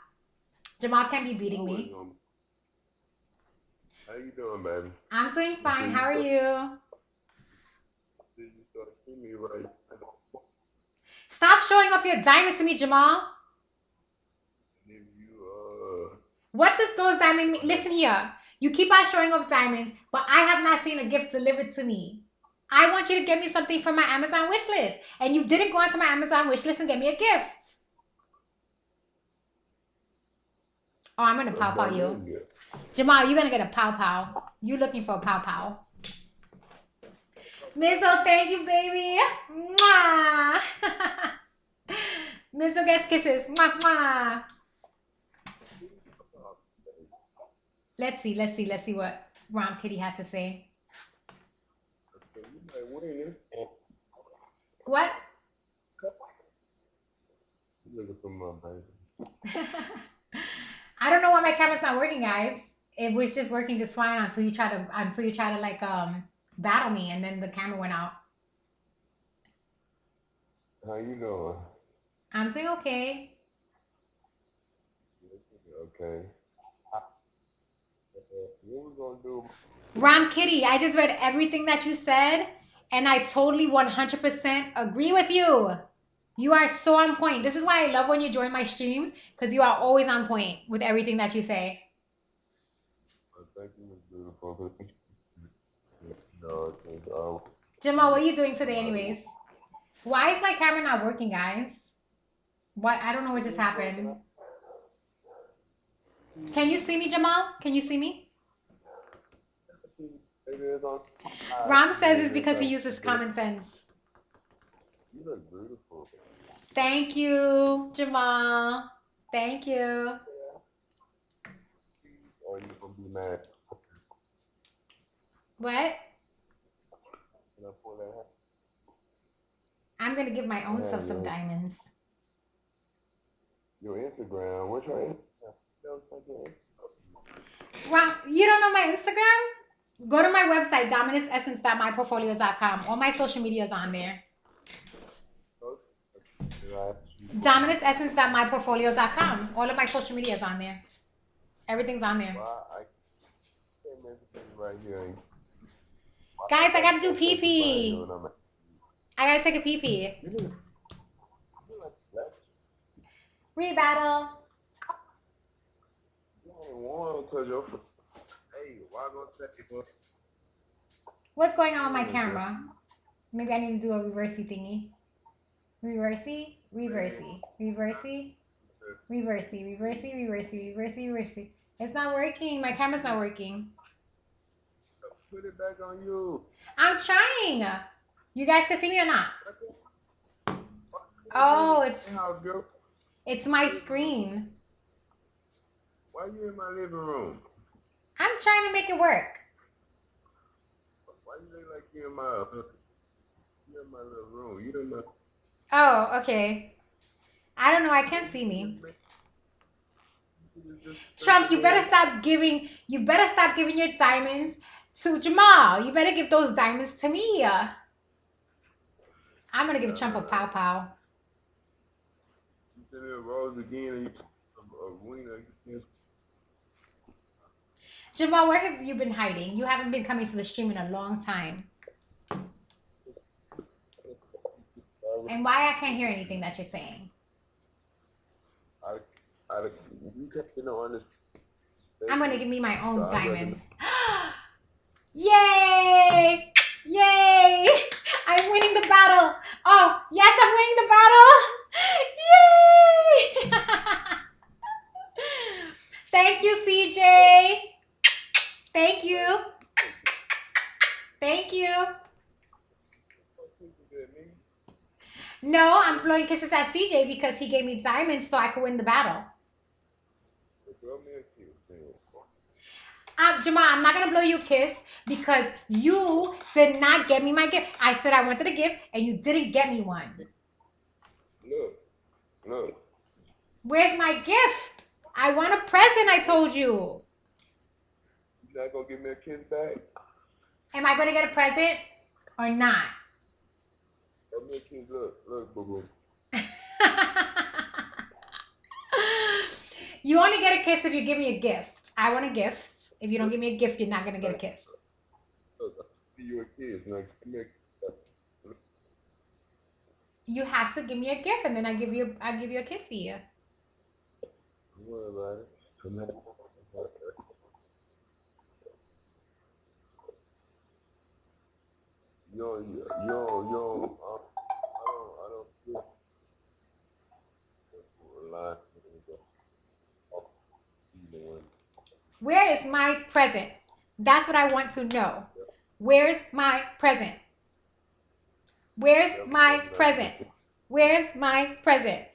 [SPEAKER 2] Jamal can't be beating me.
[SPEAKER 7] How you doing, baby?
[SPEAKER 2] I'm doing fine. How are you?
[SPEAKER 7] Did you start seeing me right?
[SPEAKER 2] Stop showing off your diamonds to me, Jamal.
[SPEAKER 7] If you
[SPEAKER 2] What does those diamonds mean? Listen here. You keep on showing off diamonds, but I have not seen a gift delivered to me. I want you to get me something from my Amazon wish list. And you didn't go onto my Amazon wish list and get me a gift. Oh, I'm going to pow-pow you. Jamal, you're going to get a pow-pow. You looking for a pow-pow. Mizzo, thank you, baby. Mwah. Mr. Guest Kisses. Mwah, mwah. Let's see what Rom Kitty had to say.
[SPEAKER 7] You might win it.
[SPEAKER 2] What?
[SPEAKER 7] You looking for my baby.
[SPEAKER 2] I don't know why my camera's not working, guys. It was just working just fine until you try to like battle me, and then the camera went out.
[SPEAKER 7] How you doing?
[SPEAKER 2] I'm doing okay.
[SPEAKER 7] Okay. What we gonna do?
[SPEAKER 2] Rom Kitty, I just read everything that you said, and I totally 100% agree with you. You are so on point. This is why I love when you join my streams, because you are always on point with everything that you say.
[SPEAKER 7] Thank you, Miss Beautiful. No,
[SPEAKER 2] Jamal, what are you doing today anyways? Why is my camera not working, guys? What? I don't know what just happened. Can you see me, Jamal? Can you see me? Ram says it's because he uses common sense.
[SPEAKER 7] You look beautiful.
[SPEAKER 2] Thank you, Jamal. Thank you.
[SPEAKER 7] Or you gonna be mad?
[SPEAKER 2] What?
[SPEAKER 7] Can I pull that hat?
[SPEAKER 2] I'm gonna give my own self some diamonds.
[SPEAKER 7] Your Instagram. What's your Instagram?
[SPEAKER 2] Ram, you don't know my Instagram? Go to my website, dominusessence.myportfolio.com. All my social media is on there. dominusessence.myportfolio.com. All of my social media is on there. Everything's on there.
[SPEAKER 7] Right here.
[SPEAKER 2] Guys, I gotta do pee-pee. I gotta take a pee-pee. Rebattle. What's going on with my camera? Maybe I need to do a reversey thingy. Reversey, reversey, reversey, reversey, reversey, reversey, reversey, reversey. It's not working. My camera's not working.
[SPEAKER 7] Put it back on you.
[SPEAKER 2] I'm trying. You guys can see me or not? Oh, it's my screen.
[SPEAKER 7] Why you in my living room?
[SPEAKER 2] I'm trying to make it work.
[SPEAKER 7] Why you look like you're in my little room? You don't know.
[SPEAKER 2] Oh, okay. I don't know. I can't see me. Trump, you better stop giving your diamonds to Jamal. You better give those diamonds to me. I'm gonna give Trump a pow pow.
[SPEAKER 7] You said it rose again and you
[SPEAKER 2] Jamal, where have you been hiding? You haven't been coming to the stream in a long time. And why I can't hear anything that you're saying?
[SPEAKER 7] You kept on this.
[SPEAKER 2] I'm gonna give me my own diamonds. Yay! Yay! I'm winning the battle. Oh, yes, I'm winning the battle. Yay! Thank you, CJ. Thank you. Thank you. No, I'm blowing kisses at CJ because he gave me diamonds so I could win the battle. Jamal, I'm not going to blow you a kiss because you did not get me my gift. I said I wanted a gift and you didn't get me one.
[SPEAKER 7] Look.
[SPEAKER 2] Where's my gift? I want a present, I told you.
[SPEAKER 7] You not going to give me a kiss back?
[SPEAKER 2] Am I going to get a present or not?
[SPEAKER 7] Give me a kiss. Look, boo-boo.
[SPEAKER 2] You only get a kiss if you give me a gift. I want a gift. If you don't give me a gift, you're not going to get a kiss.
[SPEAKER 7] Look, I'll give you a kiss. Now, give me a kiss.
[SPEAKER 2] You have to give me a gift and then I'll give you a kiss to you.
[SPEAKER 7] Don't worry about it. I don't feel alive.
[SPEAKER 2] Where is my present? That's what I want to know. Where's my present? Where's my present? Where's my present?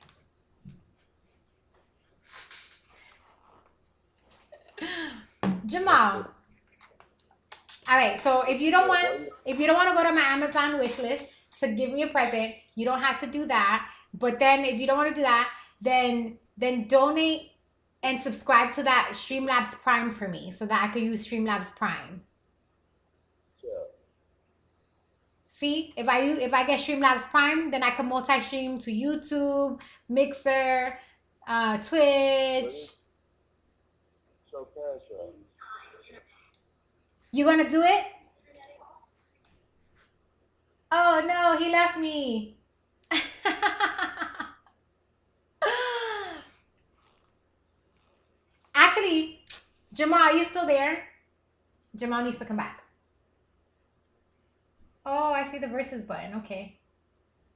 [SPEAKER 2] Jamal. All right, so if you don't want to go to my Amazon wish list to give me a present, you don't have to do that. But then if you don't want to do that, then donate and subscribe to that Streamlabs Prime for me so that I could use Streamlabs Prime. See, if I get Streamlabs Prime, then I can multi-stream to YouTube, Mixer, Twitch.
[SPEAKER 7] So cash out.
[SPEAKER 2] You gonna do it? Oh no, he left me. Actually, Jamal, are you still there? Jamal needs to come back. Oh, I see the versus button. Okay.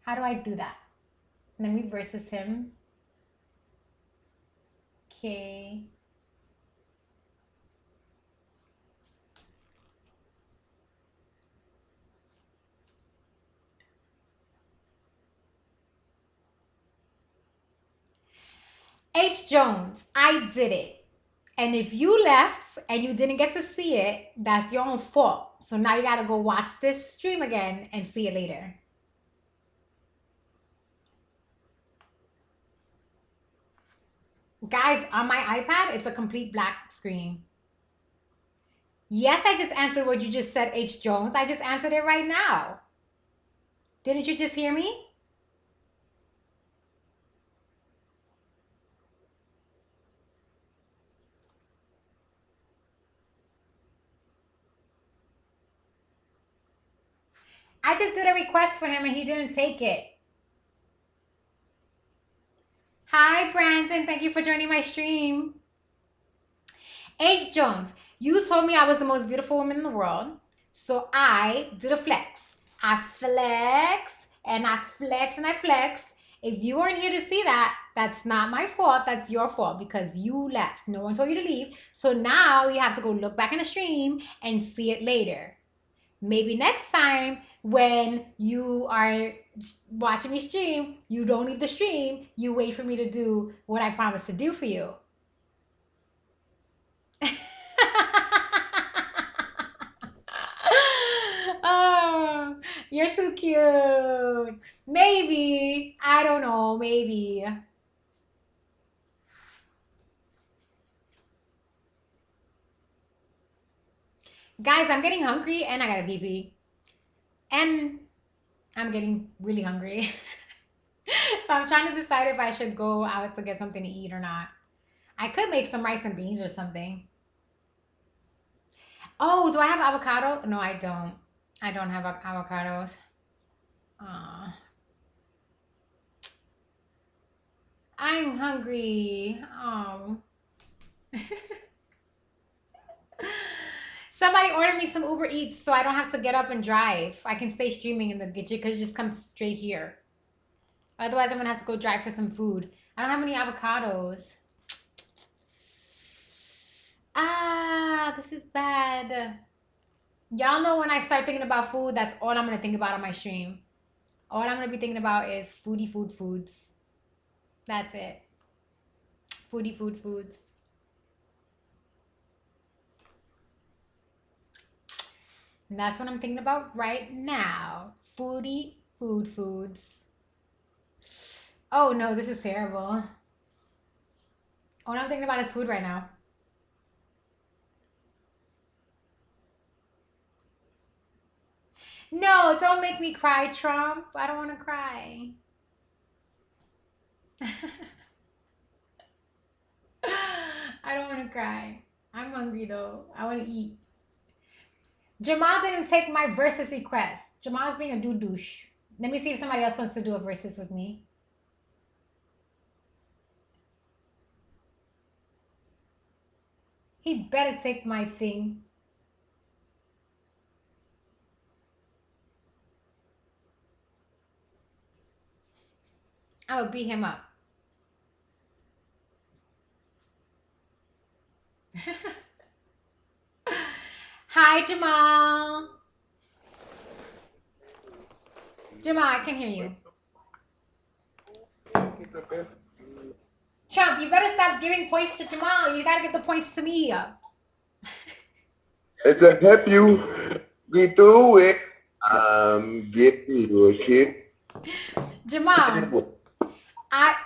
[SPEAKER 2] How do I do that? Let me versus him. Okay. H. Jones, I did it. And if you left and you didn't get to see it, that's your own fault. So now you gotta go watch this stream again and see it later. Guys, on my iPad, it's a complete black screen. Yes, I just answered what you just said, H. Jones. I just answered it right now. Didn't you just hear me? I just did a request for him and he didn't take it. Hi, Brandon. Thank you for joining my stream. H. Jones, you told me I was the most beautiful woman in the world. So I did a flex. I flexed and I flexed and I flexed. If you weren't here to see that, that's not my fault. That's your fault because you left. No one told you to leave. So now you have to go look back in the stream and see it later. Maybe next time when you are watching me stream, you don't leave the stream. You wait for me to do what I promised to do for you. Oh, you're too cute. Maybe. I don't know. Maybe. Guys, I'm getting hungry and I got a pee-pee. And I'm getting really hungry. So I'm trying to decide if I should go out to get something to eat or not. I could make some rice and beans or something. Oh, do I have avocado? No, I don't. I don't have avocados. I'm hungry. Oh. Somebody order me some Uber Eats so I don't have to get up and drive. I can stay streaming in the kitchen because it just comes straight here. Otherwise, I'm going to have to go drive for some food. I don't have any avocados. Ah, this is bad. Y'all know when I start thinking about food, that's all I'm going to think about on my stream. All I'm going to be thinking about is foodie foods. That's it. Foodie foods. And that's what I'm thinking about right now. Foodie foods. Oh no, this is terrible. All I'm thinking about is food right now. No, don't make me cry, Trump. I don't want to cry. I don't want to cry. I'm hungry though. I want to eat. Jamal didn't take my versus request. Jamal's being a douche. Let me see if somebody else wants to do a versus with me. He better take my thing. I will beat him up. Hi, Jamal. Jamal, I can hear you. Trump, you better stop giving points to Jamal. You gotta give the points to me.
[SPEAKER 7] It's to help you get through it. I'm getting you a shit.
[SPEAKER 2] Jamal, are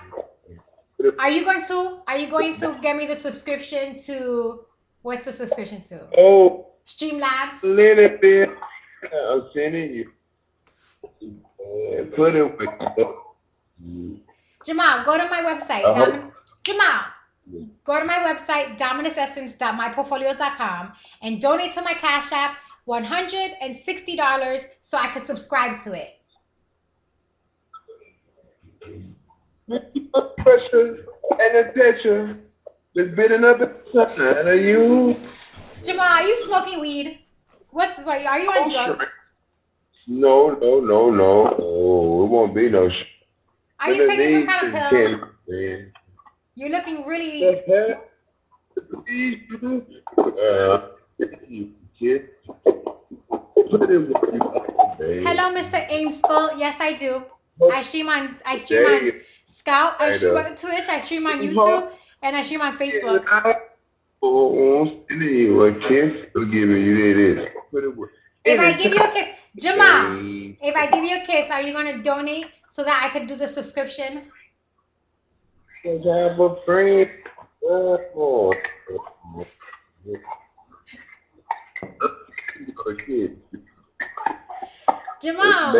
[SPEAKER 2] you going to get me the subscription to what's the subscription to?
[SPEAKER 7] Oh,
[SPEAKER 2] Streamlabs?
[SPEAKER 7] a little bit. I'm sending you. Put it with
[SPEAKER 2] Jamal, go to my website. Jamal, go to my website, dominusessence.myportfolio.com, and donate to my Cash App $160 so I can subscribe to it.
[SPEAKER 7] pressure and attention. There's been another son of you.
[SPEAKER 2] Jamal, are you smoking weed? Are you on drugs?
[SPEAKER 7] No. Oh, it won't be no shit.
[SPEAKER 2] Are you taking some kind of pill? You're looking really. Hello, Mr. Ames Skull. Yes, I do. I stream on Scout. I stream on Twitch. I stream on YouTube, and I stream on Facebook. If I give you a kiss, Jamal, if I give you a kiss, are you gonna donate so that I can do the subscription?
[SPEAKER 7] Have a friend.
[SPEAKER 2] Jamal,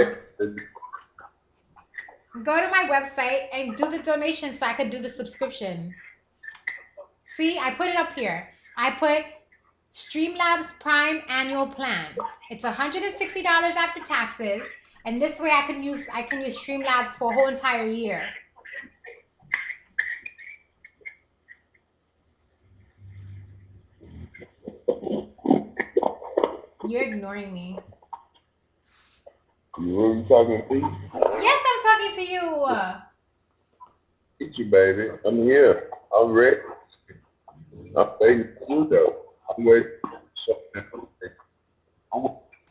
[SPEAKER 2] go to my website and do the donation so I can do the subscription. See, I put it up here. I put Streamlabs Prime Annual Plan. It's $160 after taxes, and this way I can use Streamlabs for a whole entire year. You're ignoring me.
[SPEAKER 7] You were talking to me?
[SPEAKER 2] Yes, I'm talking to you.
[SPEAKER 7] Get you, baby. I'm here. I'm ready. I'm waiting for you, though. I'm waiting.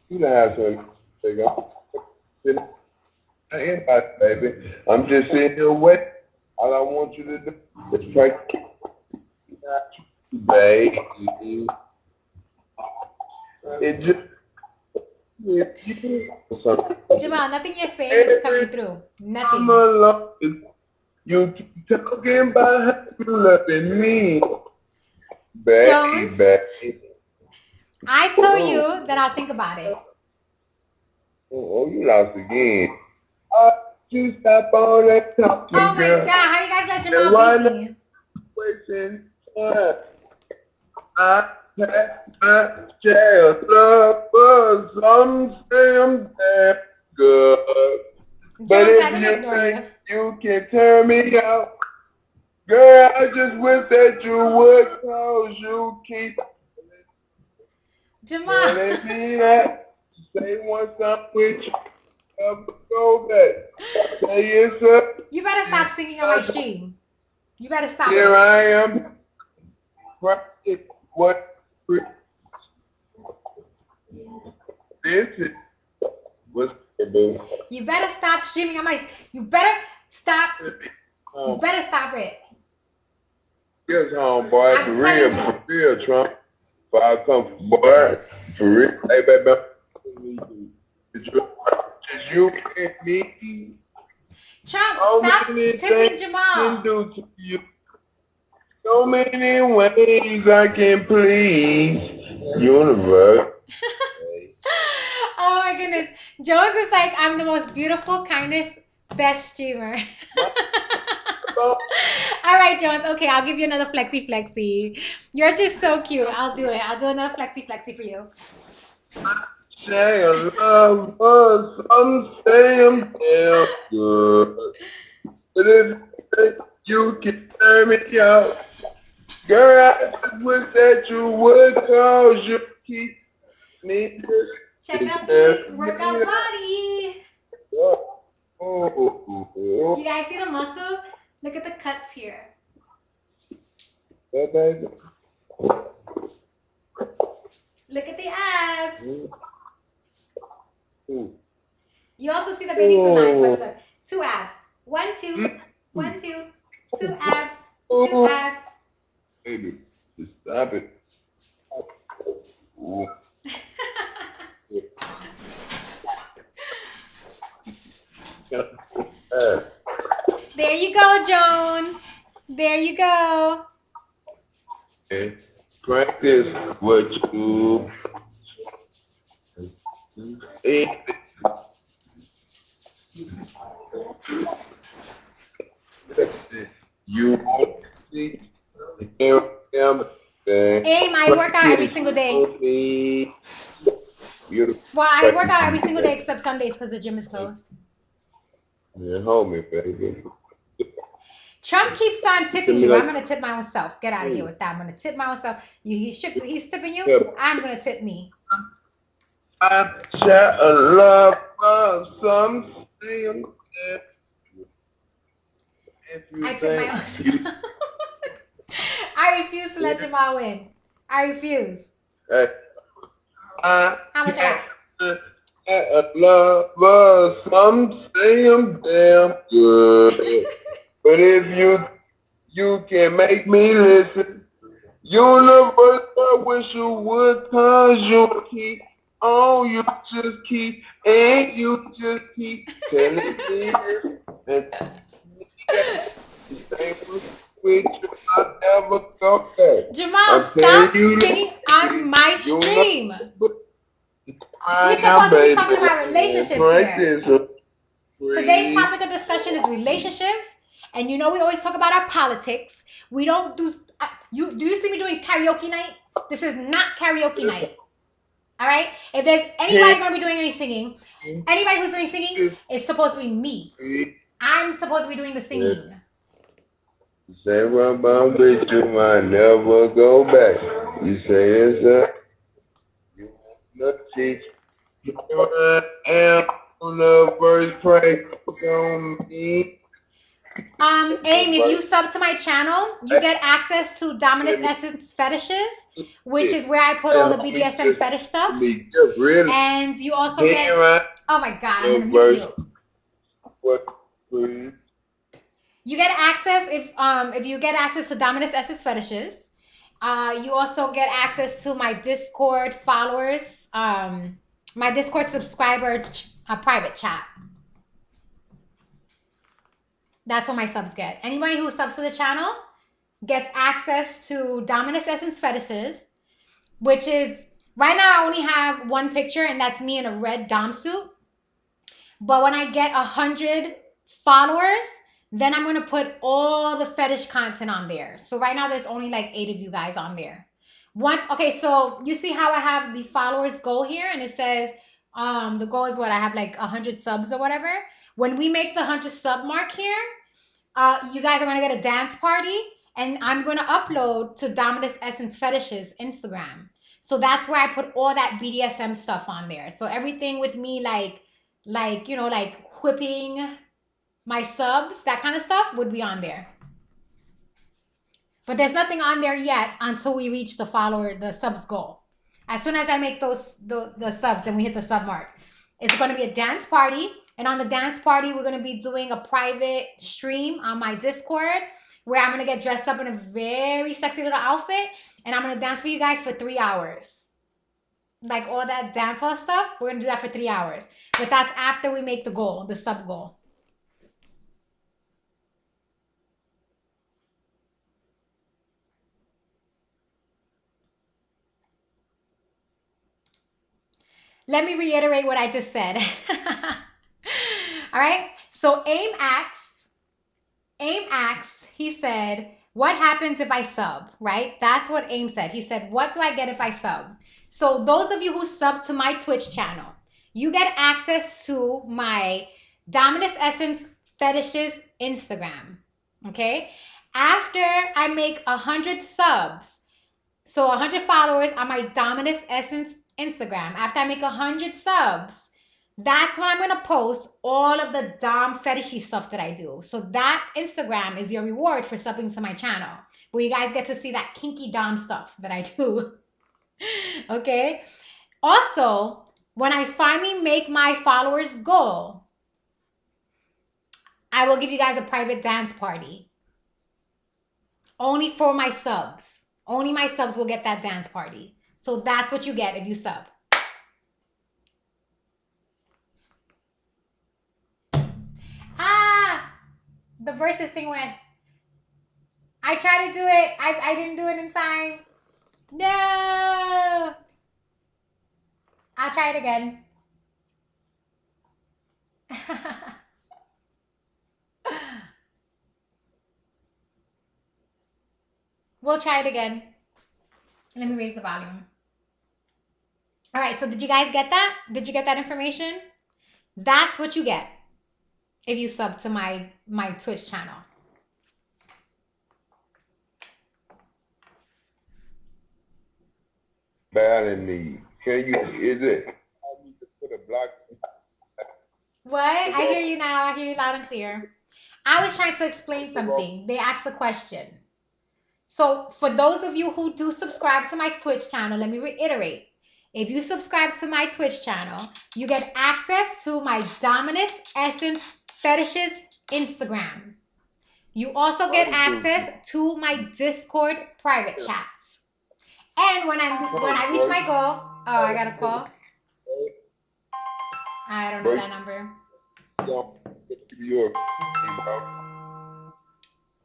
[SPEAKER 7] You know how to invite, baby. I'm just sitting here waiting. All I want you to do is try to keep baby. It just.
[SPEAKER 2] Jamal, nothing you're saying is coming through. Nothing.
[SPEAKER 7] I'm alone. You keep talking about how you loving me.
[SPEAKER 2] Jones, I told you that I'll think about it.
[SPEAKER 7] Oh, you lost again. You stop all that talking,
[SPEAKER 2] Oh my
[SPEAKER 7] girl.
[SPEAKER 2] God, how you guys let Jamal beat me?
[SPEAKER 7] Wasting time. I had my share of love, but some say I'm that good. But
[SPEAKER 2] Jones, I
[SPEAKER 7] if
[SPEAKER 2] didn't
[SPEAKER 7] you
[SPEAKER 2] ignore
[SPEAKER 7] think
[SPEAKER 2] you.
[SPEAKER 7] you can turn me out, girl, I just wish that you would, cause you keep
[SPEAKER 2] Jamal,
[SPEAKER 7] telling me that. Say one time with you, go back. Say it's up.
[SPEAKER 2] you better stop singing on my stream. You better stop
[SPEAKER 7] Here
[SPEAKER 2] it.
[SPEAKER 7] I am. What? This is what's boo.
[SPEAKER 2] You better stop streaming on my. You better stop. You better stop it.
[SPEAKER 7] Yes, homeboy,
[SPEAKER 2] I'm
[SPEAKER 7] for
[SPEAKER 2] telling
[SPEAKER 7] real, Trump. But I come boy, for real. Hey, baby, it's you and me.
[SPEAKER 2] Trump,
[SPEAKER 7] So
[SPEAKER 2] stop
[SPEAKER 7] many
[SPEAKER 2] tipping
[SPEAKER 7] things I
[SPEAKER 2] Jamal.
[SPEAKER 7] can do to you. So many ways I can please universe.
[SPEAKER 2] Oh my goodness. Jones is like, I'm the most beautiful, kindest, best streamer. All right, Jones. Okay, I'll give you another flexi. You're just so cute. I'll do it. I'll do another flexi for you.
[SPEAKER 7] Say I love us, some say I'm damn good. But if you can turn me out, girl, I just wish that you would, cause you keep me.
[SPEAKER 2] Check out the workout body.
[SPEAKER 7] Oh,
[SPEAKER 2] You guys see the muscles? Look at the cuts here.
[SPEAKER 7] baby.
[SPEAKER 2] Look at the abs.
[SPEAKER 7] Ooh.
[SPEAKER 2] You also see the Benicio lines, but look. 2 abs. 1, 2. 1, 2. 2 abs. Two abs.
[SPEAKER 7] Baby, just stop it. Ooh.
[SPEAKER 2] There you go, Jones. There you go.
[SPEAKER 7] And practice what you eat. You want to see
[SPEAKER 2] Aim, I work out every single day.
[SPEAKER 7] Beautiful.
[SPEAKER 2] Well, I work out every single day except Sundays because the gym is closed.
[SPEAKER 7] Yeah, hold me, baby.
[SPEAKER 2] Trump keeps on tipping you. I'm gonna tip my own self. Get out of here with that. I'm gonna tip my own self. He's tipping you. I'm gonna tip me.
[SPEAKER 7] I share a love of something.
[SPEAKER 2] I tip my own self. I refuse to let Jamal win. I refuse. How much I got?
[SPEAKER 7] A love of something damn good. But if you can make me listen, universe, I wish you would, cause you keep on, you just keep, and you just keep telling me and with you, I never go back.
[SPEAKER 2] Jamal, stop singing on my stream. We're supposed to be talking about relationships here. Today's topic of discussion is relationships. And you know we always talk about our politics. We don't do... do you see me doing karaoke night? This is not karaoke night. All right? If there's anybody going to be doing any singing, anybody who's doing singing, it's supposed to be me. I'm supposed to be doing the singing.
[SPEAKER 7] Say what I'm with you, I never go back. You say it's a... You want to teach. I am on the first pray on me.
[SPEAKER 2] Aim, if you sub to my channel, you get access to Dominus Essence Fetishes, which is where I put all the BDSM fetish stuff. And you also get... Oh my God, I'm going to mute you. You get access, if you get access to Dominus Essence Fetishes, you also get access to my Discord followers, my Discord subscriber private chat. That's what my subs get. Anybody who subs to the channel gets access to Dominus Essence Fetishes, which is, right now I only have one picture and that's me in a red dom suit. But when I get 100 followers, then I'm going to put all the fetish content on there. So right now there's only like 8 of you guys on there. Okay, so you see how I have the followers goal here and it says the goal is what? I have like 100 subs or whatever. When we make the 100 sub mark here, you guys are going to get a dance party and I'm going to upload to Dominus Essence Fetishes Instagram. So that's where I put all that BDSM stuff on there. So everything with me like, you know, like whipping my subs, that kind of stuff would be on there. But there's nothing on there yet until we reach the subs goal. As soon as I make the subs and we hit the sub mark, it's going to be a dance party. And on the dance party, we're going to be doing a private stream on my Discord where I'm going to get dressed up in a very sexy little outfit. And I'm going to dance for you guys for 3 hours. Like all that dancehall stuff, we're going to do that for 3 hours. But that's after we make the goal, the sub goal. Let me reiterate what I just said. All right. So Aim asked, he said, what happens if I sub, right? That's what Aim said. He said, what do I get if I sub? So those of you who sub to my Twitch channel, you get access to my Dominus Essence Fetishes Instagram, okay? After I make 100 subs, so 100 followers on my Dominus Essence Instagram, after I make 100 subs, that's when I'm going to post all of the Dom fetishy stuff that I do. So that Instagram is your reward for subbing to my channel, where you guys get to see that kinky Dom stuff that I do. Okay? Also, when I finally make my followers goal, I will give you guys a private dance party. Only for my subs. Only my subs will get that dance party. So that's what you get if you sub. Ah! The versus thing went. I tried to do it. I didn't do it in time. No! I'll try it again. We'll try it again. Let me raise the volume. All right, so did you guys get that? Did you get that information? That's what you get if you sub to my Twitch channel.
[SPEAKER 7] Bad in me. Can you, is it, I need to put a block.
[SPEAKER 2] What? I hear you now. I hear you loud and clear. I was trying to explain something. They asked a question. So for those of you who do subscribe to my Twitch channel, let me reiterate. If you subscribe to my Twitch channel, you get access to my Dominus Essence Fetishes Instagram. You also get access to my Discord private chats. And when I reach my goal, oh, I got a call. I don't know that number.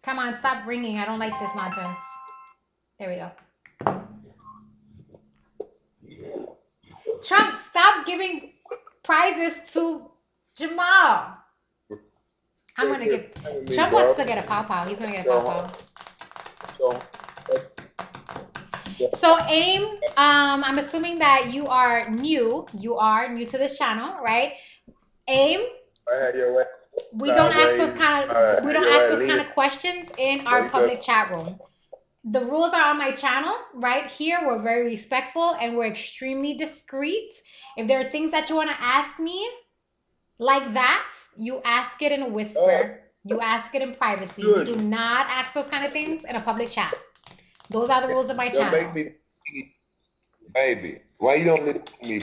[SPEAKER 2] Come on, stop ringing. I don't like this nonsense. There we go. Trump, stop giving prizes to Jamal. I'm gonna give. Trump wants to get a pow-pow. He's gonna get a pow-pow. So AIM, I'm assuming that you are new. You are new to this channel, right? AIM, we don't ask those kind of questions in our public chat room. The rules are on my channel right here. We're very respectful and we're extremely discreet. If there are things that you want to ask me like that, you ask it in a whisper. You ask it in privacy. We do not ask those kind of things in a public chat. Those are the rules of my channel.
[SPEAKER 7] Baby, why you don't listen to me?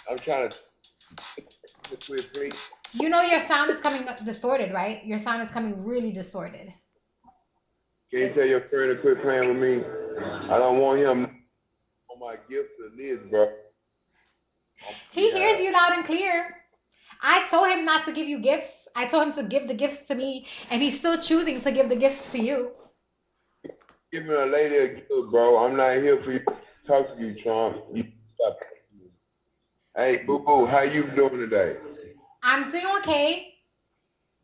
[SPEAKER 7] I'm trying to.
[SPEAKER 2] You know your sound is coming distorted, right? Your sound is coming really distorted.
[SPEAKER 7] Can you tell your friend to quit playing with me? I don't want him on my gifts or this, bro.
[SPEAKER 2] He hears you loud and clear. I told him not to give you gifts. I told him to give the gifts to me, and he's still choosing to give the gifts to you.
[SPEAKER 7] Give me a lady a gift, bro. I'm not here for you to talk to you, Trump. You stop. Hey, boo-boo, how you doing today?
[SPEAKER 2] I'm doing okay,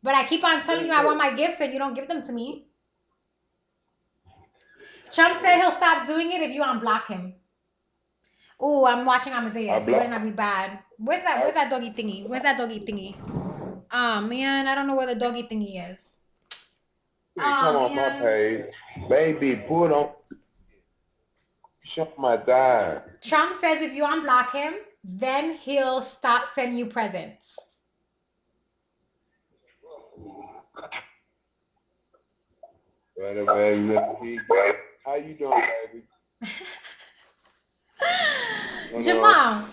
[SPEAKER 2] but I keep on telling you I want my gifts, and you don't give them to me. Trump said he'll stop doing it if you unblock him. Oh, I'm watching Amadeus. It better not be bad. Where's that doggy thingy? Where's that doggy thingy? Oh man, I don't know where the doggy thingy is.
[SPEAKER 7] Come on my page. Baby, put on. Show my dime.
[SPEAKER 2] Trump says if you unblock him, then he'll stop sending you presents.
[SPEAKER 7] How you doing, baby?
[SPEAKER 2] Jamal,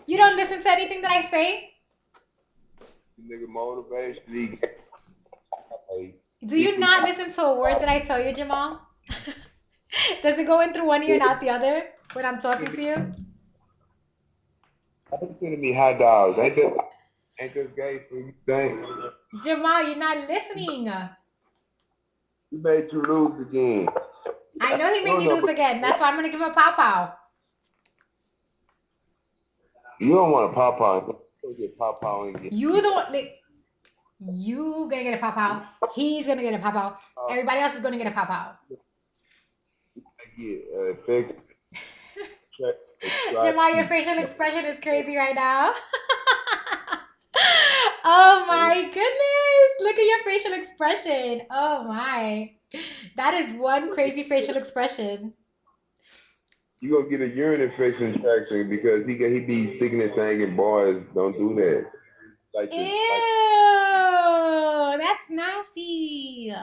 [SPEAKER 2] you don't listen to anything that I say?
[SPEAKER 7] Nigga motivation.
[SPEAKER 2] Do you not listen to a word that I tell you, Jamal? Does it go in through one ear and out the other when I'm talking to you?
[SPEAKER 7] I'm sending me hot dogs. Ain't this gay for you think?
[SPEAKER 2] Jamal, you're not listening.
[SPEAKER 7] You made you lose again.
[SPEAKER 2] I know he made me lose again. That's why I'm gonna give him a pow-pow.
[SPEAKER 7] You don't want a pow-pow. You'll get pow-pow in
[SPEAKER 2] You don't like. You gonna get a pow-pow. He's gonna get a pow-pow. Everybody else is gonna get a pow-pow. Jamal, your facial expression is crazy right now. Oh my goodness. Look at your facial expression. Oh my. That is one crazy facial expression.
[SPEAKER 7] You gonna get a urine infection because he be sticking his thing in boys. Don't do that. Like this,
[SPEAKER 2] ew, that's nasty.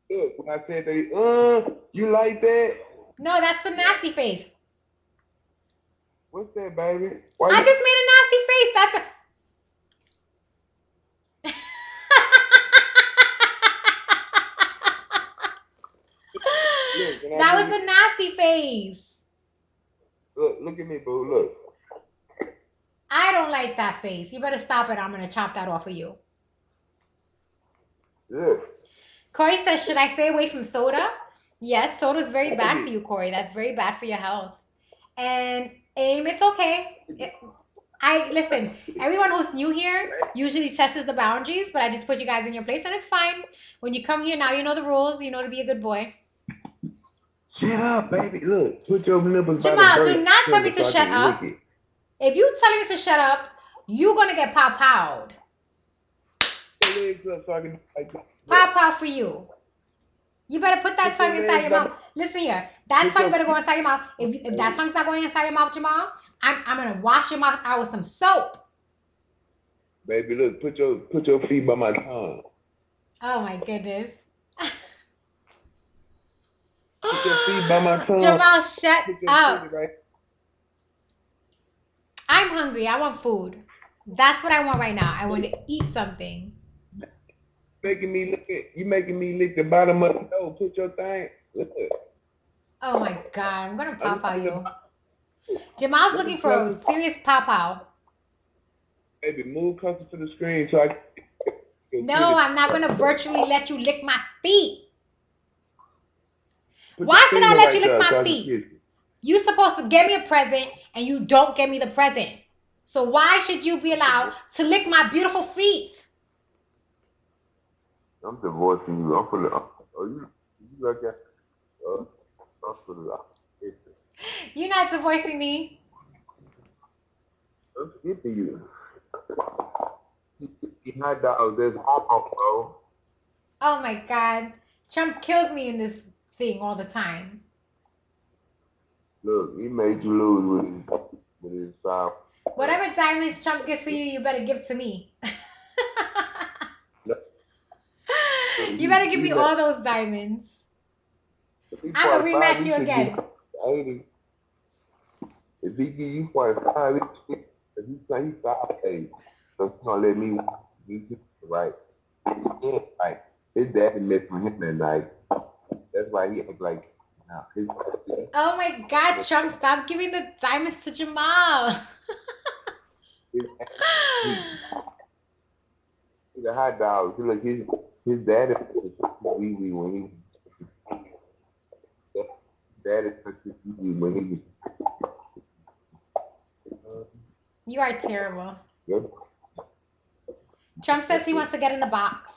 [SPEAKER 7] Look, when I said that, you like that?
[SPEAKER 2] No, that's the nasty face.
[SPEAKER 7] What's that, baby?
[SPEAKER 2] I just made a nasty face. That's a. face.
[SPEAKER 7] Look at me, boo. Look.
[SPEAKER 2] I don't like that face. You better stop it. I'm gonna chop that off of you.
[SPEAKER 7] Yeah.
[SPEAKER 2] Corey says, should I stay away from soda? Yes, soda is very bad for you, Corey. That's very bad for your health. And Aim, it's okay. Listen, everyone who's new here usually tests the boundaries, but I just put you guys in your place and it's fine. When you come here now, you know the rules, you know to be a good boy.
[SPEAKER 7] Shut up, baby. Look, put your nipples
[SPEAKER 2] Jamal,
[SPEAKER 7] by the
[SPEAKER 2] do not tell me to
[SPEAKER 7] so I
[SPEAKER 2] shut
[SPEAKER 7] can
[SPEAKER 2] up.
[SPEAKER 7] lick it.
[SPEAKER 2] If you tell me to shut up, you're gonna get pow-powed.
[SPEAKER 7] Put your legs up so I can like that.
[SPEAKER 2] Pow-pow for you. You better put that
[SPEAKER 7] Put your
[SPEAKER 2] tongue inside your
[SPEAKER 7] legs
[SPEAKER 2] mouth. Listen here. That
[SPEAKER 7] Put
[SPEAKER 2] tongue
[SPEAKER 7] your
[SPEAKER 2] better go
[SPEAKER 7] feet-
[SPEAKER 2] inside your mouth. If that tongue's not going inside your mouth, Jamal, I'm gonna wash your mouth out with some soap.
[SPEAKER 7] Baby, look, put your feet by my tongue.
[SPEAKER 2] Oh my goodness.
[SPEAKER 7] Put your feet by my tongue.
[SPEAKER 2] Jamal, shut
[SPEAKER 7] Put your
[SPEAKER 2] up.
[SPEAKER 7] feet right.
[SPEAKER 2] I'm hungry. I want food. That's what I want right now. I want to eat something.
[SPEAKER 7] You making me lick the bottom of the nose. Put your thing. Look.
[SPEAKER 2] Oh my god, I'm gonna pow-pow you. Jamal's looking for a serious pow-pow.
[SPEAKER 7] Baby, move closer to the screen so I can.
[SPEAKER 2] No, I'm not gonna virtually let you lick my feet.
[SPEAKER 7] Put
[SPEAKER 2] Why
[SPEAKER 7] your
[SPEAKER 2] should I
[SPEAKER 7] finger
[SPEAKER 2] let
[SPEAKER 7] right
[SPEAKER 2] you lick
[SPEAKER 7] there
[SPEAKER 2] my
[SPEAKER 7] so I can
[SPEAKER 2] feet?
[SPEAKER 7] kiss you.
[SPEAKER 2] You're supposed to get me a present and you don't get me the present. So why should you be allowed to lick my beautiful feet?
[SPEAKER 7] I'm divorcing you. I'm putting. Oh, you like that? I'm putting it out.
[SPEAKER 2] You're not divorcing me.
[SPEAKER 7] I'm skipping you. You hot dogs. There's hot dog, bro.
[SPEAKER 2] Oh my god. Trump kills me in this thing all the time.
[SPEAKER 7] Look, he made you lose with his style.
[SPEAKER 2] Whatever diamonds Trump gets to you, you better give to me. You better give me all those diamonds. I'm gonna rematch you again.
[SPEAKER 7] If he give you 0.5, if he say he's 5, so he's gonna let me do right. Like his daddy messed with him that night. That's why he act like his.
[SPEAKER 2] Oh my god, Trump, stop giving the diamonds to Jamal.
[SPEAKER 7] He's a hot dog. See, look, his daddy was wee wee when he. Daddy took his wee wee when he was.
[SPEAKER 2] You are terrible.
[SPEAKER 7] Good.
[SPEAKER 2] Trump says he wants to get in the box.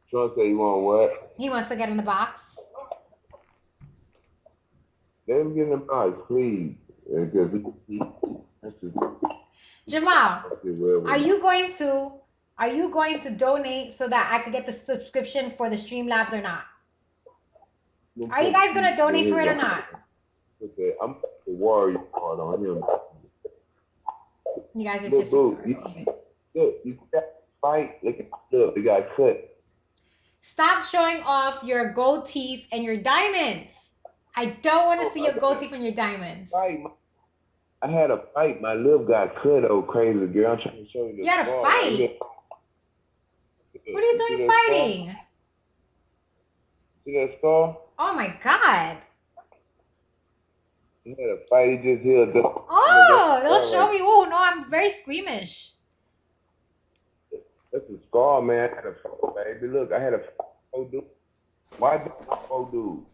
[SPEAKER 7] Trump say you want what?
[SPEAKER 2] He wants to get in the box.
[SPEAKER 7] Let him get in the box, please. Because
[SPEAKER 2] Jamal, are you going to donate so that I could get the subscription for the Streamlabs or not? Are you guys gonna donate for it or not?
[SPEAKER 7] Okay, I'm the warrior part on him.
[SPEAKER 2] You guys are
[SPEAKER 7] Look,
[SPEAKER 2] just
[SPEAKER 7] boo, you got fight. Look, they got cut.
[SPEAKER 2] Stop showing off your gold teeth and your diamonds. I don't want to see your gold teeth and your diamonds.
[SPEAKER 7] Fight. I had a fight. My lip got cut. Oh, crazy girl! I'm trying to show you the.
[SPEAKER 2] You had a
[SPEAKER 7] scar.
[SPEAKER 2] fight? What are you doing
[SPEAKER 7] See that scar?
[SPEAKER 2] fighting?
[SPEAKER 7] See that scar?
[SPEAKER 2] Oh my god.
[SPEAKER 7] He had a fight. He just healed.
[SPEAKER 2] Oh, don't show me. Oh no, I'm very squeamish.
[SPEAKER 7] That's a scar, man. I had a baby. Look, I had a dude. Why did I dude?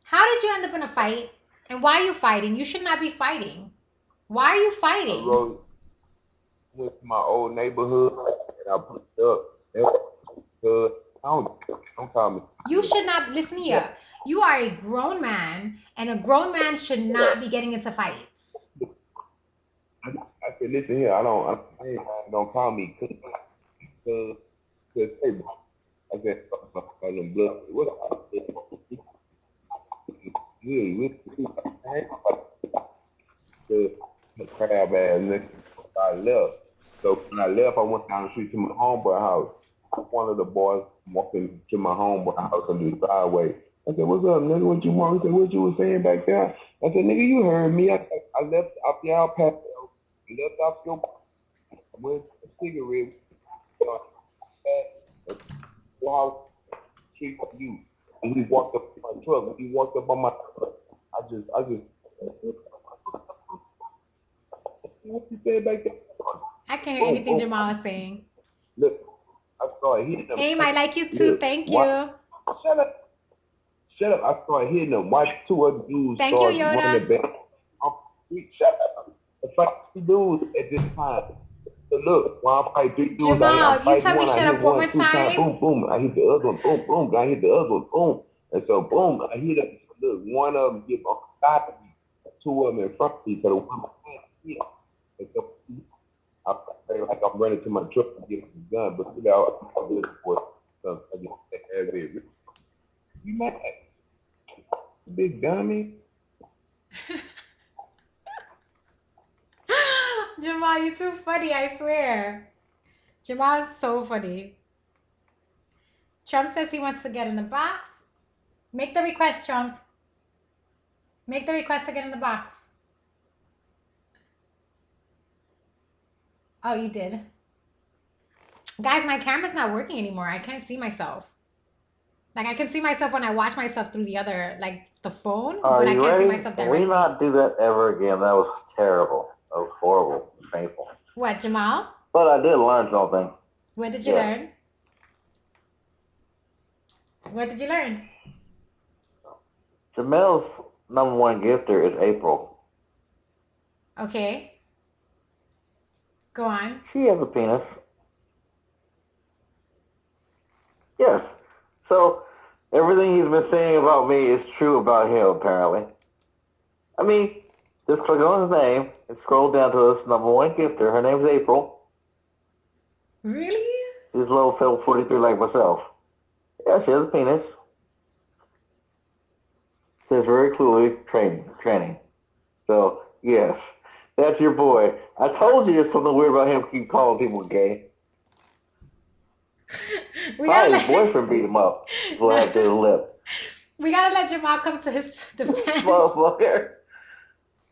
[SPEAKER 2] How did you end up in a fight? And why are you fighting? You should not be fighting. Why are you
[SPEAKER 7] I
[SPEAKER 2] fighting?
[SPEAKER 7] went to my old neighborhood and I put it up. Don't call me.
[SPEAKER 2] You should not listen here. You are a grown man, and a grown man should not be getting into fights.
[SPEAKER 7] I said, listen here. I don't call me. I said, blood. The crab ass nigga. I left. So when I left, I went down the street to my homeboy house. One of the boys walking to my homeboy house on the driveway. I said, "What's up, nigga? What you want?" He said, "What you was saying back there?" I said, "Nigga, you heard me. I left off y'all patio. I left off your went a cigarette. House street for you. When he walked up to my truck, when he walked up on my truck, I just, what you say back there?
[SPEAKER 2] I can't hear anything Jamal is saying.
[SPEAKER 7] Look, I started hitting them.
[SPEAKER 2] Aim, I like you too.
[SPEAKER 7] Look,
[SPEAKER 2] Thank
[SPEAKER 7] what?
[SPEAKER 2] you.
[SPEAKER 7] Shut up. Shut up. I started hitting them. Watch two other dudes
[SPEAKER 2] Thank you,
[SPEAKER 7] start
[SPEAKER 2] Yoda.
[SPEAKER 7] running back. Shut up. The fight dudes at this time. So look, while I fight three dudes,
[SPEAKER 2] Jamal,
[SPEAKER 7] I'm
[SPEAKER 2] if you
[SPEAKER 7] fighting
[SPEAKER 2] tell me
[SPEAKER 7] one, I
[SPEAKER 2] shut
[SPEAKER 7] hit
[SPEAKER 2] up one
[SPEAKER 7] one,
[SPEAKER 2] more
[SPEAKER 7] two times,
[SPEAKER 2] time.
[SPEAKER 7] boom, boom. I hit the other one, boom, boom. I hit the other one, boom. And so, boom, I hit them. Look, one of them get on top of me, two of them in front of me, so the one behind me. And so, I feel like I'm running to my truck to get the gun, but you know, I'm looking for something. I just have it. You mad? Big dummy.
[SPEAKER 2] Jamal, you too funny, I swear. Jamal is so funny. Trump says he wants to get in the box. Make the request, Trump. Make the request to get in the box. Oh, you did. Guys, my camera's not working anymore. I can't see myself. Like, I can see myself when I watch myself through the other, like, the phone,
[SPEAKER 6] Are
[SPEAKER 2] but I
[SPEAKER 6] you
[SPEAKER 2] can't see
[SPEAKER 6] ready?
[SPEAKER 2] myself
[SPEAKER 6] Can
[SPEAKER 2] directly.
[SPEAKER 6] we not do that ever again? That was terrible. That was horrible. Painful.
[SPEAKER 2] What, Jamal?
[SPEAKER 6] But I did learn something.
[SPEAKER 2] What did you
[SPEAKER 6] Yeah.
[SPEAKER 2] learn? What did you learn?
[SPEAKER 6] Jamel's #1 gifter is April.
[SPEAKER 2] Okay. Go on.
[SPEAKER 6] She has a penis. Yes. So everything he's been saying about me is true about him, apparently. I mean, just click on his name and scroll down to his #1 gifter. Her name's April.
[SPEAKER 2] Really?
[SPEAKER 6] She's low level 43 like myself. Yeah, she has a penis. Says very clearly training. So, yes, that's your boy. I told you there's something weird about him keep calling people gay.
[SPEAKER 2] We
[SPEAKER 6] Probably
[SPEAKER 2] gotta
[SPEAKER 6] his boyfriend beat him up. Slapped his lip.
[SPEAKER 2] we gotta let Jamal come to his defense.
[SPEAKER 6] Motherfucker.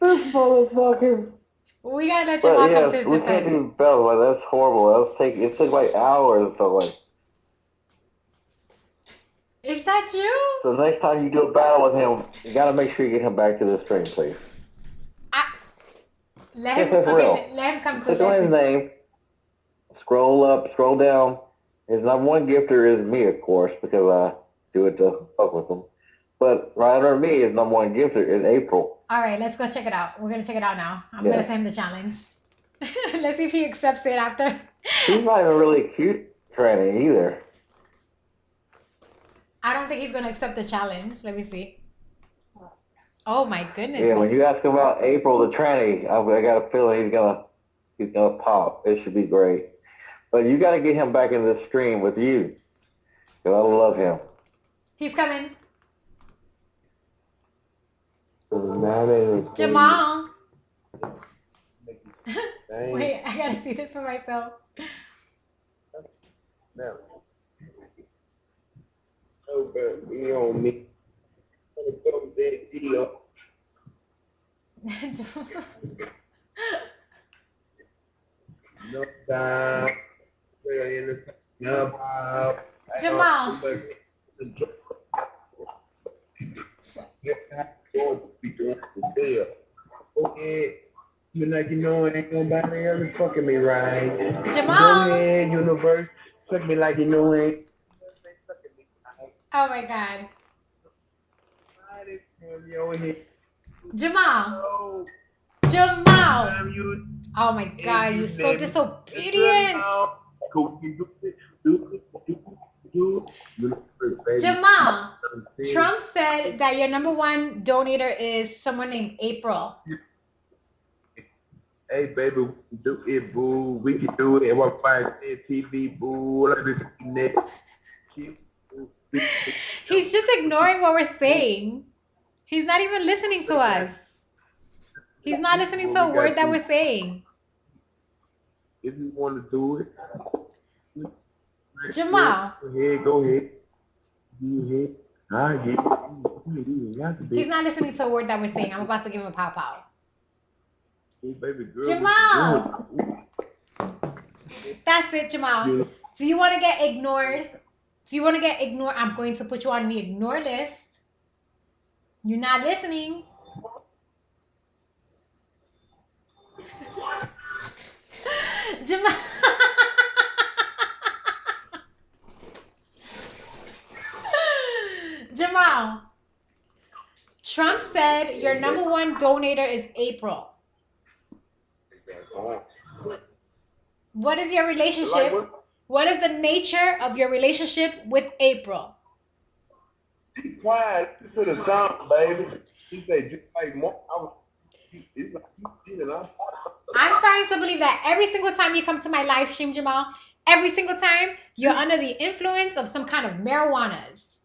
[SPEAKER 6] This motherfucker.
[SPEAKER 2] We gotta let Jamal
[SPEAKER 6] But
[SPEAKER 2] come to
[SPEAKER 6] yes,
[SPEAKER 2] his
[SPEAKER 6] we can't
[SPEAKER 2] defense.
[SPEAKER 6] do bells. Like, that's horrible. It took like hours and stuff like.
[SPEAKER 2] Is that you?
[SPEAKER 6] So next time you do a battle with him, you gotta make sure you get him back to the stream, please.
[SPEAKER 2] Let him,
[SPEAKER 6] This is real.
[SPEAKER 2] let him come to
[SPEAKER 6] Click on his
[SPEAKER 2] listen.
[SPEAKER 6] name. Scroll up, scroll down. His #1 gifter is me, of course, because I do it to fuck with him. But right under me, his #1 gifter is April.
[SPEAKER 2] All right, let's go check it out. We're gonna check it out now. I'm
[SPEAKER 6] Yeah.
[SPEAKER 2] gonna send him the challenge. Let's see if he accepts it after.
[SPEAKER 6] He's not even really cute tranny either.
[SPEAKER 2] I don't think he's gonna accept the challenge. Let me see. Oh my goodness.
[SPEAKER 6] Yeah, when you ask him about April the tranny, I got a feeling he's gonna pop. It should be great. But you gotta get him back in the stream with you. 'Cause I love him.
[SPEAKER 2] He's coming.
[SPEAKER 7] Jamal.
[SPEAKER 2] Jamal. Wait, I gotta see this for myself.
[SPEAKER 7] Now. Oh, but be on me. No time.
[SPEAKER 2] Jamal.
[SPEAKER 7] Okay. You like you know it ain't nobody else fucking me right.
[SPEAKER 2] Jamal.
[SPEAKER 7] Go ahead, universe. Fuck me like you know it.
[SPEAKER 2] Oh my god. Jamal. Jamal. Oh my god, you're so disobedient. Jamal. Trump said that your #1 donator is someone named April.
[SPEAKER 7] Hey baby, we can do it, boo. We can do it. What fine TV, boo.
[SPEAKER 2] He's just ignoring what we're saying. He's not even listening to us. He's not listening to a word that we're saying.
[SPEAKER 7] If you want to do it,
[SPEAKER 2] Jamal.
[SPEAKER 7] Go ahead. Go ahead.
[SPEAKER 2] He's not listening to a word that we're saying. I'm about to give him a pow pow.
[SPEAKER 7] Hey, baby girl,
[SPEAKER 2] Jamal. That's it, Jamal. Do you want to get ignored? Do you want to get ignored? I'm going to put you on the ignore list. You're not listening. Jamal. Jamal. Trump said your number one donator is April. What is your relationship? What is the nature of your relationship with April?
[SPEAKER 7] Be quiet. Listen to the song, baby. He said, just like more. He's like,
[SPEAKER 2] I'm starting to believe that every single time you come to my live stream, Jamal, every single time you're under the influence of some kind of marijuanas.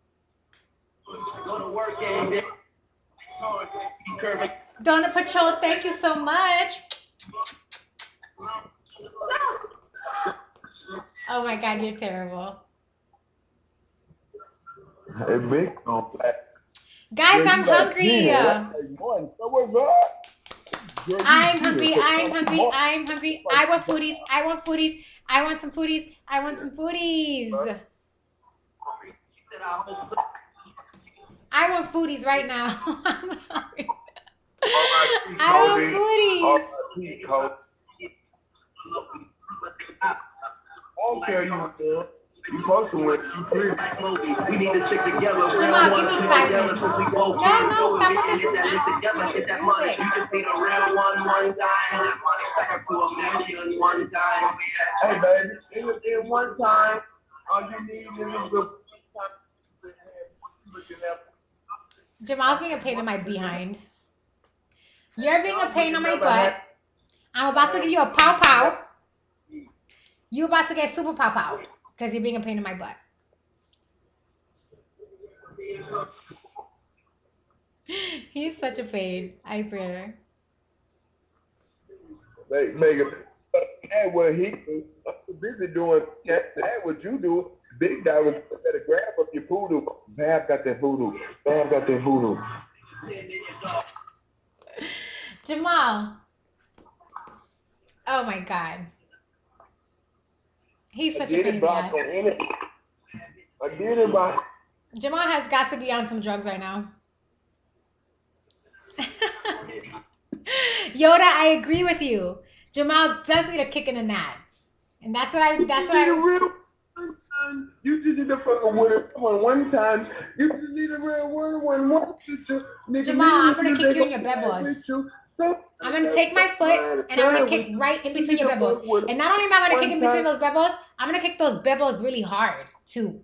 [SPEAKER 2] Donut Patrol, thank you so much. Oh my God, you're terrible.
[SPEAKER 7] Hey, big on black.
[SPEAKER 2] Guys, I'm hungry.
[SPEAKER 7] So what's up?
[SPEAKER 2] I'm hungry. I'm hungry. I'm hungry. I want foodies. I want foodies. I want some foodies. I want some foodies. I want foodies right now. I'm hungry. I want foodies.
[SPEAKER 7] Okay, you supposed to win. We need to stick together.
[SPEAKER 2] Jamal, give me 5 minutes. No, stop with this music.
[SPEAKER 7] You just need a real one time. Hey, baby, in one time, all you need is a
[SPEAKER 2] Jamal's being a pain in my behind. You're being a pain on my butt. I'm about to give you a pow pow. You're about to get super pow pow because you're being a pain in my butt. He's such a pain, I swear.
[SPEAKER 7] Make it. That's what he was busy doing. That's what you do. Big guy was better grab up your voodoo. Bab got that voodoo. Bab got that voodoo.
[SPEAKER 2] Jamal. Oh my God. He's such a pain in the ass.
[SPEAKER 7] I did it by.
[SPEAKER 2] Jamal has got to be on some drugs right now. Yoda, I agree with you. Jamal does need a kick in the nuts. And that's what I
[SPEAKER 7] You just need to fucking win it one time. You just need a real one.
[SPEAKER 2] Jamal, I'm gonna kick you in your bebos. I'm gonna take my foot and I'm gonna kick right in between your bebos. And not only am I gonna kick in between those bebos, I'm gonna kick those bebos really hard too.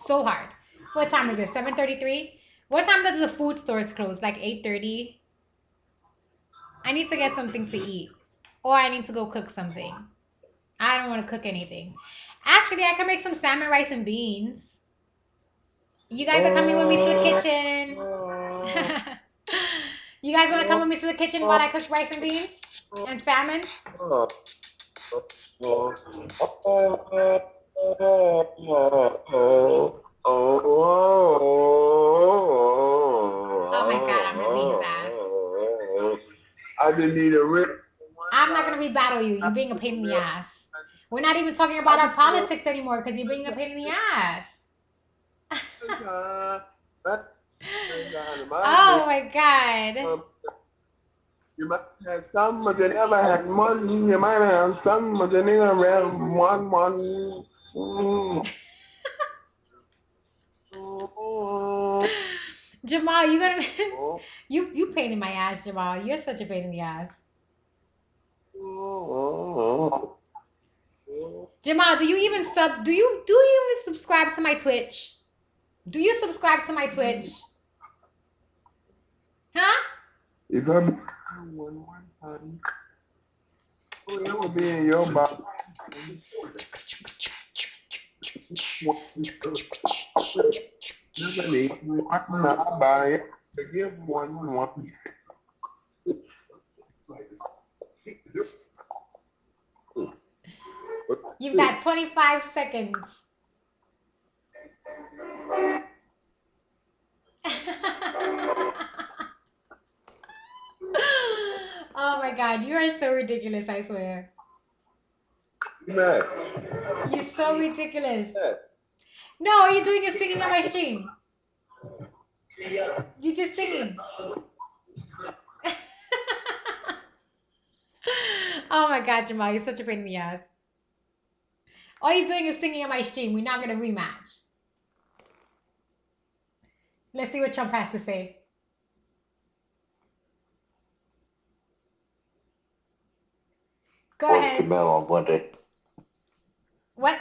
[SPEAKER 2] So hard. What time is it? 7:33? What time does the food stores close? Like 8:30? I need to get something to eat. Or I need to go cook something. I don't want to cook anything. Actually, I can make some salmon, rice, and beans. You guys are coming with me to the kitchen. You guys want to come with me to the kitchen while I cook rice and beans? And salmon?
[SPEAKER 7] Oh
[SPEAKER 2] my God, I'm gonna beat his ass.
[SPEAKER 7] I didn't need a rip.
[SPEAKER 2] I'm not gonna re-battle you. You're being a pain in the ass. We're not even talking about our politics anymore because you're being a pain in the ass. Oh my God.
[SPEAKER 7] You might have some, but you never had money. You might have some, but you never had one.
[SPEAKER 2] Jamal, you gonna you pain in my ass, Jamal. You're such a pain in the ass. Jamal, do you even subscribe to my Twitch? Do you subscribe to my Twitch? Huh?
[SPEAKER 7] If I'm one time, it will be in your mouth. Give one.
[SPEAKER 2] You've got 25 seconds. Oh my God, you are so ridiculous, I swear.
[SPEAKER 7] Man.
[SPEAKER 2] You're so ridiculous. No, all you're doing is singing on my stream. You're just singing. Oh my God, Jamal, you're such a pain in the ass. All you're doing is singing on my stream. We're not gonna rematch. Let's see what Trump has to say. Go
[SPEAKER 6] Or
[SPEAKER 2] ahead.
[SPEAKER 6] Jamel on Monday.
[SPEAKER 2] What?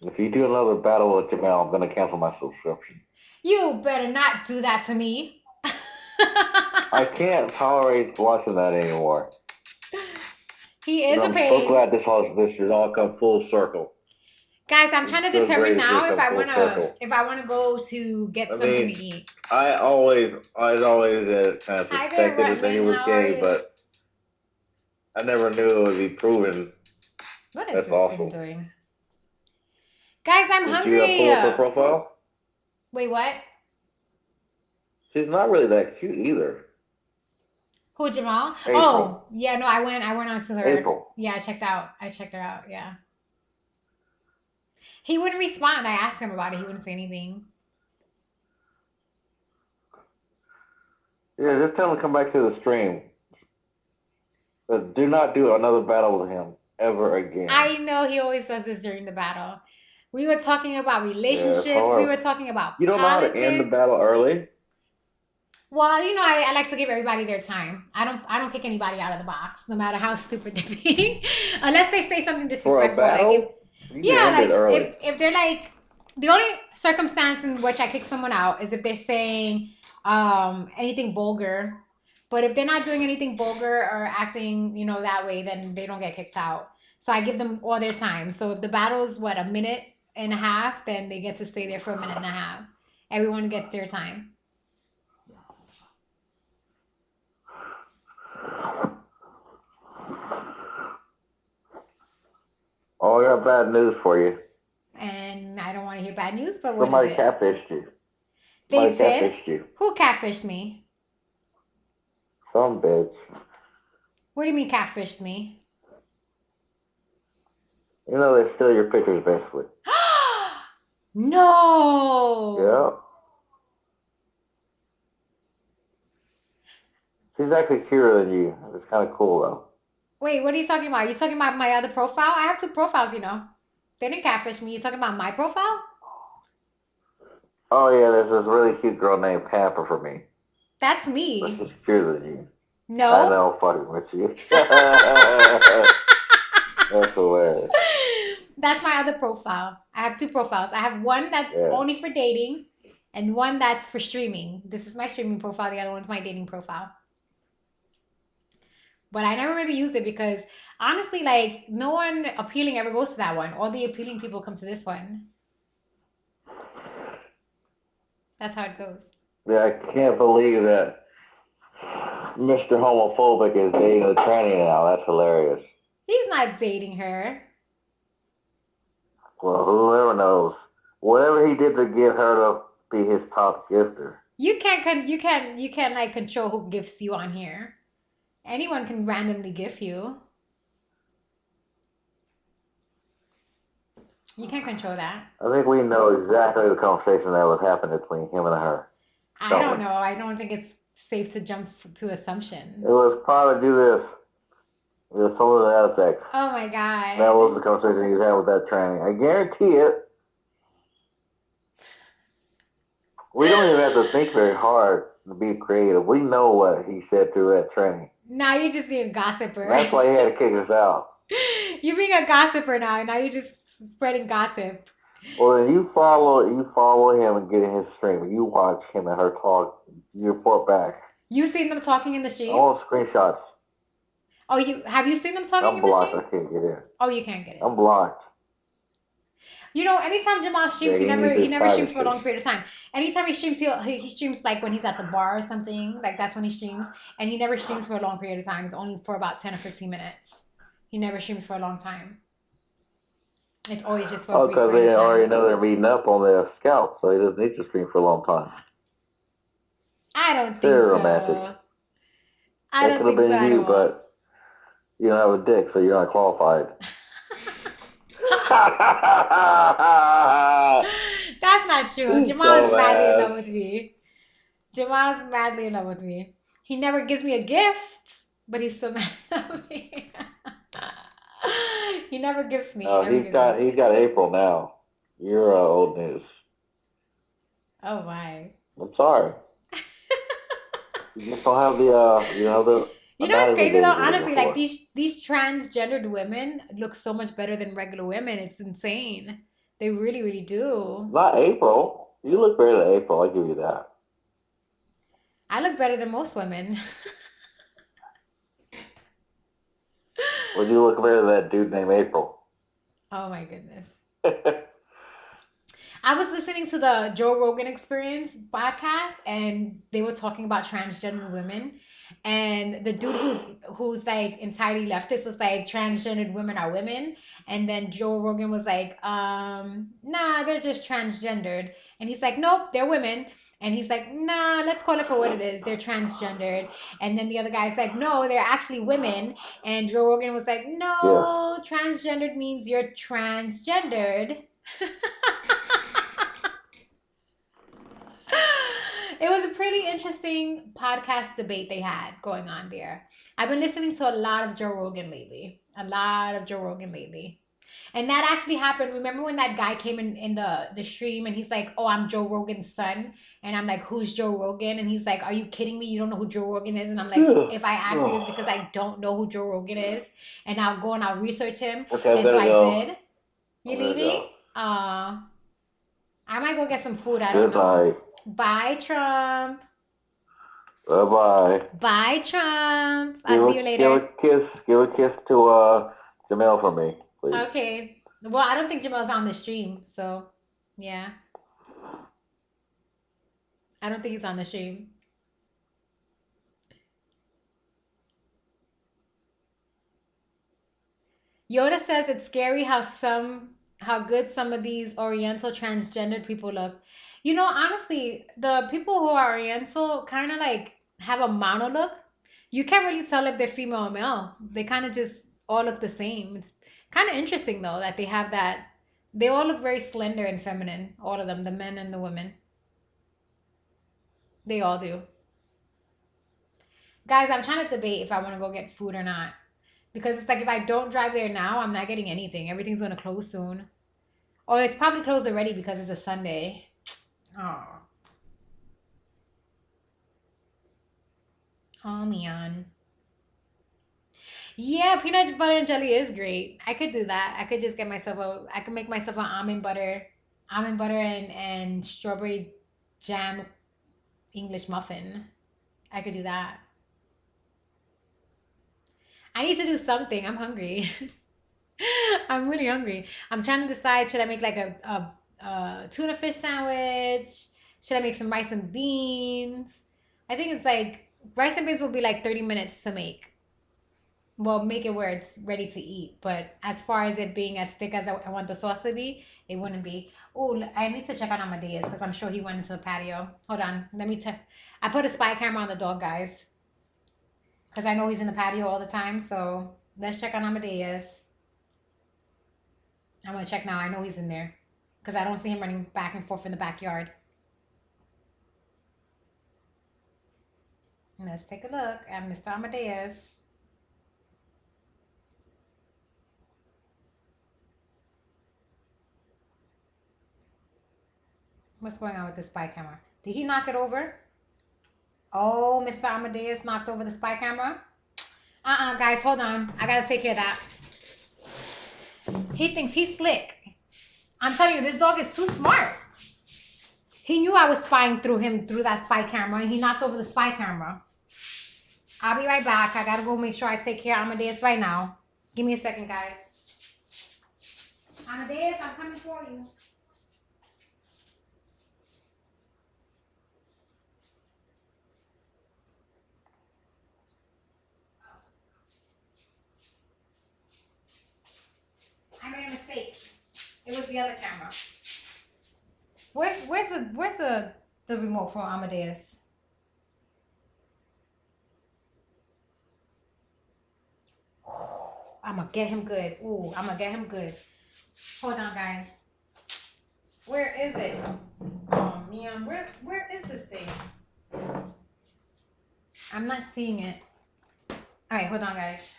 [SPEAKER 6] If you do another battle with Jamel, I'm gonna cancel my subscription.
[SPEAKER 2] You better not do that to me.
[SPEAKER 6] I can't tolerate watching that anymore.
[SPEAKER 2] He is a
[SPEAKER 6] I'm so
[SPEAKER 2] pain.
[SPEAKER 6] glad this has all come full circle.
[SPEAKER 2] Guys, I'm trying to
[SPEAKER 6] It's so
[SPEAKER 2] determine
[SPEAKER 6] great
[SPEAKER 2] now
[SPEAKER 6] to
[SPEAKER 2] if I
[SPEAKER 6] come full
[SPEAKER 2] wanna
[SPEAKER 6] circle.
[SPEAKER 2] go to get
[SPEAKER 6] I
[SPEAKER 2] something
[SPEAKER 6] mean,
[SPEAKER 2] to eat.
[SPEAKER 6] I always kind of
[SPEAKER 2] Hi there,
[SPEAKER 6] suspected that he
[SPEAKER 2] Rutman.
[SPEAKER 6] was
[SPEAKER 2] How are
[SPEAKER 6] gay,
[SPEAKER 2] you?
[SPEAKER 6] but I never knew it would be proven.
[SPEAKER 2] What is
[SPEAKER 6] That's
[SPEAKER 2] this
[SPEAKER 6] awesome.
[SPEAKER 2] thing doing? Guys, I'm
[SPEAKER 6] Did
[SPEAKER 2] hungry.
[SPEAKER 6] you pull up her profile?
[SPEAKER 2] Wait, what?
[SPEAKER 6] She's not really that cute either.
[SPEAKER 2] Who, Jamal?
[SPEAKER 6] April.
[SPEAKER 2] Oh, yeah, no, I went on to her.
[SPEAKER 6] April.
[SPEAKER 2] Yeah, I checked her out, yeah. He wouldn't respond. I asked him about it. He wouldn't say anything.
[SPEAKER 6] Yeah, just tell him to come back to the stream. But do not do another battle with him ever again.
[SPEAKER 2] I know he always does this during the battle. We were talking about relationships.
[SPEAKER 6] hard.
[SPEAKER 2] We were talking about
[SPEAKER 6] You don't know how
[SPEAKER 2] politics.
[SPEAKER 6] to end the battle early?
[SPEAKER 2] Well, you know, I like to give everybody their time. I don't kick anybody out of the box, no matter how stupid they're being, unless they say something
[SPEAKER 6] For a
[SPEAKER 2] disrespectful.
[SPEAKER 6] battle?
[SPEAKER 2] Like
[SPEAKER 6] early.
[SPEAKER 2] if they're like, the only circumstance in which I kick someone out is if they're saying anything vulgar. But if they're not doing anything vulgar or acting, you know, that way, then they don't get kicked out. So I give them all their time. So if the battle's a minute and a half, then they get to stay there for a minute and a half. Everyone gets their time.
[SPEAKER 6] Oh, I got bad news for you.
[SPEAKER 2] And I don't want to hear bad news, but what
[SPEAKER 6] Somebody
[SPEAKER 2] is it?
[SPEAKER 6] catfished you.
[SPEAKER 2] They
[SPEAKER 6] Somebody
[SPEAKER 2] did?
[SPEAKER 6] catfished you.
[SPEAKER 2] Who catfished me?
[SPEAKER 6] Some bitch.
[SPEAKER 2] What do you mean catfished me?
[SPEAKER 6] You know they steal your pictures basically.
[SPEAKER 2] No.
[SPEAKER 6] Yeah. She's actually cuter than you. It's kind of cool though.
[SPEAKER 2] Wait, what are you talking about? You talking about my other profile? I have two profiles, you know. They didn't catfish me. You talking about my profile?
[SPEAKER 6] Oh yeah, there's this really cute girl named Pamper for me.
[SPEAKER 2] That's
[SPEAKER 6] But
[SPEAKER 2] me.
[SPEAKER 6] she's cuter than you.
[SPEAKER 2] No.
[SPEAKER 6] I know, fucking with you. That's hilarious.
[SPEAKER 2] That's my other profile. I have two profiles. I have one that's only for dating and one that's for streaming. This is my streaming profile. The other one's my dating profile. But I never really used it because honestly, like, no one appealing ever goes to that one. All the appealing people come to this one. That's how it goes.
[SPEAKER 6] Yeah, I can't believe that Mr. Homophobic is dating a tranny now. That's hilarious.
[SPEAKER 2] He's not dating her.
[SPEAKER 6] Well, whoever knows. Whatever he did to get her to be his top gifter.
[SPEAKER 2] You can't like control who gifts you on here. Anyone can randomly gift you. You can't control that.
[SPEAKER 6] I think we know exactly the conversation that was happening between him and her.
[SPEAKER 2] I don't know. I don't think it's safe to jump to assumptions.
[SPEAKER 6] It was probably do this. It was some of that effect.
[SPEAKER 2] Oh my God.
[SPEAKER 6] That was the conversation he had with that tranny. I guarantee it. We don't even have to think very hard to be creative. We know what he said to that tranny.
[SPEAKER 2] Now you're just being a gossiper.
[SPEAKER 6] That's why he had to kick us out.
[SPEAKER 2] You're being a gossiper now. Now you're just spreading gossip.
[SPEAKER 6] Well, then you follow him and get in his stream. You watch him and her talk. You report back.
[SPEAKER 2] You seen them talking in the stream?
[SPEAKER 6] I want screenshots.
[SPEAKER 2] Oh, have you seen them talking
[SPEAKER 6] I'm
[SPEAKER 2] in the
[SPEAKER 6] blocked.
[SPEAKER 2] stream?
[SPEAKER 6] I can't get in.
[SPEAKER 2] Oh, you can't get it.
[SPEAKER 6] I'm blocked.
[SPEAKER 2] You know, anytime Jamal streams,
[SPEAKER 6] Yeah,
[SPEAKER 2] he never streams for a
[SPEAKER 6] privacy.
[SPEAKER 2] long period of time. Anytime he streams, he streams like when he's at the bar or something. Like that's when he streams, and he never streams for a long period of time. It's only for about 10 or 15 minutes. He never streams for a long time. It's always just for a brief
[SPEAKER 6] Because they
[SPEAKER 2] period of time.
[SPEAKER 6] already know they're meeting up on their scout, so he doesn't need to stream for a long time.
[SPEAKER 2] I don't think
[SPEAKER 6] Very
[SPEAKER 2] so.
[SPEAKER 6] romantic.
[SPEAKER 2] I
[SPEAKER 6] That
[SPEAKER 2] don't
[SPEAKER 6] could
[SPEAKER 2] think
[SPEAKER 6] have
[SPEAKER 2] so
[SPEAKER 6] been
[SPEAKER 2] at
[SPEAKER 6] you,
[SPEAKER 2] all.
[SPEAKER 6] but you don't have a dick, so you're not qualified.
[SPEAKER 2] That's not true.
[SPEAKER 6] He's
[SPEAKER 2] Jamal is
[SPEAKER 6] so
[SPEAKER 2] madly in
[SPEAKER 6] mad.
[SPEAKER 2] love with me. Jamal's madly in love with me. He never gives me a gift, but he's so mad at me. He never gives me. He
[SPEAKER 6] No,
[SPEAKER 2] never gives me.
[SPEAKER 6] he's got April now. You're old news.
[SPEAKER 2] Oh my.
[SPEAKER 6] I'm sorry. You just don't have the the
[SPEAKER 2] You know what's
[SPEAKER 6] anatomy
[SPEAKER 2] crazy
[SPEAKER 6] that
[SPEAKER 2] though?
[SPEAKER 6] you needed
[SPEAKER 2] Honestly, like
[SPEAKER 6] before.
[SPEAKER 2] these transgendered women look so much better than regular women. It's insane. They really, really do.
[SPEAKER 6] Not April. You look better than April. I give you that.
[SPEAKER 2] I look better than most women.
[SPEAKER 6] Well, you look better than that dude named April.
[SPEAKER 2] Oh my goodness. I was listening to the Joe Rogan Experience podcast, and they were talking about transgender women. And the dude who's like entirely leftist was like, transgendered women are women. And then Joe Rogan was like, nah, they're just transgendered. And he's like, nope, they're women. And he's like, nah, let's call it for what it is. They're transgendered. And then the other guy's like, no, they're actually women. And Joe Rogan was like, no, transgendered means you're transgendered. It was a pretty interesting podcast debate they had going on there. I've been listening to a lot of Joe Rogan lately. A lot of Joe Rogan lately. And that actually happened. Remember when that guy came in the stream and he's like, oh, I'm Joe Rogan's son. And I'm like, who's Joe Rogan? And he's like, are you kidding me? You don't know who Joe Rogan is? And I'm like, if I ask you, it's because I don't know who Joe Rogan is. And I'll go and I'll research him.
[SPEAKER 6] Okay,
[SPEAKER 2] And so I
[SPEAKER 6] go.
[SPEAKER 2] did. You
[SPEAKER 6] I'm gonna
[SPEAKER 2] leaving?
[SPEAKER 6] go.
[SPEAKER 2] I might go get some food. I don't
[SPEAKER 6] Good
[SPEAKER 2] know.
[SPEAKER 6] night.
[SPEAKER 2] Bye, Trump.
[SPEAKER 6] Bye bye.
[SPEAKER 2] Bye, Trump. I'll see you later.
[SPEAKER 6] Give a kiss to Jamel for me, please.
[SPEAKER 2] Okay. Well, I don't think Jamal's on the stream, so yeah. I don't think he's on the stream. Yoda says it's scary how good some of these Oriental transgendered people look. You know, honestly, the people who are Oriental kind of like have a mono look. You can't really tell if they're female or male. They kind of just all look the same. It's kind of interesting though that they have that. They all look very slender and feminine, all of them, the men and the women. They all do. Guys, I'm trying to debate if I want to go get food or not. Because it's like if I don't drive there now, I'm not getting anything. Everything's going to close soon. Or it's probably closed already because it's a Sunday. Oh. Oh, man. Yeah, peanut butter and jelly is great. I could do that. I could just get myself I could make myself an almond butter and strawberry jam English muffin. I could do that. I need to do something. I'm hungry. I'm really hungry. I'm trying to decide, should I make like a tuna fish sandwich? Should I make some rice and beans? I think it's like rice and beans will be like 30 minutes to make. Well, make it where it's ready to eat. But as far as it being as thick as I want the sauce to be, it wouldn't be. Oh, I need to check on Amadeus because I'm sure he went into the patio. Hold on. Let me check. I put a spy camera on the dog, guys. Because I know he's in the patio all the time. So let's check on Amadeus. I'm going to check now. I know he's in there. Because I don't see him running back and forth in the backyard. Let's take a look at Mr. Amadeus. What's going on with the spy camera? Did he knock it over? Oh, Mr. Amadeus knocked over the spy camera? Guys, hold on. I gotta take care of that. He thinks he's slick. I'm telling you, this dog is too smart. He knew I was spying through him through that spy camera, and he knocked over the spy camera. I'll be right back. I gotta go make sure I take care of Amadeus right now. Give me a second, guys. Amadeus, I'm coming for you. I made a mistake. It was the other camera. Where's the remote for Amadeus? I'm gonna get him good. Ooh, I'm gonna get him good. Hold on, guys. Where is it? Oh man, where is this thing? I'm not seeing it. All right, hold on, guys.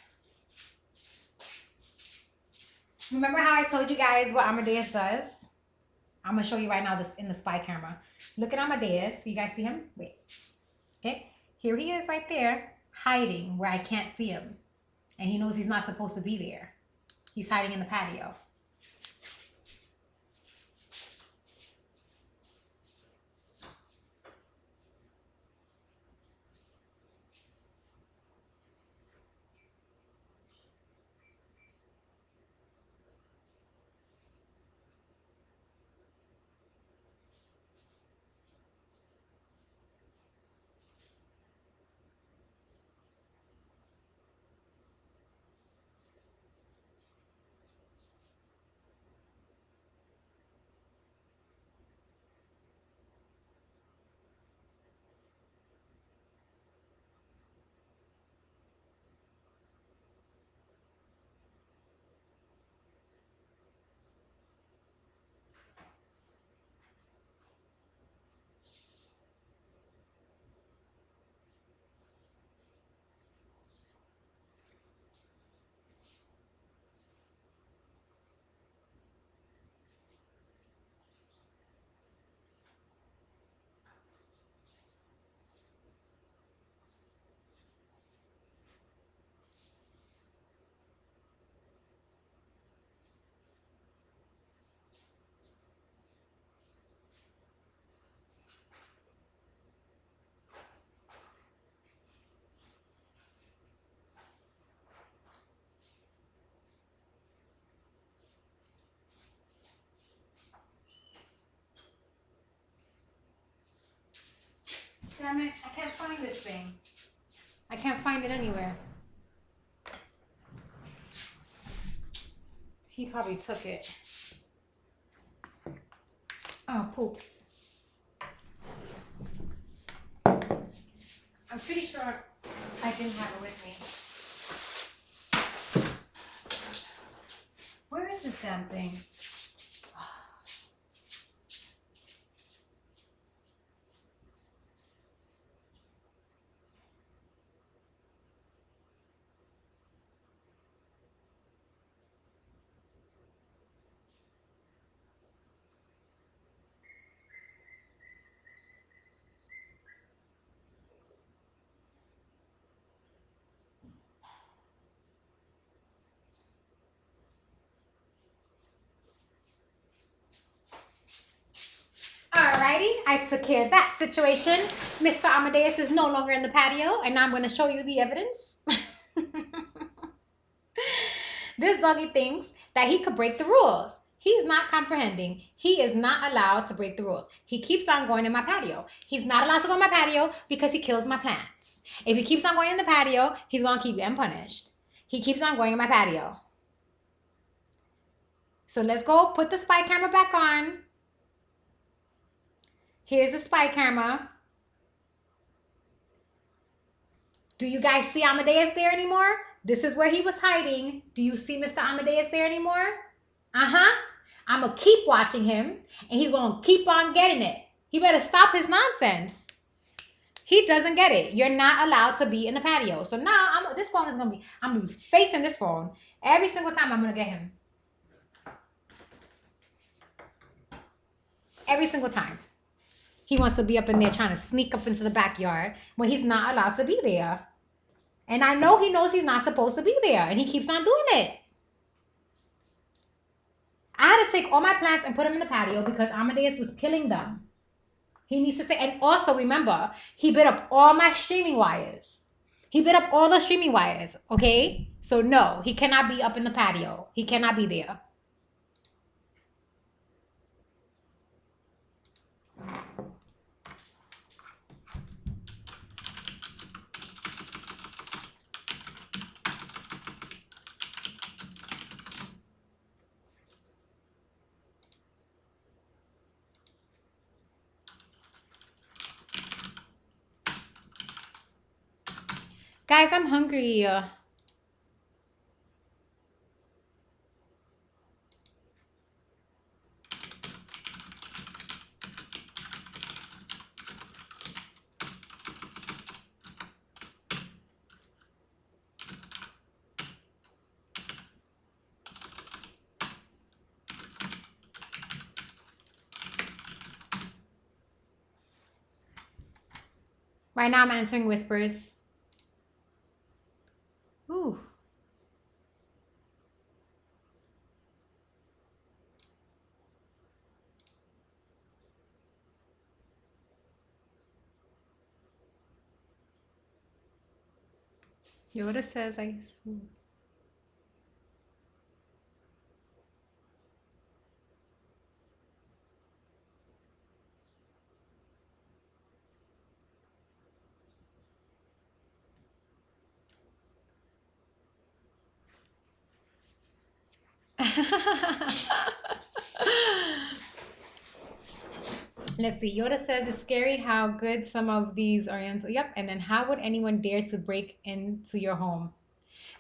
[SPEAKER 2] Remember how I told you guys what Amadeus does? I'm gonna show you right now this in the spy camera. Look at Amadeus. You guys see him? Wait. Okay. Here he is right there, hiding where I can't see him. And he knows he's not supposed to be there. He's hiding in the patio. Damn it, I can't find this thing. I can't find it anywhere. He probably took it. Oh, poops. I'm pretty sure I didn't have it with me. Where is this damn thing? Alrighty, I took care of that situation. Mr. Amadeus is no longer in the patio, and I'm going to show you the evidence. This doggy thinks that he could break the rules. He's not comprehending. He is not allowed to break the rules. He keeps on going in my patio. He's not allowed to go in my patio because he kills my plants. If he keeps on going in the patio, he's going to keep getting punished. He keeps on going in my patio. So let's go put the spy camera back on. Here's the spy camera. Do you guys see Amadeus there anymore? This is where he was hiding. Do you see Mr. Amadeus there anymore? Uh-huh. I'm going to keep watching him, and he's going to keep on getting it. He better stop his nonsense. He doesn't get it. You're not allowed to be in the patio. So now this phone is going to be, I'm going to be facing this phone. Every single time I'm going to get him. Every single time. He wants to be up in there trying to sneak up into the backyard when he's not allowed to be there. And I know he knows he's not supposed to be there, and he keeps on doing it. I had to take all my plants and put them in the patio because Amadeus was killing them. He needs to stay. And also, remember, he bit up all my streaming wires. He bit up all the streaming wires, okay? So, no, he cannot be up in the patio. He cannot be there. Guys, I'm hungry. Right now I'm answering whispers. Ooh. Yoda says I. Let's see. Yoda says it's scary how good some of these Oriental. Yep. And then how would anyone dare to break into your home?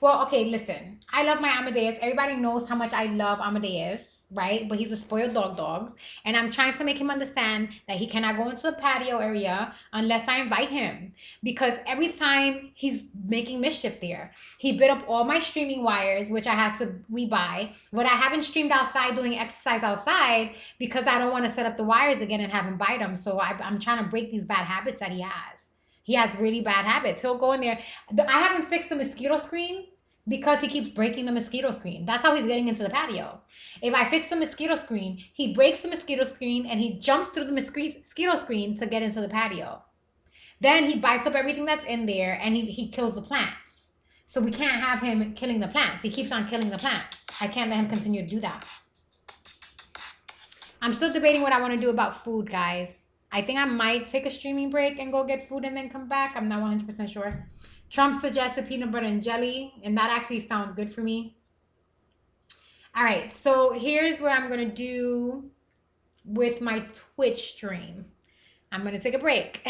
[SPEAKER 2] Well, okay, listen. I love my Amadeus. Everybody knows how much I love Amadeus, right? But he's a spoiled dog. And I'm trying to make him understand that he cannot go into the patio area unless I invite him. Because every time he's making mischief there. He bit up all my streaming wires, which I had to rebuy. But I haven't streamed outside doing exercise outside because I don't want to set up the wires again and have him bite them. So I'm trying to break these bad habits that he has. He has really bad habits. He'll go in there. I haven't fixed the mosquito screen because he keeps breaking the mosquito screen. That's how he's getting into the patio. If I fix the mosquito screen, he breaks the mosquito screen and he jumps through the mosquito screen to get into the patio. Then he bites up everything that's in there and he kills the plants. So we can't have him killing the plants. He keeps on killing the plants. I can't let him continue to do that. I'm still debating what I want to do about food, guys. I think I might take a streaming break and go get food and then come back. I'm not 100% sure. Trump suggested peanut butter and jelly, and that actually sounds good for me. All right, so here's what I'm going to do with my Twitch stream. I'm going to take a break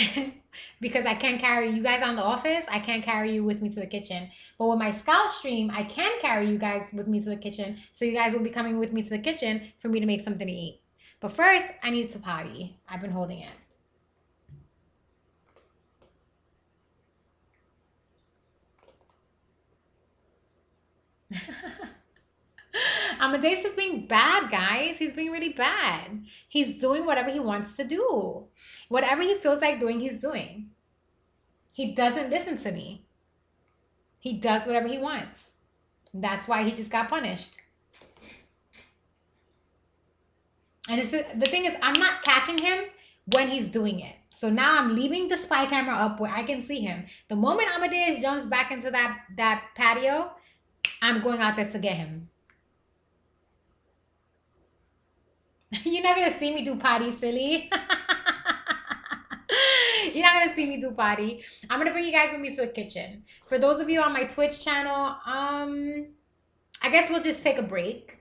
[SPEAKER 2] because I can't carry you guys on the office. I can't carry you with me to the kitchen. But with my Scout stream, I can carry you guys with me to the kitchen. So you guys will be coming with me to the kitchen for me to make something to eat. But first, I need to potty. I've been holding it. Amadeus is being bad, guys. He's being really bad. He's doing whatever he wants to do. Whatever he feels like doing, he's doing. He doesn't listen to me. He does whatever he wants. That's why he just got punished. And the thing is, I'm not catching him when he's doing it. So now I'm leaving the spy camera up where I can see him. The moment Amadeus jumps back into that patio, I'm going out there to get him. You're not going to see me do potty, silly. You're not going to see me do potty. I'm going to bring you guys with me to the kitchen. For those of you on my Twitch channel, I guess we'll just take a break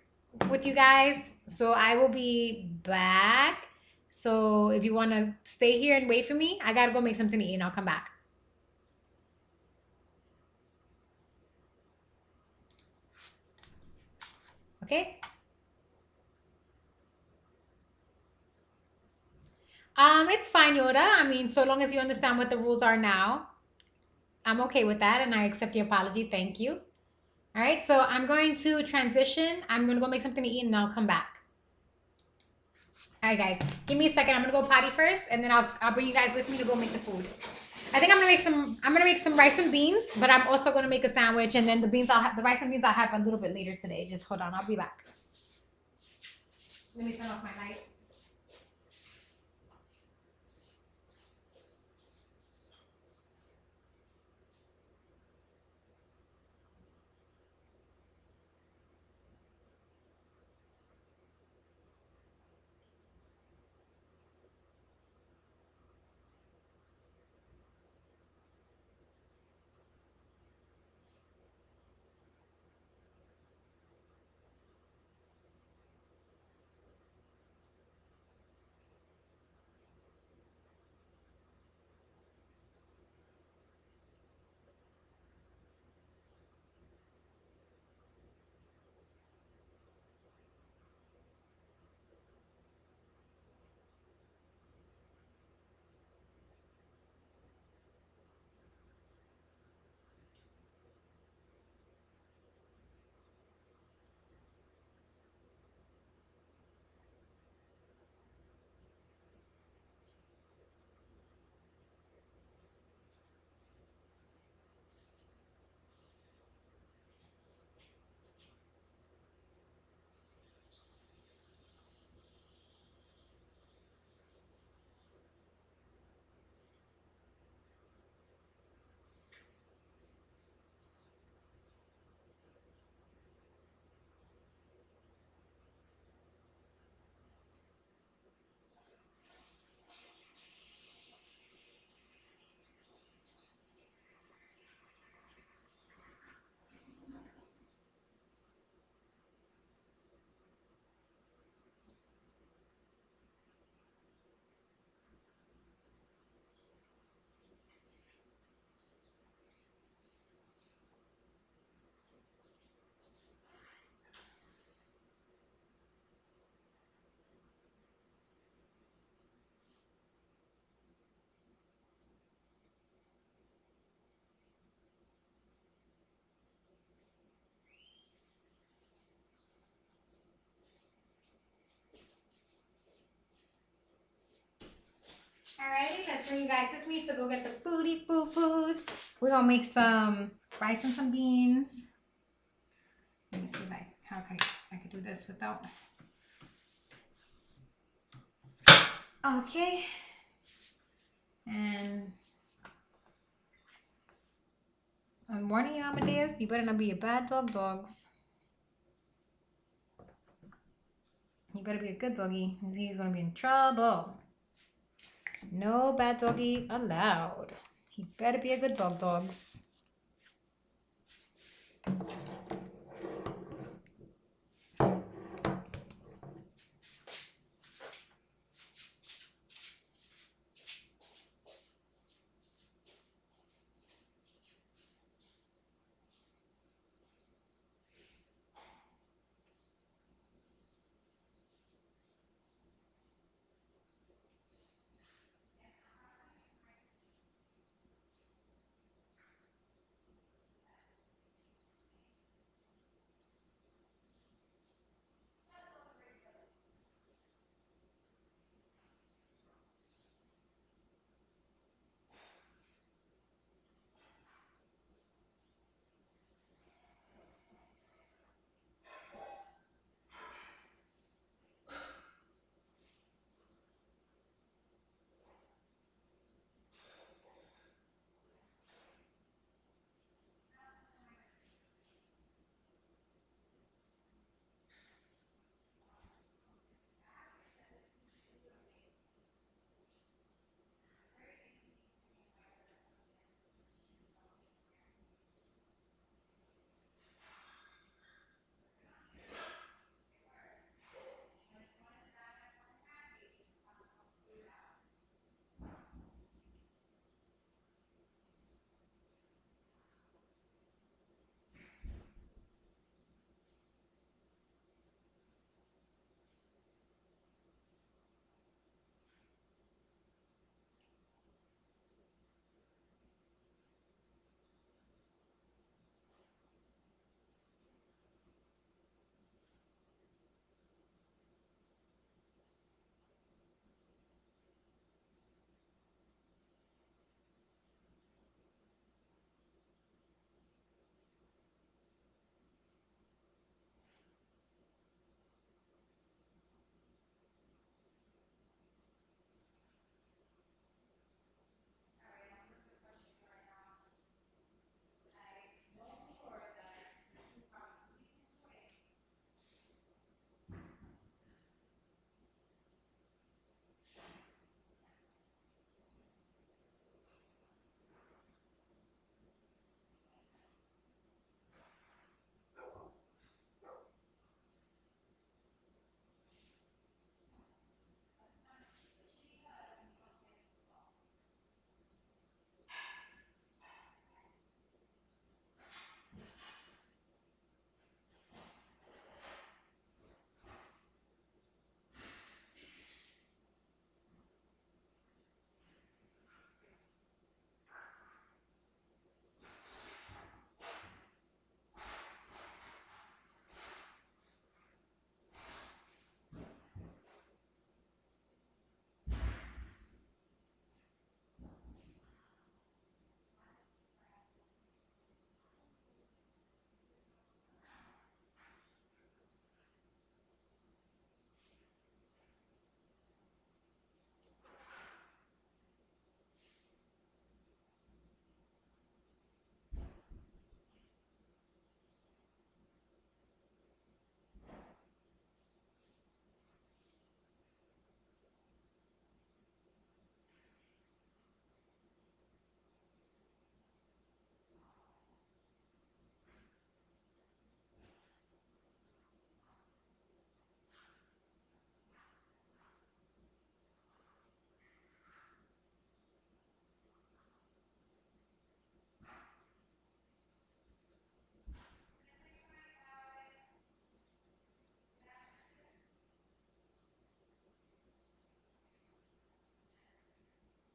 [SPEAKER 2] with you guys. So I will be back. So if you want to stay here and wait for me, I got to go make something to eat and I'll come back. Okay? It's fine, Yoda. I mean, so long as you understand what the rules are now, I'm okay with that and I accept your apology. Thank you. All right, so I'm going to transition. I'm going to go make something to eat and I'll come back. All right, guys, give me a second. I'm going to go potty first and then I'll bring you guys with me to go make the food. I think I'm going to make some rice and beans, but I'm also going to make a sandwich and then the rice and beans I'll have a little bit later today. Just hold on. I'll be back. Let me turn off my light. bring you guys with me, so go get the foodie foods. We're gonna make some rice and some beans. Let me see if I could do this without. Okay. And I'm warning you, Amadeus, you better not be a bad dogs. You better be a good doggy, because he's gonna be in trouble. No bad doggy allowed. He better be a good dogs.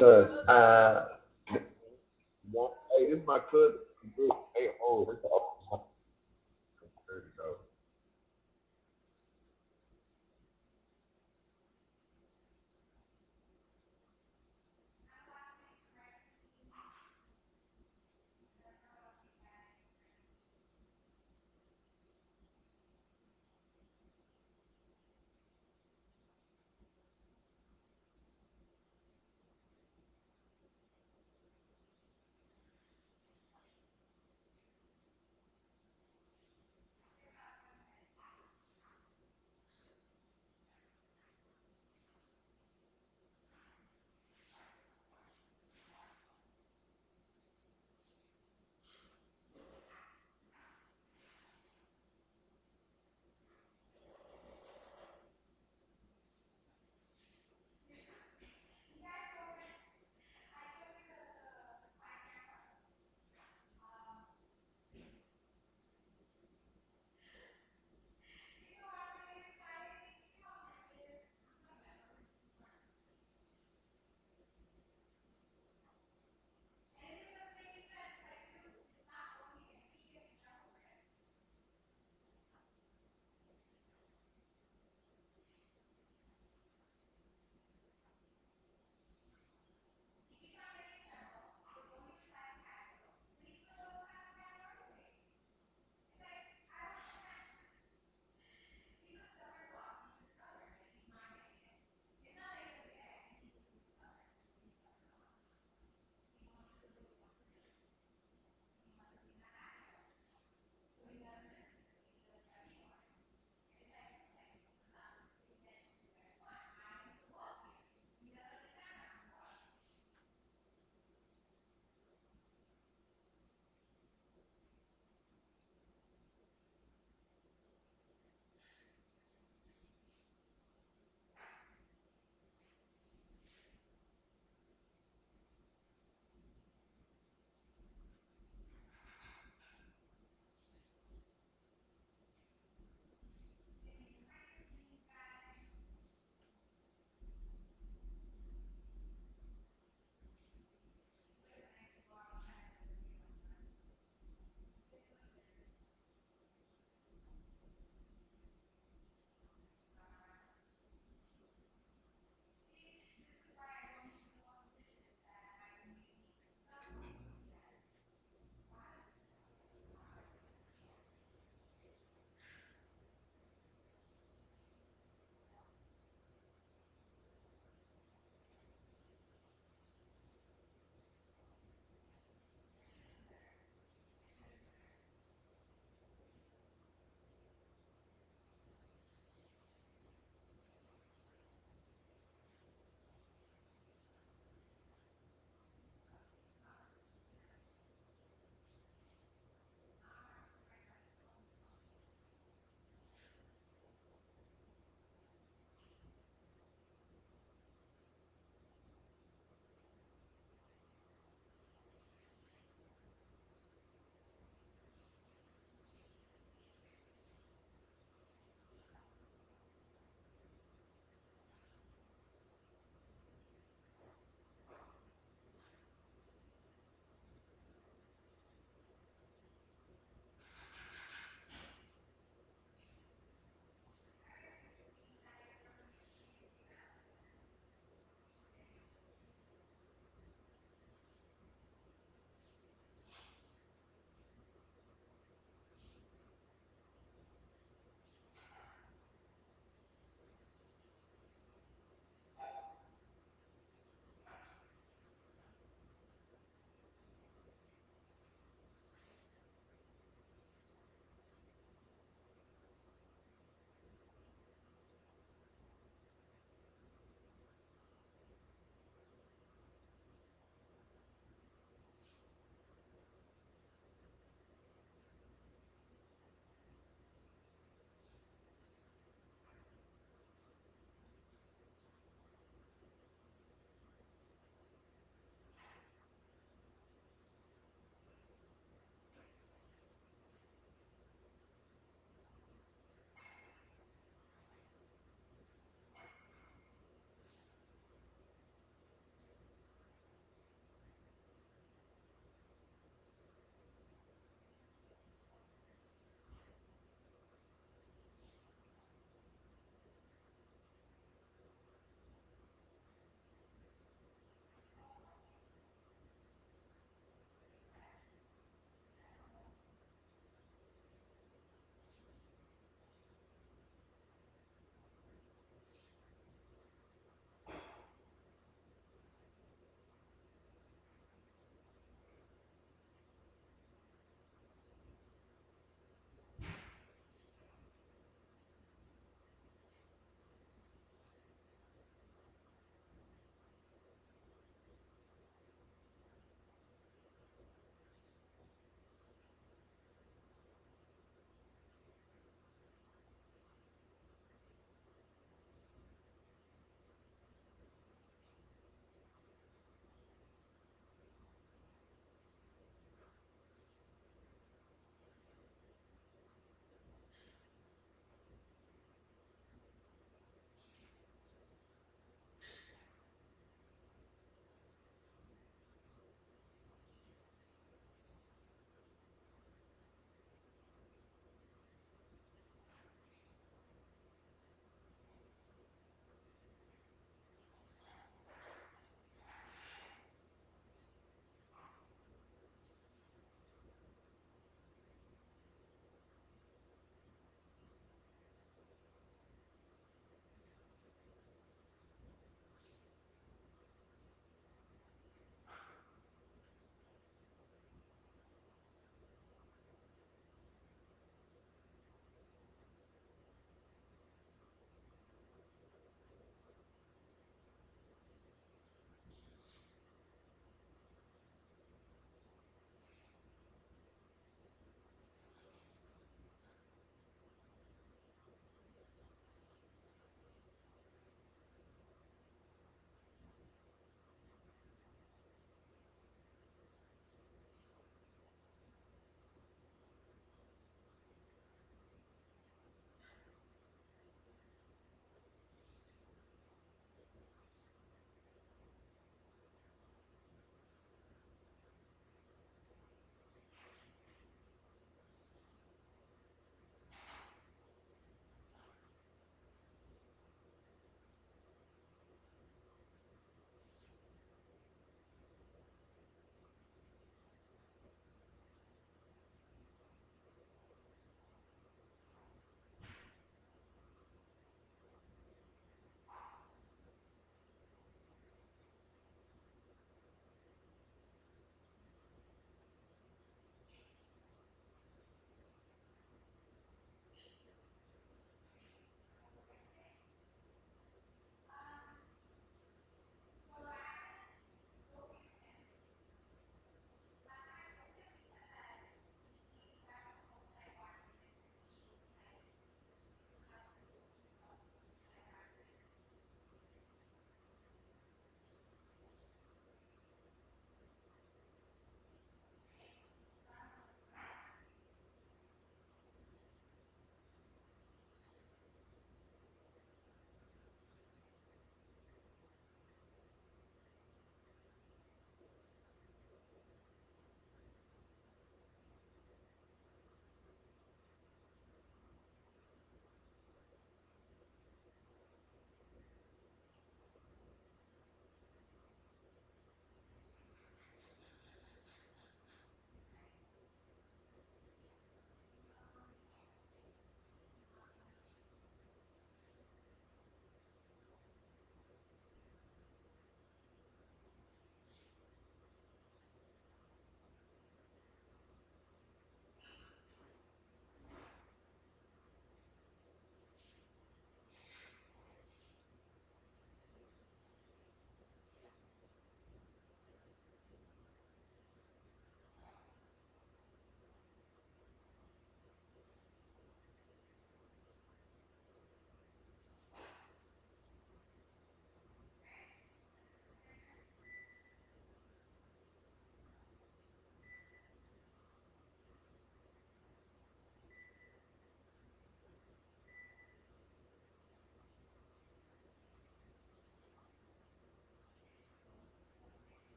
[SPEAKER 7] Uh, hey, this is my cousin. Hey, oh, it's oh, there you go.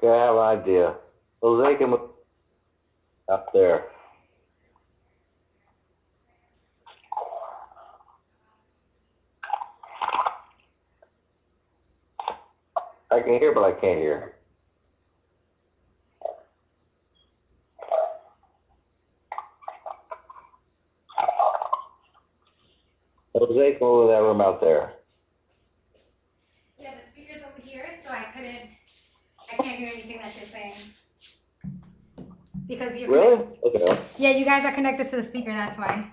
[SPEAKER 6] Okay, I have an idea. Jose can move up there. I can hear, but I can't hear. Jose, come over that room out there.
[SPEAKER 2] Yeah, the speaker's over here, so I can't hear anything that you're saying. Because you're
[SPEAKER 6] Really?
[SPEAKER 2] connected.
[SPEAKER 6] Okay.
[SPEAKER 2] Yeah, you guys are connected to the speaker, that's why.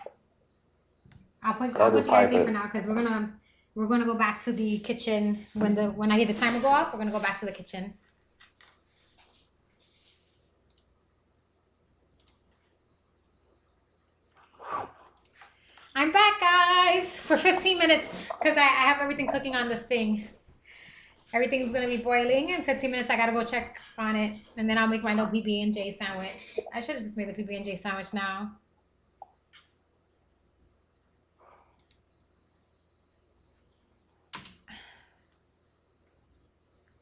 [SPEAKER 2] I'll put you guys in for now because we're gonna go back to the kitchen when I hear the timer go up, we're gonna go back to the kitchen. I'm back, guys, for 15 minutes because I have everything cooking on the thing. Everything's gonna be boiling in 15 minutes. I gotta go check on it, and then I'll make my little PB&J sandwich. I should have just made the PB&J sandwich now.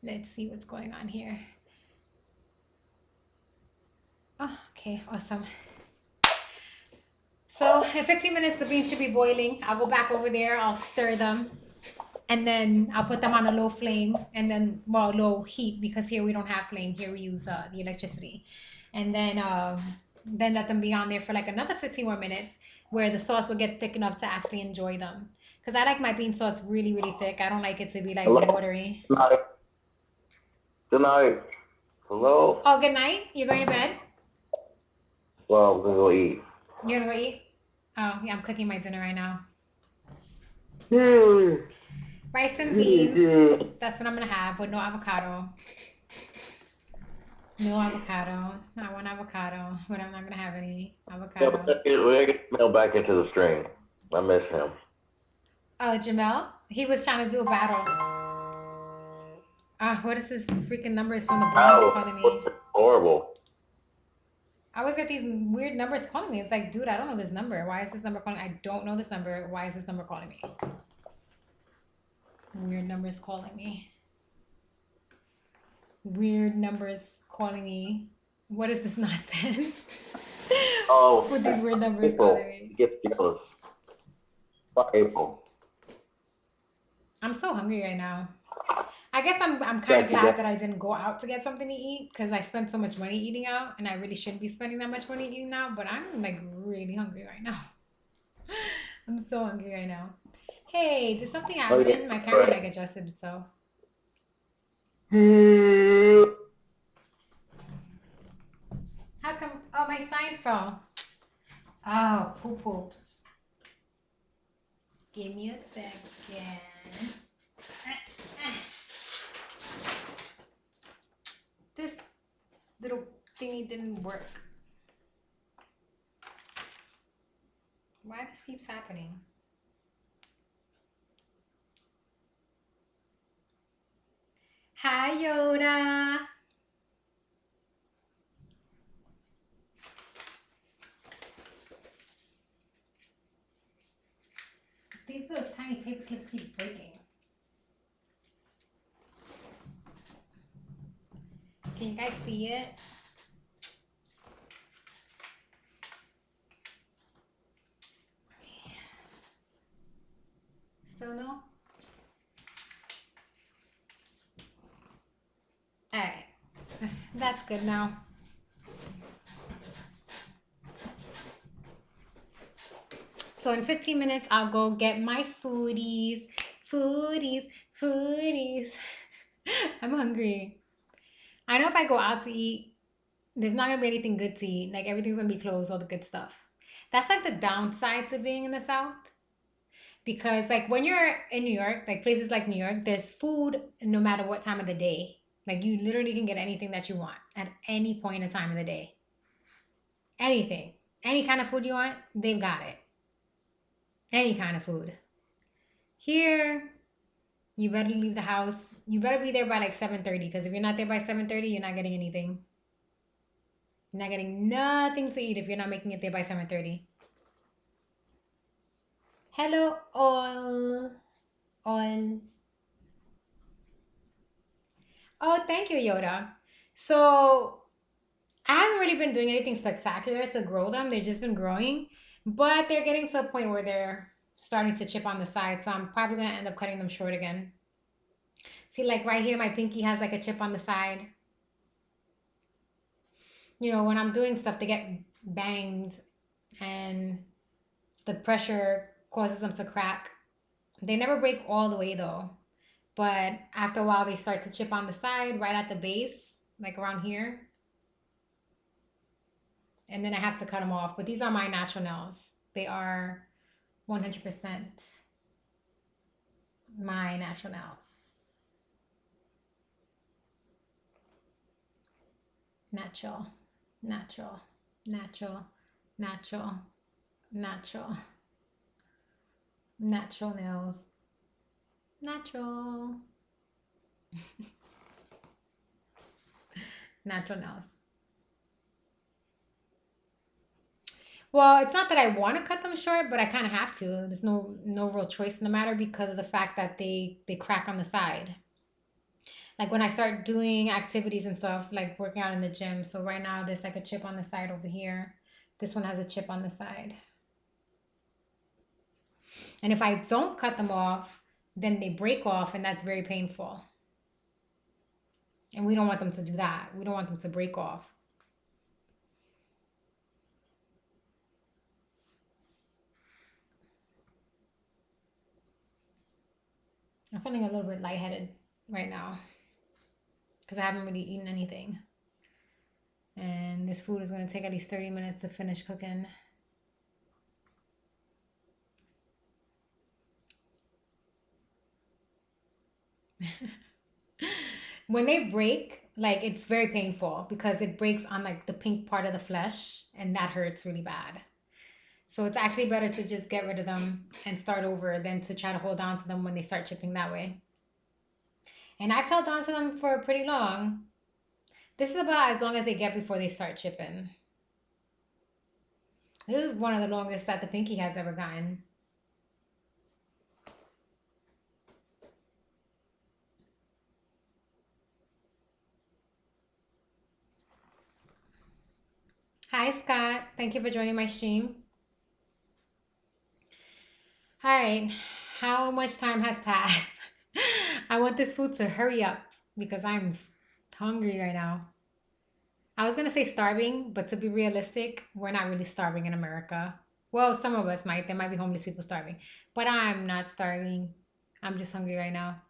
[SPEAKER 2] Let's see what's going on here. Oh, okay, awesome. So in 15 minutes, the beans should be boiling. I'll go back over there. I'll stir them. And then I'll put them on a low flame and then, well, low heat because here we don't have flame. Here we use the electricity. And then let them be on there for like another 15 more minutes where the sauce will get thick enough to actually enjoy them. Because I like my bean sauce really, really thick. I don't like it to be like watery.
[SPEAKER 6] Good night. Hello?
[SPEAKER 2] Oh, good night. You're going to bed?
[SPEAKER 6] Well, I'm going to go eat.
[SPEAKER 2] You're going to go eat? Oh, yeah, I'm cooking my dinner right now. Rice and beans. That's what I'm gonna have with no avocado. No avocado. I want avocado, but I'm not gonna have any avocado.
[SPEAKER 6] We're gonna get Mel back into the stream. I miss him.
[SPEAKER 2] Oh, Jamel? He was trying to do a battle. What is his freaking numbers from the Bronx calling me?
[SPEAKER 6] Horrible.
[SPEAKER 2] I always get these weird numbers calling me. It's like, dude, I don't know this number. Why is this number calling? I don't know this number. Why is this number calling me? Weird numbers calling me. Weird numbers calling me. What is this nonsense?
[SPEAKER 6] Oh,
[SPEAKER 2] with these weird numbers
[SPEAKER 6] April.
[SPEAKER 2] calling me.
[SPEAKER 6] He gets jealous. Fuck April.
[SPEAKER 2] I'm so hungry right now. I guess I'm kind of glad that I didn't go out to get something to eat because I spent so much money eating out and I really shouldn't be spending that much money eating out, but I'm like really hungry right now. I'm so hungry right now. Hey, did something happen?
[SPEAKER 6] yeah.
[SPEAKER 2] My camera like adjusted itself. How come? Oh, my sign fell. Oh, poop poops. Give me a second. This little thingy didn't work. Why this keeps happening? Hi, Yoda. These little tiny paper clips keep breaking. Can you guys see it? Still no? Alright. That's good now. So in 15 minutes, I'll go get my foodies. Foodies. I'm hungry. I know if I go out to eat, there's not gonna be anything good to eat. Like everything's gonna be closed, all the good stuff. That's like the downside to being in the South. Because like when you're in New York, like places like New York, there's food no matter what time of the day. Like you literally can get anything that you want at any point in time of the day. Anything. Any kind of food you want, they've got it. Any kind of food. Here, you better leave the house. You better be there by like 7:30 because if you're not there by 7:30, you're not getting anything. You're not getting nothing to eat if you're not making it there by 7:30. Hello, all. Oh, thank you, Yoda. So I haven't really been doing anything spectacular to grow them. They've just been growing, but they're getting to a point where they're starting to chip on the side. So I'm probably gonna end up cutting them short again. See, like right here, my pinky has like a chip on the side. You know, when I'm doing stuff, they get banged and the pressure causes them to crack. They never break all the way though, but after a while, they start to chip on the side right at the base, like around here. And then I have to cut them off. But these are my natural nails. They are 100% my natural nails. Natural, natural, natural, natural, natural, natural nails. Natural. Natural nails. Well, it's not that I want to cut them short, but I kind of have to. There's no real choice in the matter because of the fact that they crack on the side. Like when I start doing activities and stuff, like working out in the gym. So right now there's like a chip on the side over here. This one has a chip on the side. And if I don't cut them off, then they break off and that's very painful. And we don't want them to do that. We don't want them to break off. I'm feeling a little bit lightheaded right now because I haven't really eaten anything. And this food is going to take at least 30 minutes to finish cooking. When they break, like it's very painful because it breaks on like the pink part of the flesh and that hurts really bad. So it's actually better to just get rid of them and start over than to try to hold on to them when they start chipping that way. And I've held on to them for pretty long. This is about as long as they get before they start chipping. This is one of the longest that the pinky has ever gotten. Hi, Scott. Thank you for joining my stream. All right. How much time has passed? I want this food to hurry up because I'm hungry right now. I was going to say starving, but to be realistic, we're not really starving in America. Well, some of us might. There might be homeless people starving. But I'm not starving. I'm just hungry right now.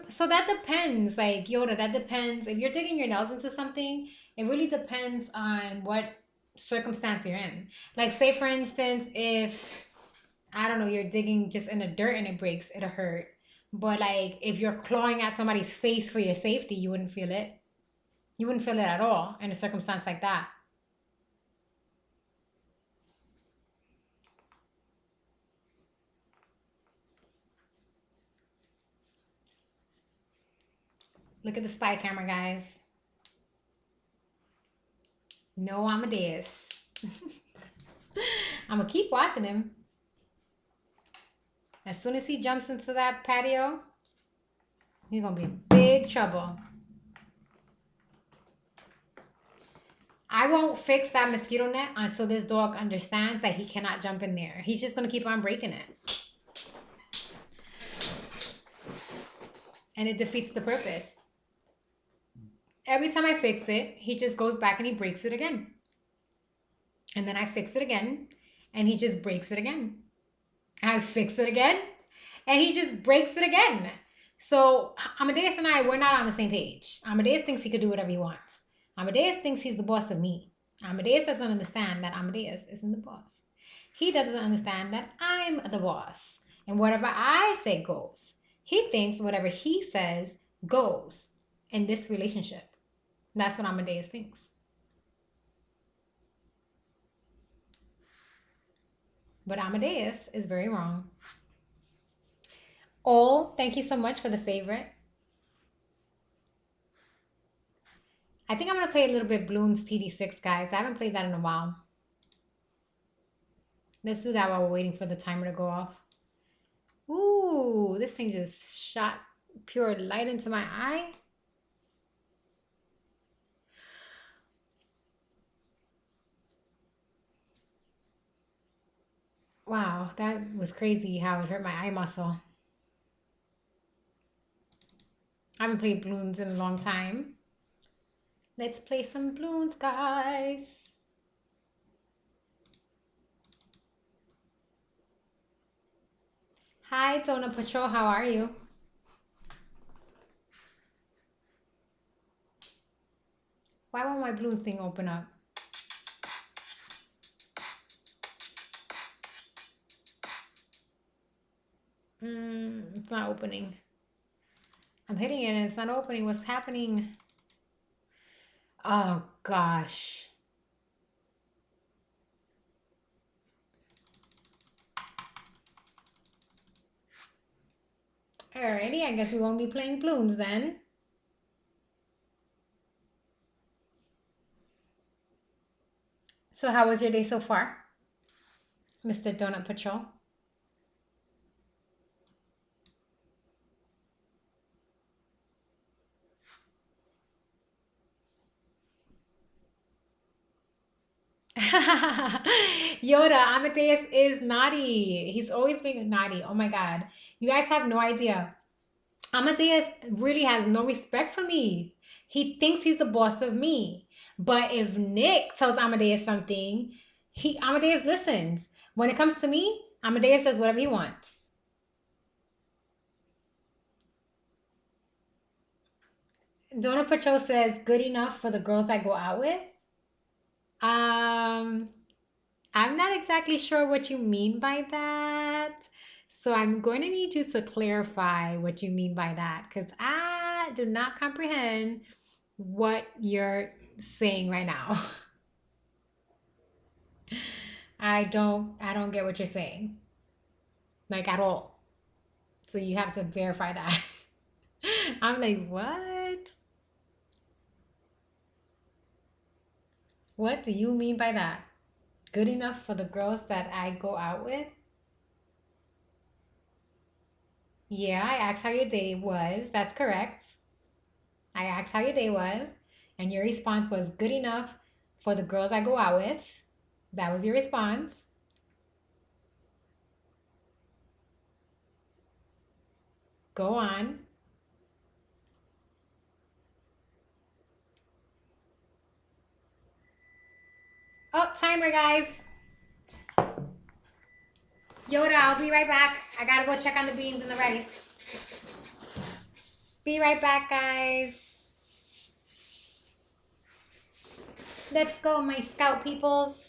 [SPEAKER 2] So that depends, like Yoda, that depends. If you're digging your nails into something, it really depends on what circumstance you're in. Like say for instance, if I don't know, you're digging just in the dirt and it breaks, it'll hurt. But like if you're clawing at somebody's face for your safety, you wouldn't feel it. You wouldn't feel it at all in a circumstance like that. Look at the spy camera, guys. No Amadeus. I'm gonna keep watching him. As soon as he jumps into that patio, he's gonna be in big trouble. I won't fix that mosquito net until this dog understands that he cannot jump in there. He's just gonna keep on breaking it. And it defeats the purpose. Every time I fix it, he just goes back and he breaks it again. And then I fix it again, and he just breaks it again. I fix it again, and he just breaks it again. So Amadeus and I, we're not on the same page. Amadeus thinks he could do whatever he wants. Amadeus thinks he's the boss of me. Amadeus doesn't understand that Amadeus isn't the boss. He doesn't understand that I'm the boss. And whatever I say goes. He thinks whatever he says goes in this relationship. That's what Amadeus thinks. But Amadeus is very wrong. Oh, thank you so much for the favorite. I think I'm going to play a little bit Bloons TD6, guys. I haven't played that in a while. Let's do that while we're waiting for the timer to go off. Ooh. Ooh, this thing just shot pure light into my eye. Wow, that was crazy how it hurt my eye muscle. I haven't played balloons in a long time. Let's play some balloons, guys. Hi, Donut Patrol, how are you? Why won't my balloon thing open up? It's not opening. I'm hitting it and it's not opening. What's happening? Oh, gosh. Alrighty, I guess we won't be playing balloons then. So how was your day so far, Mr. Donut Patrol? Yoda, Amadeus is naughty. He's always being naughty. Oh my God. You guys have no idea. Amadeus really has no respect for me. He thinks he's the boss of me. But if Nick tells Amadeus something, Amadeus listens. When it comes to me, Amadeus does whatever he wants. Donut Patrol says, good enough for the girls I go out with. I'm not exactly sure what you mean by that. So I'm going to need you to clarify what you mean by that because I do not comprehend what you're saying right now. I don't get what you're saying. Like at all. So you have to verify that. I'm like, what? What do you mean by that? Good enough for the girls that I go out with? Yeah, I asked how your day was. That's correct. I asked how your day was, and your response was good enough for the girls I go out with. That was your response. Go on. Oh, timer, guys. Yoda, I'll be right back. I gotta go check on the beans and the rice. Be right back, guys. Let's go, my scout peoples.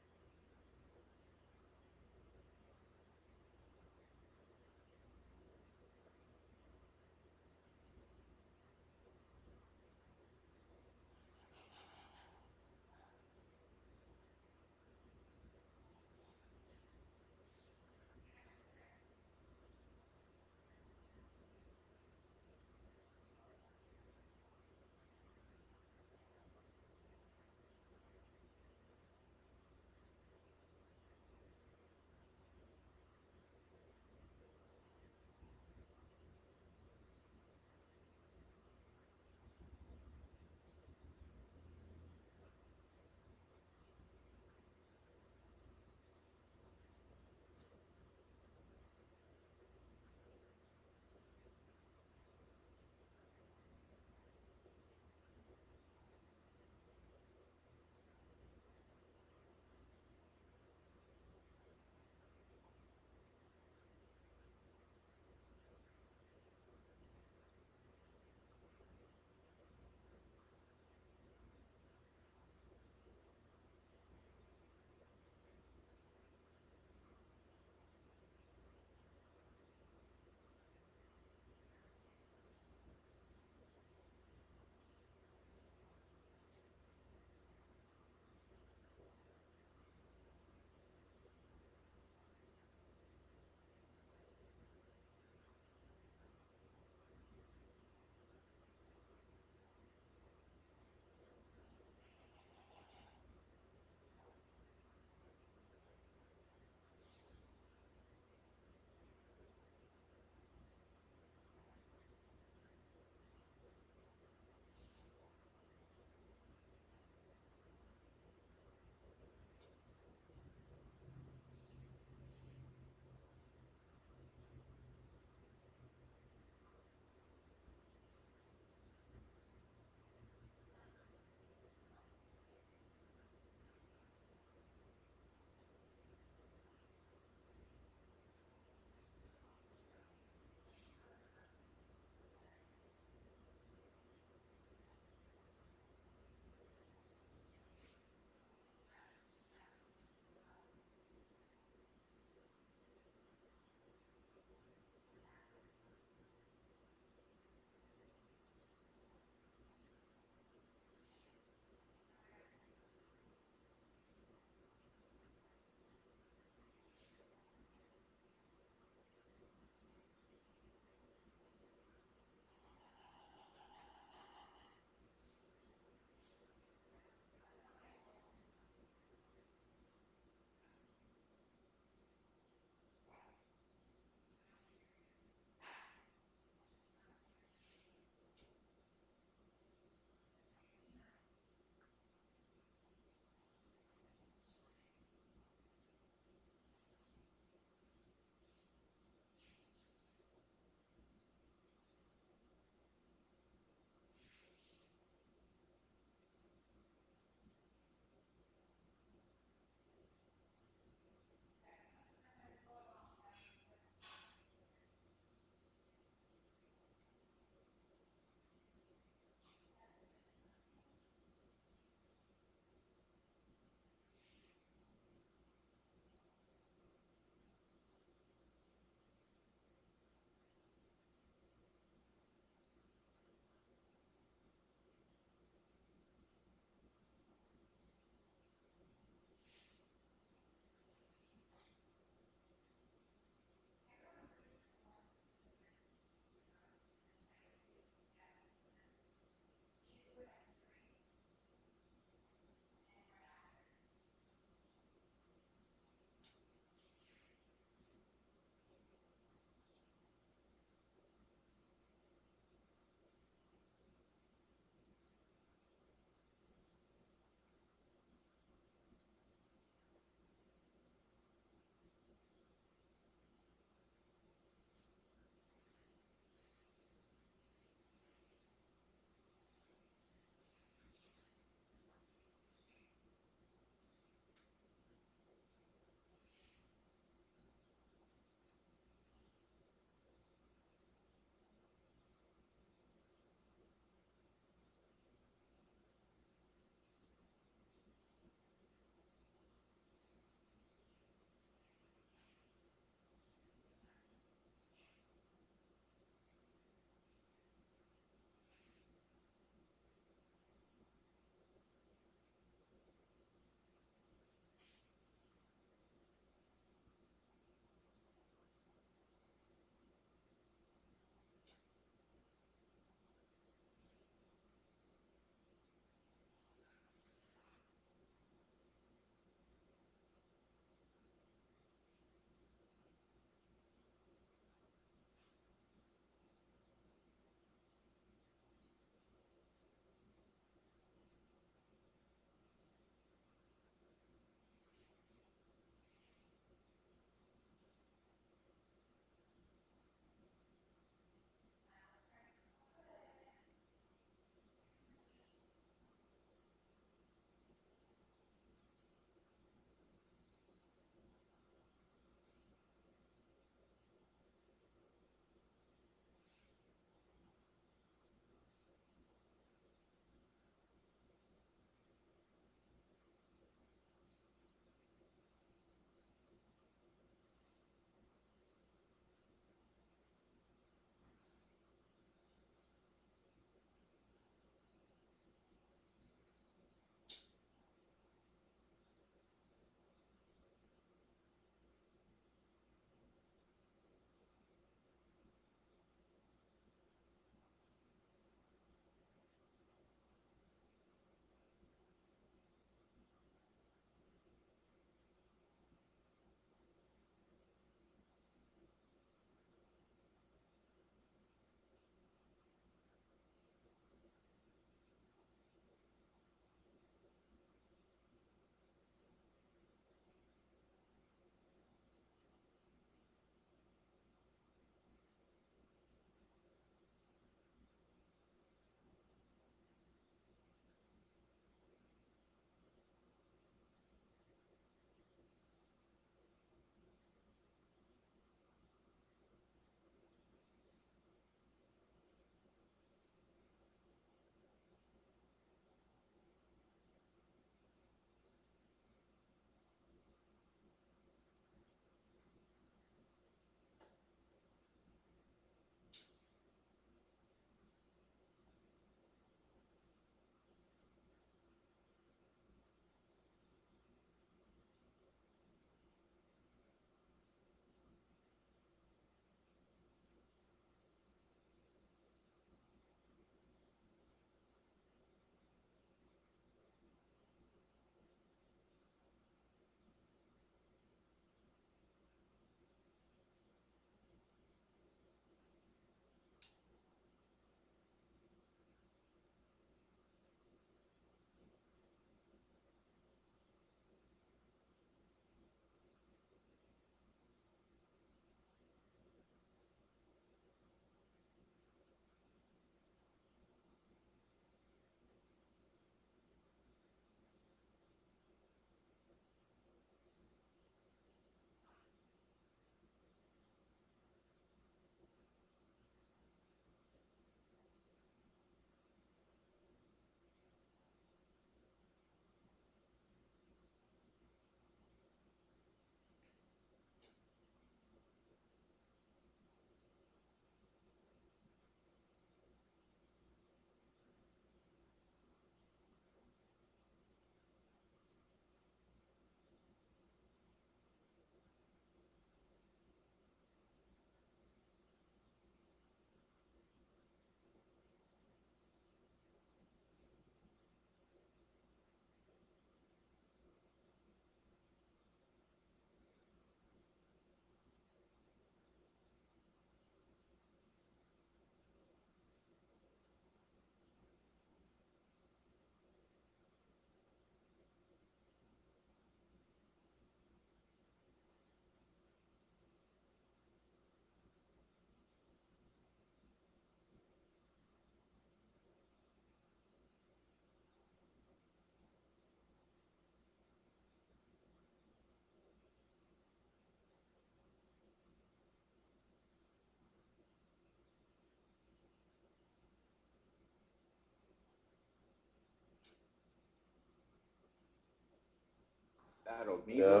[SPEAKER 7] Yeah,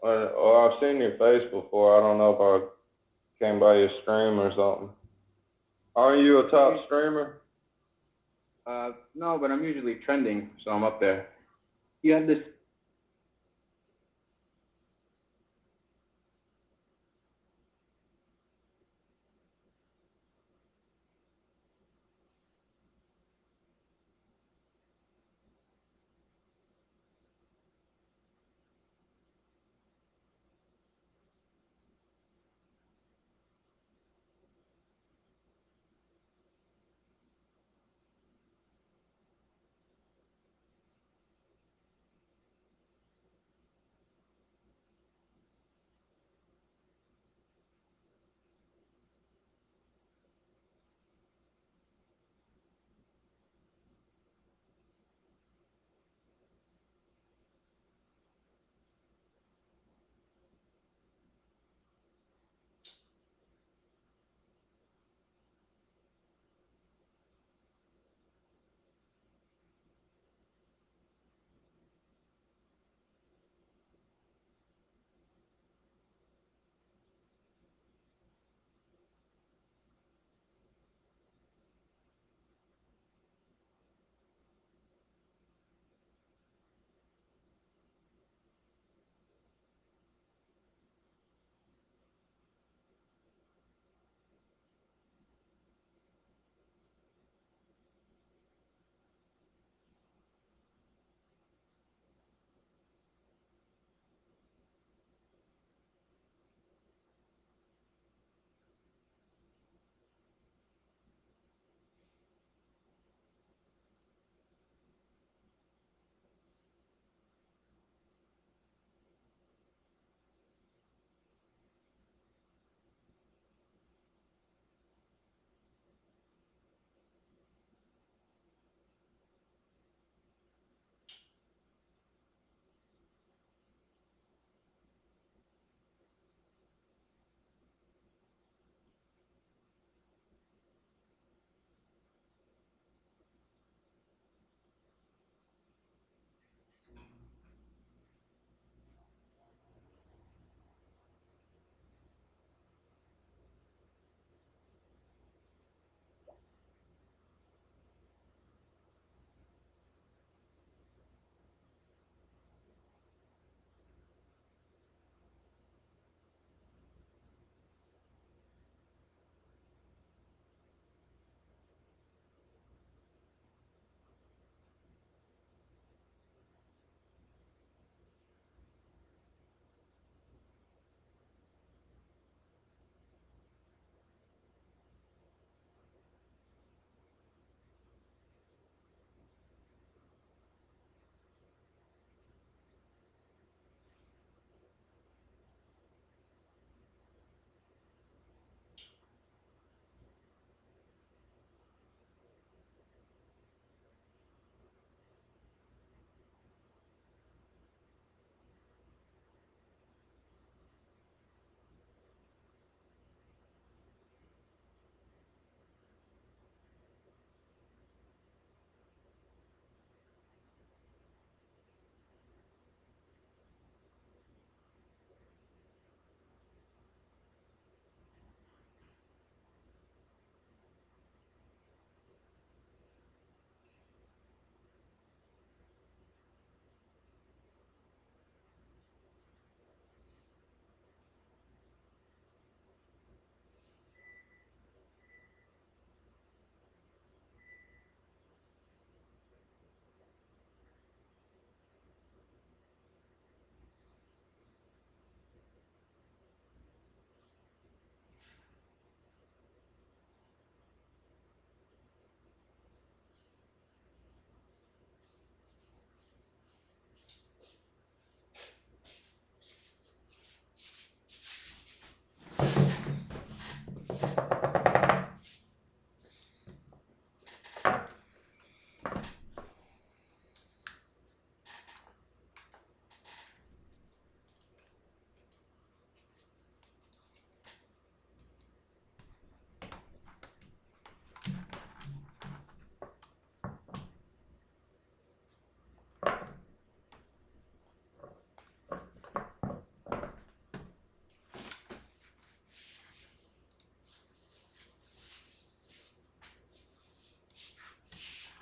[SPEAKER 7] I've seen your face before. I don't know if I came by your stream or something. Aren't you a top streamer?
[SPEAKER 8] No, but I'm usually trending, so I'm up there. You have this.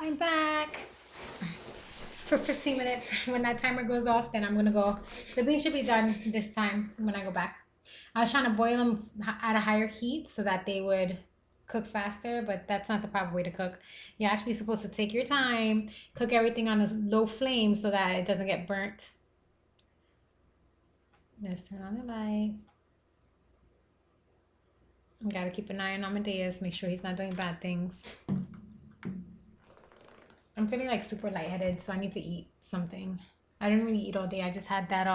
[SPEAKER 2] I'm back for 15 minutes. When that timer goes off, then I'm gonna go. The beans should be done this time when I go back. I was trying to boil them at a higher heat so that they would cook faster, but that's not the proper way to cook. You're actually supposed to take your time, cook everything on a low flame so that it doesn't get burnt. Let's turn on the light. Gotta keep an eye on Amadeus, make sure he's not doing bad things. I'm feeling like super lightheaded, so I need to eat something. I didn't really eat all day. I just had that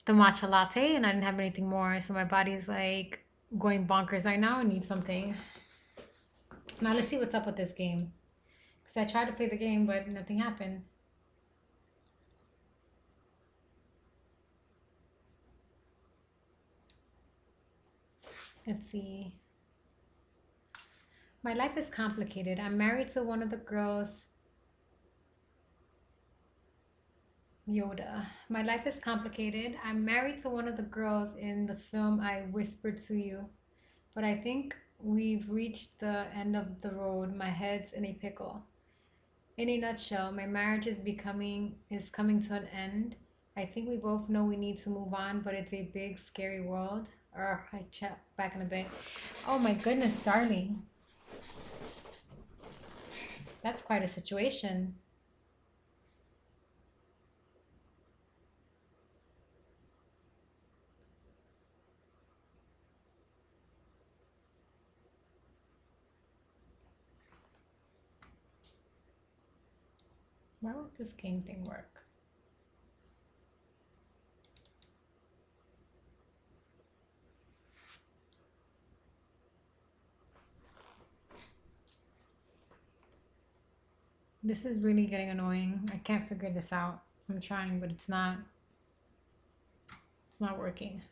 [SPEAKER 2] the matcha latte and I didn't have anything more. So my body's like going bonkers right now. I need something. Now let's see what's up with this game. Because I tried to play the game, but nothing happened. Let's see. My life is complicated. I'm married to one of the girls. Yoda. My life is complicated. I'm married to one of the girls in the film I Whispered to You. But I think we've reached the end of the road. My head's in a pickle. In a nutshell, my marriage is coming to an end. I think we both know we need to move on, but it's a big, scary world. I chat back in a bit. Oh my goodness, darling. That's quite a situation. Why won't this game thing work? This is really getting annoying. I can't figure this out. I'm trying, but it's not working.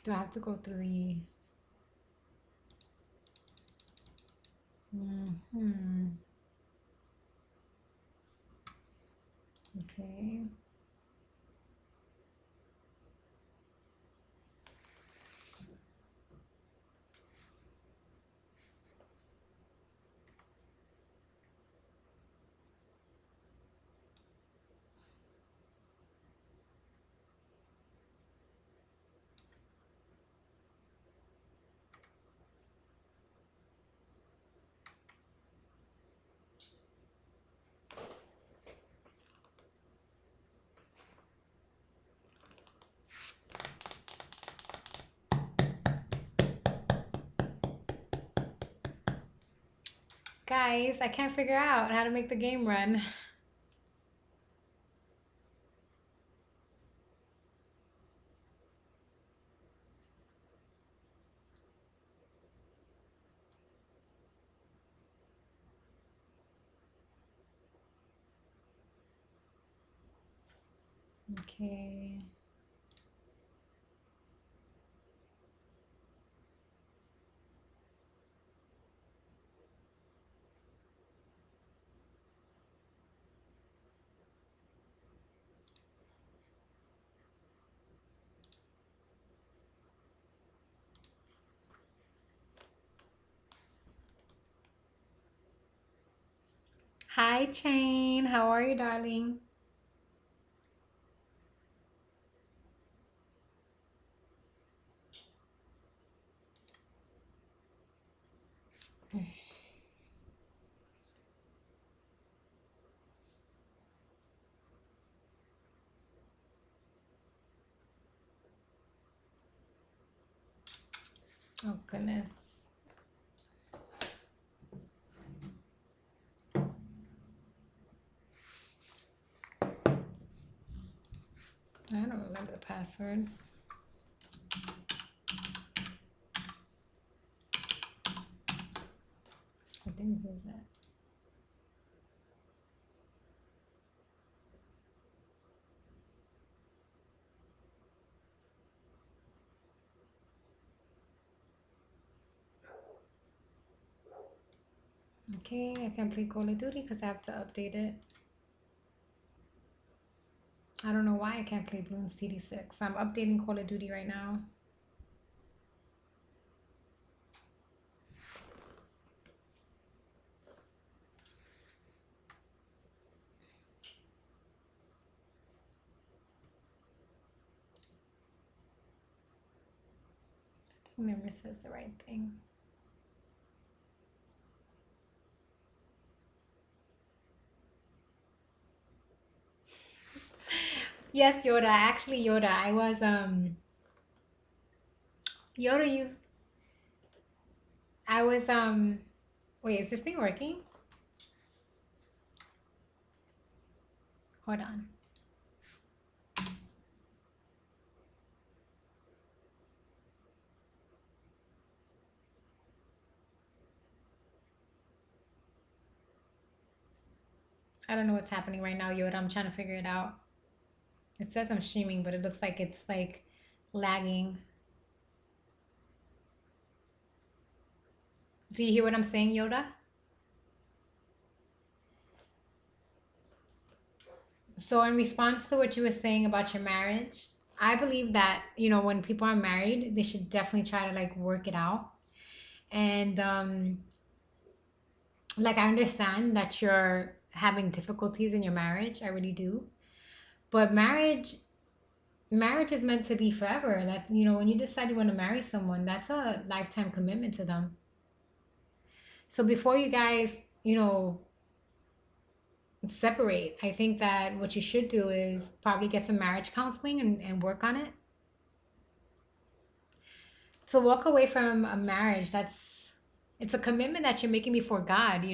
[SPEAKER 2] Do I have to go through the Okay. Guys, I can't figure out how to make the game run. Okay. Hi, Chain. How are you, darling? Oh, goodness. I don't remember the password. I think this is it. Okay, I can't play Call of Duty because I have to update it. I don't know why I can't play Bloons TD6. I'm updating Call of Duty right now. It never says the right thing. Yes, Yoda. Actually, Yoda. I was Yoda used. I was Wait, is this thing working? Hold on. I don't know what's happening right now, Yoda. I'm trying to figure it out. It says I'm streaming, but it looks like it's like lagging. Do you hear what I'm saying, Yoda? So in response to what you were saying about your marriage, I believe that, when people are married, they should definitely try to like work it out. And like I understand that you're having difficulties in your marriage. I really do. But marriage is meant to be forever. That, when you decide you want to marry someone, that's a lifetime commitment to them. So before you guys, separate, I think that what you should do is probably get some marriage counseling and work on it. To walk away from a marriage, it's a commitment that you're making before God.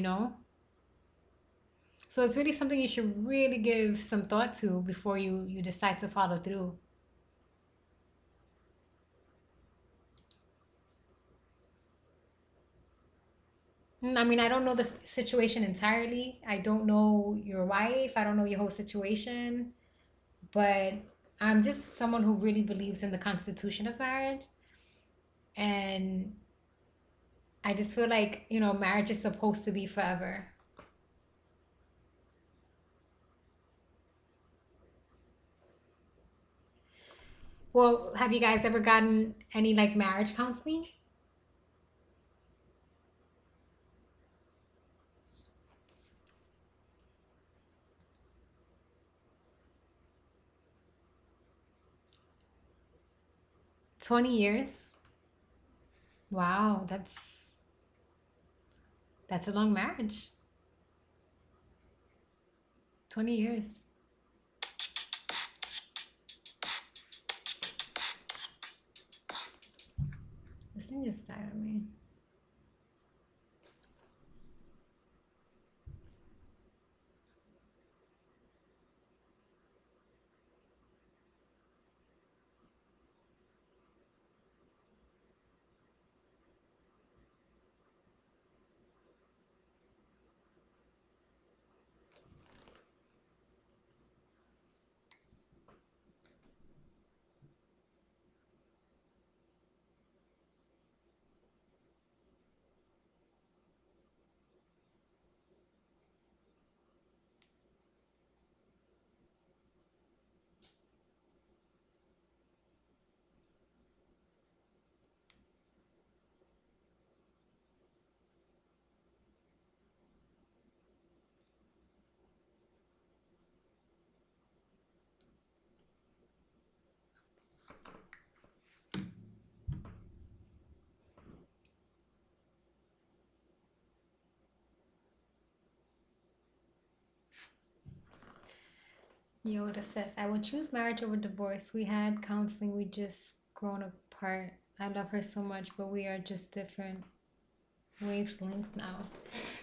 [SPEAKER 2] So it's really something you should really give some thought to before you decide to follow through. I mean, I don't know the situation entirely. I don't know your wife. I don't know your whole situation. But I'm just someone who really believes in the constitution of marriage. And I just feel like, marriage is supposed to be forever. Well, have you guys ever gotten any like marriage counseling? 20 years? Wow, that's a long marriage. 20 years. This thing just died on me. Yoda says, I would choose marriage over divorce. We had counseling, we just grown apart. I love her so much, but we are just different wavelengths now.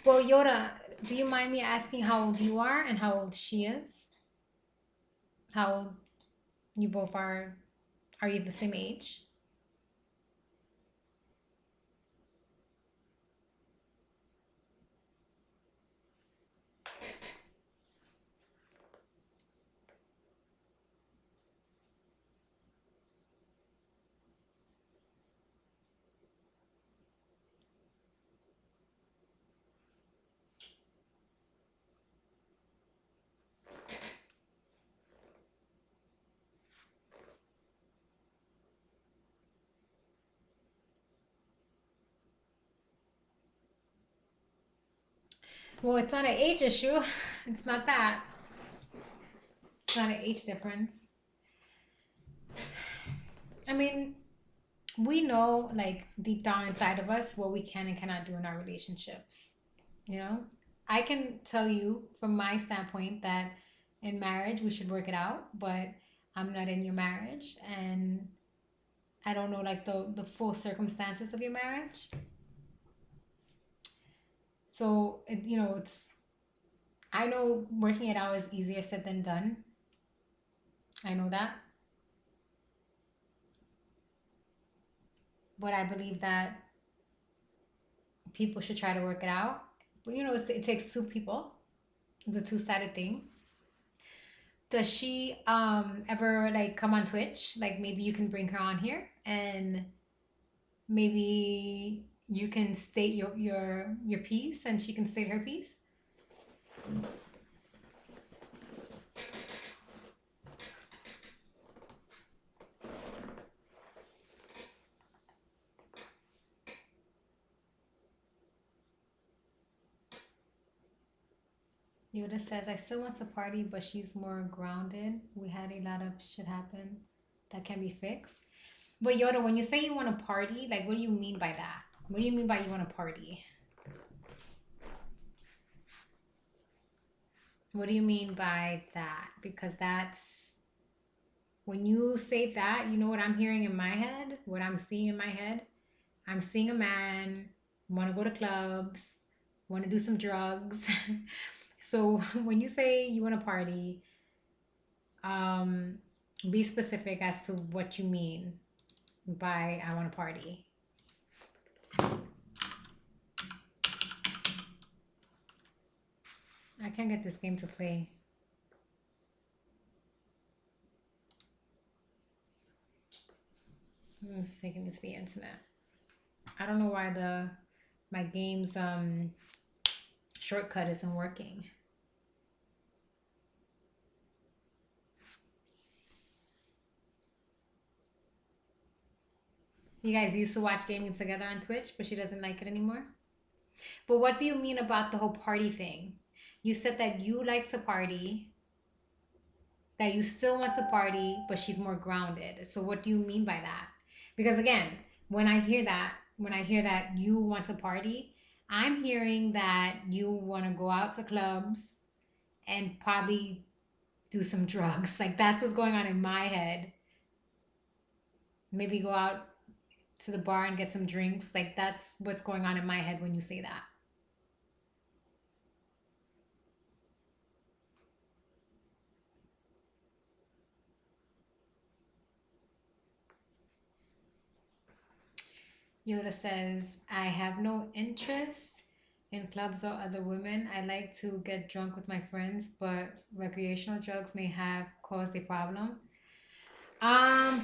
[SPEAKER 2] Well, Yoda, do you mind me asking how old you are and how old she is? How old you both are? Are you the same age? Well, it's not an age issue. It's not that. It's not an age difference. I mean, we know, like, deep down inside of us what we can and cannot do in our relationships. You know, I can tell you from my standpoint that in marriage we should work it out, but I'm not in your marriage and I don't know like the full circumstances of your marriage. So, it's I know working it out is easier said than done. I know that. But I believe that people should try to work it out. But it takes two people. It's a two-sided thing. Does she ever like come on Twitch? Like maybe you can bring her on here and maybe you can state your piece and she can state her piece. Yoda says, I still want to party, but she's more grounded. We had a lot of shit happen that can be fixed. But Yoda, when you say you want to party, like, what do you mean by that? What do you mean by you want to party? What do you mean by that? Because when you say that, you know what I'm hearing in my head? What I'm seeing in my head? I'm seeing a man, want to go to clubs, want to do some drugs. So when you say you want to party, be specific as to what you mean by I want to party. I can't get this game to play. It's taking me to the internet. I don't know why my game's shortcut isn't working. You guys used to watch gaming together on Twitch, but she doesn't like it anymore. But what do you mean about the whole party thing? You said that you like to party, that you still want to party, but she's more grounded. So what do you mean by that? Because again, when I hear that you want to party, I'm hearing that you want to go out to clubs and probably do some drugs. Like that's what's going on in my head. Maybe go out to the bar and get some drinks. Like that's what's going on in my head when you say that. Yoda says, I have no interest in clubs or other women. I like to get drunk with my friends, but recreational drugs may have caused a problem.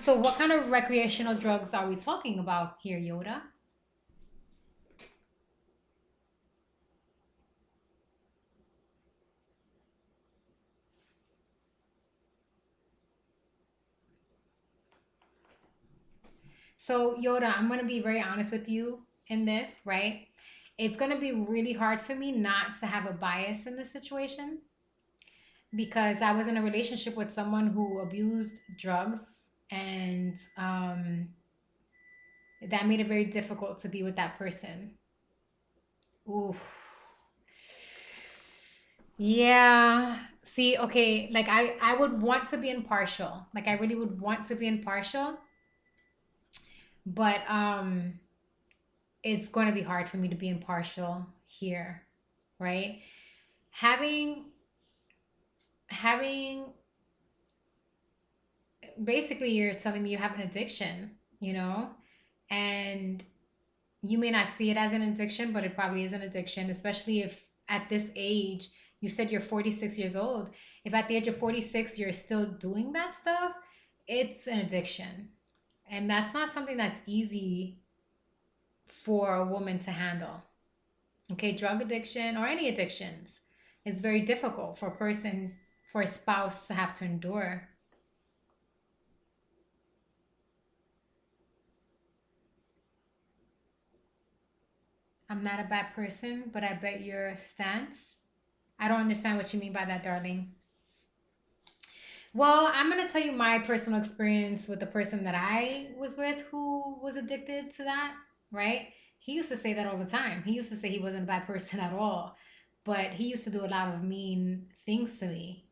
[SPEAKER 2] So what kind of recreational drugs are we talking about here, Yoda? So Yoda, I'm going to be very honest with you in this, right? It's going to be really hard for me not to have a bias in this situation because I was in a relationship with someone who abused drugs and that made it very difficult to be with that person. Ooh. Yeah. See, okay, like I would want to be impartial. Like I really would want to be impartial. But it's going to be hard for me to be impartial here, right? Having basically you're telling me you have an addiction, and you may not see it as an addiction, but it probably is an addiction, especially if at this age, you said you're 46 years old. If at the age of 46 you're still doing that stuff, it's an addiction. And that's not something that's easy for a woman to handle. Okay, drug addiction or any addictions, it's very difficult for a spouse to have to endure. I'm not a bad person, but I bet your stance. I don't understand what you mean by that, darling. Well, I'm gonna tell you my personal experience with the person that I was with who was addicted to that, right? He used to say that all the time. He used to say he wasn't a bad person at all, but he used to do a lot of mean things to me,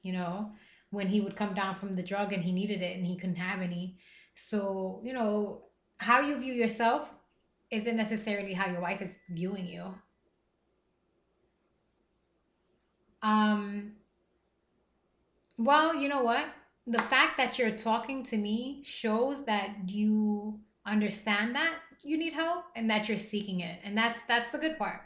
[SPEAKER 2] you know, when he would come down from the drug and he needed it and he couldn't have any. So, how you view yourself isn't necessarily how your wife is viewing you. Um, Well, you know what? The fact that you're talking to me shows that you understand that you need help and that you're seeking it. And that's the good part.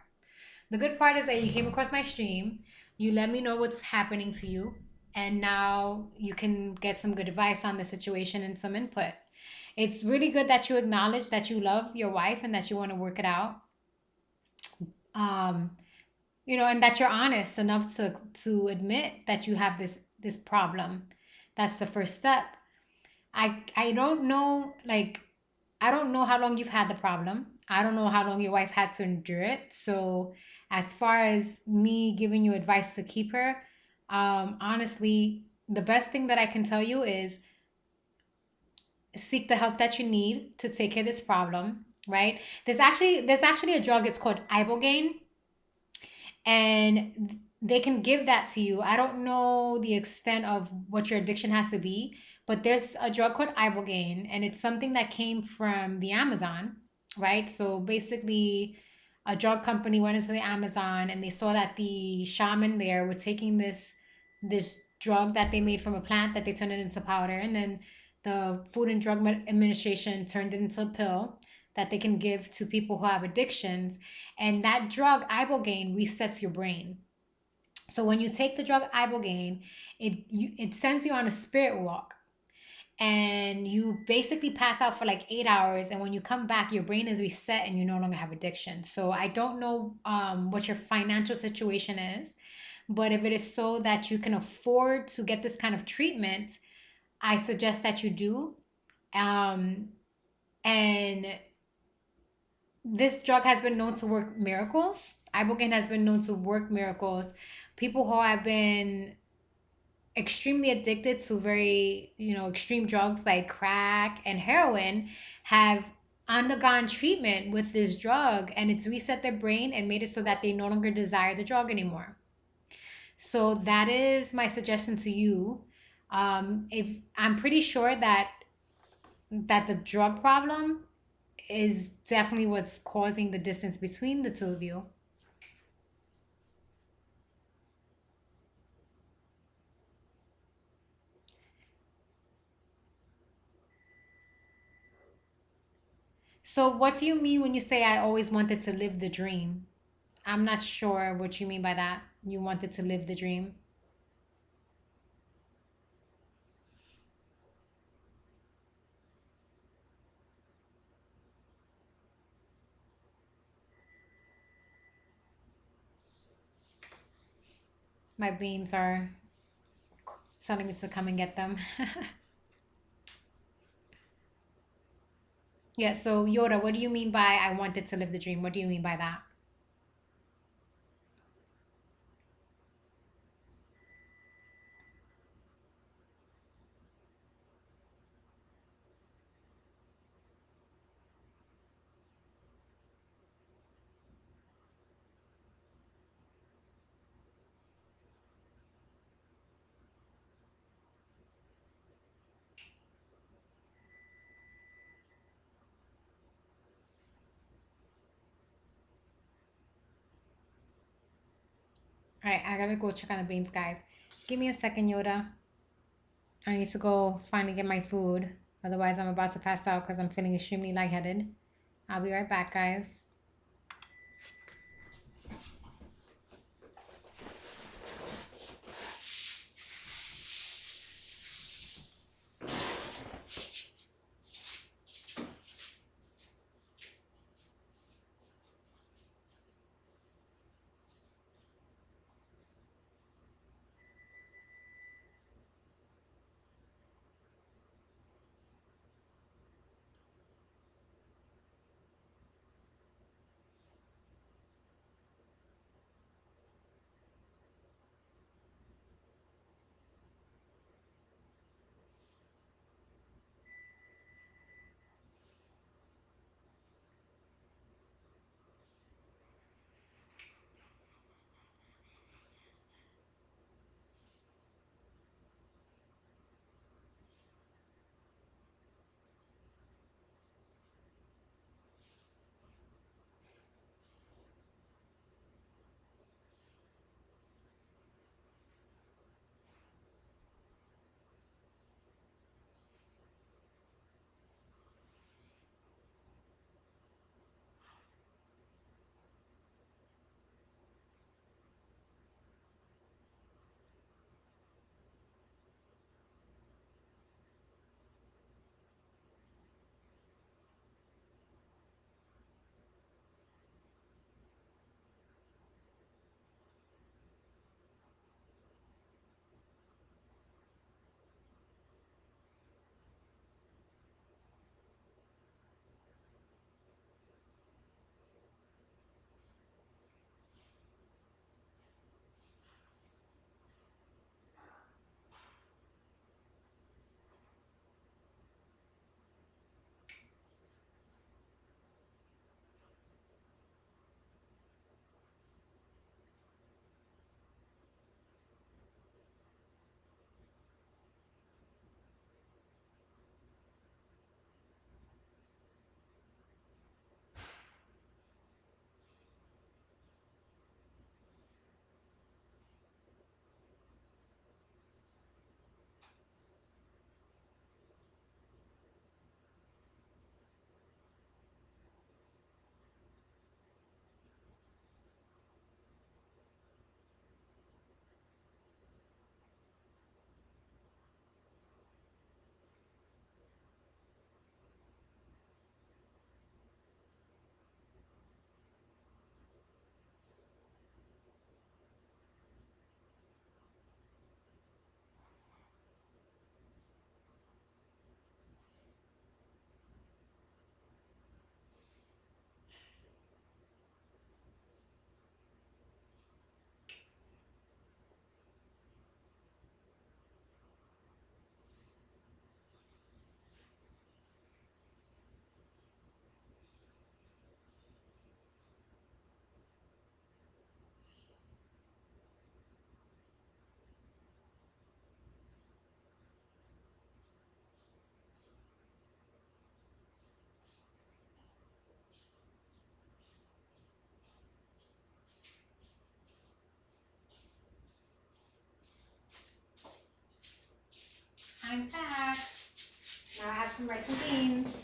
[SPEAKER 2] The good part is that you came across my stream, you let me know what's happening to you, and now you can get some good advice on the situation and some input. It's really good that you acknowledge that you love your wife and that you want to work it out. Um, and that you're honest enough to admit that you have this problem. That's the first step. I don't know, like, I don't know how long you've had the problem. I don't know how long your wife had to endure it. So as far as me giving you advice to keep her, honestly, the best thing that I can tell you is seek the help that you need to take care of this problem, right? There's actually a drug, it's called ibogaine, and they can give that to you. I don't know the extent of what your addiction has to be, but there's a drug called ibogaine, and it's something that came from the Amazon, right? So basically, a drug company went into the Amazon and they saw that the shaman there were taking this drug that they made from a plant that they turned it into powder, and then the Food and Drug Administration turned it into a pill that they can give to people who have addictions, and that drug ibogaine resets your brain. So when you take the drug ibogaine, it sends you on a spirit walk, and you basically pass out for like 8 hours. And when you come back, your brain is reset and you no longer have addiction. So I don't know what your financial situation is, but if it is so that you can afford to get this kind of treatment, I suggest that you do. Um, and this drug has been known to work miracles. Ibogaine has been known to work miracles. People who have been extremely addicted to very, extreme drugs like crack and heroin have undergone treatment with this drug, and it's reset their brain and made it so that they no longer desire the drug anymore. So that is my suggestion to you. If I'm pretty sure that the drug problem is definitely what's causing the distance between the two of you. So, what do you mean when you say I always wanted to live the dream? I'm not sure what you mean by that. You wanted to live the dream. My beans are telling me to come and get them. Yeah, so Yoda, what do you mean by I wanted to live the dream? What do you mean by that? All right, I gotta go check on the beans, guys. Give me a second, Yoda. I need to go finally get my food. Otherwise, I'm about to pass out because I'm feeling extremely lightheaded. I'll be right back, guys. I'm back. Now I have some rice and beans.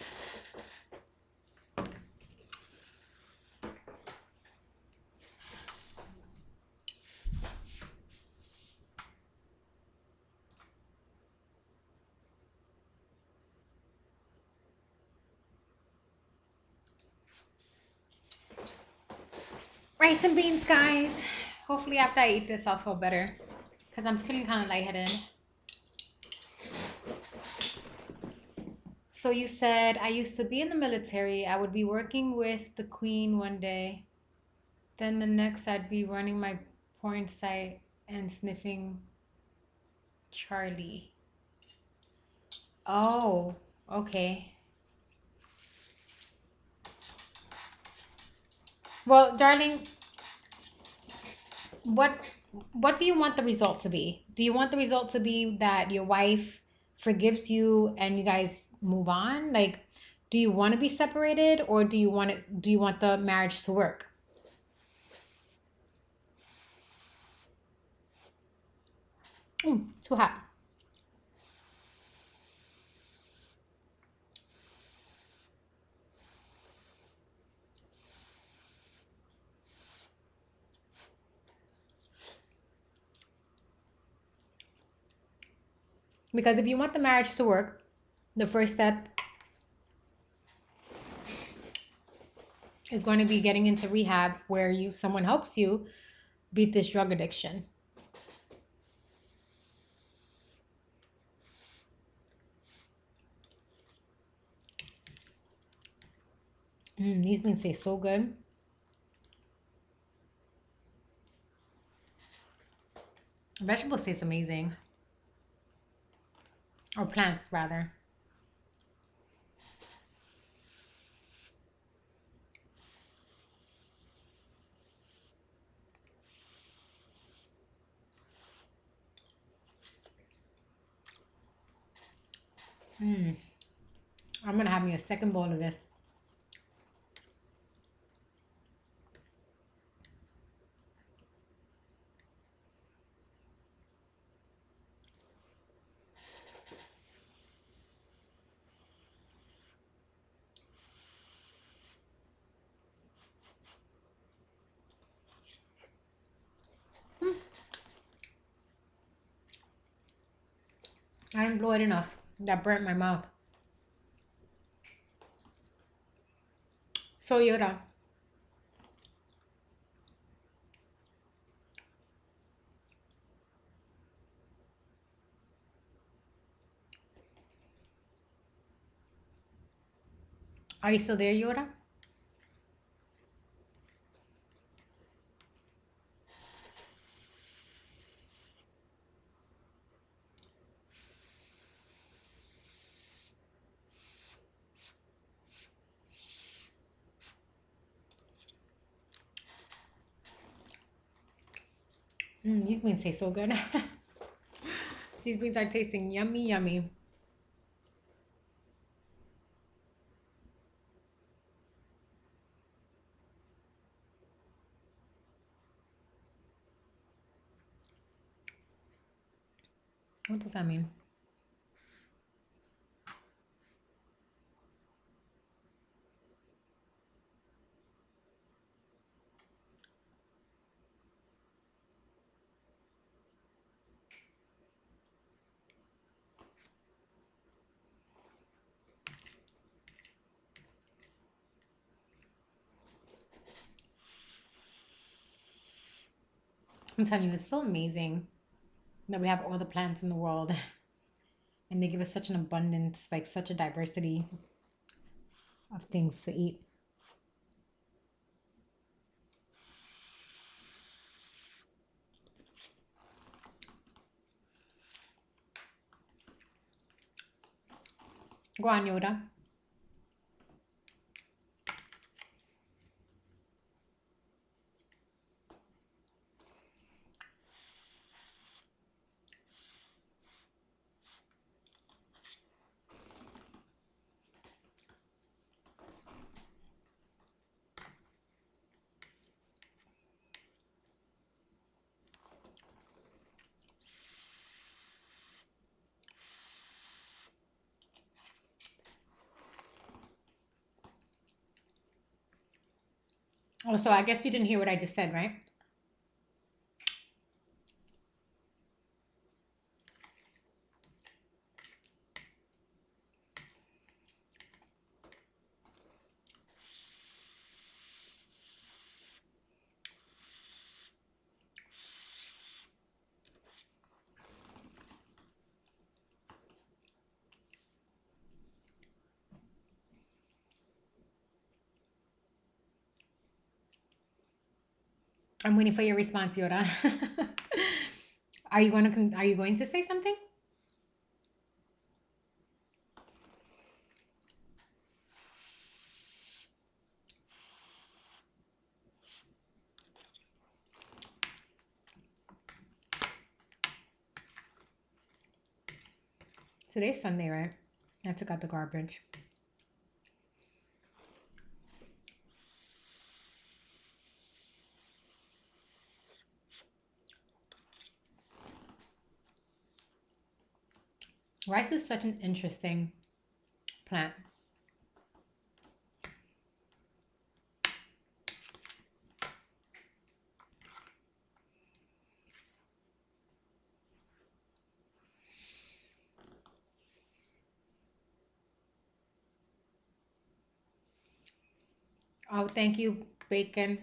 [SPEAKER 2] Rice and beans, guys. Hopefully after I eat this, I'll feel better. Because I'm feeling kind of lightheaded. So you said, I used to be in the military. I would be working with the queen one day. Then the next, I'd be running my porn site and sniffing Charlie. Oh, okay. Well, darling, what do you want the result to be? Do you want the result to be that your wife forgives you and you guys move on? Like, do you want to be separated, or do you want the marriage to work? Too hot. Because if you want the marriage to work, the first step is going to be getting into rehab, where someone helps you beat this drug addiction. These beans taste so good. Vegetables taste amazing. Or plants, rather. I'm gonna have me a second bowl of this. I didn't blow it enough. That burnt my mouth. So Yoda. Are you still there, Yoda? These beans taste so good. These beans are tasting yummy, yummy. What does that mean? I'm telling you, it's so amazing that we have all the plants in the world and they give us such an abundance, like such a diversity of things to eat. Go on, Yoda. Oh, so I guess you didn't hear what I just said, right? I'm waiting for your response, Yoda. Are you going to say something? Today's Sunday, right? I took out the garbage. Rice is such an interesting plant. Oh, thank you, bacon.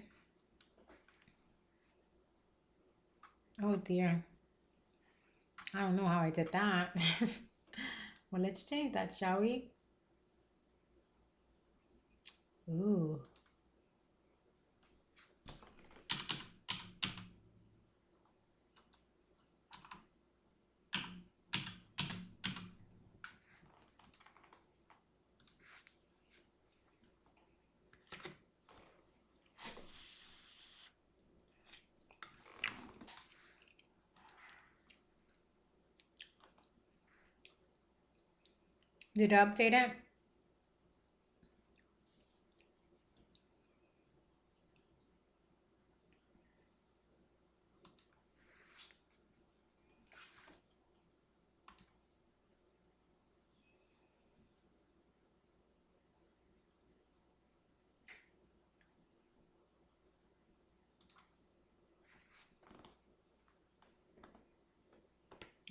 [SPEAKER 2] Oh dear. I don't know how I did that. Well, let's change that, shall we? Ooh. Did I update it?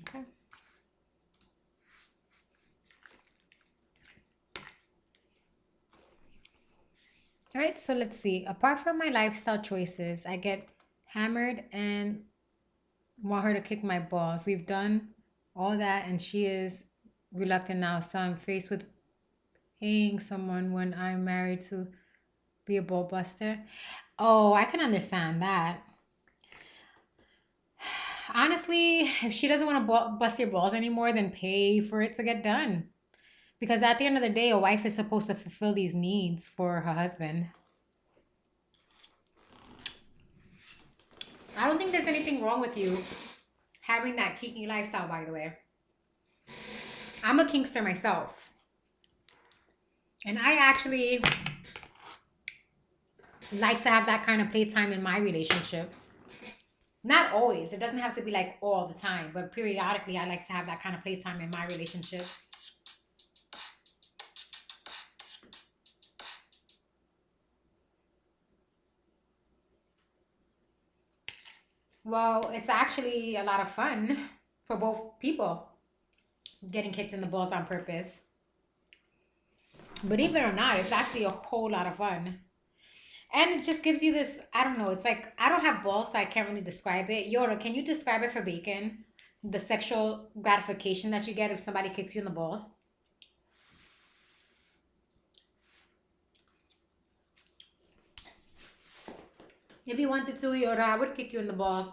[SPEAKER 2] Okay. All right, so let's see. Apart from my lifestyle choices, I get hammered and want her to kick my balls. We've done all that, and she is reluctant now. So I'm faced with paying someone when I'm married to be a ball buster. Oh, I can understand that. Honestly, if she doesn't want to bust your balls anymore, then pay for it to get done. Because at the end of the day, a wife is supposed to fulfill these needs for her husband. I don't think there's anything wrong with you having that kiki lifestyle, by the way. I'm a kinkster myself. And I actually like to have that kind of playtime in my relationships. Not always. It doesn't have to be like all the time, but periodically I like to have that kind of playtime in my relationships. Well, it's actually a lot of fun for both people getting kicked in the balls on purpose. Believe it or not, it's actually a whole lot of fun. And it just gives you this, I don't know, it's like, I don't have balls, so I can't really describe it. Yoda, can you describe it for bacon? The sexual gratification that you get if somebody kicks you in the balls? If you wanted to, Yoda, I would kick you in the balls.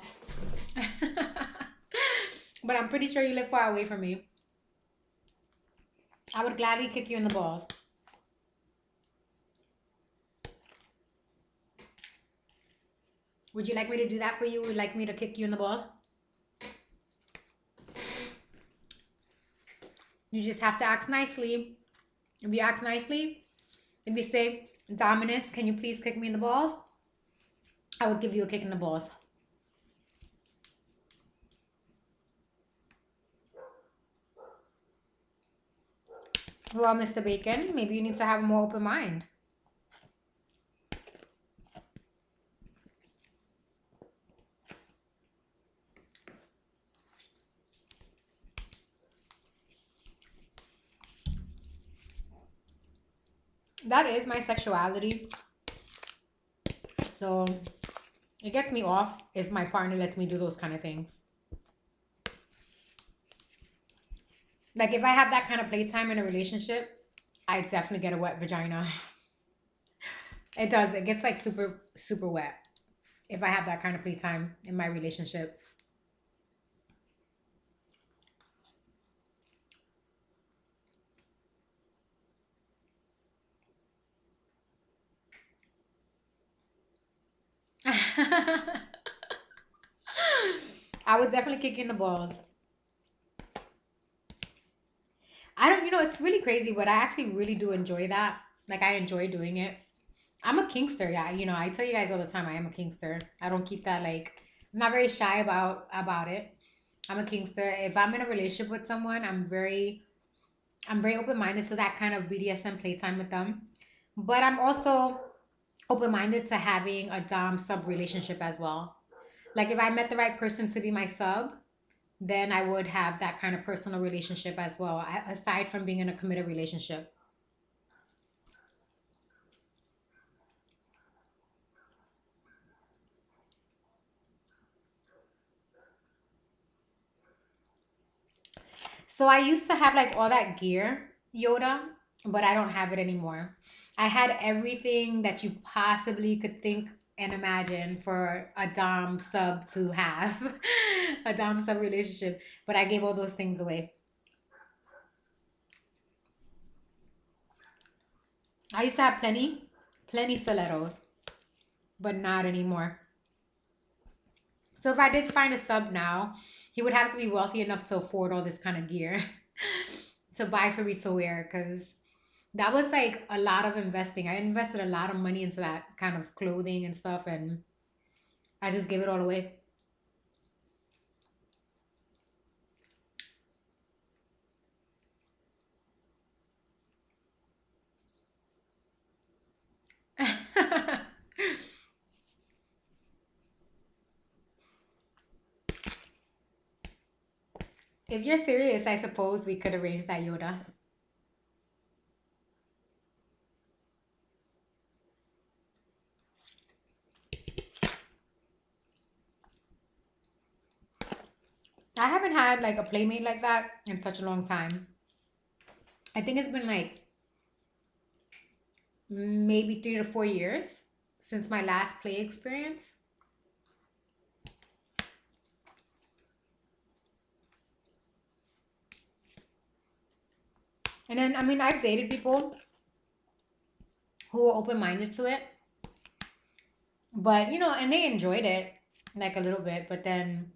[SPEAKER 2] But I'm pretty sure you live far away from me. I would gladly kick you in the balls. Would you like me to do that for you? Would you like me to kick you in the balls? You just have to ask nicely. If you ask nicely, if you say, Dominus, can you please kick me in the balls? I would give you a kick in the balls. Well, Mr. Bacon, maybe you need to have a more open mind. that is my sexuality. So it gets me off if my partner lets me do those kind of things. Like if I have that kind of playtime in a relationship, I definitely get a wet vagina. It does. It gets like super, super wet if I have that kind of playtime in my relationship. I would definitely kick you in the balls. I don't, it's really crazy, but I actually really do enjoy that. Like, I enjoy doing it. I'm a kinkster, yeah. I tell you guys all the time, I am a kinkster. I don't keep that, like, I'm not very shy about it. I'm a kinkster. If I'm in a relationship with someone, I'm very open-minded to that kind of BDSM playtime with them. But I'm also open-minded to having a dom sub relationship as well. Like if I met the right person to be my sub, then I would have that kind of personal relationship as well, aside from being in a committed relationship. So I used to have like all that gear, Yoda, but I don't have it anymore. I had everything that you possibly could think and imagine for a Dom sub to have, a Dom sub relationship, but I gave all those things away. I used to have plenty stilettos, but not anymore. So if I did find a sub now, he would have to be wealthy enough to afford all this kind of gear to buy for me to wear because that was like a lot of investing. I invested a lot of money into that kind of clothing and stuff, and I just gave it all away. If you're serious, I suppose we could arrange that, Yoda. I haven't had like a playmate like that in such a long time. I think it's been like maybe 3 to 4 years since my last play experience. And then, I mean, I've dated people who were open minded to it, but and they enjoyed it like a little bit, but then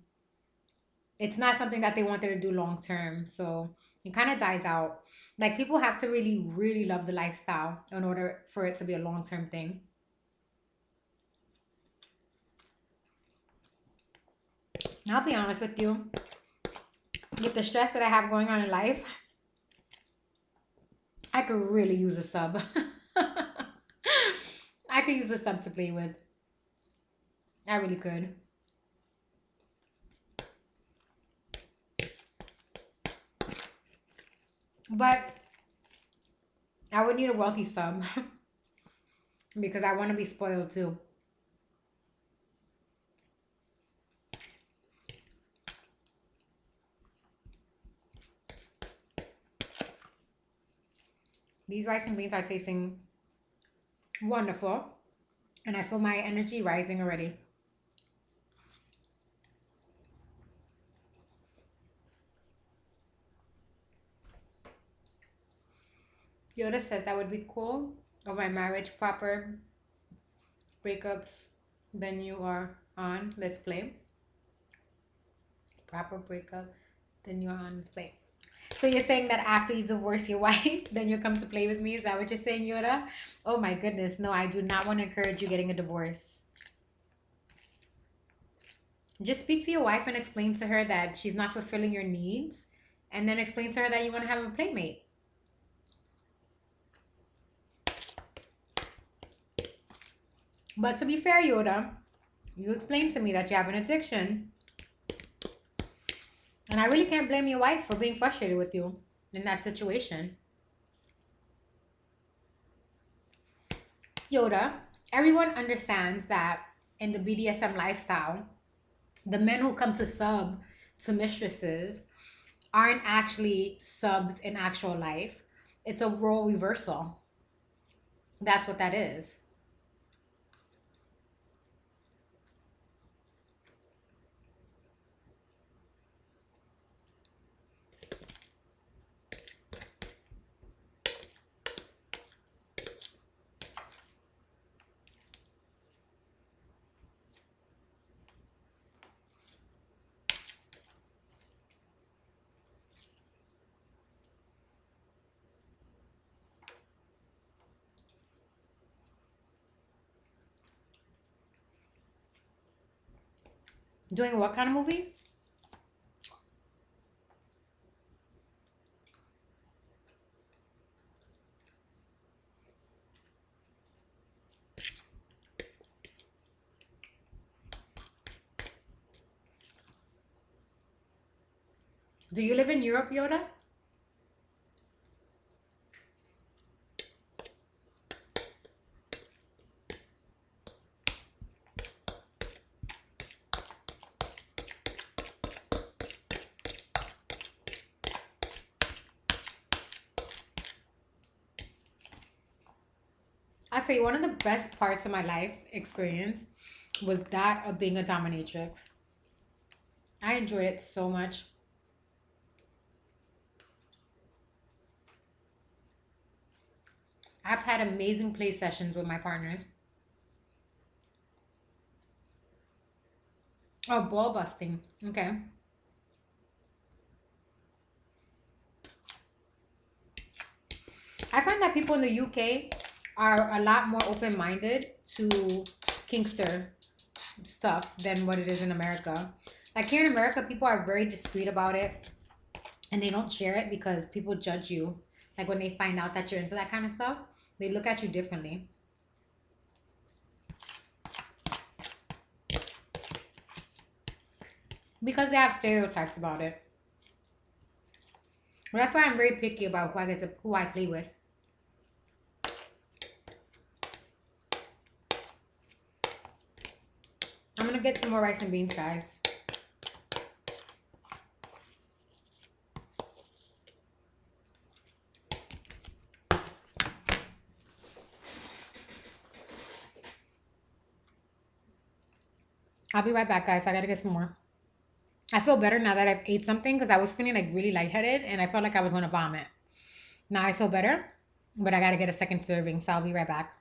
[SPEAKER 2] it's not something that they wanted to do long term. So it kind of dies out. Like people have to really, really love the lifestyle in order for it to be a long term thing. And I'll be honest with you, with the stress that I have going on in life, I could really use a sub. I could use the sub to play with. I really could. But I would need a wealthy sub because I want to be spoiled too. These rice and beans are tasting wonderful, and I feel my energy rising already. Yoda says that would be cool. Of my marriage proper breakups, then you are on. Let's play. Proper breakup, then you're on. Let's play. So you're saying that after you divorce your wife, then you come to play with me? Is that what you're saying, Yoda? Oh my goodness. No, I do not want to encourage you getting a divorce. Just speak to your wife and explain to her that she's not fulfilling your needs. And then explain to her that you want to have a playmate. But to be fair, Yoda, you explained to me that you have an addiction. And I really can't blame your wife for being frustrated with you in that situation. Yoda, everyone understands that in the BDSM lifestyle, the men who come to sub to mistresses aren't actually subs in actual life. It's a role reversal. That's what that is. Doing what kind of movie? Do you live in Europe, Yoda? I say one of the best parts of my life experience was that of being a dominatrix. I enjoyed it so much. I've had amazing play sessions with my partners. Oh, ball busting. Okay. I find that people in the UK are a lot more open minded to Kinkster stuff than what it is in America. Like here in America, people are very discreet about it and they don't share it because people judge you. Like when they find out that you're into that kind of stuff, they look at you differently. Because they have stereotypes about it. Well, that's why I'm very picky about who I play with. I'm gonna get some more rice and beans, guys. I'll be right back, guys. I gotta get some more. I feel better now that I've ate something because I was feeling like really lightheaded and I felt like I was gonna vomit. Now I feel better, but I gotta get a second serving, so I'll be right back.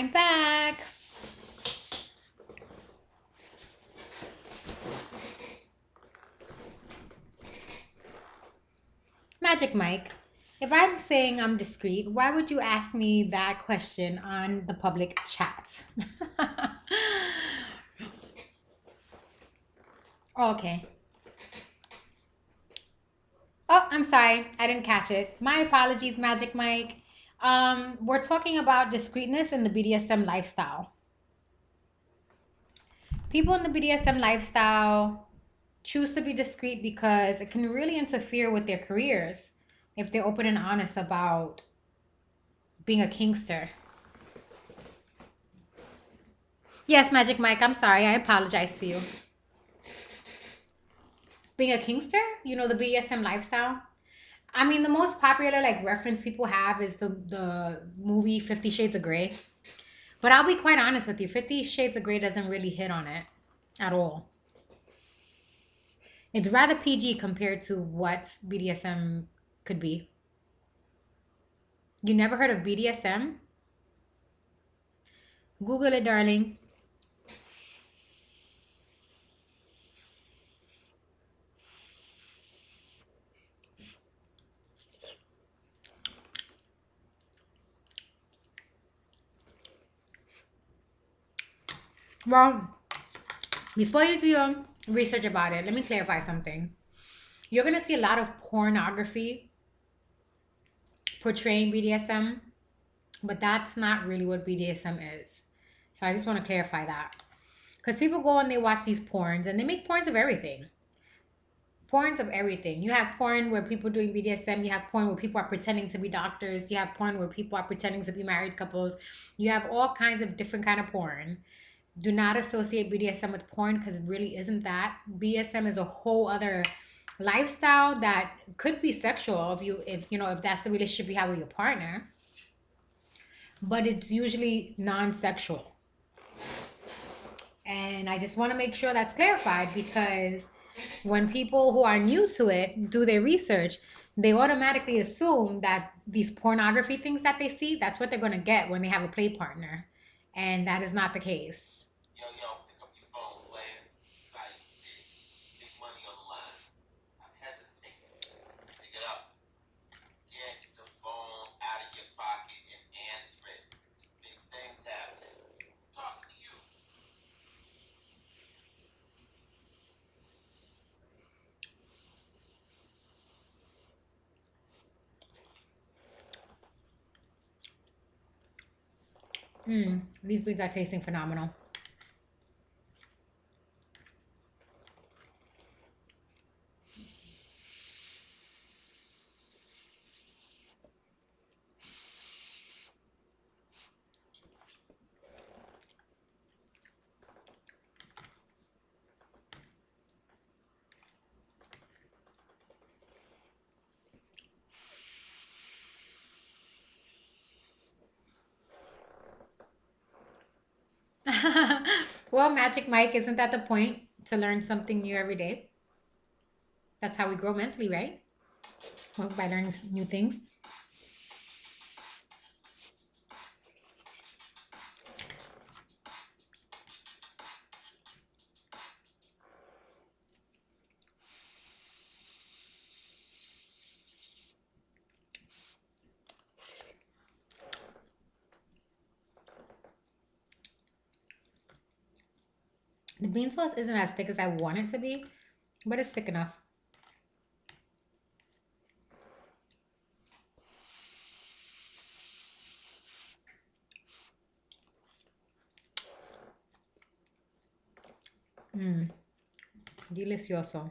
[SPEAKER 2] I'm back. Magic Mike, if I'm saying I'm discreet, why would you ask me that question on the public chat? Okay. Oh, I'm sorry. I didn't catch it. My apologies, Magic Mike. We're talking about discreetness in the BDSM lifestyle. People in the BDSM lifestyle choose to be discreet because it can really interfere with their careers if they're open and honest about being a kinkster. Yes, Magic Mike, I'm sorry. I apologize to you. Being a kinkster, you know, the BDSM lifestyle. I mean, the most popular like reference people have is the movie 50 Shades of Grey. But I'll be quite honest with you, 50 Shades of Grey doesn't really hit on it at all. It's rather PG compared to what BDSM could be. You never heard of BDSM? Google it, darling. Well, before you do your research about it, let me clarify something. You're going to see a lot of pornography portraying BDSM, but that's not really what BDSM is. So I just want to clarify that. Because people go and they watch these porns and they make porns of everything. Porns of everything. You have porn where people doing BDSM. You have porn where people are pretending to be doctors. You have porn where people are pretending to be married couples. You have all kinds of different kind of porn. Do not associate BDSM with porn because it really isn't that. BDSM is a whole other lifestyle that could be sexual if that's the relationship you have with your partner, but it's usually non-sexual. And I just want to make sure that's clarified, because when people who are new to it do their research, they automatically assume that these pornography things that they see, that's what they're going to get when they have a play partner, and that is not the case.
[SPEAKER 9] Yo, pick up your phone, player. Vice City. Big money on the line. I'm hesitating. Pick it up. Get the phone out of your pocket and answer it. There's big things happening. Talking to you.
[SPEAKER 2] These beans are tasting phenomenal. Well, Magic Mike, isn't that the point? To learn something new every day. That's how we grow mentally, right? Well, by learning new things. The bean sauce isn't as thick as I want it to be, but it's thick enough. Delicioso.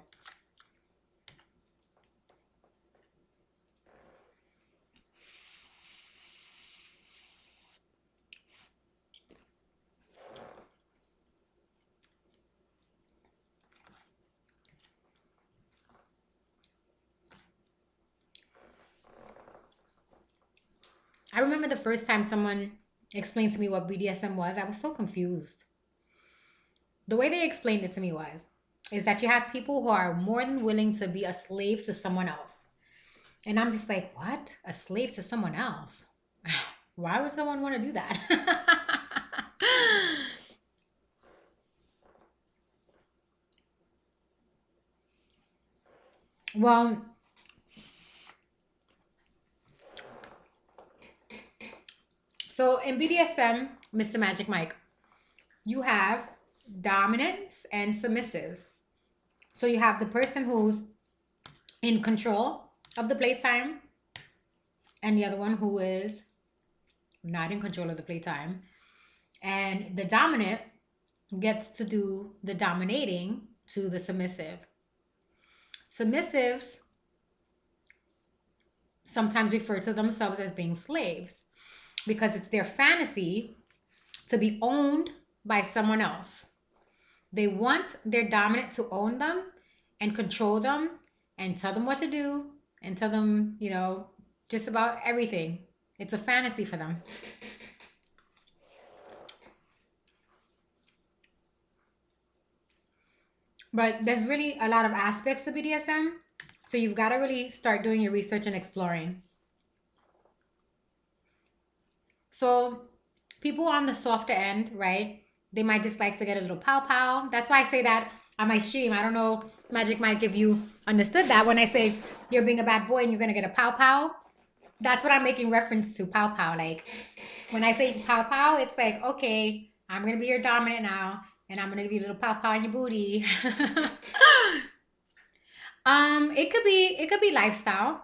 [SPEAKER 2] I remember the first time someone explained to me what BDSM was, I was so confused. The way they explained it to me is that you have people who are more than willing to be a slave to someone else. And I'm just like, what? A slave to someone else? Why would someone want to do that? Well, so in BDSM, Mr. Magic Mike, you have dominants and submissives. So you have the person who's in control of the playtime, and the other one who is not in control of the playtime. And the dominant gets to do the dominating to the submissive. Submissives sometimes refer to themselves as being slaves because it's their fantasy to be owned by someone else. They want their dominant to own them and control them and tell them what to do and tell them, you know, just about everything. It's a fantasy for them. But there's really a lot of aspects to BDSM. So you've got to really start doing your research and exploring. So people on the softer end, right? They might just like to get a little pow pow. That's why I say that on my stream. I don't know, Magic Mike, if you understood that when I say you're being a bad boy and you're going to get a pow pow. That's what I'm making reference to, pow pow. Like when I say pow pow, it's like, okay, I'm going to be your dominant now. And I'm going to give you a little pow pow in your booty. It could be lifestyle,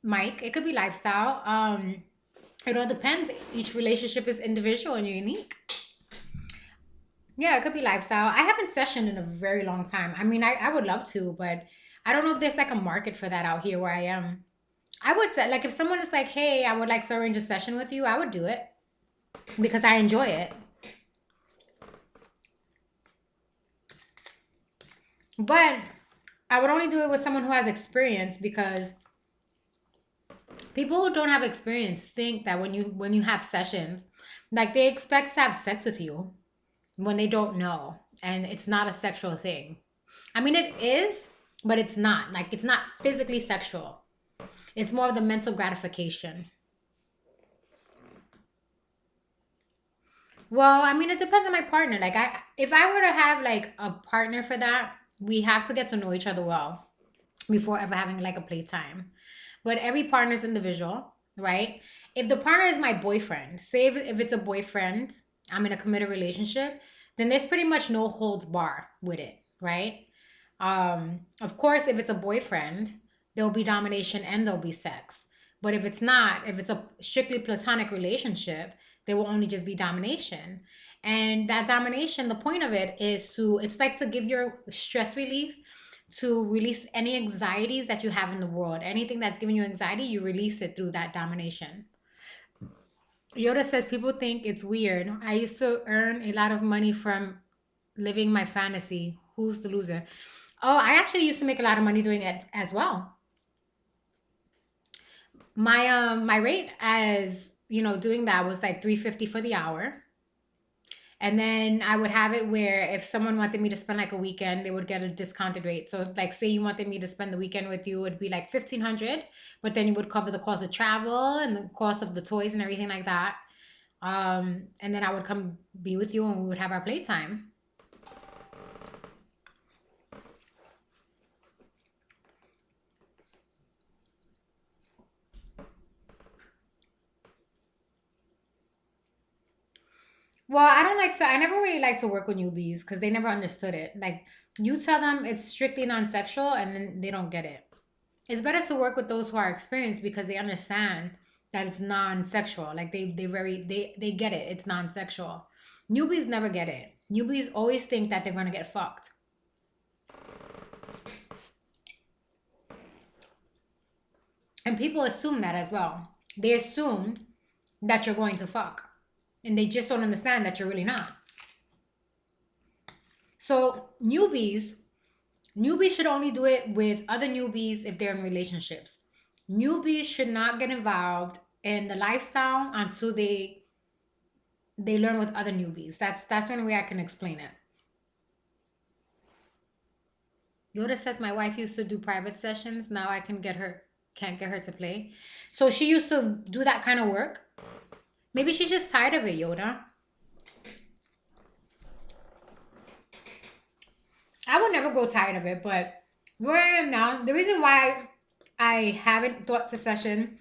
[SPEAKER 2] Mike. It could be lifestyle. It all depends. Each relationship is individual and unique. Yeah, it could be lifestyle. I haven't sessioned in a very long time. I mean, I would love to, but I don't know if there's like a market for that out here where I am. I would say, like, if someone is like, hey, I would like to arrange a session with you, I would do it because I enjoy it. But I would only do it with someone who has experience because people who don't have experience think that when you have sessions, like they expect to have sex with you when they don't know, and it's not a sexual thing. I mean, it is, but it's not. Like, it's not physically sexual. It's more of the mental gratification. Well, I mean, it depends on my partner. Like, if I were to have like a partner for that, we have to get to know each other well before ever having like a playtime. But every partner is individual, right? If the partner is my boyfriend, say if it's a boyfriend, I'm in a committed relationship, then there's pretty much no holds bar with it, right? Of course, if it's a boyfriend, there'll be domination and there'll be sex. But if it's not, if it's a strictly platonic relationship, there will only just be domination. And that domination, the point of it is it's like to give your stress relief, to release any anxieties that you have in the world. Anything that's giving you anxiety, you release it through that domination. Yoda says people think it's weird. I used to earn a lot of money from living my fantasy. Who's the loser? Oh, I actually used to make a lot of money doing it as well. My rate as, you know, doing that was like $3.50 for the hour. And then I would have it where if someone wanted me to spend like a weekend, they would get a discounted rate. So like, say you wanted me to spend the weekend with you, it would be like $1,500, but then you would cover the cost of travel and the cost of the toys and everything like that. And then I would come be with you and we would have our playtime. Well, I never really like to work with newbies because they never understood it. Like, you tell them it's strictly non-sexual and then they don't get it. It's better to work with those who are experienced because they understand that it's non-sexual. Like, they get it. It's non-sexual. Newbies never get it. Newbies always think that they're going to get fucked. And people assume that as well. They assume that you're going to fuck. And they just don't understand that you're really not. So newbies should only do it with other newbies if they're in relationships. Newbies should not get involved in the lifestyle until they learn with other newbies. That's the only way I can explain it. Yoda says my wife used to do private sessions. Now I can't get her to play. So she used to do that kind of work. Maybe she's just tired of it, Yoda. I would never grow tired of it, but where I am now, the reason why I haven't thought secession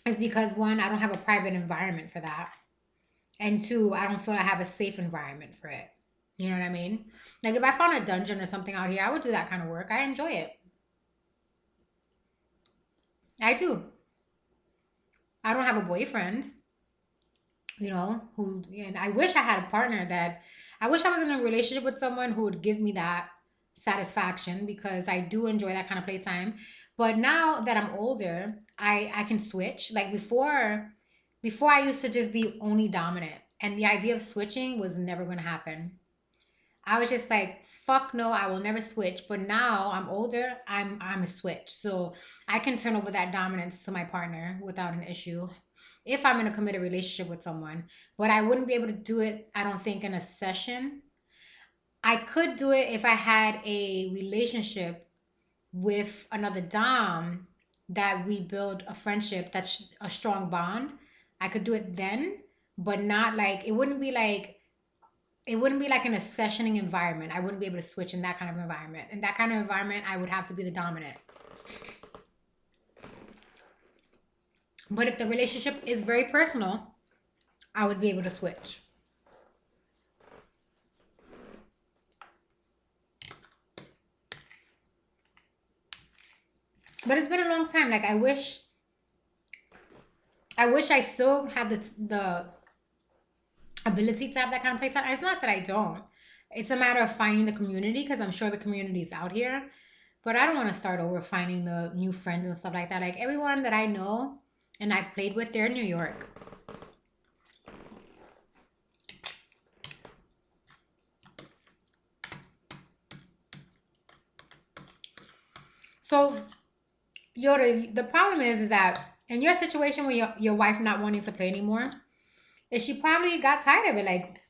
[SPEAKER 2] is because one, I don't have a private environment for that. And two, I don't feel I have a safe environment for it. You know what I mean? Like if I found a dungeon or something out here, I would do that kind of work. I enjoy it. I do. I don't have a boyfriend, you know, and I wish I had a partner I wish I was in a relationship with someone who would give me that satisfaction, because I do enjoy that kind of playtime. But now that I'm older, I can switch. Like before I used to just be only dominant, and the idea of switching was never going to happen. I was just like, fuck no, I will never switch. But now I'm older, I'm a switch. So I can turn over that dominance to my partner without an issue if I'm in a committed relationship with someone. But I wouldn't be able to do it, I don't think, in a session. I could do it if I had a relationship with another dom that we build a friendship, that's a strong bond. I could do it then, but not like, it wouldn't be like in a sessioning environment. I wouldn't be able to switch in that kind of environment. In that kind of environment, I would have to be the dominant. But if the relationship is very personal, I would be able to switch. But it's been a long time. Like I wish I still had the ability to have that kind of playtime. It's not that I don't. It's a matter of finding the community, because I'm sure the community is out here. But I don't want to start over finding the new friends and stuff like that. Like everyone that I know and I've played with, they're in New York. So Yoda, the problem is that in your situation where your wife not wanting to play anymore, is she probably got tired of it. Like,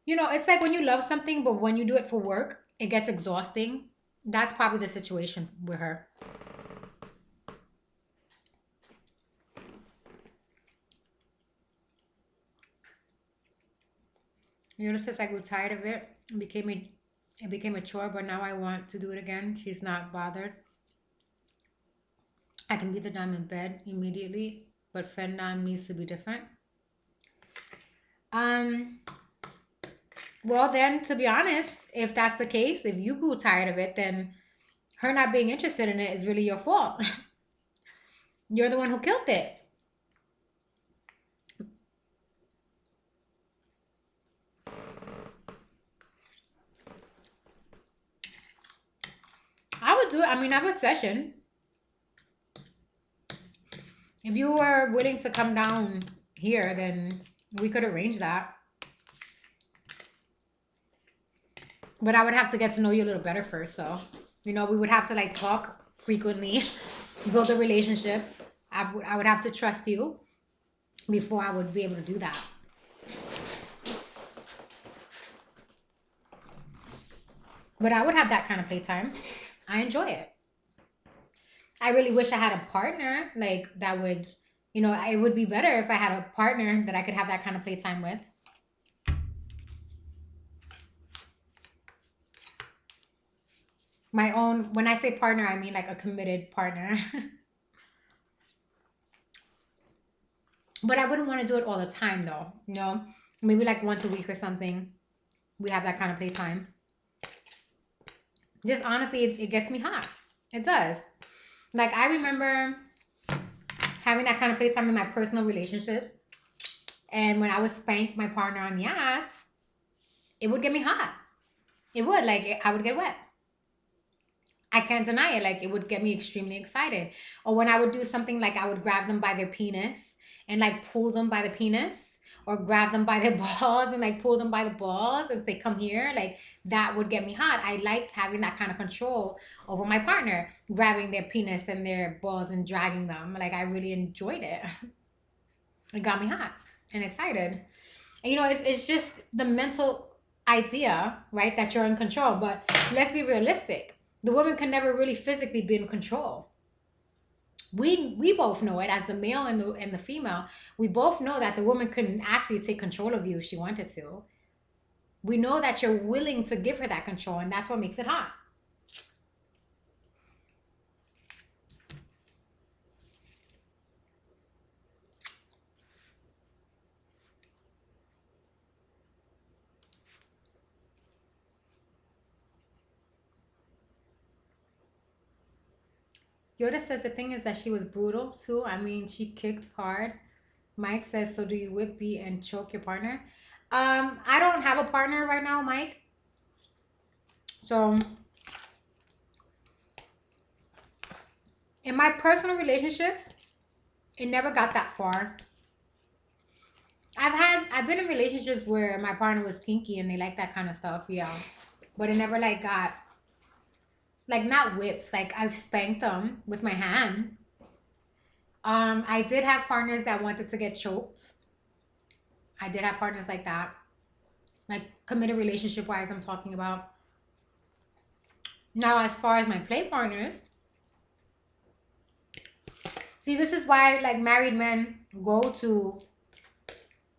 [SPEAKER 2] you know, it's like when you love something, but when you do it for work, it gets exhausting. That's probably the situation with her. Yoda says I grew tired of it. It became a chore, but now I want to do it again. She's not bothered. I can be the dom in bed immediately, but Fendon needs to be different. Well then, to be honest, if that's the case, if you grew tired of it, then her not being interested in it is really your fault. You're the one who killed it. I would do it. I mean, I would session. If you were willing to come down here, then we could arrange that. But I would have to get to know you a little better first. So, you know, we would have to like talk frequently, build a relationship. I would have to trust you before I would be able to do that. But I would have that kind of playtime. I enjoy it. I really wish I had a partner like that would, you know, it would be better if I had a partner that I could have that kind of playtime with. My own, when I say partner, I mean like a committed partner. But I wouldn't want to do it all the time though, you know? Maybe like once a week or something. We have that kind of playtime. Just honestly, it gets me hot. It does. Like I remember having that kind of playtime in my personal relationships. And when I would spank my partner on the ass, it would get me hot. It would, like I would get wet. I can't deny it. Like it would get me extremely excited. Or when I would do something like I would grab them by their penis and like pull them by the penis, or grab them by their balls and like pull them by the balls and say, come here. Like that would get me hot. I liked having that kind of control over my partner, grabbing their penis and their balls and dragging them. Like I really enjoyed it. It got me hot and excited. And you know, it's just the mental idea, right? That you're in control. But let's be realistic. The woman can never really physically be in control. We both know it, as the male and the female. We both know that the woman couldn't actually take control of you if she wanted to. We know that you're willing to give her that control, and that's what makes it hot. Yoda says the thing is that she was brutal too. I mean, she kicked hard. Mike says, so do you whip, beat, and choke your partner? I don't have a partner right now, Mike. So in my personal relationships, it never got that far. I've been in relationships where my partner was kinky and they like that kind of stuff, yeah. But it never like got like not whips, like I've spanked them with my hand. I did have partners that wanted to get choked. I did have partners like that. Like committed relationship wise, I'm talking about. Now, as far as my play partners, see, this is why like married men go to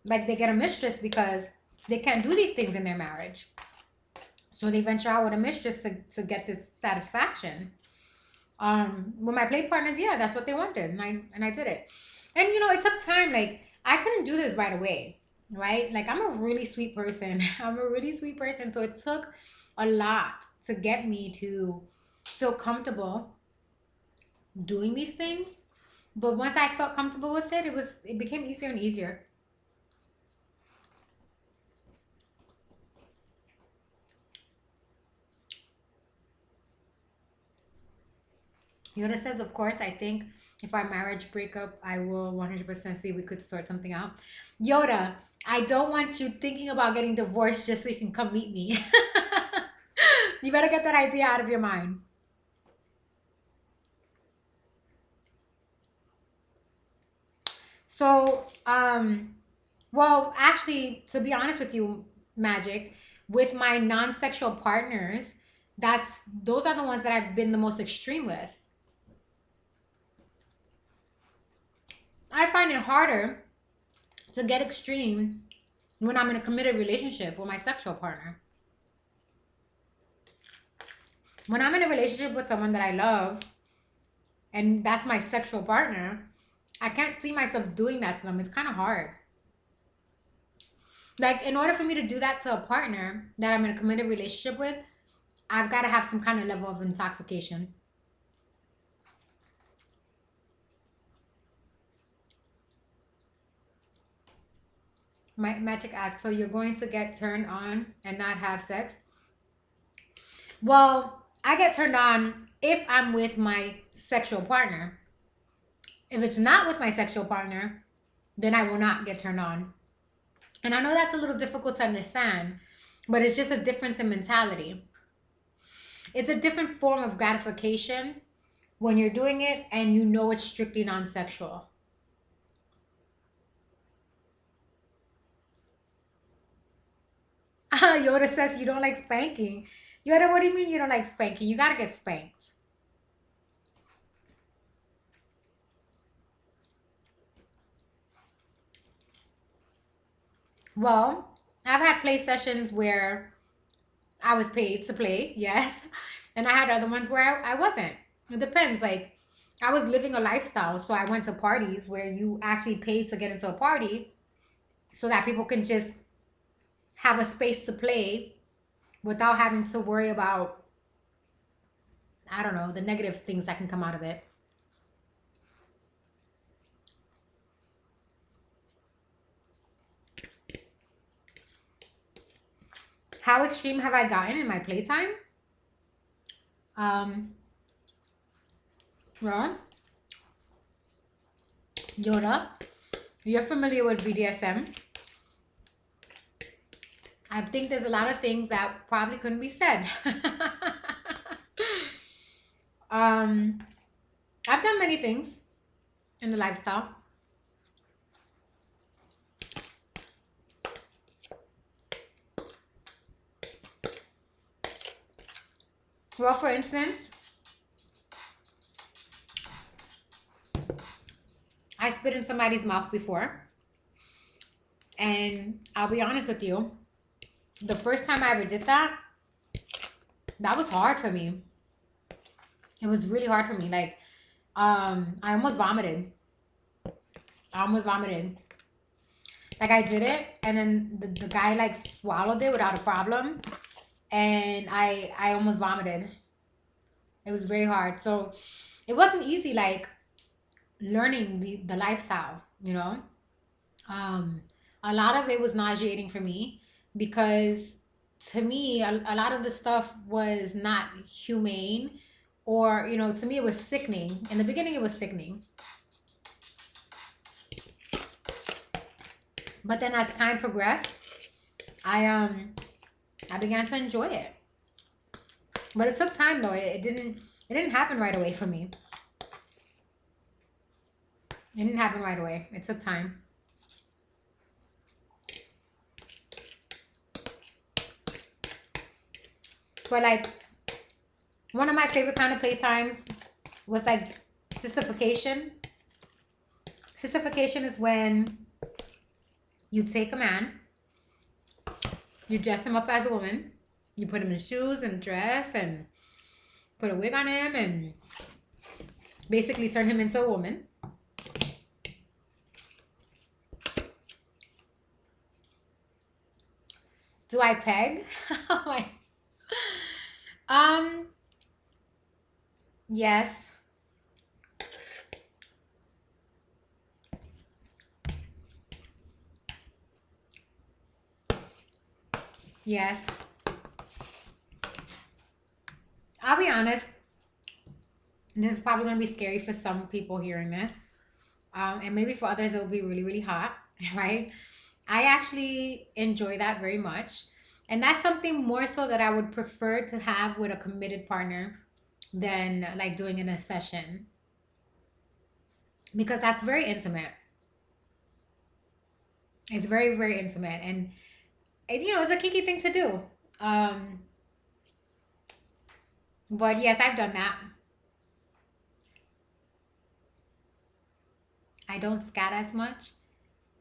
[SPEAKER 2] like they get a mistress because they can't do these things in their marriage. So they venture out with a mistress to get this satisfaction. With my play partners, yeah, that's what they wanted, and I did it. And you know, it took time. Like I couldn't do this right away, right? Like I'm a really sweet person. I'm a really sweet person, so it took a lot to get me to feel comfortable doing these things. But once I felt comfortable with it, it became easier and easier. Yoda says, of course, I think if our marriage breakup, I will 100% see we could sort something out. Yoda, I don't want you thinking about getting divorced just so you can come meet me. You better get that idea out of your mind. So, well, actually, to be honest with you, Magic, with my non-sexual partners, those are the ones that I've been the most extreme with. I find it harder to get extreme when I'm in a committed relationship with my sexual partner. When I'm in a relationship with someone that I love, and that's my sexual partner, I can't see myself doing that to them. It's kind of hard. Like, in order for me to do that to a partner that I'm in a committed relationship with, I've got to have some kind of level of intoxication. My Magic asks, so you're going to get turned on and not have sex? Well, I get turned on if I'm with my sexual partner. If it's not with my sexual partner, then I will not get turned on. And I know that's a little difficult to understand, but it's just a difference in mentality. It's a different form of gratification when you're doing it and you know it's strictly non-sexual. Yoda says you don't like spanking. Yoda, what do you mean you don't like spanking? You gotta get spanked. Well, I've had play sessions where I was paid to play, yes. And I had other ones where I wasn't. It depends. Like, I was living a lifestyle, so I went to parties where you actually paid to get into a party so that people can just have a space to play without having to worry about, I don't know, the negative things that can come out of it. How extreme have I gotten in my playtime? Well, Yoda, you're familiar with BDSM. I think there's a lot of things that probably couldn't be said. I've done many things in the lifestyle. Well, for instance, I spit in somebody's mouth before. And I'll be honest with you, the first time I ever did that, that was hard for me. It was really hard for me. Like, I almost vomited. Like, I did it, and then the guy, like, swallowed it without a problem. And I almost vomited. It was very hard. So it wasn't easy, like learning the lifestyle, you know. Um, a lot of it was nauseating for me because to me, a lot of the stuff was not humane, or, you know, to me, it was sickening. In the beginning, it was sickening. But then as time progressed, I began to enjoy it. But it took time though. It didn't happen right away for me. It didn't happen right away. It took time. But like one of my favorite kind of playtimes was like sissification. Sissification is when you take a man, you dress him up as a woman, you put him in shoes and dress and put a wig on him and basically turn him into a woman. Do I peg? Yes. Yes. I'll be honest. This is probably going to be scary for some people hearing this. And maybe for others, it'll be really, really hot, right? I actually enjoy that very much. And that's something more so that I would prefer to have with a committed partner than like doing in a session, because that's very intimate. It's very, very intimate. And you know, it's a kinky thing to do. Um, but yes, I've done that. I don't scat as much,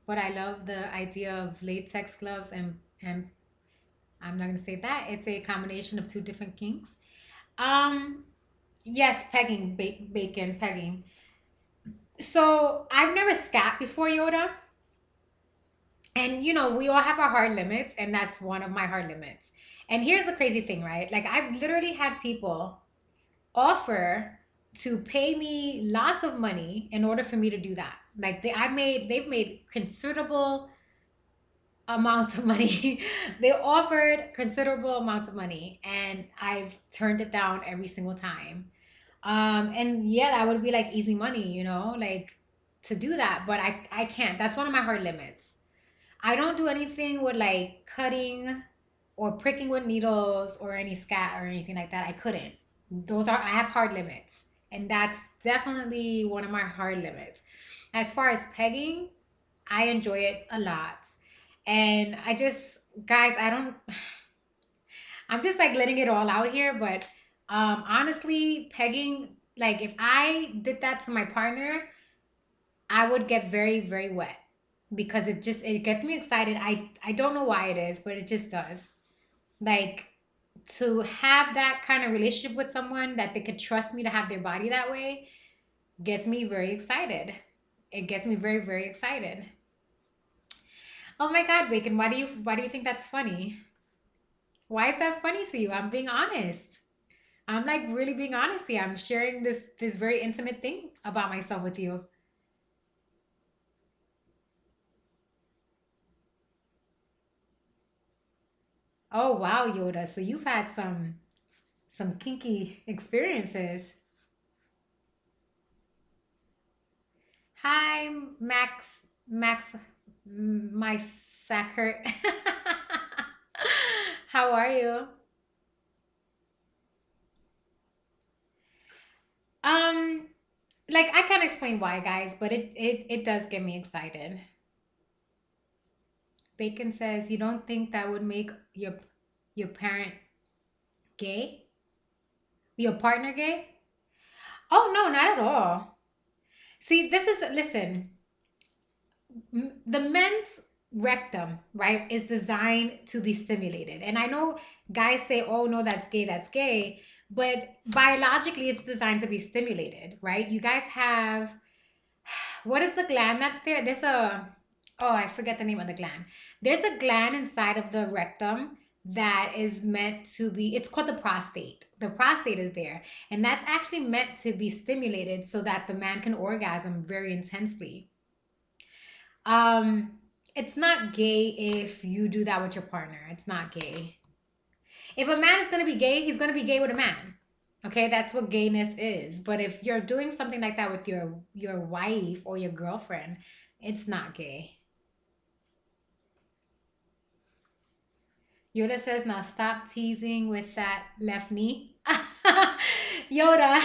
[SPEAKER 2] but I love the idea of latex gloves and I'm not gonna say that. It's a combination of two different kinks. Um, yes, pegging, bacon, pegging. So I've never scat before, Yoda. And you know, we all have our hard limits, and that's one of my hard limits. And here's the crazy thing, right? Like I've literally had people offer to pay me lots of money in order for me to do that. Like they've made considerable amounts of money. They offered considerable amounts of money, and I've turned it down every single time. And yeah, that would be like easy money, you know, like to do that, but I can't. That's one of my hard limits. I don't do anything with like cutting or pricking with needles or any scat or anything like that. I couldn't. I have hard limits. And that's definitely one of my hard limits. As far as pegging, I enjoy it a lot. And I just, guys, I'm just like letting it all out here. But honestly, pegging, like if I did that to my partner, I would get very, very wet because it gets me excited. I don't know why it is, but it just does. Like to have that kind of relationship with someone that they could trust me to have their body that way gets me very excited. It gets me very, very excited. Oh my God, Bacon, why do you think that's funny? Why is that funny to you? I'm being honest. I'm like really being honest here. I'm sharing this very intimate thing about myself with you. Oh wow, Yoda. So you've had some kinky experiences. Hi, my sacker. How are you? Um, like I can't explain why, guys, but it does get me excited. Bacon says you don't think that would make your parent gay? Your partner gay? Oh no, not at all. See, listen, the men's rectum, right, is designed to be stimulated. And I know guys say, oh no, that's gay. But biologically, it's designed to be stimulated, right? You guys have, what is the gland that's there? Oh, I forget the name of the gland. There's a gland inside of the rectum that is meant to be, it's called the prostate. The prostate is there, and that's actually meant to be stimulated so that the man can orgasm very intensely. Um, it's not gay if you do that with your partner. It's not gay. If a man is going to be gay, he's going to be gay with a man. Okay, that's what gayness is. But if you're doing something like that with your wife or your girlfriend, it's not gay. Yoda says, now stop teasing with that left knee. Yoda,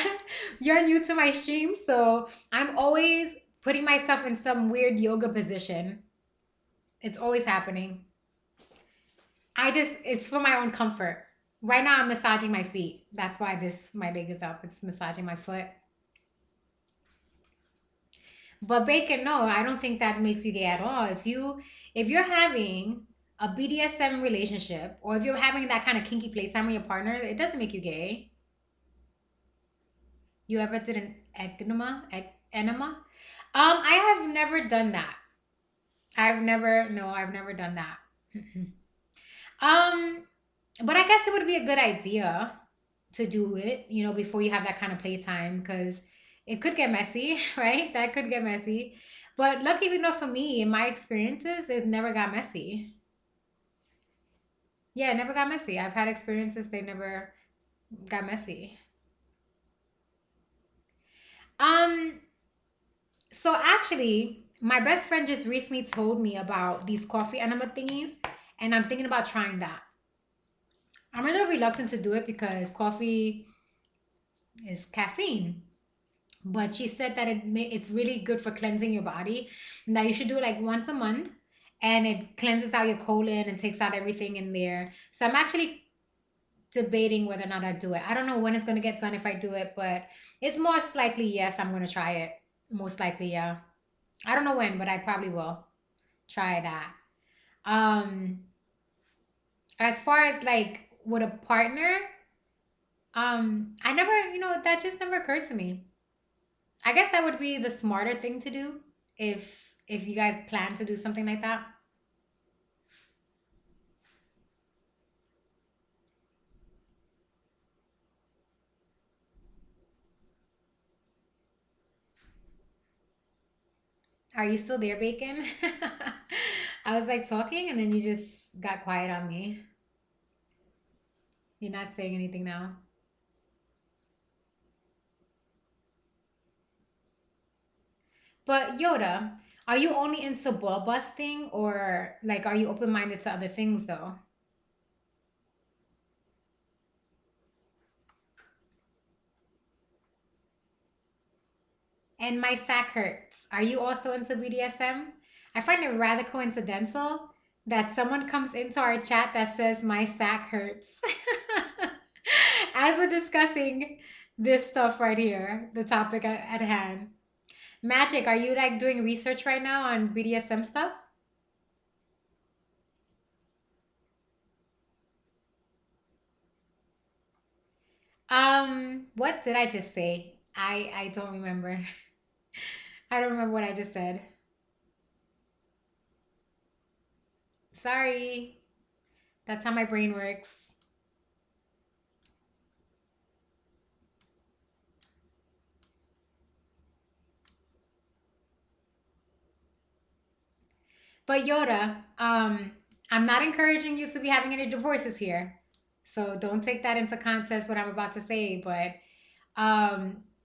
[SPEAKER 2] you're new to my stream, so I'm always putting myself in some weird yoga position. It's always happening. It's for my own comfort. Right now I'm massaging my feet. That's why my leg is up. It's massaging my foot. But Bacon, no, I don't think that makes you gay at all. If you're having a BDSM relationship, or if you're having that kind of kinky playtime with your partner, it doesn't make you gay. You ever did an enema? I have never done that. I've never done that. But I guess it would be a good idea to do it, before you have that kind of playtime, because it could get messy, right? That could get messy. But lucky enough for me, in my experiences, it never got messy. Yeah, it never got messy. I've had experiences, they never got messy. So actually, my best friend just recently told me about these coffee enema thingies, and I'm thinking about trying that. I'm a little reluctant to do it because coffee is caffeine. But she said that it's really good for cleansing your body, and that you should do it like once a month, and it cleanses out your colon and takes out everything in there. So I'm actually debating whether or not I do it. I don't know when it's going to get done if I do it, but it's most likely yes, I'm going to try it. Most likely, yeah. I don't know when, but I probably will try that. As far as like with a partner, I never, that just never occurred to me. I guess that would be the smarter thing to do if you guys plan to do something like that. Are you still there, Bacon? I was like talking and then you just got quiet on me. You're not saying anything now. But Yoda, are you only into ball busting, or like are you open-minded to other things though? And my sack hurts. Are you also into BDSM? I find it rather coincidental that someone comes into our chat that says my sack hurts. As we're discussing this stuff right here, the topic at hand. Magic, are you like doing research right now on BDSM stuff? What did I just say? I don't remember. I don't remember what I just said. Sorry. That's how my brain works. But Yoda, I'm not encouraging you to be having any divorces here. So don't take that into context what I'm about to say, but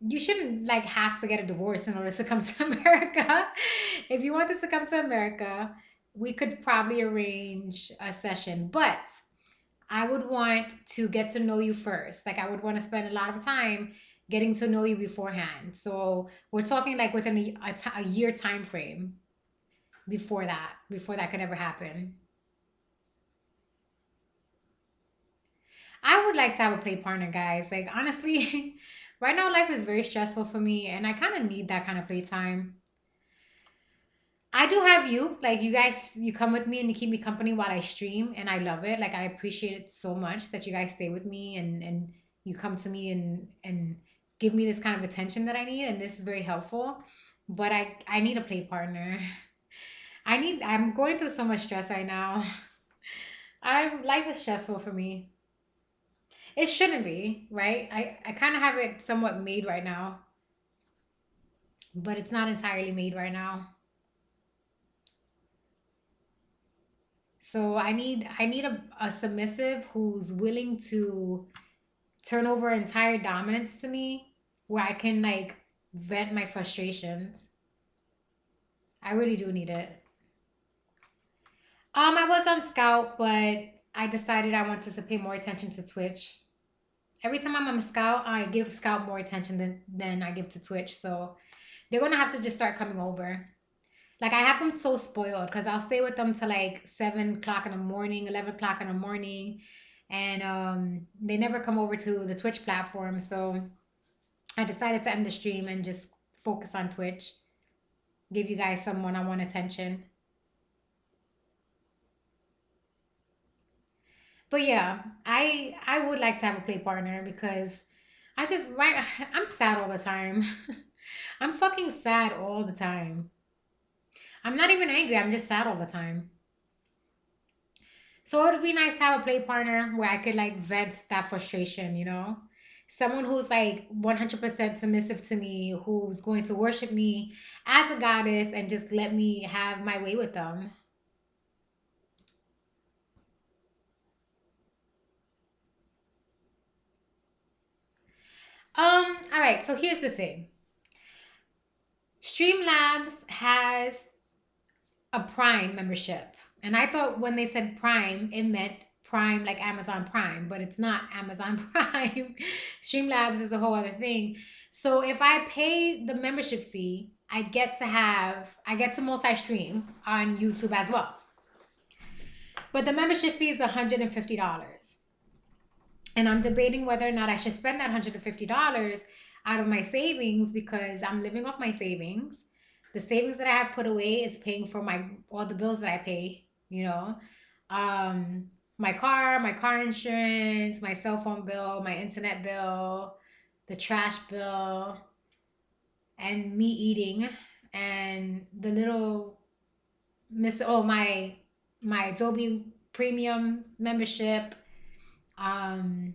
[SPEAKER 2] you shouldn't like have to get a divorce in order to come to America. If you wanted to come to America, we could probably arrange a session, but I would want to get to know you first. Like I would want to spend a lot of time getting to know you beforehand. So we're talking like within a year time frame before that could ever happen. I would like to have a play partner, guys. Like honestly, right now life is very stressful for me, and I kind of need that kind of playtime. I do have you. Like you guys, you come with me and you keep me company while I stream, and I love it. Like I appreciate it so much that you guys stay with me and you come to me and give me this kind of attention that I need, and this is very helpful. But I need a play partner. I'm going through so much stress right now. Life is stressful for me. It shouldn't be, right? I kind of have it somewhat made right now, but it's not entirely made right now. So I need a submissive who's willing to turn over entire dominance to me where I can like vent my frustrations. I really do need it. I was on Scout, but I decided I wanted to pay more attention to Twitch. Every time I'm on Scout, I give Scout more attention than I give to Twitch. So they're gonna have to just start coming over. Like I have them so spoiled because I'll stay with them till like 7 o'clock in the morning, 11 o'clock in the morning, and they never come over to the Twitch platform. So I decided to end the stream and just focus on Twitch, give you guys some one-on-one attention. But yeah, I would like to have a play partner because I'm sad all the time. I'm fucking sad all the time. I'm not even angry. I'm just sad all the time. So it would be nice to have a play partner where I could like vent that frustration, you know? Someone who's like 100% submissive to me, who's going to worship me as a goddess and just let me have my way with them. All right, so here's the thing. Streamlabs has a Prime membership. And I thought when they said Prime, it meant Prime like Amazon Prime, but it's not Amazon Prime. Streamlabs is a whole other thing. So if I pay the membership fee, I get to multi-stream on YouTube as well. But the membership fee is $150. And I'm debating whether or not I should spend that $150 out of my savings because I'm living off my savings. The savings that I have put away is paying for all the bills that I pay, you know. My car insurance, my cell phone bill, my internet bill, the trash bill, and me eating, and the little my Adobe Premium membership, and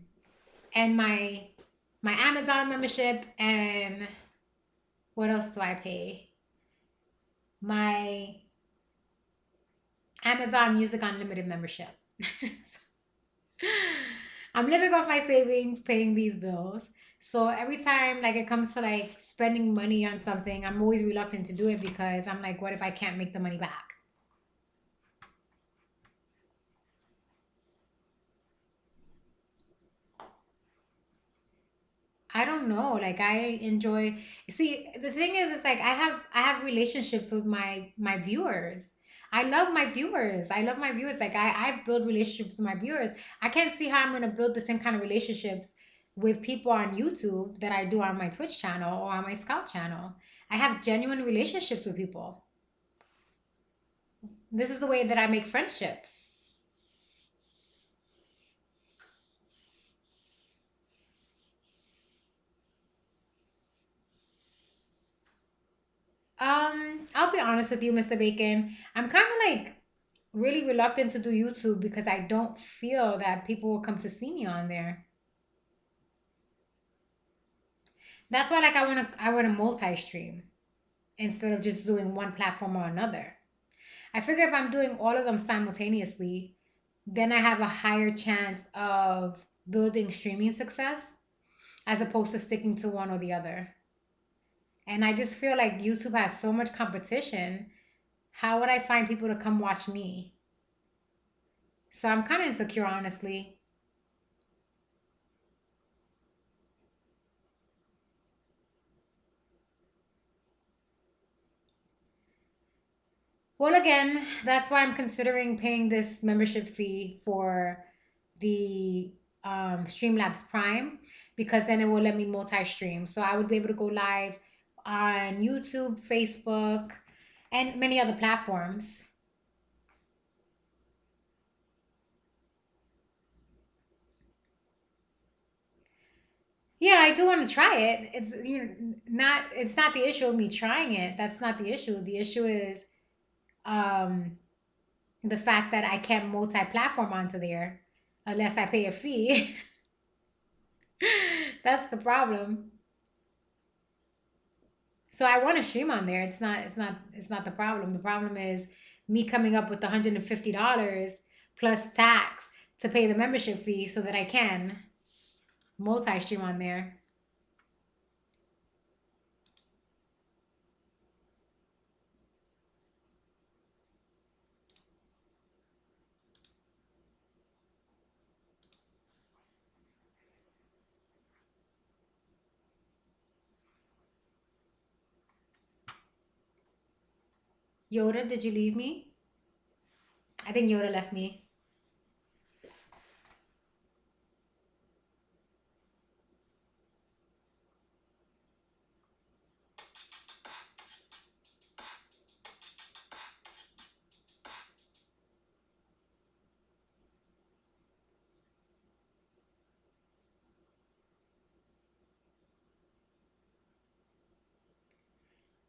[SPEAKER 2] my Amazon membership, and what else do I pay? My Amazon Music Unlimited membership. I'm living off my savings, paying these bills. So every time like it comes to like spending money on something, I'm always reluctant to do it because I'm like, what if I can't make the money back? I don't know. Like I enjoy. See, the thing is, it's like I have relationships with my viewers. I love my viewers. I love my viewers. Like I've built relationships with my viewers. I can't see how I'm gonna build the same kind of relationships with people on YouTube that I do on my Twitch channel or on my Scout channel. I have genuine relationships with people. This is the way that I make friendships. I'll be honest with you, Mr. Bacon. I'm kind of like really reluctant to do YouTube because I don't feel that people will come to see me on there. That's why like I want to multi-stream instead of just doing one platform or another. I figure if I'm doing all of them simultaneously, then I have a higher chance of building streaming success as opposed to sticking to one or the other. And I just feel like YouTube has so much competition. How would I find people to come watch me? So I'm kind of insecure, honestly. Well, again, that's why I'm considering paying this membership fee for the Streamlabs Prime because then it will let me multi-stream. So I would be able to go live on YouTube, Facebook, and many other platforms. Yeah, I do want to try it. It's not the issue of me trying it. That's not the issue. The issue is um the fact that I can't multi-platform onto there unless I pay a fee. That's the problem. So I want to stream on there. It's not the problem. The problem is me coming up with $150 plus tax to pay the membership fee so that I can multi-stream on there. Yoda, did you leave me? I think Yoda left me.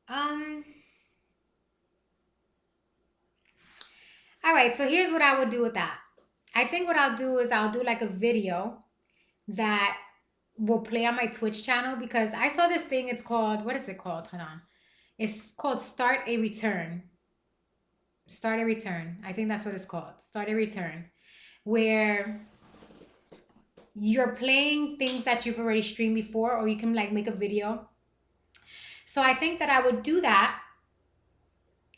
[SPEAKER 2] Um, all right, so here's what I would do with that. I think what I'll do is I'll do like a video that will play on my Twitch channel because I saw this thing. It's called, what is it called? Hold on. It's called Start a Return. Start a Return. I think that's what it's called. Start a Return. Where you're playing things that you've already streamed before, or you can like make a video. So I think that I would do that.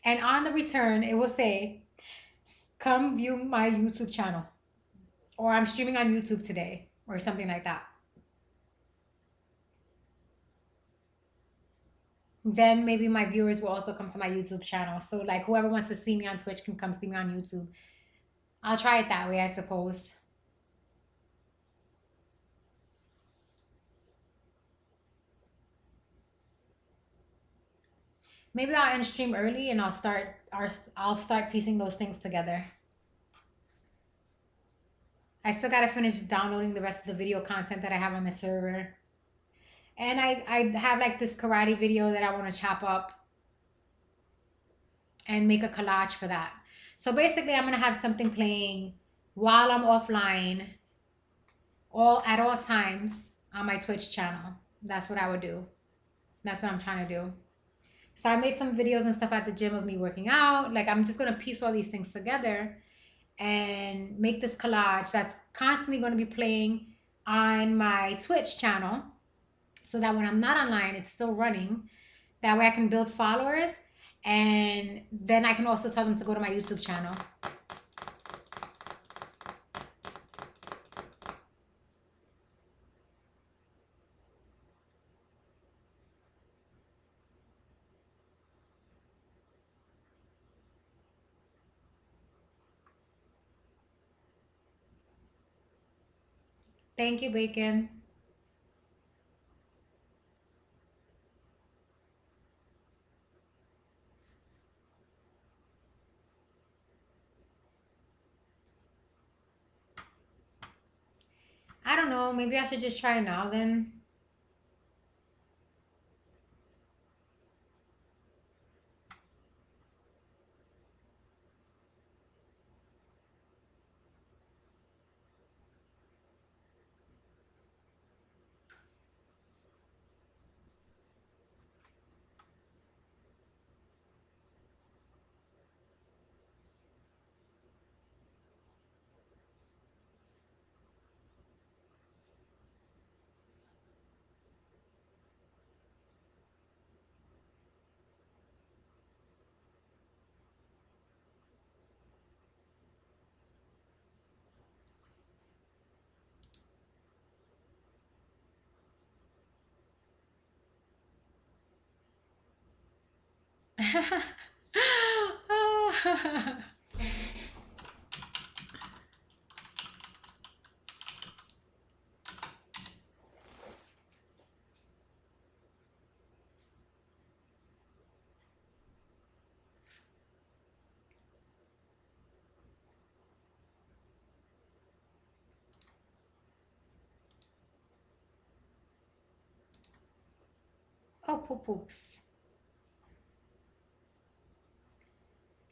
[SPEAKER 2] And on the return, it will say, come view my YouTube channel. Or I'm streaming on YouTube today. Or something like that. Then maybe my viewers will also come to my YouTube channel. So like whoever wants to see me on Twitch can come see me on YouTube. I'll try it that way, I suppose. Maybe I'll end stream early and I'll start piecing those things together. I still gotta finish downloading the rest of the video content that I have on the server. And I have like this karate video that I want to chop up and make a collage for that. So basically I'm gonna have something playing while I'm offline at all times on my Twitch channel. That's what I would do. That's what I'm trying to do. So I made some videos and stuff at the gym of me working out. Like I'm just gonna piece all these things together and make this collage that's constantly gonna be playing on my Twitch channel so that when I'm not online, it's still running. That way I can build followers and then I can also tell them to go to my YouTube channel. Thank you, Bacon. I don't know. Maybe I should just try now then. Oh, poop poops.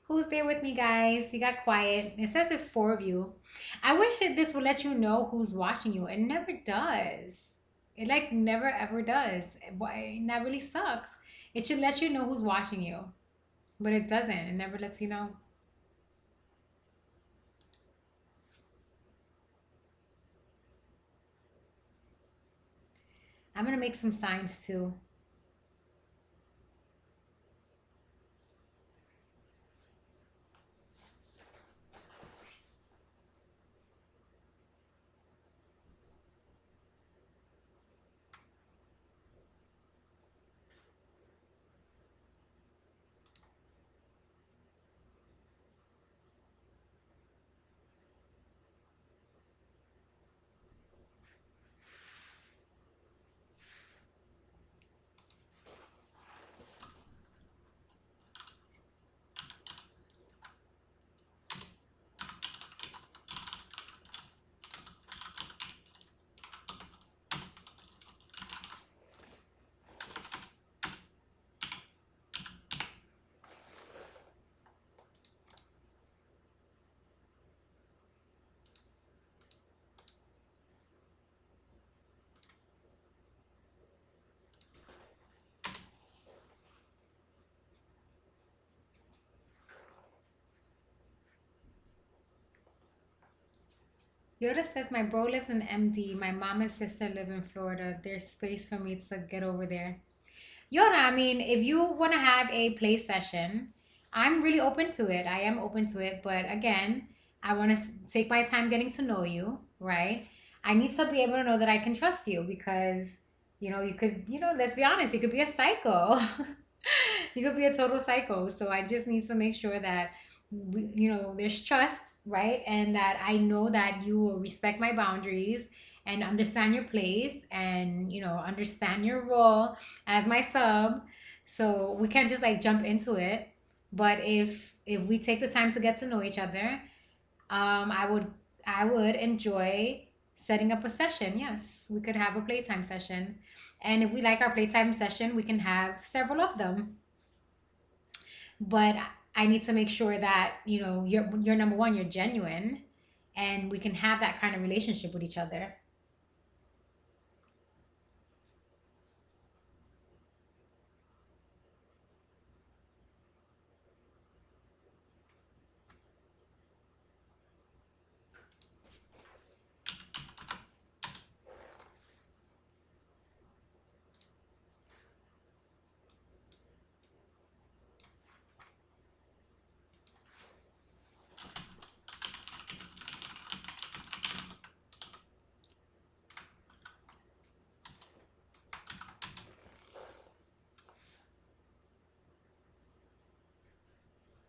[SPEAKER 2] Who's there with me, guys? You got quiet. It says there's 4 of you. I wish that this would let you know who's watching you. It never does. It like never ever does. And that really sucks. It should let you know who's watching you, but it doesn't. It never lets you know. I'm gonna make some signs too. Yoda says my bro lives in MD. My mom and sister live in Florida. There's space for me to get over there. Yoda, I mean, if you want to have a play session, I'm really open to it. I am open to it, but again, I want to take my time getting to know you, right? I need to be able to know that I can trust you because, you could, let's be honest, you could be a psycho. You could be a total psycho. So I just need to make sure that, there's trust, right? And that I know that you will respect my boundaries and understand your place and, understand your role as my sub. So we can't just like jump into it. But if we take the time to get to know each other, I would enjoy setting up a session. Yes, we could have a playtime session. And if we like our playtime session, we can have several of them. But I need to make sure that, you're number one, you're genuine and we can have that kind of relationship with each other.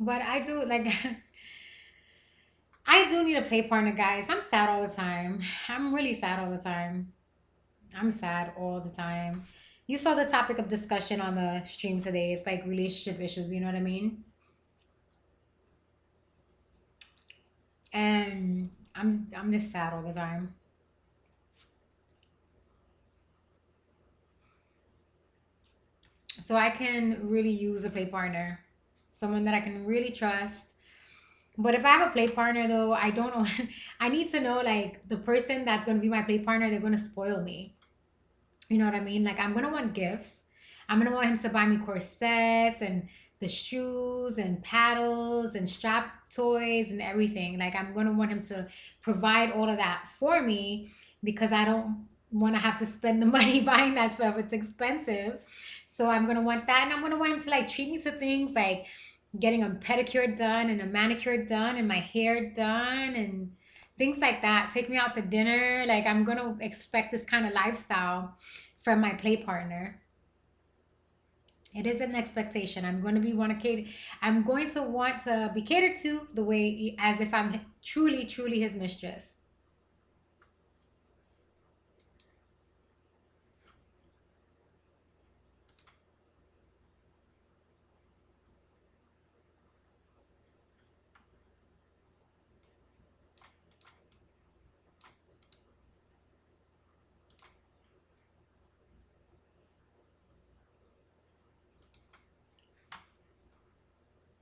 [SPEAKER 2] But I do like I do need a play partner, guys. I'm sad all the time. I'm really sad all the time. I'm sad all the time. You saw the topic of discussion on the stream today. It's like relationship issues, you know what I mean? And I'm just sad all the time. So I can really use a play partner. Someone that I can really trust. But if I have a play partner though, I don't know. I need to know like the person that's gonna be my play partner, they're gonna spoil me. You know what I mean? Like I'm gonna want gifts. I'm gonna want him to buy me corsets and the shoes and paddles and strap toys and everything. Like I'm gonna want him to provide all of that for me because I don't want to have to spend the money buying that stuff. It's expensive. So I'm gonna want that, and I'm gonna want him to like treat me to things like getting a pedicure done and a manicure done and my hair done and things like that. Take me out to dinner. Like I'm gonna expect this kind of lifestyle from my play partner. It is an expectation. I'm going to want to be catered to the way as if I'm truly, truly his mistress.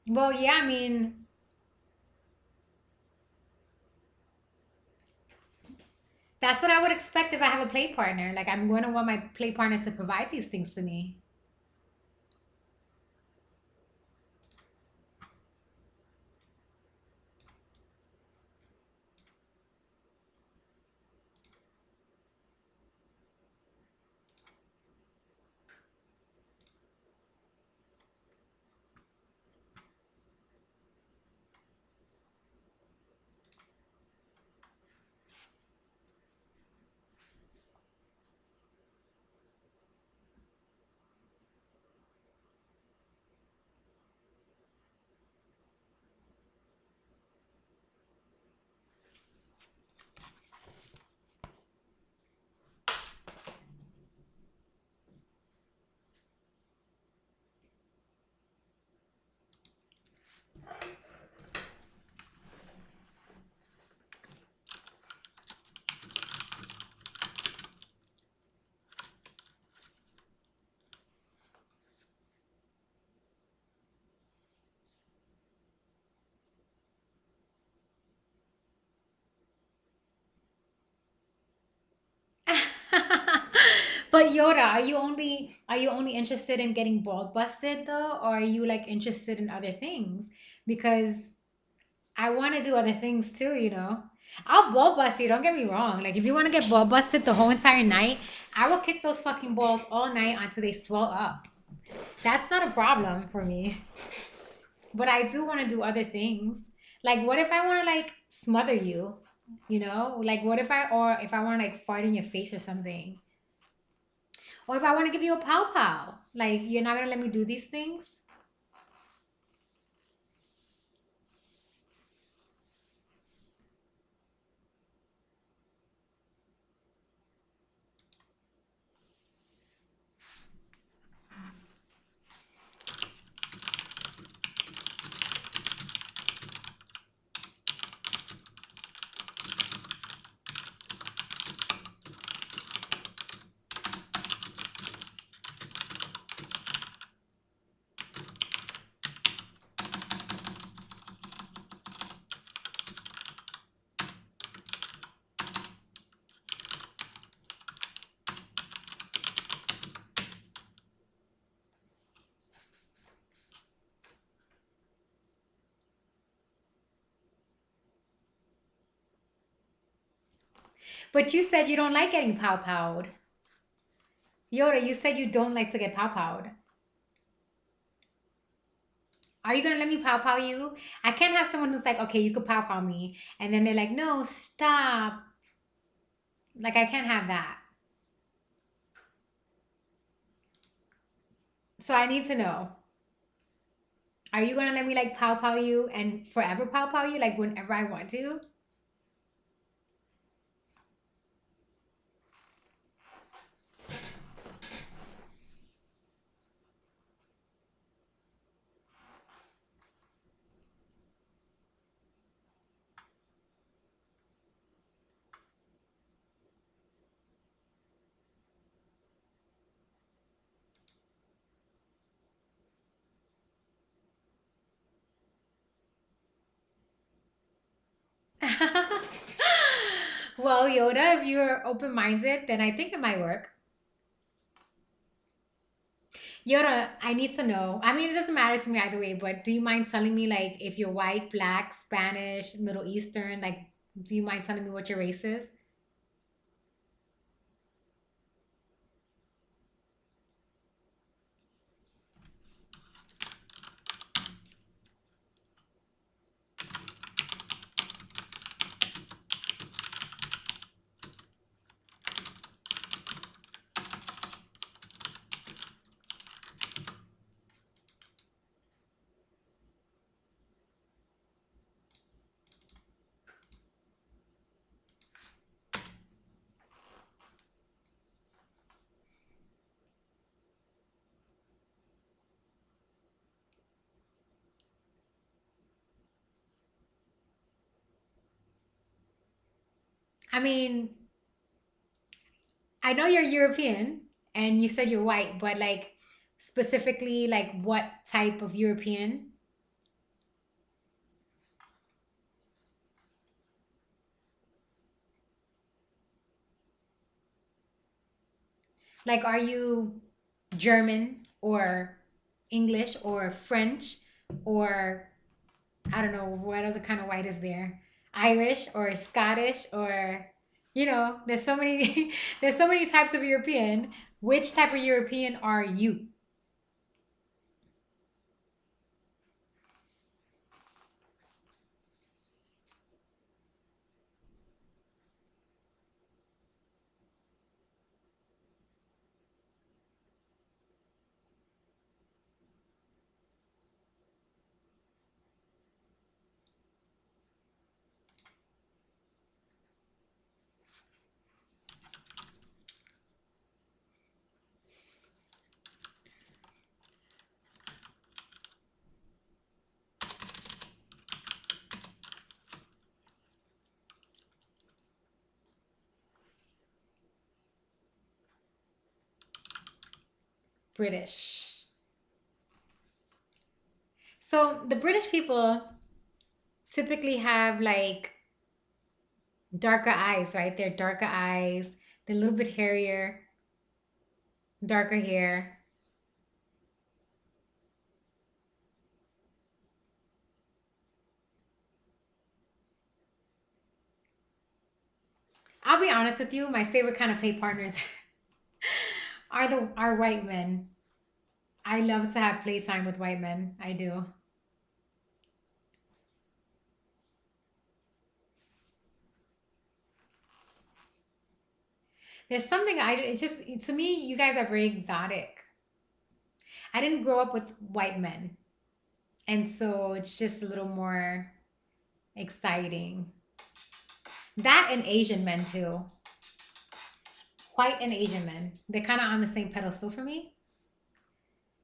[SPEAKER 2] Well, yeah, I mean, that's what I would expect if I have a play partner. Like, I'm going to want my play partner to provide these things to me. But Yoda, are you only interested in getting ball busted though, or are you like interested in other things? Because I want to do other things too, you know. I'll ball bust you. Don't get me wrong. Like if you want to get ball busted the whole entire night, I will kick those fucking balls all night until they swell up. That's not a problem for me. But I do want to do other things. Like what if I want to like smother you? You know, like what if I want to like fart in your face or something, or if I want to give you a pow pow. Like you're not gonna let me do these things. But you said you don't like getting pow powed. Yoda, you said you don't like to get pow powed. Are you gonna let me pow pow you? I can't have someone who's like, okay, you could pow pow me, and then they're like, no, stop. Like I can't have that. So I need to know. Are you gonna let me like pow pow you and forever pow pow you, like whenever I want to? Well, Yoda, if you're open minded, then I think it might work. Yoda, I need to know. I mean, it doesn't matter to me either way, but do you mind telling me, like, if you're white, black, Spanish, Middle Eastern? Like, do you mind telling me what your race is? I mean, I know you're European and you said you're white, but like, specifically, like, what type of European? Like, are you German or English or French or I don't know what other kind of white is there? Irish or Scottish or there's so many there's so many types of European. Which type of European are you? British. So the British people typically have like darker eyes, right? They're darker eyes, they're a little bit hairier, darker hair. I'll be honest with you, my favorite kind of play partners are white men. I love to have playtime with white men. I do. There's something it's just to me, you guys are very exotic. I didn't grow up with white men. And so it's just a little more exciting. That and Asian men too. White and Asian men. They're kind of on the same pedestal for me.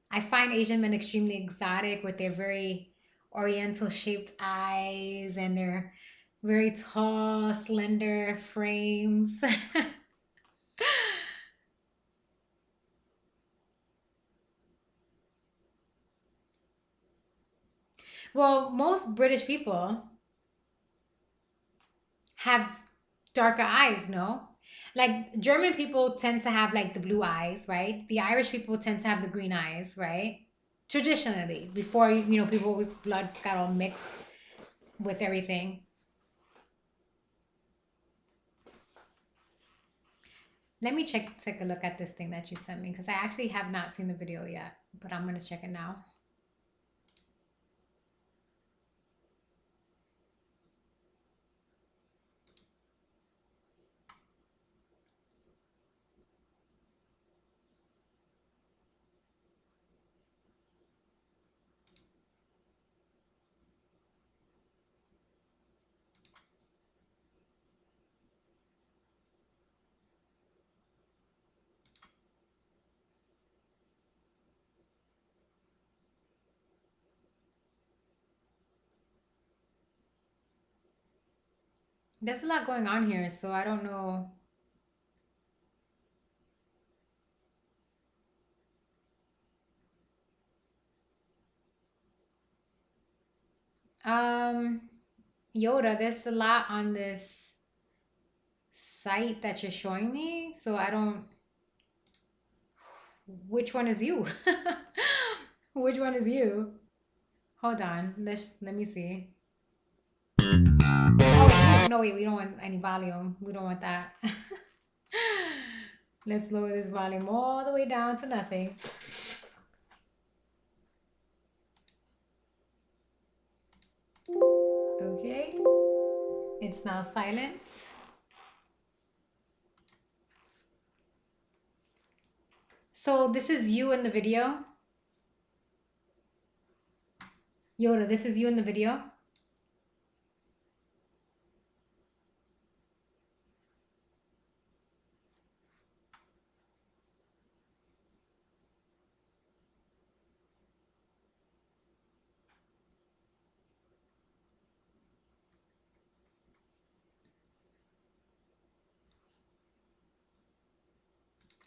[SPEAKER 2] I find Asian men extremely exotic with their very oriental shaped eyes and their very tall, slender frames. Well, most British people have darker eyes, no? Like German people tend to have like the blue eyes, right? The Irish people tend to have the green eyes, right? Traditionally, before people with blood got all mixed with everything. Let me take a look at this thing that you sent me because I actually have not seen the video yet, but I'm gonna check it now. There's a lot going on here, so I don't know. Um, Yoda, there's a lot on this site that you're showing me, so I don't. Which one is you? Which one is you? Hold on. Let me see. Oh no, wait, we don't want any volume. We don't want that. Let's lower this volume all the way down to nothing. Okay. It's now silent. So this is you in the video. Yoda, this is you in the video.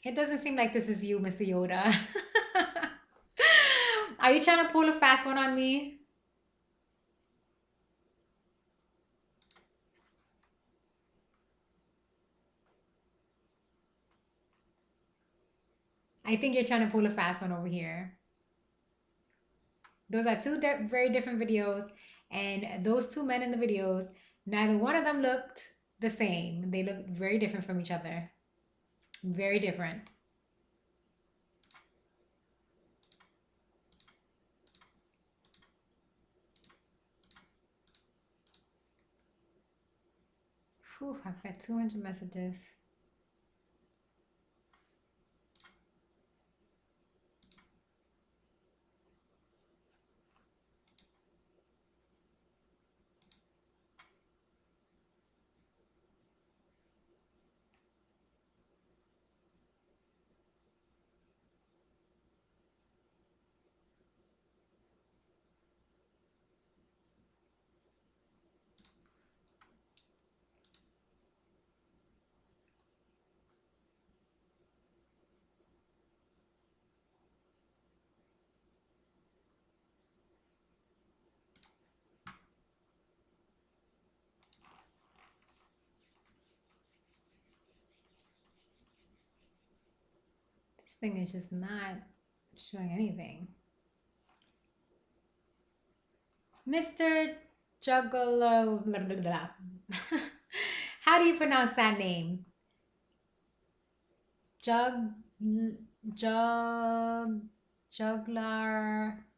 [SPEAKER 2] It doesn't seem like this is you, Mr. Yoda. Are you trying to pull a fast one on me? I think you're trying to pull a fast one over here. Those are two very different videos, and those two men in the videos, neither one of them looked the same. They looked very different from each other. Very different. Whew, I've got 200 messages. This thing is just not showing anything. Mr. Juggalo, blah, blah, blah. How do you pronounce that name? Juggler.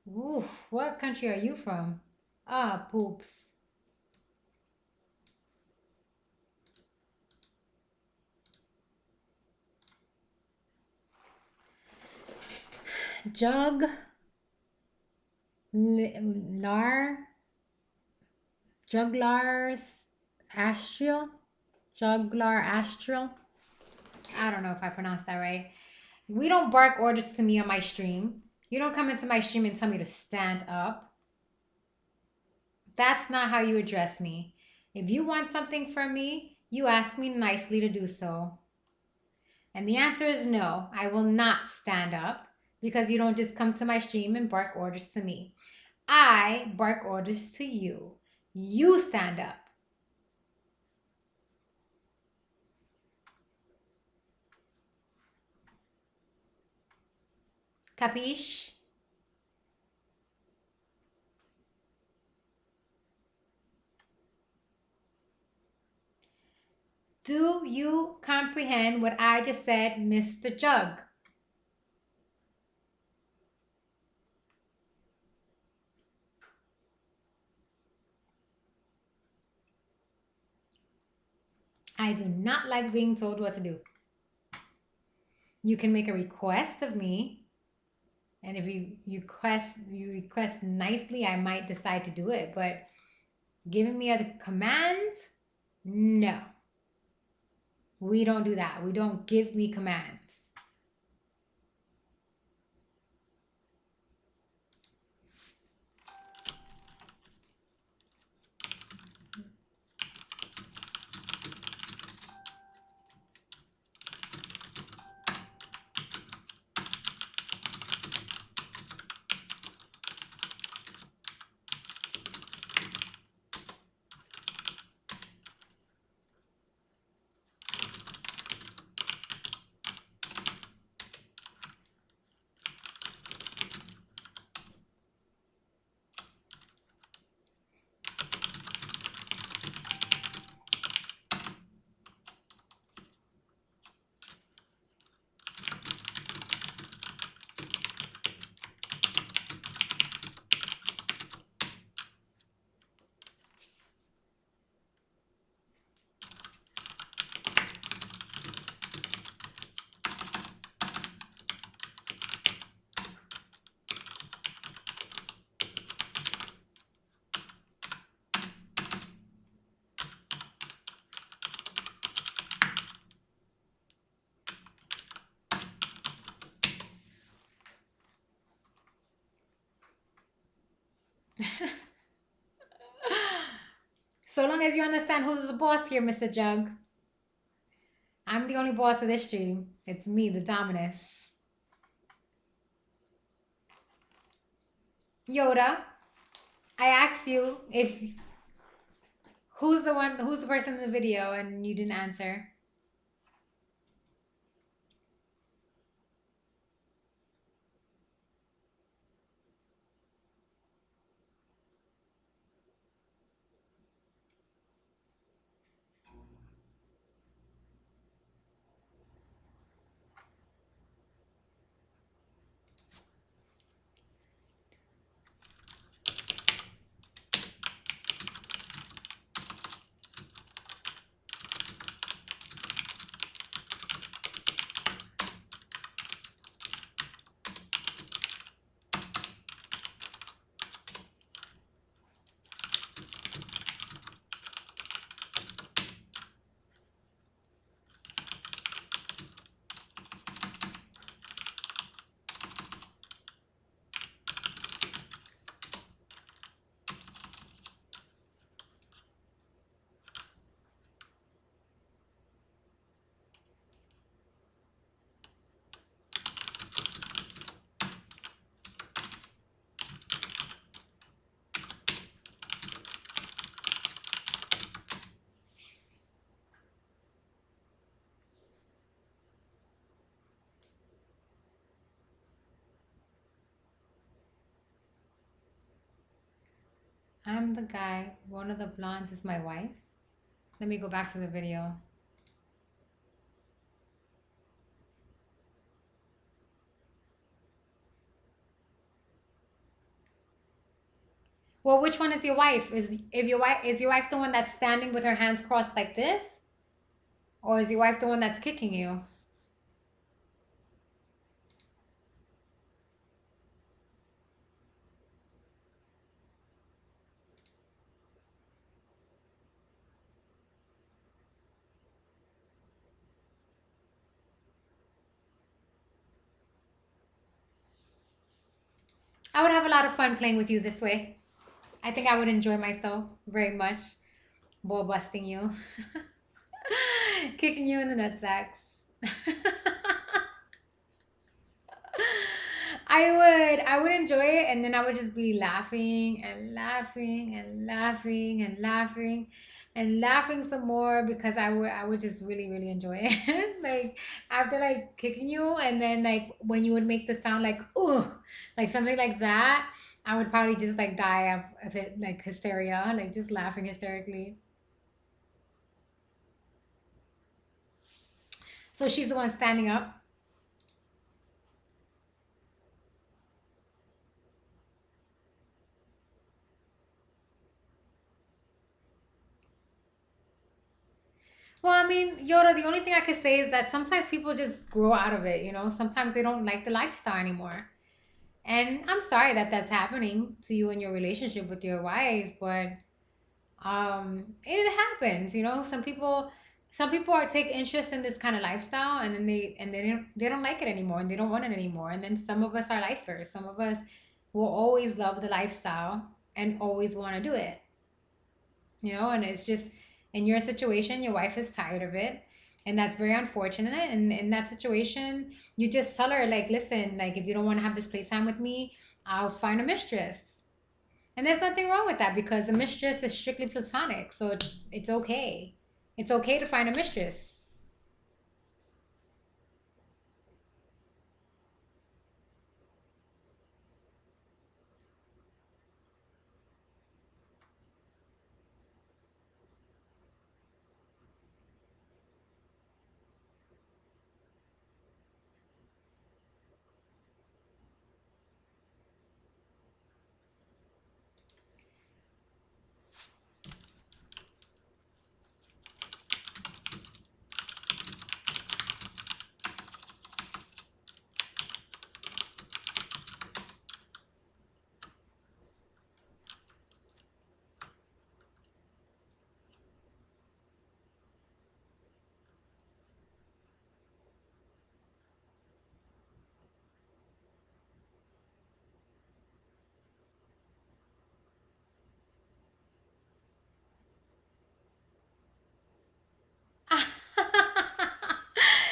[SPEAKER 2] Ooh, what country are you from? Ah, poops. Juggler Astral? Juggler Astral? I don't know if I pronounced that right. We don't bark orders to me on my stream. You don't come into my stream and tell me to stand up. That's not how you address me. If you want something from me, you ask me nicely to do so. And the answer is no, I will not stand up because you don't just come to my stream and bark orders to me. I bark orders to you. You stand up. Capiche? Do you comprehend what I just said, Mr. Jug? I do not like being told what to do. You can make a request of me, and if you request nicely, I might decide to do it, but giving me other commands, no. We don't do that. We don't give me commands. So long as you understand who's the boss here, Mr. Jug. I'm the only boss of this stream. It's me, the Dominus. Yoda, I asked you if who's the person in the video, and you didn't answer. I'm the guy. One of the blondes is my wife. Let me go back to the video. Well, which one is your wife? Is your wife the one that's standing with her hands crossed like this? Or is your wife the one that's kicking you? I would have a lot of fun playing with you this way. I think I would enjoy myself very much. Ball busting you. Kicking you in the nutsacks. I would enjoy it, and then I would just be laughing and laughing and laughing and laughing and laughing some more because I would just really really enjoy it. Like after like kicking you, and then like when you would make the sound like ooh, like something like that, I would probably just like die of it, like hysteria, like just laughing hysterically. So she's the one standing up. Well, I mean, Yoda, the only thing I could say is that sometimes people just grow out of it, you know? Sometimes they don't like the lifestyle anymore. And I'm sorry that that's happening to you in your relationship with your wife, but it happens, you know? Some people are take interest in this kind of lifestyle, and then they don't like it anymore, and they don't want it anymore. And then some of us are lifers. Some of us will always love the lifestyle and always want to do it, you know. And it's just in your situation, your wife is tired of it, and that's very unfortunate. And in that situation, you just tell her like, listen, like if you don't want to have this playtime with me, I'll find a mistress. And there's nothing wrong with that because a mistress is strictly platonic, so it's okay. It's okay to find a mistress.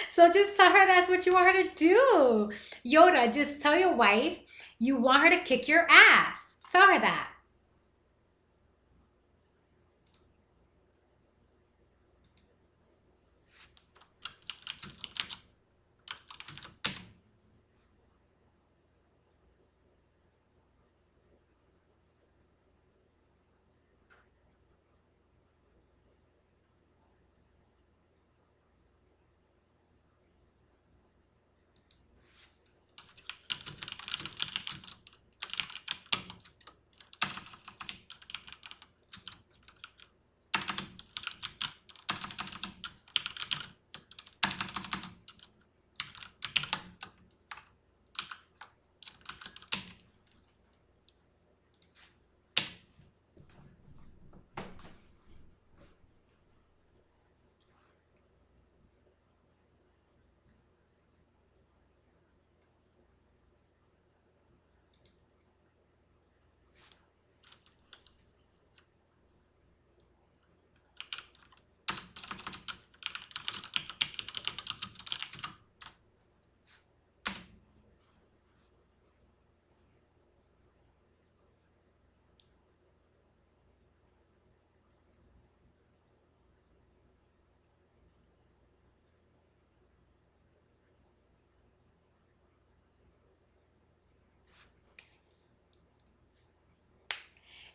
[SPEAKER 2] So just tell her that's what you want her to do. Yoda, just tell your wife you want her to kick your ass. Tell her that.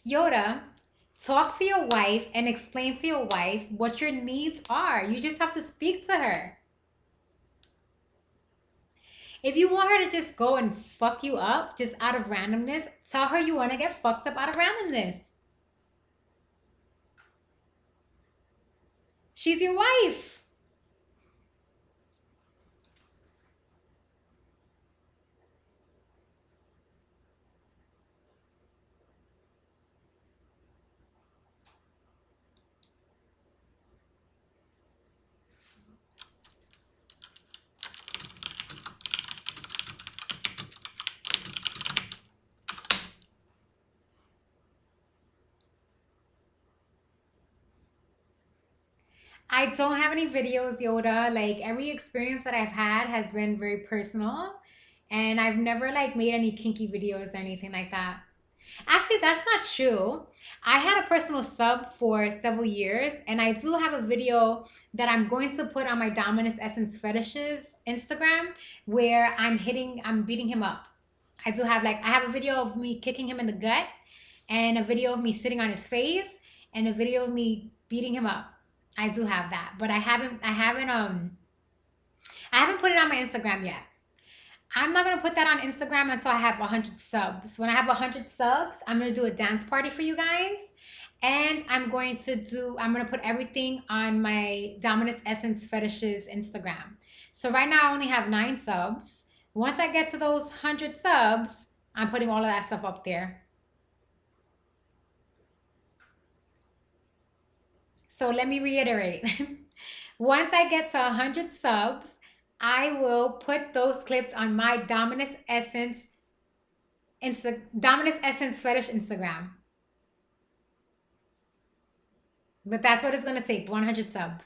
[SPEAKER 2] Yoda, Talk to your wife and explain to your wife what your needs are. You just have to speak to her. If you want her to just go and fuck you up just out of randomness, tell her you want to get fucked up out of randomness. She's your wife. I don't have any videos, Yoda. Like every experience that I've had has been very personal, and I've never like made any kinky videos or anything like that. Actually, that's not true. I had a personal sub for several years, and I do have a video that I'm going to put on my Dominus Essence Fetishes Instagram where I'm beating him up. I do have I have a video of me kicking him in the gut, and a video of me sitting on his face, and a video of me beating him up. I do have that, but I haven't put it on my Instagram yet. I'm not gonna put that on Instagram until I have 100 subs. When I have 100 subs, I'm gonna do a dance party for you guys, and I'm gonna put everything on my Dominus Essence Fetishes Instagram. So right now I only have 9 subs. Once I get to those 100 subs, I'm putting all of that stuff up there. So let me reiterate. Once I get to 100 subs, I will put those clips on my Dominus Essence Fetish Instagram. But that's what it's going to take, 100 subs.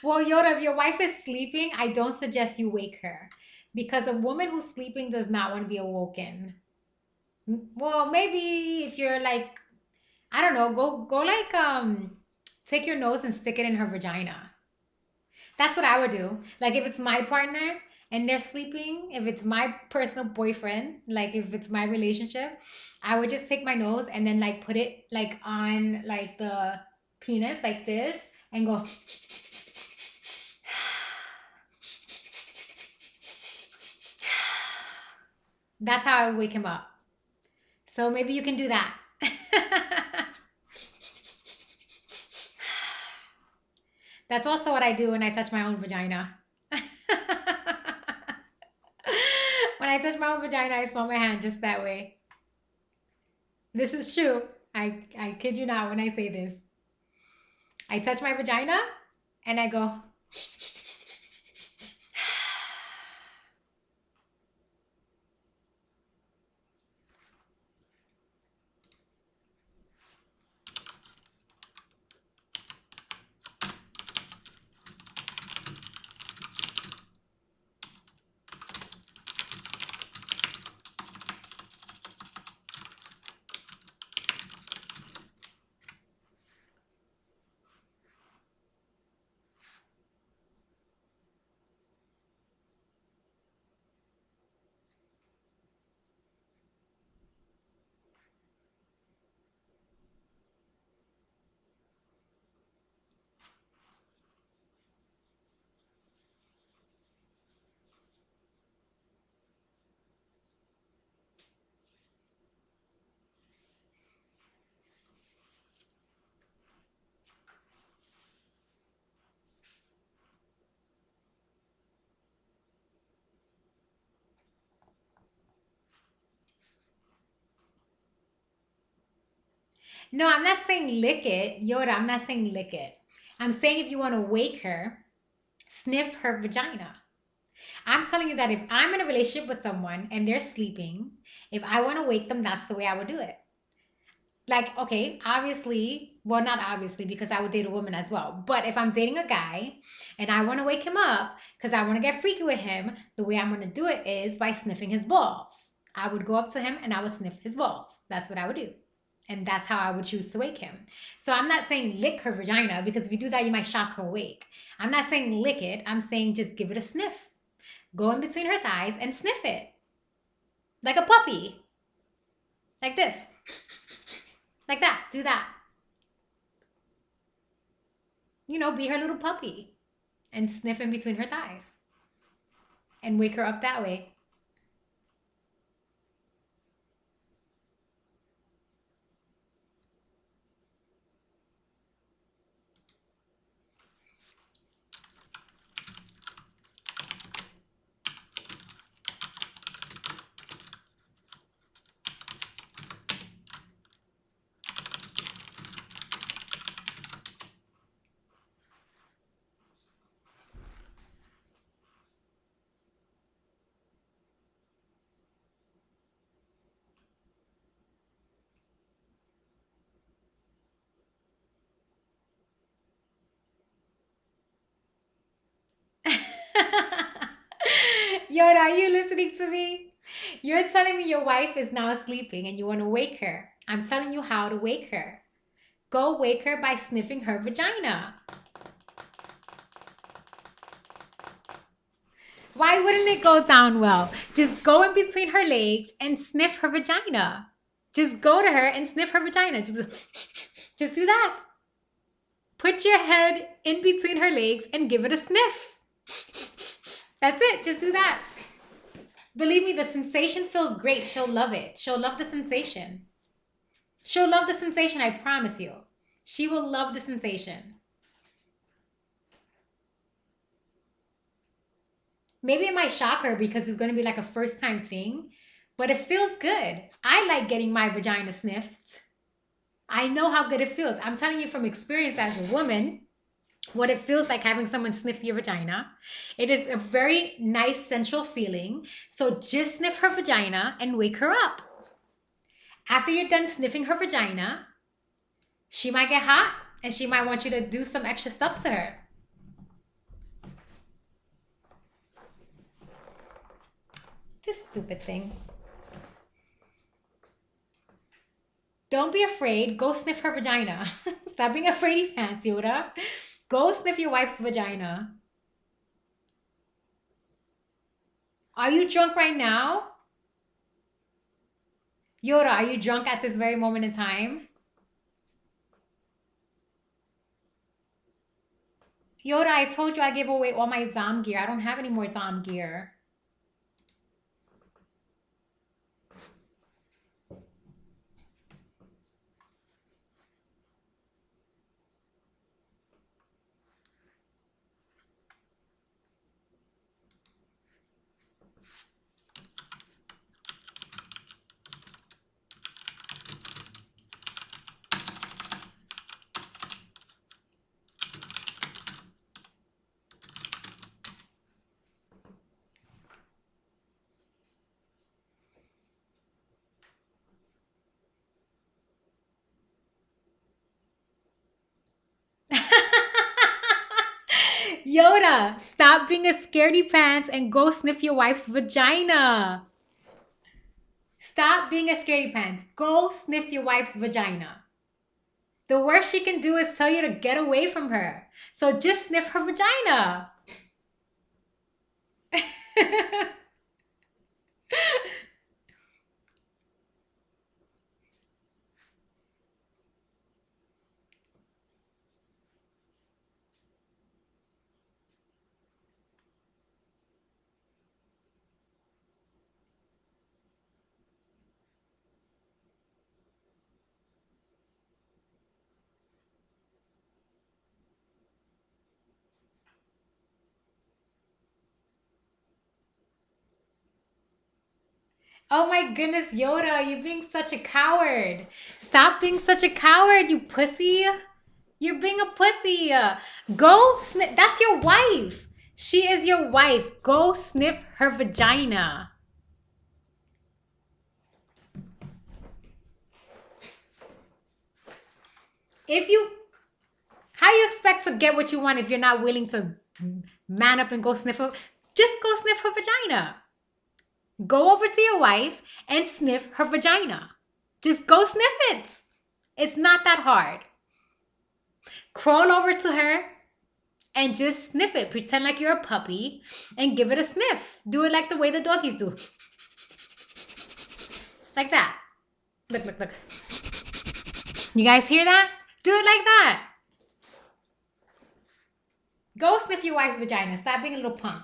[SPEAKER 2] Well, Yoda, if your wife is sleeping, I don't suggest you wake her, because a woman who's sleeping does not want to be awoken. Well, maybe if you're I don't know, go take your nose and stick it in her vagina. That's what I would do. Like if it's my partner and they're sleeping, if it's my personal boyfriend, like if it's my relationship, I would just take my nose and then put it on the penis like this and go That's how I would wake him up. So maybe you can do that. That's also what I do when I touch my own vagina. When I touch my own vagina, I smell my hand just that way. This is true. I kid you not when I say this. I touch my vagina and I go. No, I'm not saying lick it. Yoda, I'm not saying lick it. I'm saying if you want to wake her, sniff her vagina. I'm telling you that if I'm in a relationship with someone and they're sleeping, if I want to wake them, that's the way I would do it. Like, okay, obviously, well, not obviously, because I would date a woman as well. But if I'm dating a guy and I want to wake him up because I want to get freaky with him, the way I'm going to do it is by sniffing his balls. I would go up to him and I would sniff his balls. That's what I would do. And that's how I would choose to wake him. So I'm not saying lick her vagina, because if you do that, you might shock her awake. I'm not saying lick it. I'm saying just give it a sniff. Go in between her thighs and sniff it. Like a puppy. Like this. Like that. Do that. You know, be her little puppy. And sniff in between her thighs. And wake her up that way. Yoda, are you listening to me? You're telling me your wife is now sleeping and you want to wake her. I'm telling you how to wake her. Go wake her by sniffing her vagina. Why wouldn't it go down well? Just go in between her legs and sniff her vagina. Just go to her and sniff her vagina. Just do that. Put your head in between her legs and give it a sniff. That's it. Just do that. Believe me, the sensation feels great. She'll love it. She'll love the sensation. She'll love the sensation, I promise you. She will love the sensation. Maybe it might shock her because it's going to be like a first time thing, but it feels good. I like getting my vagina sniffed. I know how good it feels. I'm telling you from experience as a woman, what it feels like having someone sniff your vagina. It is a very nice sensual feeling. So just sniff her vagina and wake her up. After you're done sniffing her vagina, she might get hot and she might want you to do some extra stuff to her. This stupid thing. Don't be afraid. Go sniff her vagina. Stop being afraid, pants, Yoda. Go sniff your wife's vagina. Are you drunk right now? Yoda, are you drunk at this very moment in time? Yoda, I told you I gave away all my Dom gear. I don't have any more Dom gear. Yoda, stop being a scaredy pants and go sniff your wife's vagina. Stop being a scaredy pants. Go sniff your wife's vagina. The worst she can do is tell you to get away from her. So just sniff her vagina. Oh my goodness, Yoda, you're being such a coward. Stop being such a coward, you pussy. You're being a pussy. Go sniff. That's your wife. She is your wife. Go sniff her vagina. How you expect to get what you want if you're not willing to man up and go sniff her? Just go sniff her vagina. Go over to your wife and sniff her vagina. Just go sniff it. It's not that hard. Crawl over to her and just sniff it. Pretend like you're a puppy and give it a sniff. Do it like the way the doggies do. Like that. Look, look, look. You guys hear that? Do it like that. Go sniff your wife's vagina. Stop being a little punk.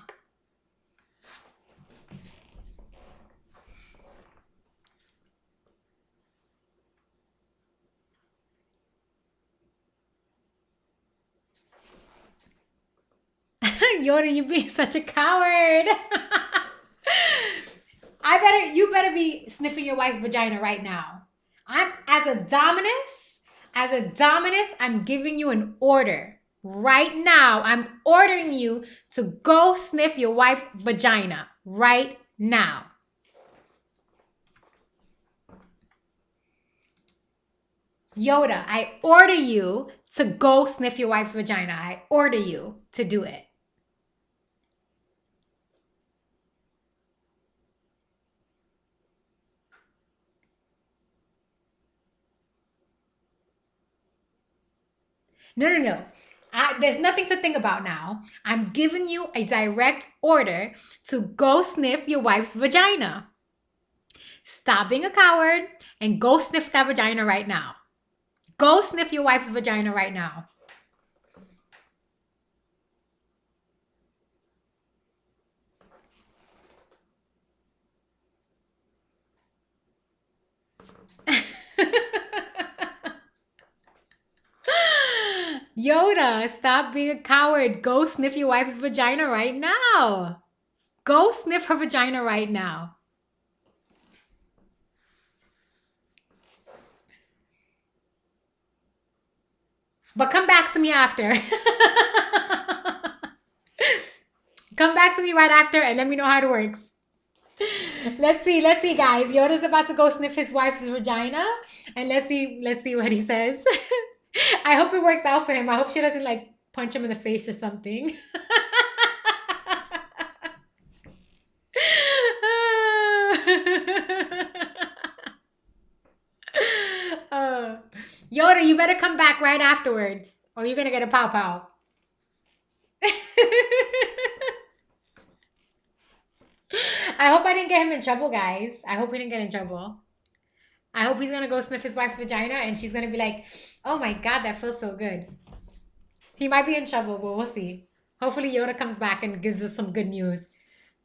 [SPEAKER 2] Yoda, you being such a coward. You better be sniffing your wife's vagina right now. As a dominus, I'm giving you an order. Right now, I'm ordering you to go sniff your wife's vagina. Right now. Yoda, I order you to go sniff your wife's vagina. I order you to do it. No. There's nothing to think about now. I'm giving you a direct order to go sniff your wife's vagina. Stop being a coward and go sniff that vagina right now. Go sniff your wife's vagina right now. Yoda, stop being a coward. Go sniff your wife's vagina right now. Go sniff her vagina right now. But come back to me after. Come back to me right after and let me know how it works. Let's see, guys. Yoda's about to go sniff his wife's vagina, and let's see what he says. I hope it works out for him. I hope she doesn't like punch him in the face or something. Yoda, you better come back right afterwards, or you're gonna get a pow pow. I hope I didn't get him in trouble, guys. I hope he didn't get in trouble. I hope he's gonna go sniff his wife's vagina and she's gonna be like, oh my god, that feels so good. He might be in trouble, but we'll see. Hopefully Yoda comes back and gives us some good news.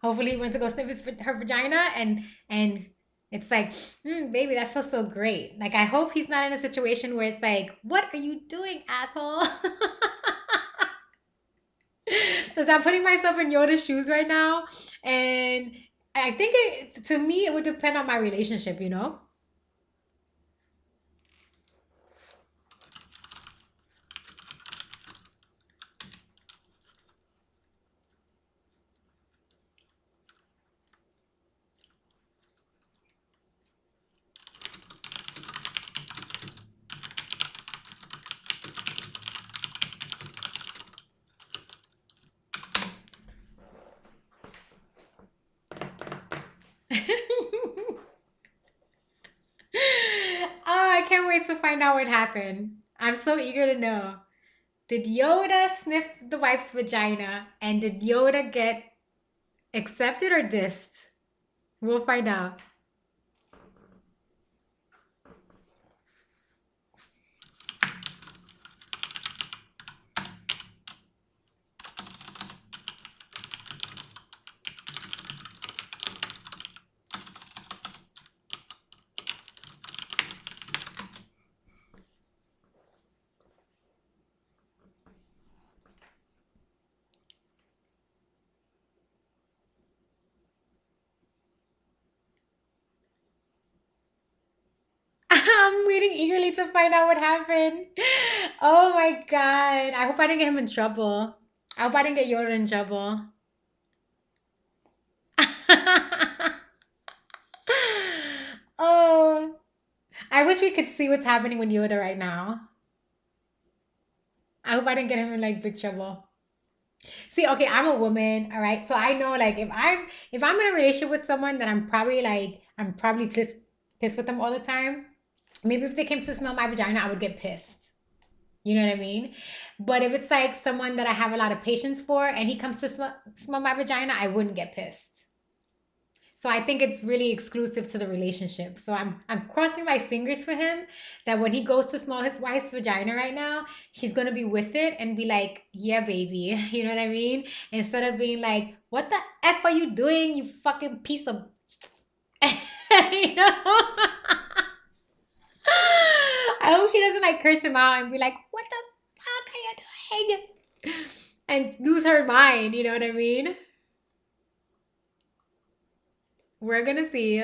[SPEAKER 2] Hopefully he went to go sniff her vagina and it's like, baby, that feels so great. Like, I hope he's not in a situation where it's like, what are you doing, asshole? Because I'm putting myself in Yoda's shoes right now. And I think to me, it would depend on my relationship, you know? Oh, I can't wait to find out what happened. I'm so eager to know. Did Yoda sniff the wife's vagina? And did Yoda get accepted or dissed? We'll find out. I'm waiting eagerly to find out what happened. Oh my god. I hope I didn't get him in trouble. I hope I didn't get Yoda in trouble. Oh, I wish we could see what's happening with Yoda right now. I hope I didn't get him in like big trouble. See, okay, I'm a woman, all right. So I know like if I'm in a relationship with someone that I'm probably pissed with them all the time. Maybe if they came to smell my vagina, I would get pissed. You know what I mean? But if it's like someone that I have a lot of patience for and he comes to smell my vagina, I wouldn't get pissed. So I think it's really exclusive to the relationship. So I'm crossing my fingers for him that when he goes to smell his wife's vagina right now, she's gonna be with it and be like, "Yeah, baby," you know what I mean? Instead of being like, "What the f are you doing, you fucking piece of," you know? I hope she doesn't like curse him out and be like, "What the fuck are you doing?" And lose her mind. You know what I mean? We're gonna see.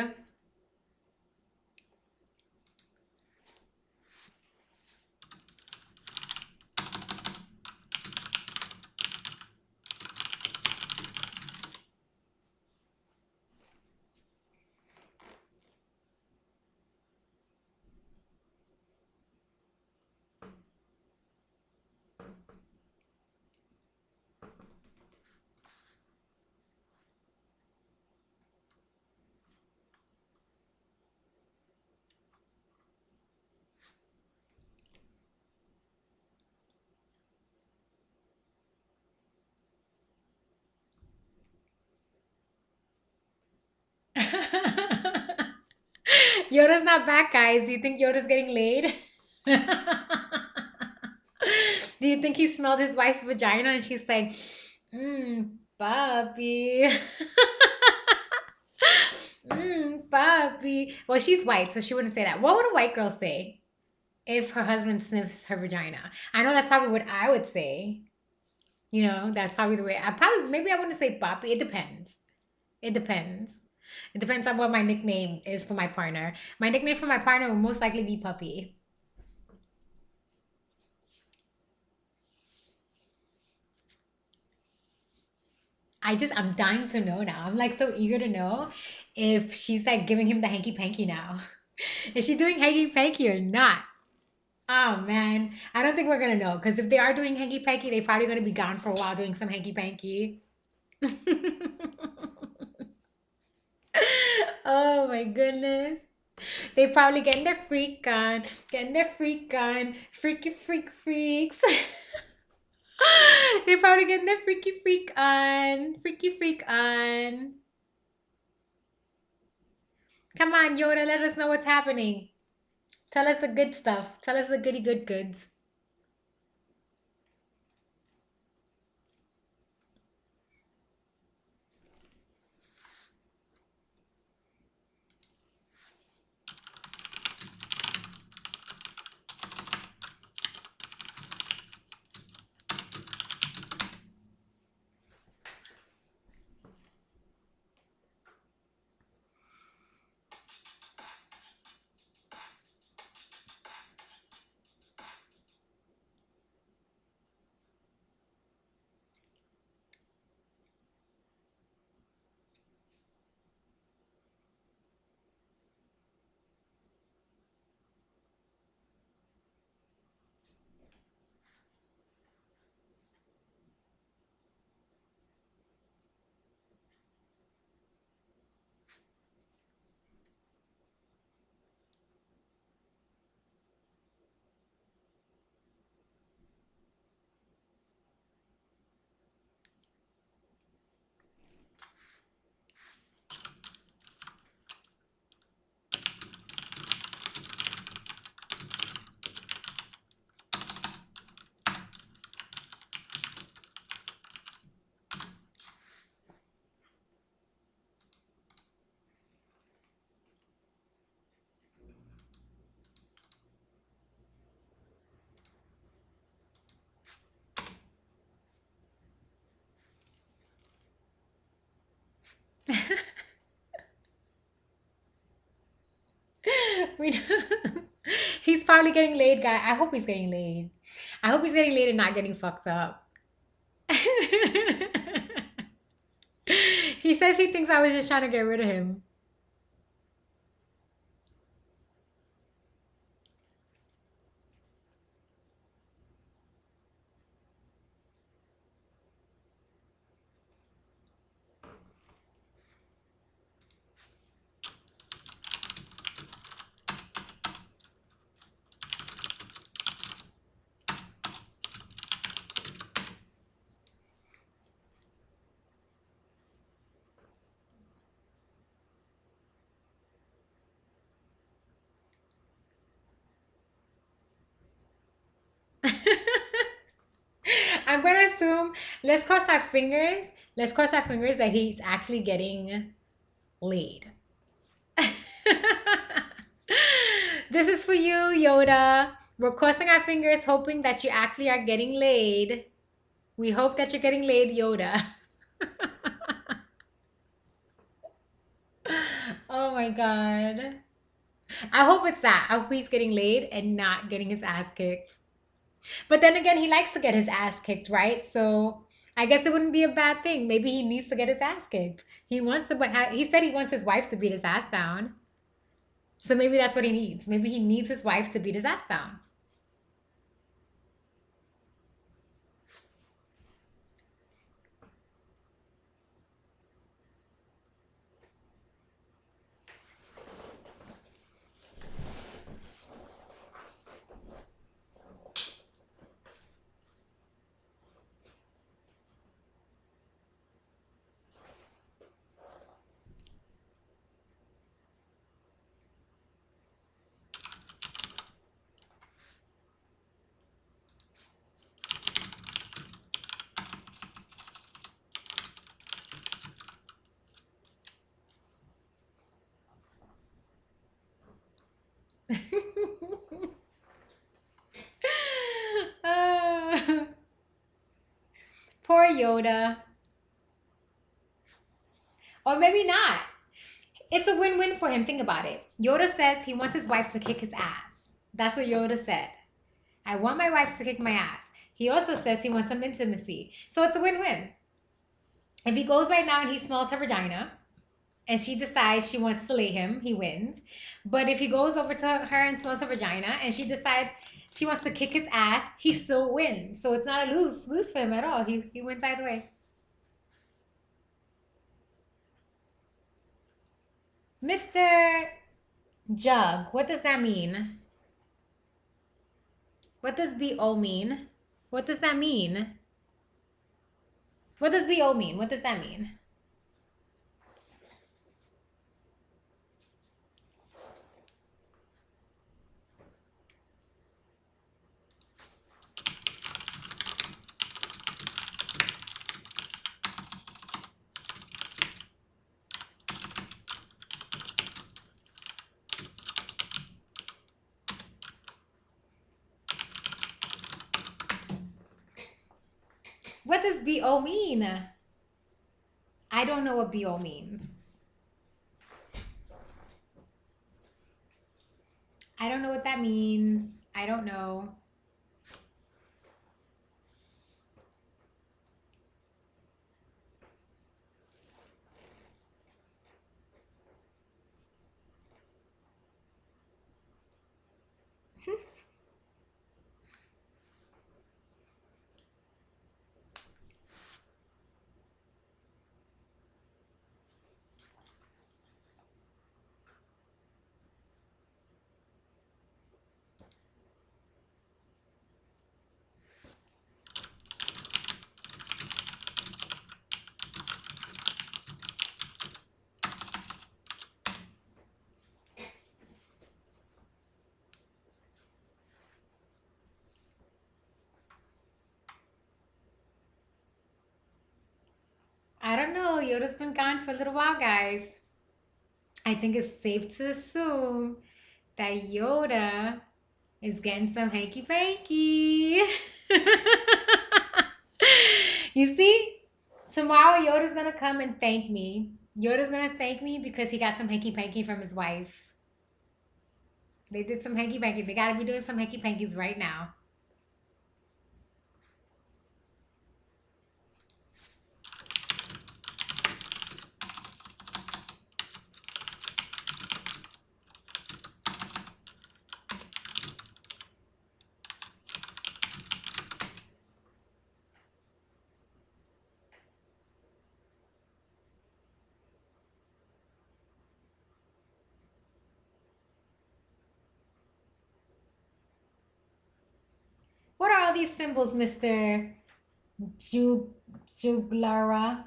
[SPEAKER 2] Yoda's not back, guys. Do you think Yoda's getting laid? Do you think he smelled his wife's vagina and she's like, papi. Papi. Well, she's white, so she wouldn't say that. What would a white girl say if her husband sniffs her vagina? I know that's probably what I would say. You know, that's probably the way maybe I wouldn't say papi. It depends. It depends. It depends on what my nickname is for my partner. My nickname for my partner will most likely be puppy. I'm dying to know now. I'm like so eager to know if she's like giving him the hanky panky now. Is she doing hanky panky or not? Oh man, I don't think we're gonna know because if they are doing hanky panky, they're probably gonna be gone for a while doing some hanky panky. Oh my goodness. They probably getting their freak on, freaky freak freaks. They're probably getting their freaky freak on, freaky freak on. Come on, Yoda, let us know what's happening. Tell us the good stuff. Tell us the goody good goods. We he's probably getting laid, guy. I hope he's getting laid. I hope he's getting laid and not getting fucked up. He says he thinks I was just trying to get rid of him. I'm gonna assume, let's cross our fingers. Let's cross our fingers that he's actually getting laid. This is for you, Yoda. We're crossing our fingers, hoping that you actually are getting laid. We hope that you're getting laid, Yoda. Oh my god. I hope it's that. I hope he's getting laid and not getting his ass kicked. But then again, he likes to get his ass kicked, right? So I guess it wouldn't be a bad thing. Maybe he needs to get his ass kicked. He wants to, but he said he wants his wife to beat his ass down. So maybe that's what he needs. Maybe he needs his wife to beat his ass down. Ah, poor Yoda. Or maybe not. It's a win-win for him. Think about it. Yoda says he wants his wife to kick his ass. That's what Yoda said. I want my wife to kick my ass. He also says he wants some intimacy. So it's a win-win. If he goes right now and he smells her vagina and she decides she wants to lay him, he wins. But if he goes over to her and smells her vagina and she decides she wants to kick his ass, he still wins. So it's not a lose for him at all. He wins either way. Mr. Jug, what does that mean? What does BO mean? What does that mean? What does BO mean? What does that mean? What does BO mean? I don't know what BO means. I don't know what that means. I don't know. I don't know. Yoda's been gone for a little while, guys. I think it's safe to assume that Yoda is getting some hanky panky. You see? Tomorrow Yoda's gonna come and thank me. Yoda's gonna thank me because he got some hanky panky from his wife. They did some hanky panky. They gotta be doing some hanky pankies right now. these symbols, Mr. Juglara?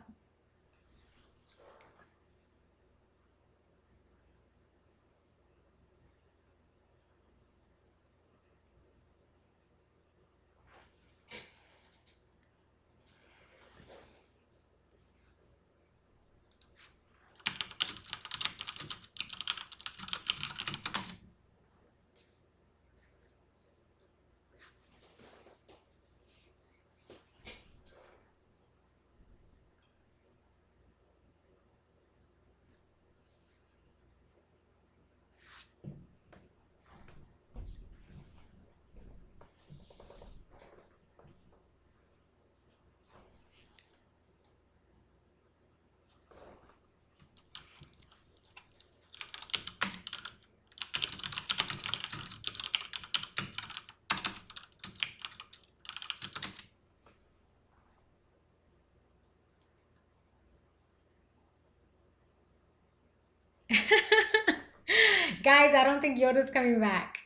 [SPEAKER 2] Guys, I don't think Yoda's coming back.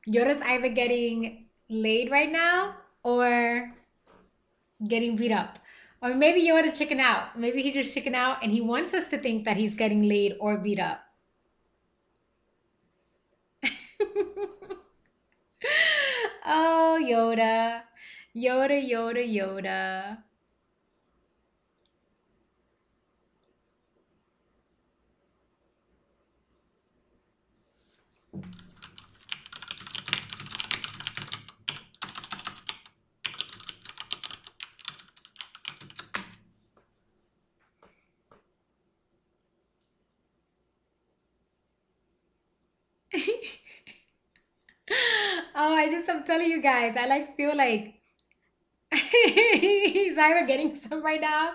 [SPEAKER 2] Yoda's either getting laid right now or getting beat up. Or maybe Yoda chicken out. Maybe he's just chicken out and he wants us to think that he's getting laid or beat up. Oh, Yoda. Yoda, Yoda, Yoda. Oh, I'm telling you guys, I like feel like he's either getting some right now.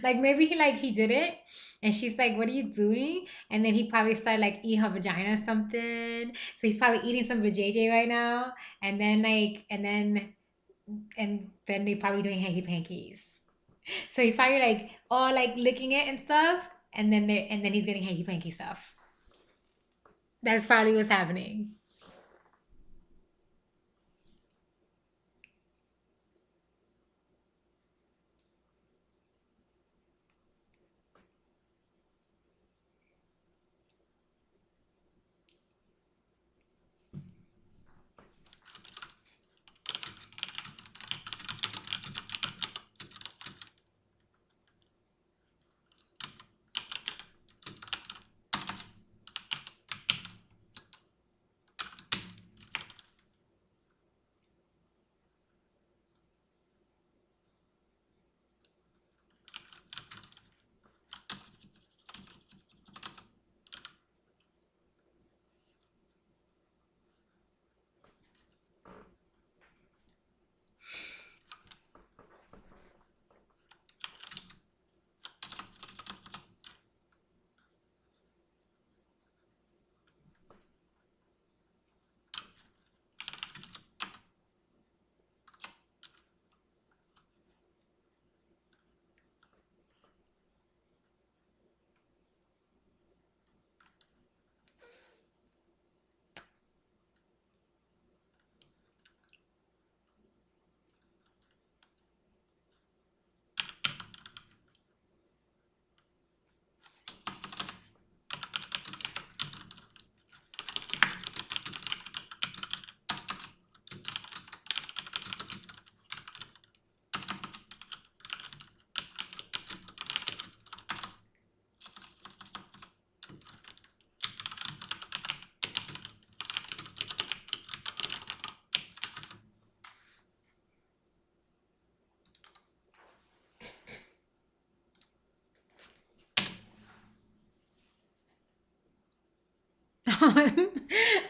[SPEAKER 2] Like maybe he did it and she's like, what are you doing? And then he probably started like eating her vagina or something. So he's probably eating some vajayjay right now. And then they probably doing hanky pankies. So he's probably like all like licking it and stuff. And then he's getting hanky panky stuff. That's probably what's happening.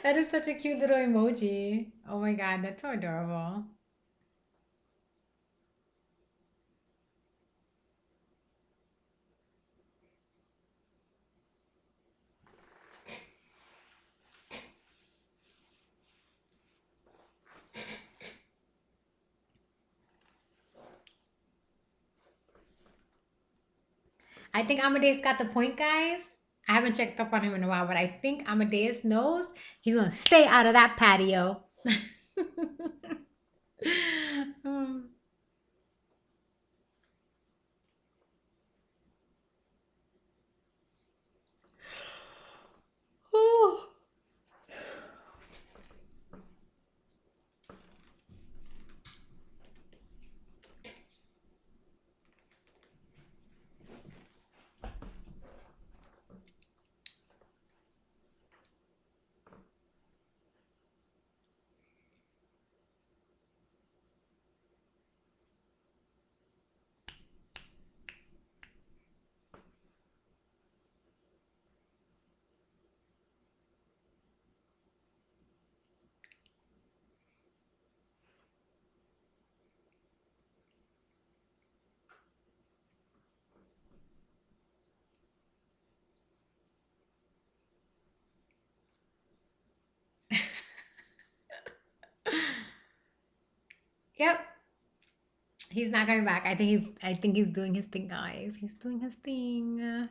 [SPEAKER 2] That is such a cute little emoji. Oh my god, that's so adorable. I think Amadeus got the point, guys. I haven't checked up on him in a while, but I think Amadeus knows he's gonna stay out of that patio. Yep. He's not coming back. I think he's doing his thing, guys. He's doing his thing.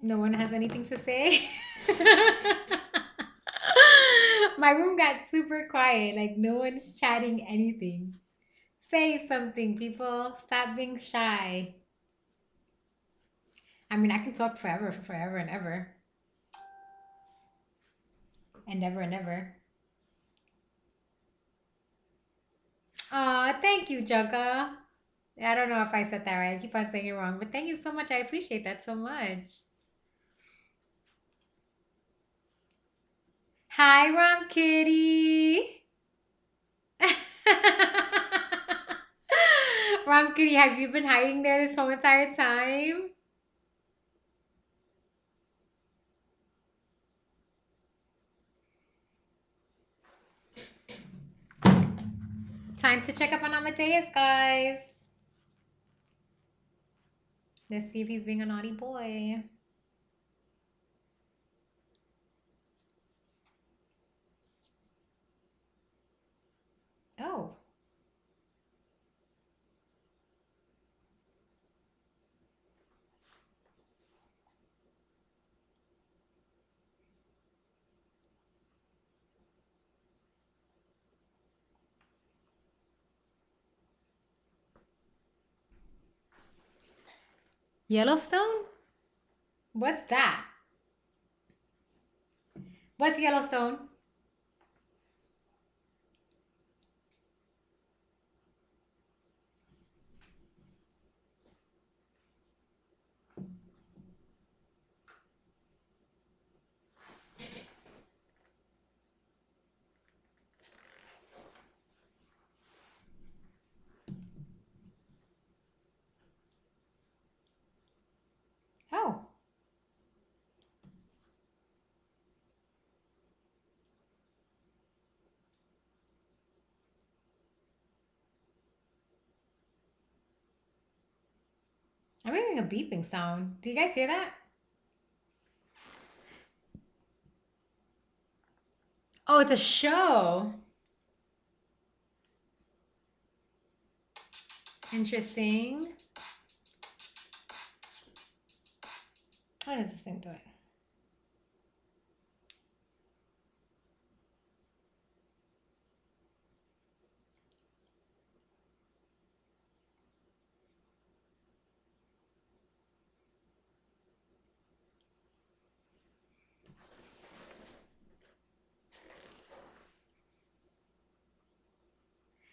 [SPEAKER 2] No one has anything to say. My room got super quiet. Like no one's chatting anything. Say something, people. Stop being shy. I mean, I can talk forever and ever. And never and ever. Aw, thank you, Jugga. I don't know if I said that right. I keep on saying it wrong. But thank you so much. I appreciate that so much. Hi, Rom Kitty. Rom Kitty, have you been hiding there this whole entire time? Time to check up on Amadeus, guys. Let's see if he's being a naughty boy. Oh. Yellowstone? What's that? What's Yellowstone? Oh. I'm hearing a beeping sound. Do you guys hear that? Oh, it's a show. Interesting. What is this thing doing?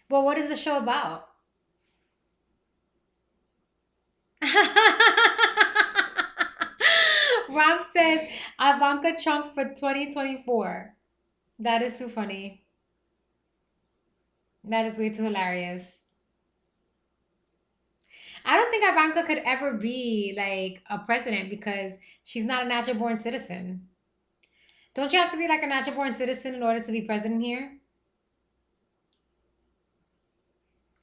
[SPEAKER 2] Well, what is the show about? Ram says Ivanka Trump for 2024. That is too funny. That is way too hilarious. I don't think Ivanka could ever be like a president because she's not a natural born citizen. Don't you have to be like a natural born citizen in order to be president here?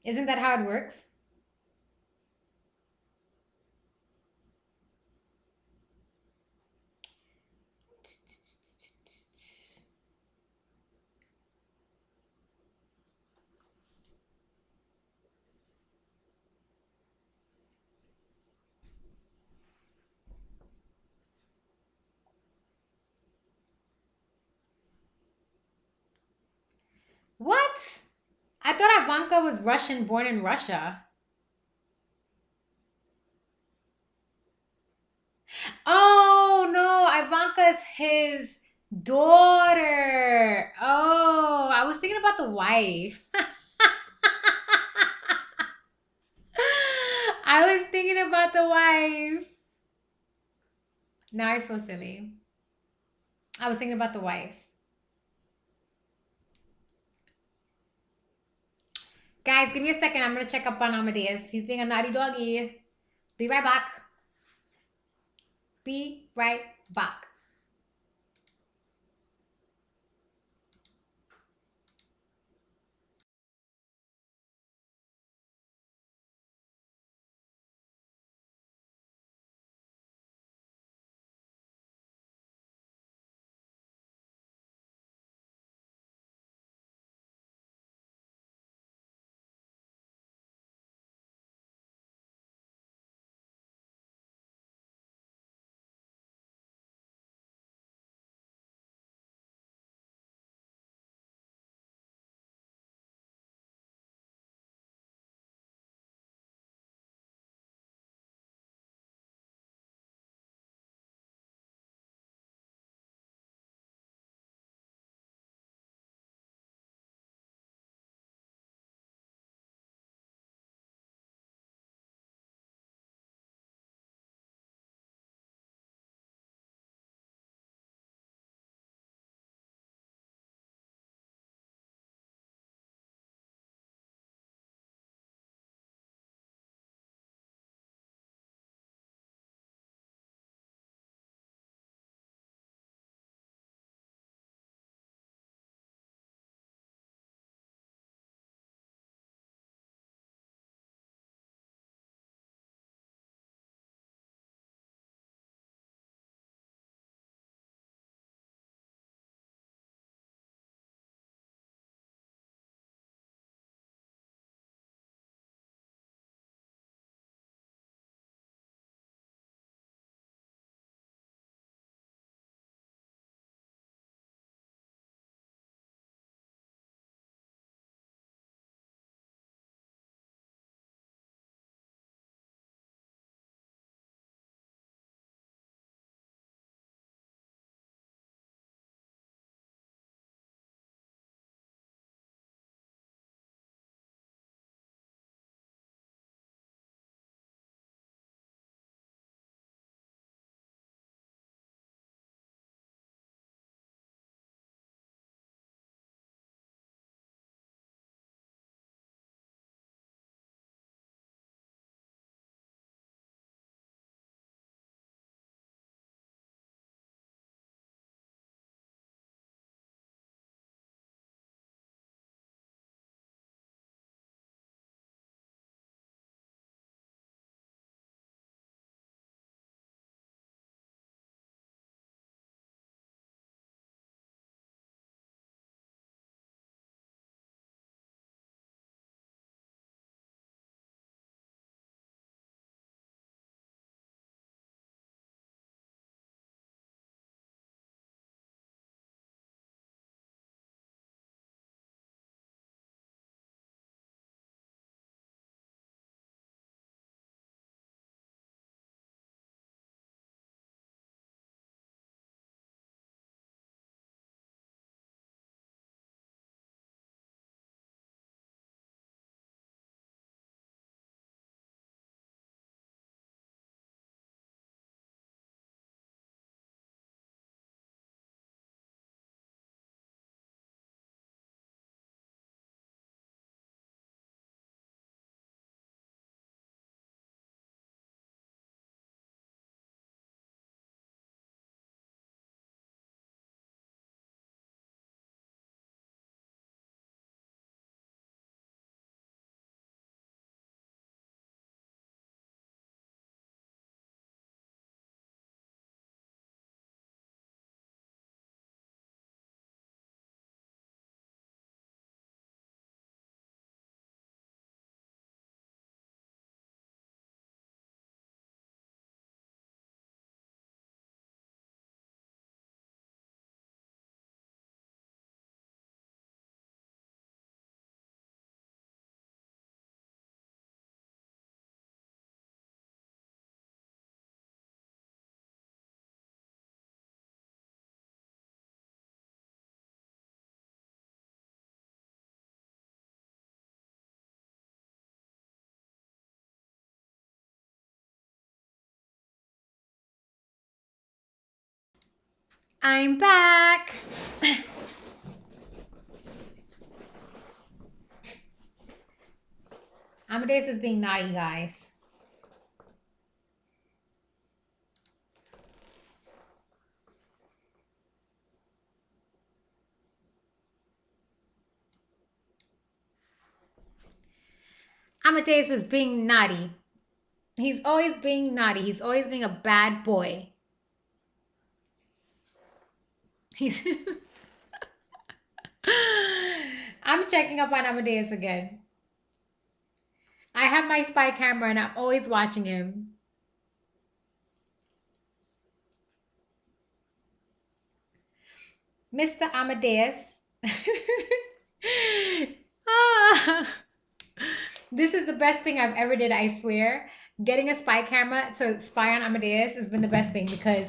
[SPEAKER 2] Isn't that how it works? What? I thought Ivanka was Russian, born in Russia. Oh no, Ivanka is his Daughter. Oh, I was thinking about the wife. I was thinking about the wife. Now I feel silly. I was thinking about the wife. Guys, give me a second. I'm going to check up on Amadeus. He's being a naughty doggy. Be right back. Be right back. I'm back. Amadeus was being naughty, guys. Amadeus was being naughty. He's always being naughty. He's always being a bad boy. He's I'm checking up on Amadeus again. I have my spy camera and I'm always watching him. Mr. Amadeus. Ah. This is the best thing I've ever did, I swear. Getting a spy camera to spy on Amadeus has been the best thing because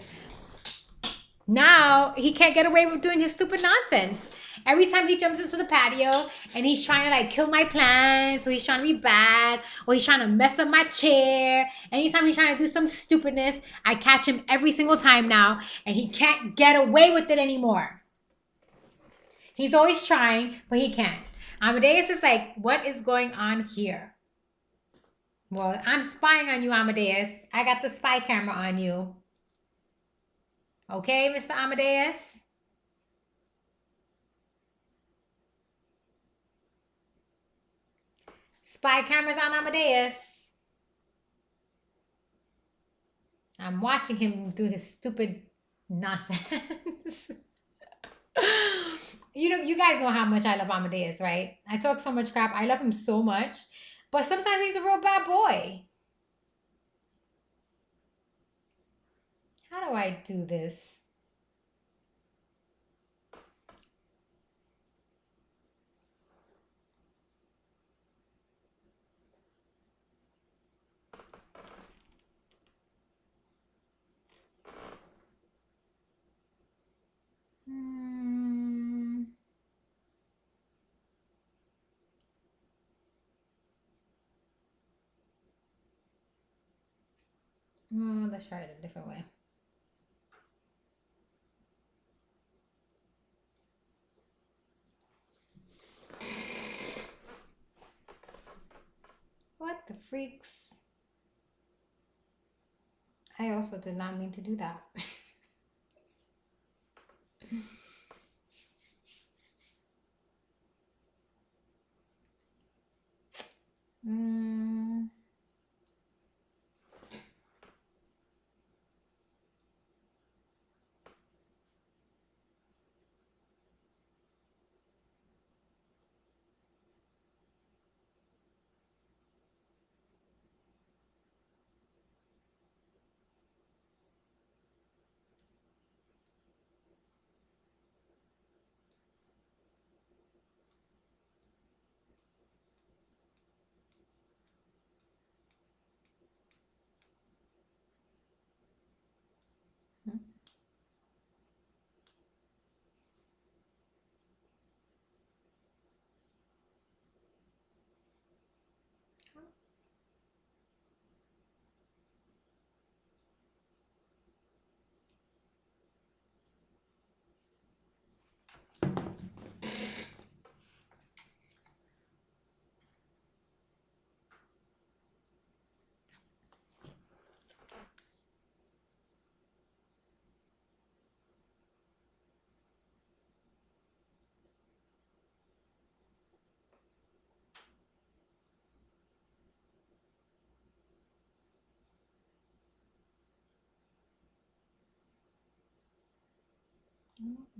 [SPEAKER 2] now he can't get away with doing his stupid nonsense. Every time he jumps into the patio and he's trying to like kill my plants, or he's trying to be bad, or he's trying to mess up my chair. Anytime he's trying to do some stupidness, I catch him every single time now, and he can't get away with it anymore. He's always trying, but he can't. Amadeus is like, what is going on here? Well, I'm spying on you, Amadeus. I got the spy camera on you. Okay, Mr. Amadeus? Spy cameras on Amadeus. I'm watching him do his stupid nonsense. You guys know how much I love Amadeus, right? I talk so much crap. I love him so much. But sometimes he's a real bad boy. How do I do this? Let's try it a different way. What the freaks? I also did not mean to do that.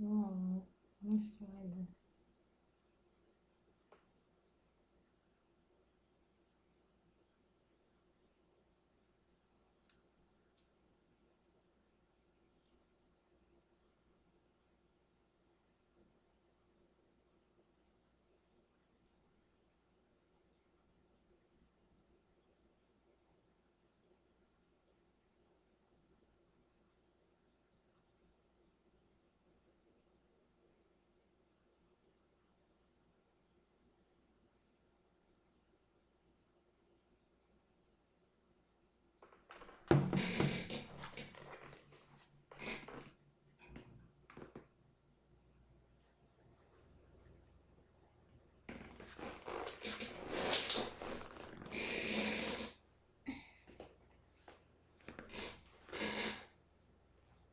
[SPEAKER 2] Oh, let's try this.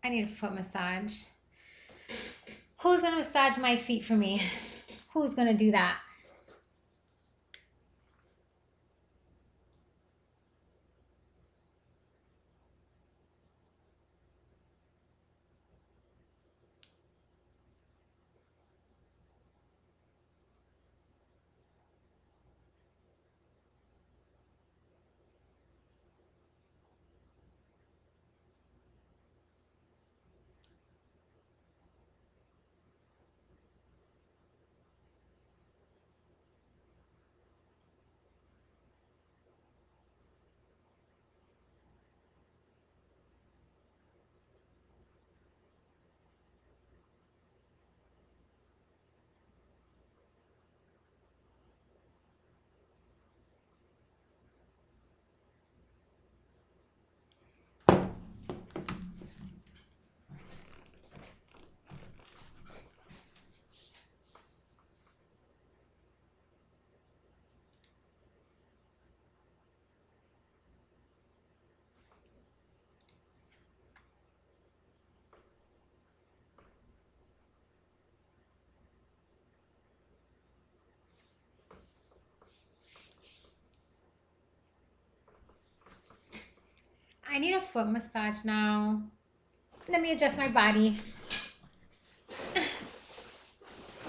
[SPEAKER 2] I need a foot massage. Who's gonna massage my feet for me? Who's gonna do that? I need a foot massage now. Let me adjust my body.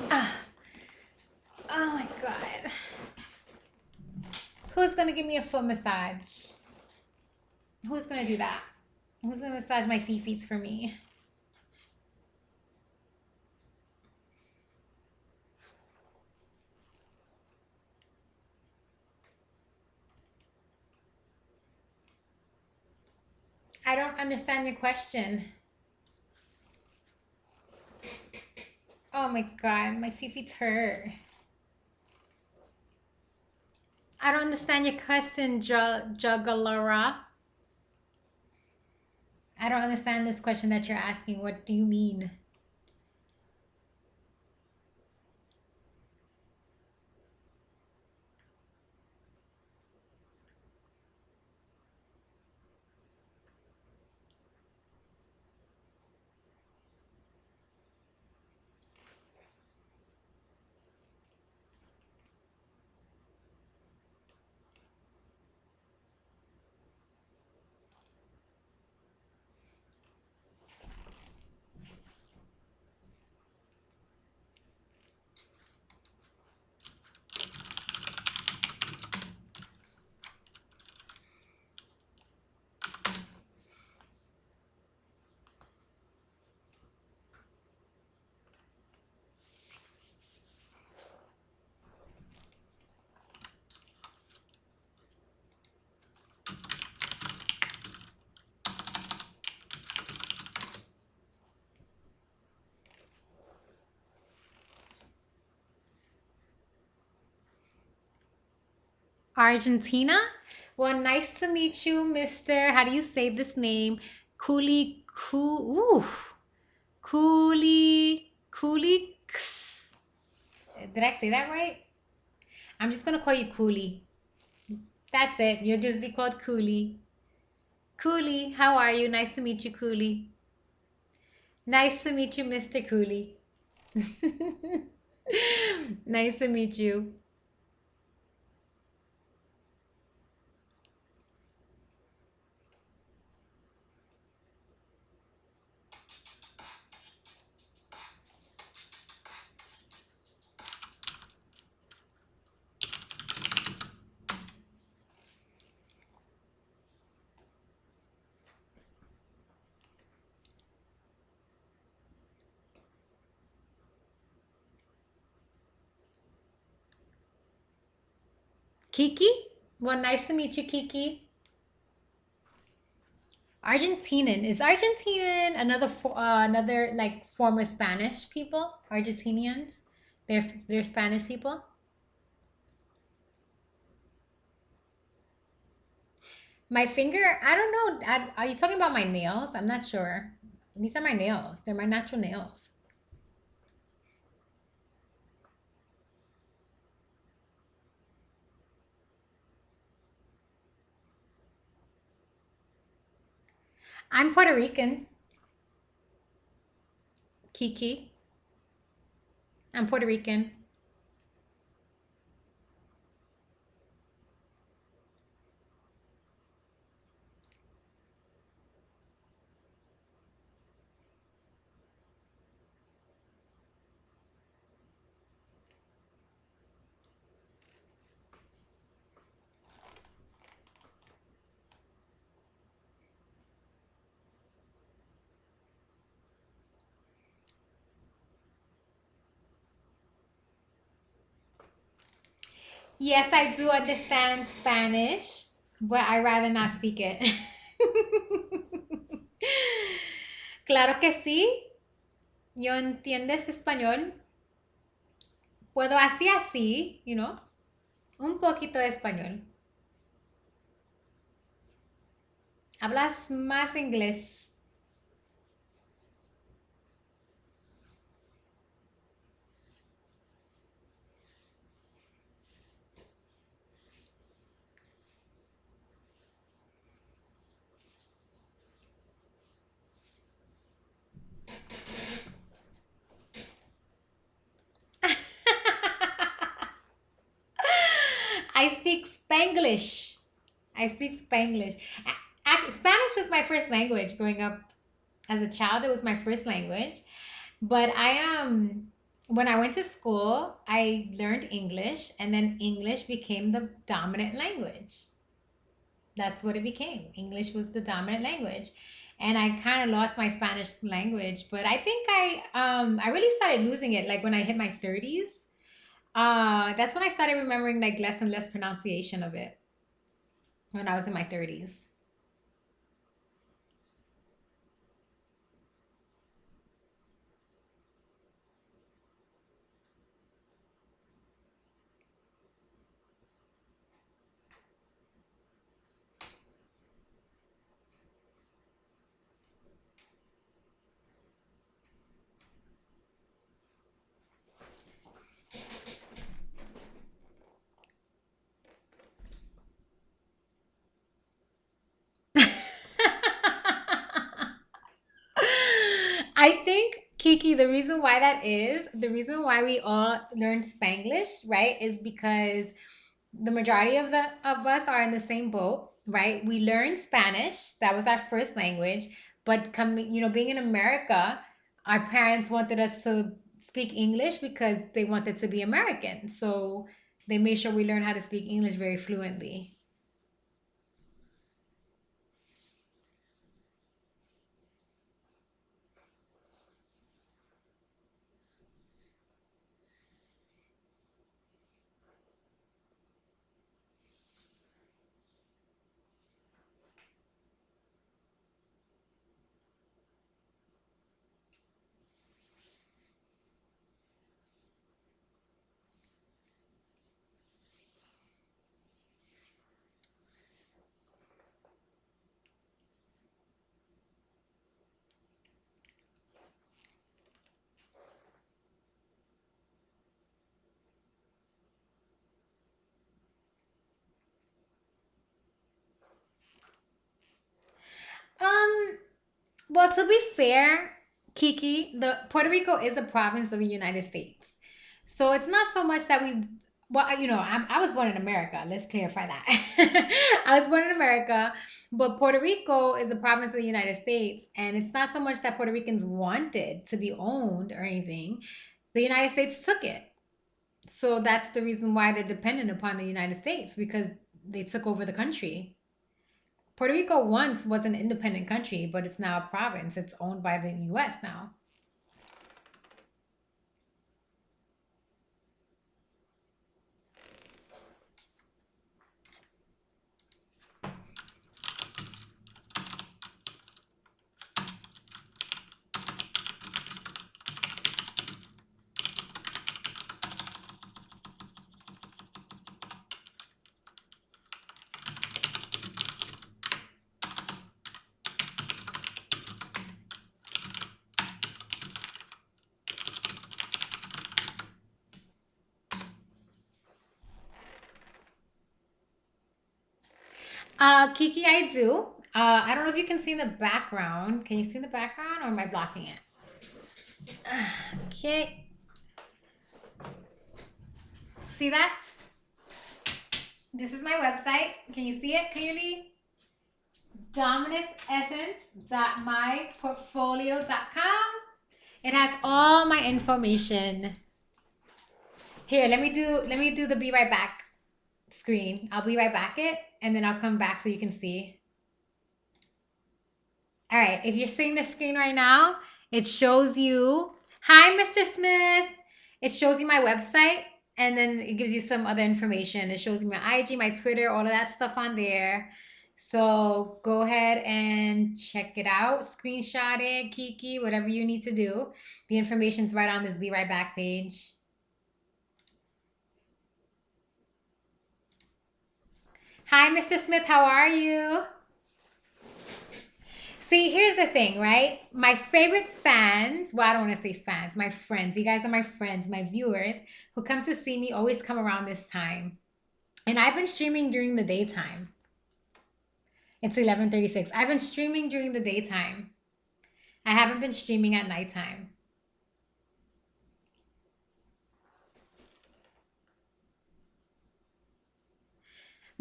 [SPEAKER 2] Ah. Oh my God. Who's gonna give me a foot massage? Who's gonna do that? Who's gonna massage my feet for me? I don't understand your question. Oh my God, my feet hurt. I don't understand your question, Juggler. I don't understand this question that you're asking. What do you mean? Argentina? Well, nice to meet you, Mr. How do you say this name? Cooley, Coolix. Did I say that right? I'm just gonna call you Cooley. That's it. You'll just be called Cooley. Cooley, how are you? Nice to meet you, Cooley. Nice to meet you, Mr. Cooley. Nice to meet you. Kiki? Well, nice to meet you, Kiki. Argentinian. Is Argentinian another like former Spanish people? Argentinians? They're Spanish people? My finger? I don't know. Are you talking about my nails? I'm not sure. These are my nails. They're my natural nails. I'm Puerto Rican. Kiki. I'm Puerto Rican. Yes, I do understand Spanish, but I rather not speak it. Claro que sí. Yo entiendes español. Puedo así, un poquito de español. Hablas más inglés. I speak Spanglish. I speak Spanglish. Spanish was my first language growing up as a child. It was my first language. But when I went to school, I learned English, and then English became the dominant language. That's what it became. English was the dominant language. And I kind of lost my Spanish language, but I think I really started losing it like when I hit my 30s. That's when I started remembering like less and less pronunciation of it when I was in my 30s. I think Kiki, the reason why we all learn Spanglish, right, is because the majority of us are in the same boat, right? We learned Spanish, that was our first language, but coming, being in America, our parents wanted us to speak English because they wanted to be American. So they made sure we learn how to speak English very fluently. Um, well, to be fair, Kiki, the Puerto Rico is a province of the United States. So it's not so much that we, well, I was born in America. Let's clarify that. I was born in America, but Puerto Rico is a province of the United States. And it's not so much that Puerto Ricans wanted to be owned or anything. The United States took it. So that's the reason why they're dependent upon the United States because they took over the country. Puerto Rico once was an independent country, but it's now a province. It's owned by the US now. Kiki, I do. I don't know if you can see the background. Can you see the background or am I blocking it? Okay. See that? This is my website. Can you see it clearly? DominusEssence.myportfolio.com. It has all my information. Here, let me do the be right back screen. I'll be right back and then I'll come back so you can see. All right, if you're seeing the screen right now, it shows you, hi, Mr. Smith. It shows you my website, and then it gives you some other information. It shows you my IG, my Twitter, all of that stuff on there. So go ahead and check it out, screenshot it, Kiki, whatever you need to do. The information's right on this Be Right Back page. Hi, Mr. Smith, how are you? See, here's the thing, right? My favorite fans, well, I don't want to say fans, my friends. You guys are my friends, my viewers who come to see me always come around this time. And I've been streaming during the daytime. It's 11:36. I've been streaming during the daytime. I haven't been streaming at nighttime.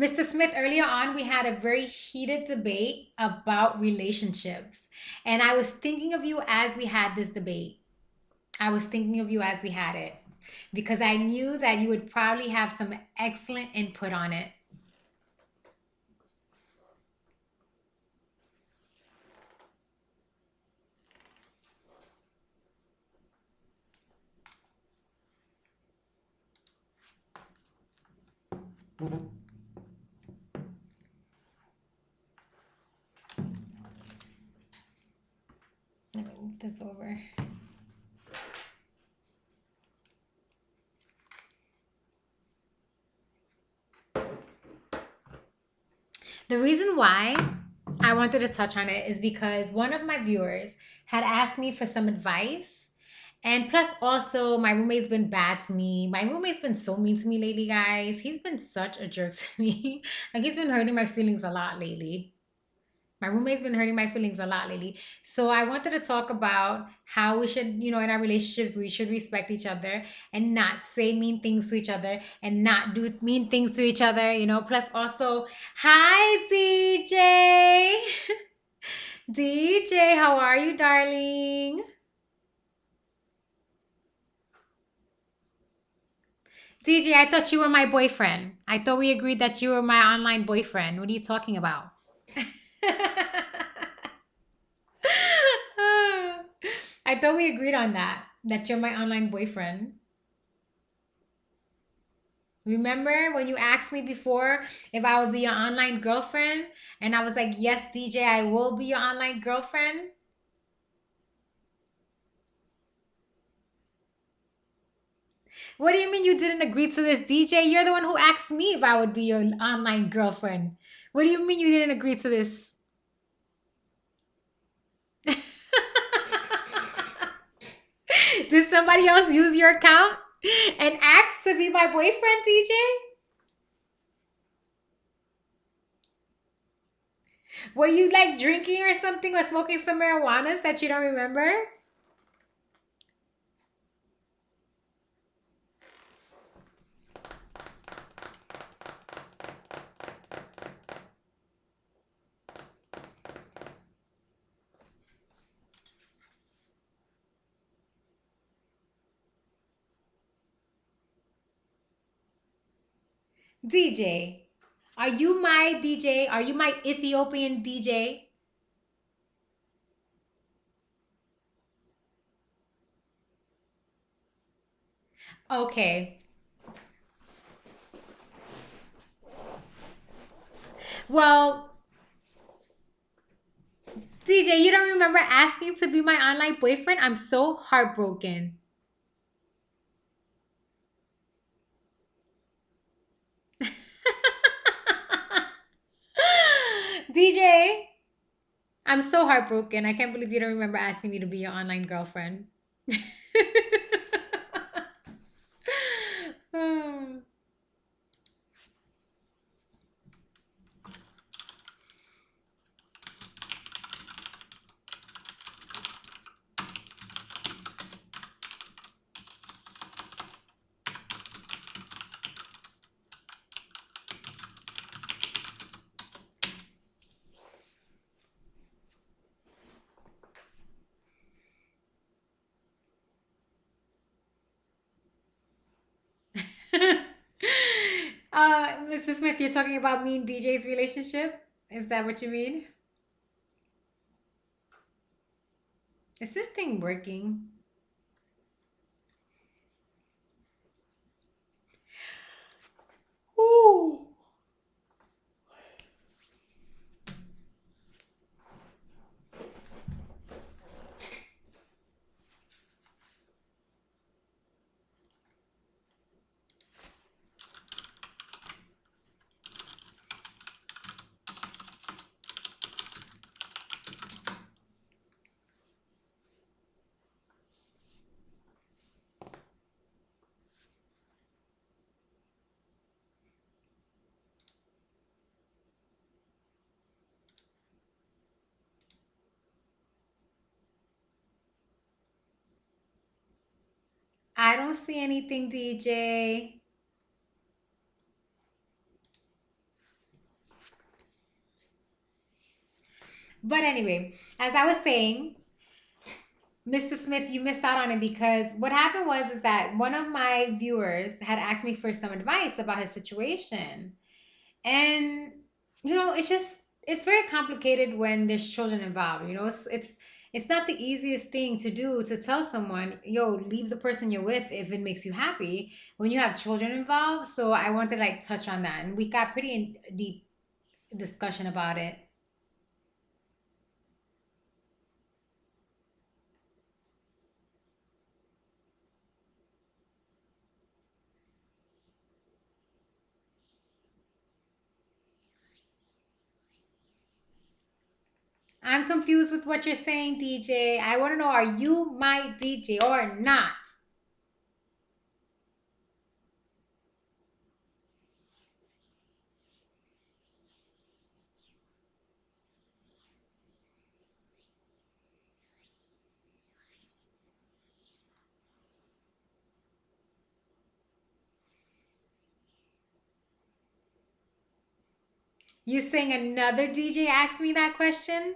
[SPEAKER 2] Mr. Smith, earlier on, we had a very heated debate about relationships. And I was thinking of you as we had this debate. I was thinking of you as we had it. Because I knew that you would probably have some excellent input on it. Let me move this over. The reason why I wanted to touch on it is because one of my viewers had asked me for some advice. And plus also my roommate's been bad to me. My roommate's been so mean to me lately, guys. He's been such a jerk to me. Like he's been hurting my feelings a lot lately. My roommate's been hurting my feelings a lot lately. So I wanted to talk about how we should, in our relationships, we should respect each other and not say mean things to each other and not do mean things to each other, Plus also, hi, DJ. DJ, how are you, darling? DJ, I thought you were my boyfriend. I thought we agreed that you were my online boyfriend. What are you talking about? I thought we agreed on that you're my online boyfriend. Remember when you asked me before if I would be your online girlfriend? And I was like, yes, DJ, I will be your online girlfriend. What do you mean you didn't agree to this, DJ? You're the one who asked me if I would be your online girlfriend. What do you mean you didn't agree to this? Did somebody else use your account and ask to be my boyfriend, DJ? Were you like drinking or something or smoking some marijuanas that you don't remember? DJ, are you my DJ? Are you my Ethiopian DJ? Okay. Well, DJ, you don't remember asking to be my online boyfriend? I'm so heartbroken. DJ, I'm so heartbroken. I can't believe you don't remember asking me to be your online girlfriend. Mr. Smith, you're talking about me and DJ's relationship? Is that what you mean? Is this thing working? Ooh. I don't see anything, DJ. But anyway, as I was saying, Mr. Smith, you missed out on it because what happened was is that one of my viewers had asked me for some advice about his situation. And it's very complicated when there's children involved. It's not the easiest thing to do to tell someone, yo, leave the person you're with if it makes you happy when you have children involved. So I wanted to like touch on that. And we got pretty in deep discussion about it. I'm confused with what you're saying, DJ. I want to know, are you my DJ or not? You saying another DJ asked me that question?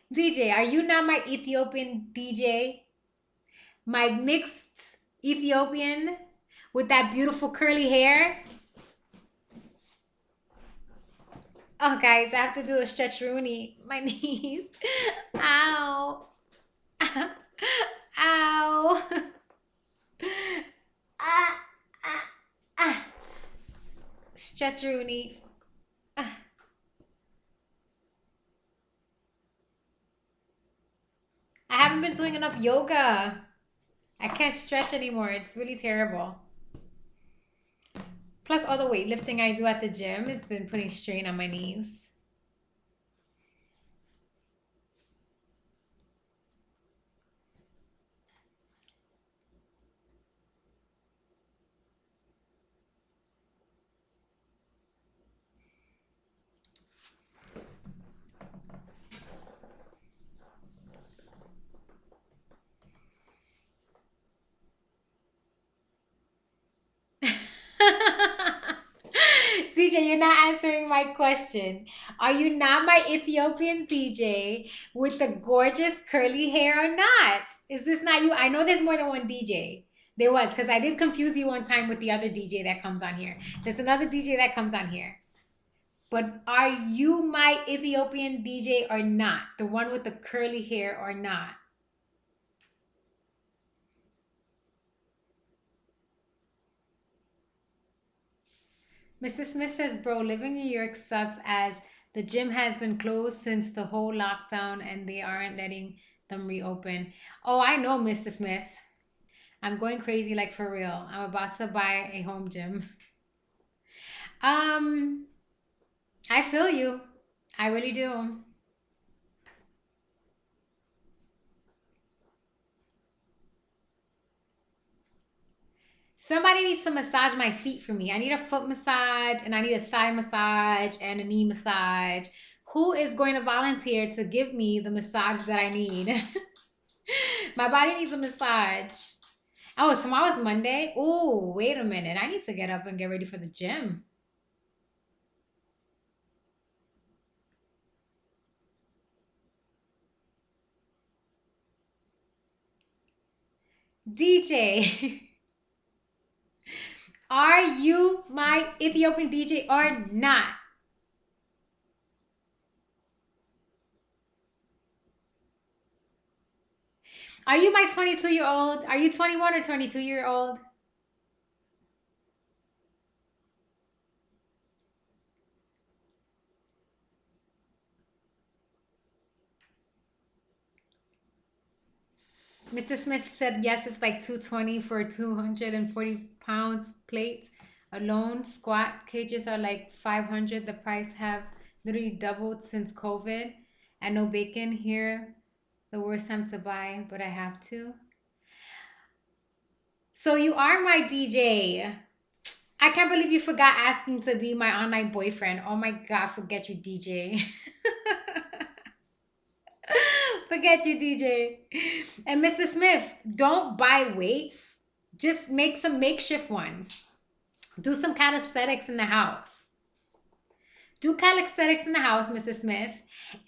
[SPEAKER 2] DJ, are you not my Ethiopian DJ? My mixed Ethiopian with that beautiful curly hair? Oh, guys, I have to do a stretch Rooney. My knees. Ow. Ow. Ah, ah, ah. Stretch Rooney. Ah. I haven't been doing enough yoga. I can't stretch anymore. It's really terrible. Plus, all the weightlifting I do at the gym has been putting strain on my knees. DJ, you're not answering my question. Are you not my Ethiopian DJ with the gorgeous curly hair or not? Is this not you? I know there's more than one DJ. There was, because I did confuse you one time with the other DJ that comes on here. There's another DJ that comes on here. But are you my Ethiopian DJ or not? The one with the curly hair or not? Mr. Smith says, bro, living in New York sucks as the gym has been closed since the whole lockdown and they aren't letting them reopen. Oh, I know, Mr. Smith. I'm going crazy, like for real. I'm about to buy a home gym. I feel you. I really do. Somebody needs to massage my feet for me. I need a foot massage and I need a thigh massage and a knee massage. Who is going to volunteer to give me the massage that I need? My body needs a massage. Oh, tomorrow's Monday? Oh, wait a minute. I need to get up and get ready for the gym. DJ, are you my Ethiopian DJ or not? Are you my 22-year-old? Are you 21 or 22-year-old? Mr. Smith said yes, it's like 220 for 240 pounds plates. Alone squat cages are like 500. The price have literally doubled since COVID. And no bacon here. The worst time to buy, but I have to. So you are my DJ. I can't believe you forgot asking to be my online boyfriend. Oh my God, forget you, DJ. Forget you, DJ. And Mr. Smith, don't buy weights. Just make some makeshift ones. Do some calisthenics in the house. Do calisthenics in the house, Mr. Smith.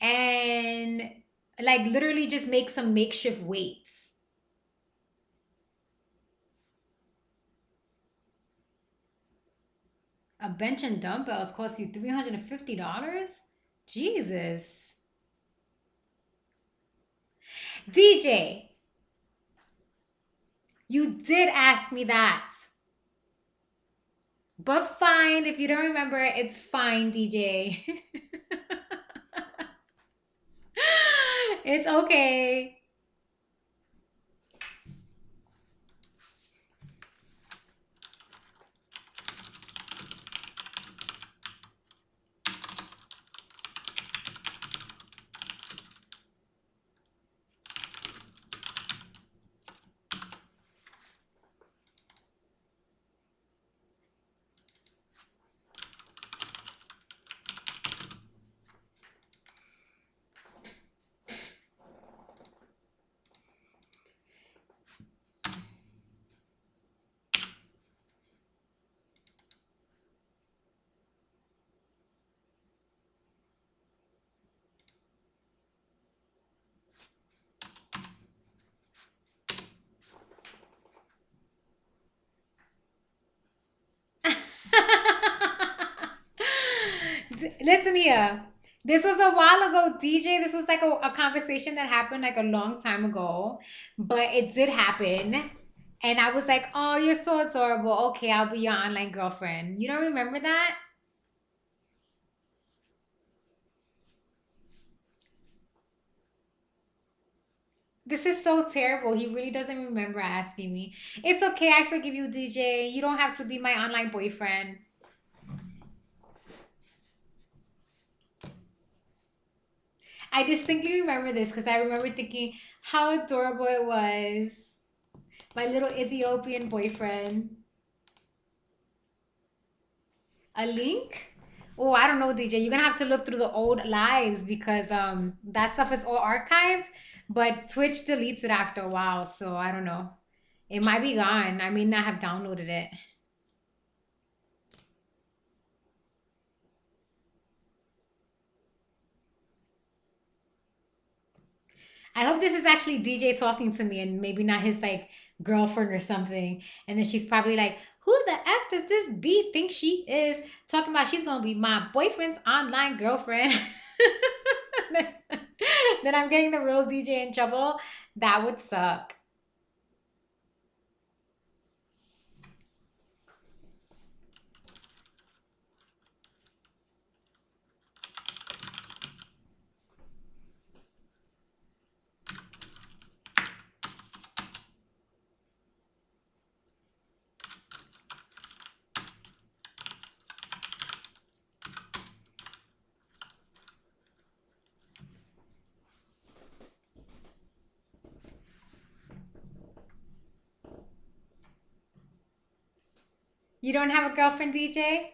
[SPEAKER 2] And like literally just make some makeshift weights. A bench and dumbbells cost you $350? Jesus. DJ, you did ask me that. But fine, if you don't remember, it's fine, DJ. It's okay. Listen here. This was a while ago, DJ. This was like a conversation that happened like a long time ago, but it did happen. And I was like, oh, you're so adorable. Okay, I'll be your online girlfriend. You don't remember that? This is so terrible. He really doesn't remember asking me. It's okay. I forgive you, DJ. You don't have to be my online boyfriend. I distinctly remember this because I remember thinking how adorable it was. My little Ethiopian boyfriend. A link? Oh, I don't know, DJ. You're gonna have to look through the old lives because that stuff is all archived, but Twitch deletes it after a while, so I don't know. It might be gone. I may not have downloaded it. I hope this is actually DJ talking to me and maybe not his like girlfriend or something. And then she's probably like, who the F does this B think she is? Talking about she's gonna be my boyfriend's online girlfriend. Then I'm getting the real DJ in trouble. That would suck. You don't have a girlfriend, DJ?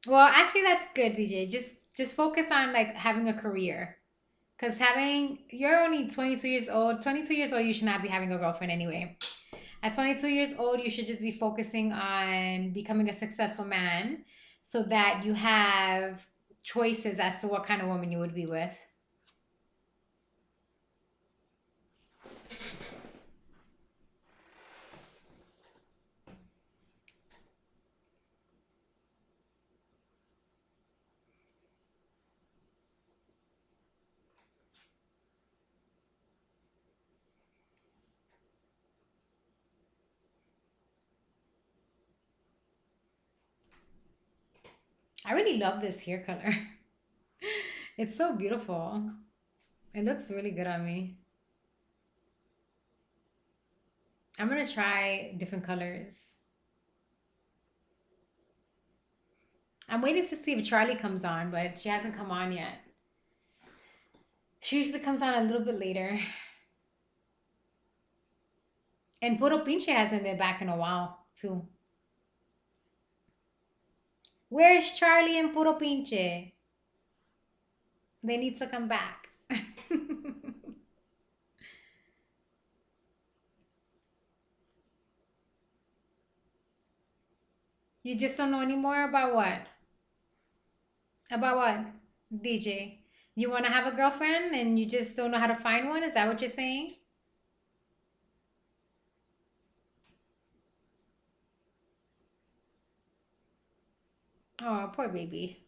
[SPEAKER 2] Well, actually that's good, DJ. Just focus on like having a career. Cause you're only 22 years old. 22 years old, you should not be having a girlfriend anyway. At 22 years old, you should just be focusing on becoming a successful man so that you have choices as to what kind of woman you would be with. I really love this hair color. It's so beautiful. It looks really good on me. I'm gonna try different colors. I'm waiting to see if Charlie comes on, but she hasn't come on yet. She usually comes on a little bit later. And Puro Pinche hasn't been back in a while, too. Where's Charlie and Puro Pinche? They need to come back. You just don't know anymore about what? About what, DJ? You want to have a girlfriend and you just don't know how to find one? Is that what you're saying? Oh, poor baby.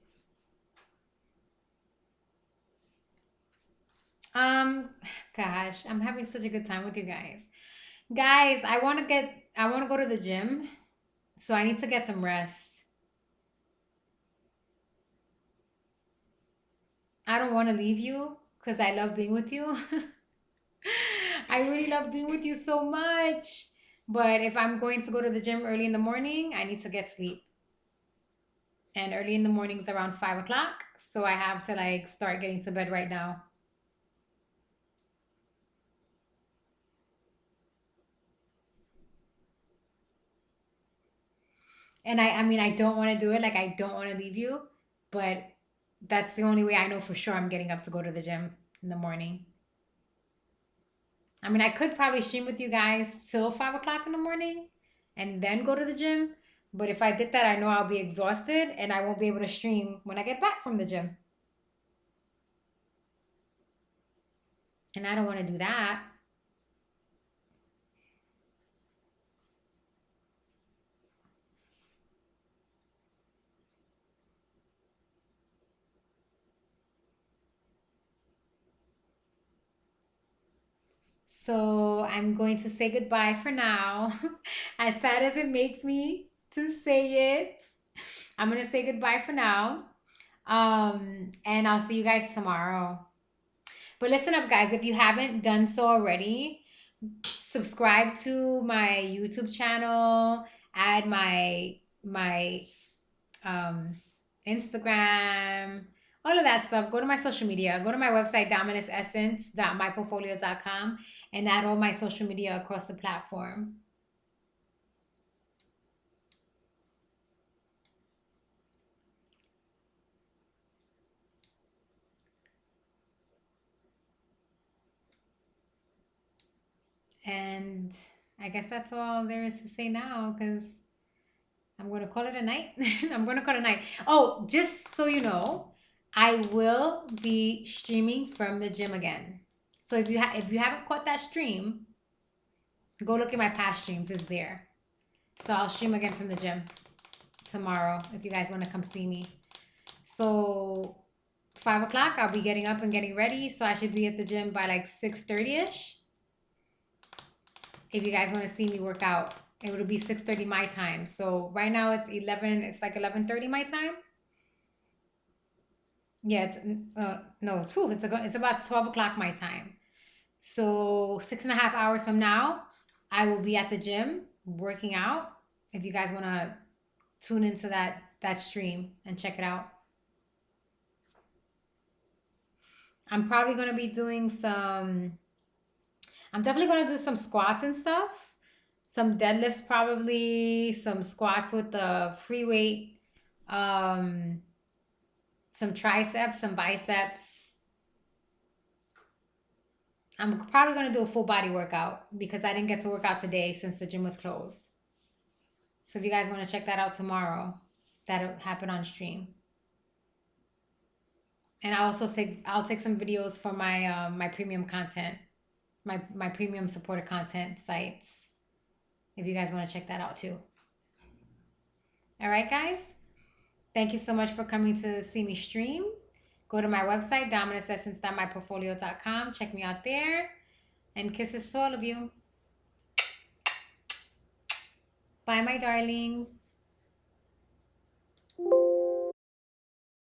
[SPEAKER 2] Gosh, I'm having such a good time with you guys. Guys, I want to go to the gym, so I need to get some rest. I don't want to leave you because I love being with you. I really love being with you so much. But if I'm going to go to the gym early in the morning, I need to get sleep. And early in the morning is around 5 o'clock. So I have to like start getting to bed right now. And I mean, I don't want to do it. Like, I don't want to leave you. But that's the only way I know for sure I'm getting up to go to the gym in the morning. I mean, I could probably stream with you guys till 5 o'clock in the morning and then go to the gym. But if I did that, I know I'll be exhausted and I won't be able to stream when I get back from the gym. And I don't want to do that. So I'm going to say goodbye for now. As sad as it makes me to say it, I'm going to say goodbye for now. And I'll see you guys tomorrow. But listen up, guys. If you haven't done so already, subscribe to my YouTube channel, add my Instagram, all of that stuff. Go to my social media. Go to my website, dominusessence.myportfolio.com, and add all my social media across the platform. And I guess that's all there is to say now because I'm going to call it a night. I'm going to call it a night. Oh, just so you know, I will be streaming from the gym again. So if you haven't caught that stream, go look at my past streams. It's there. So I'll stream again from the gym tomorrow if you guys want to come see me. So 5 o'clock, I'll be getting up and getting ready. So I should be at the gym by like 6:30ish. If you guys want to see me work out, it will be 6:30 my time. So right now it's 11. It's like 11:30 my time. Yeah, it's no, it's about 12 o'clock my time. So 6.5 hours from now, I will be at the gym working out. If you guys want to tune into that stream and check it out. I'm probably going to be doing I'm definitely going to do some squats and stuff. Some deadlifts probably, some squats with the free weight, some triceps, some biceps. I'm probably going to do a full body workout because I didn't get to work out today since the gym was closed. So if you guys want to check that out tomorrow, that'll happen on stream. And I'll take some videos for my my premium content, my premium supported content sites. If you guys want to check that out too. All right, guys. Thank you so much for coming to see me stream. Go to my website, dominusessence.myportfolio.com. Check me out there. And kisses to all of you. Bye, my darlings.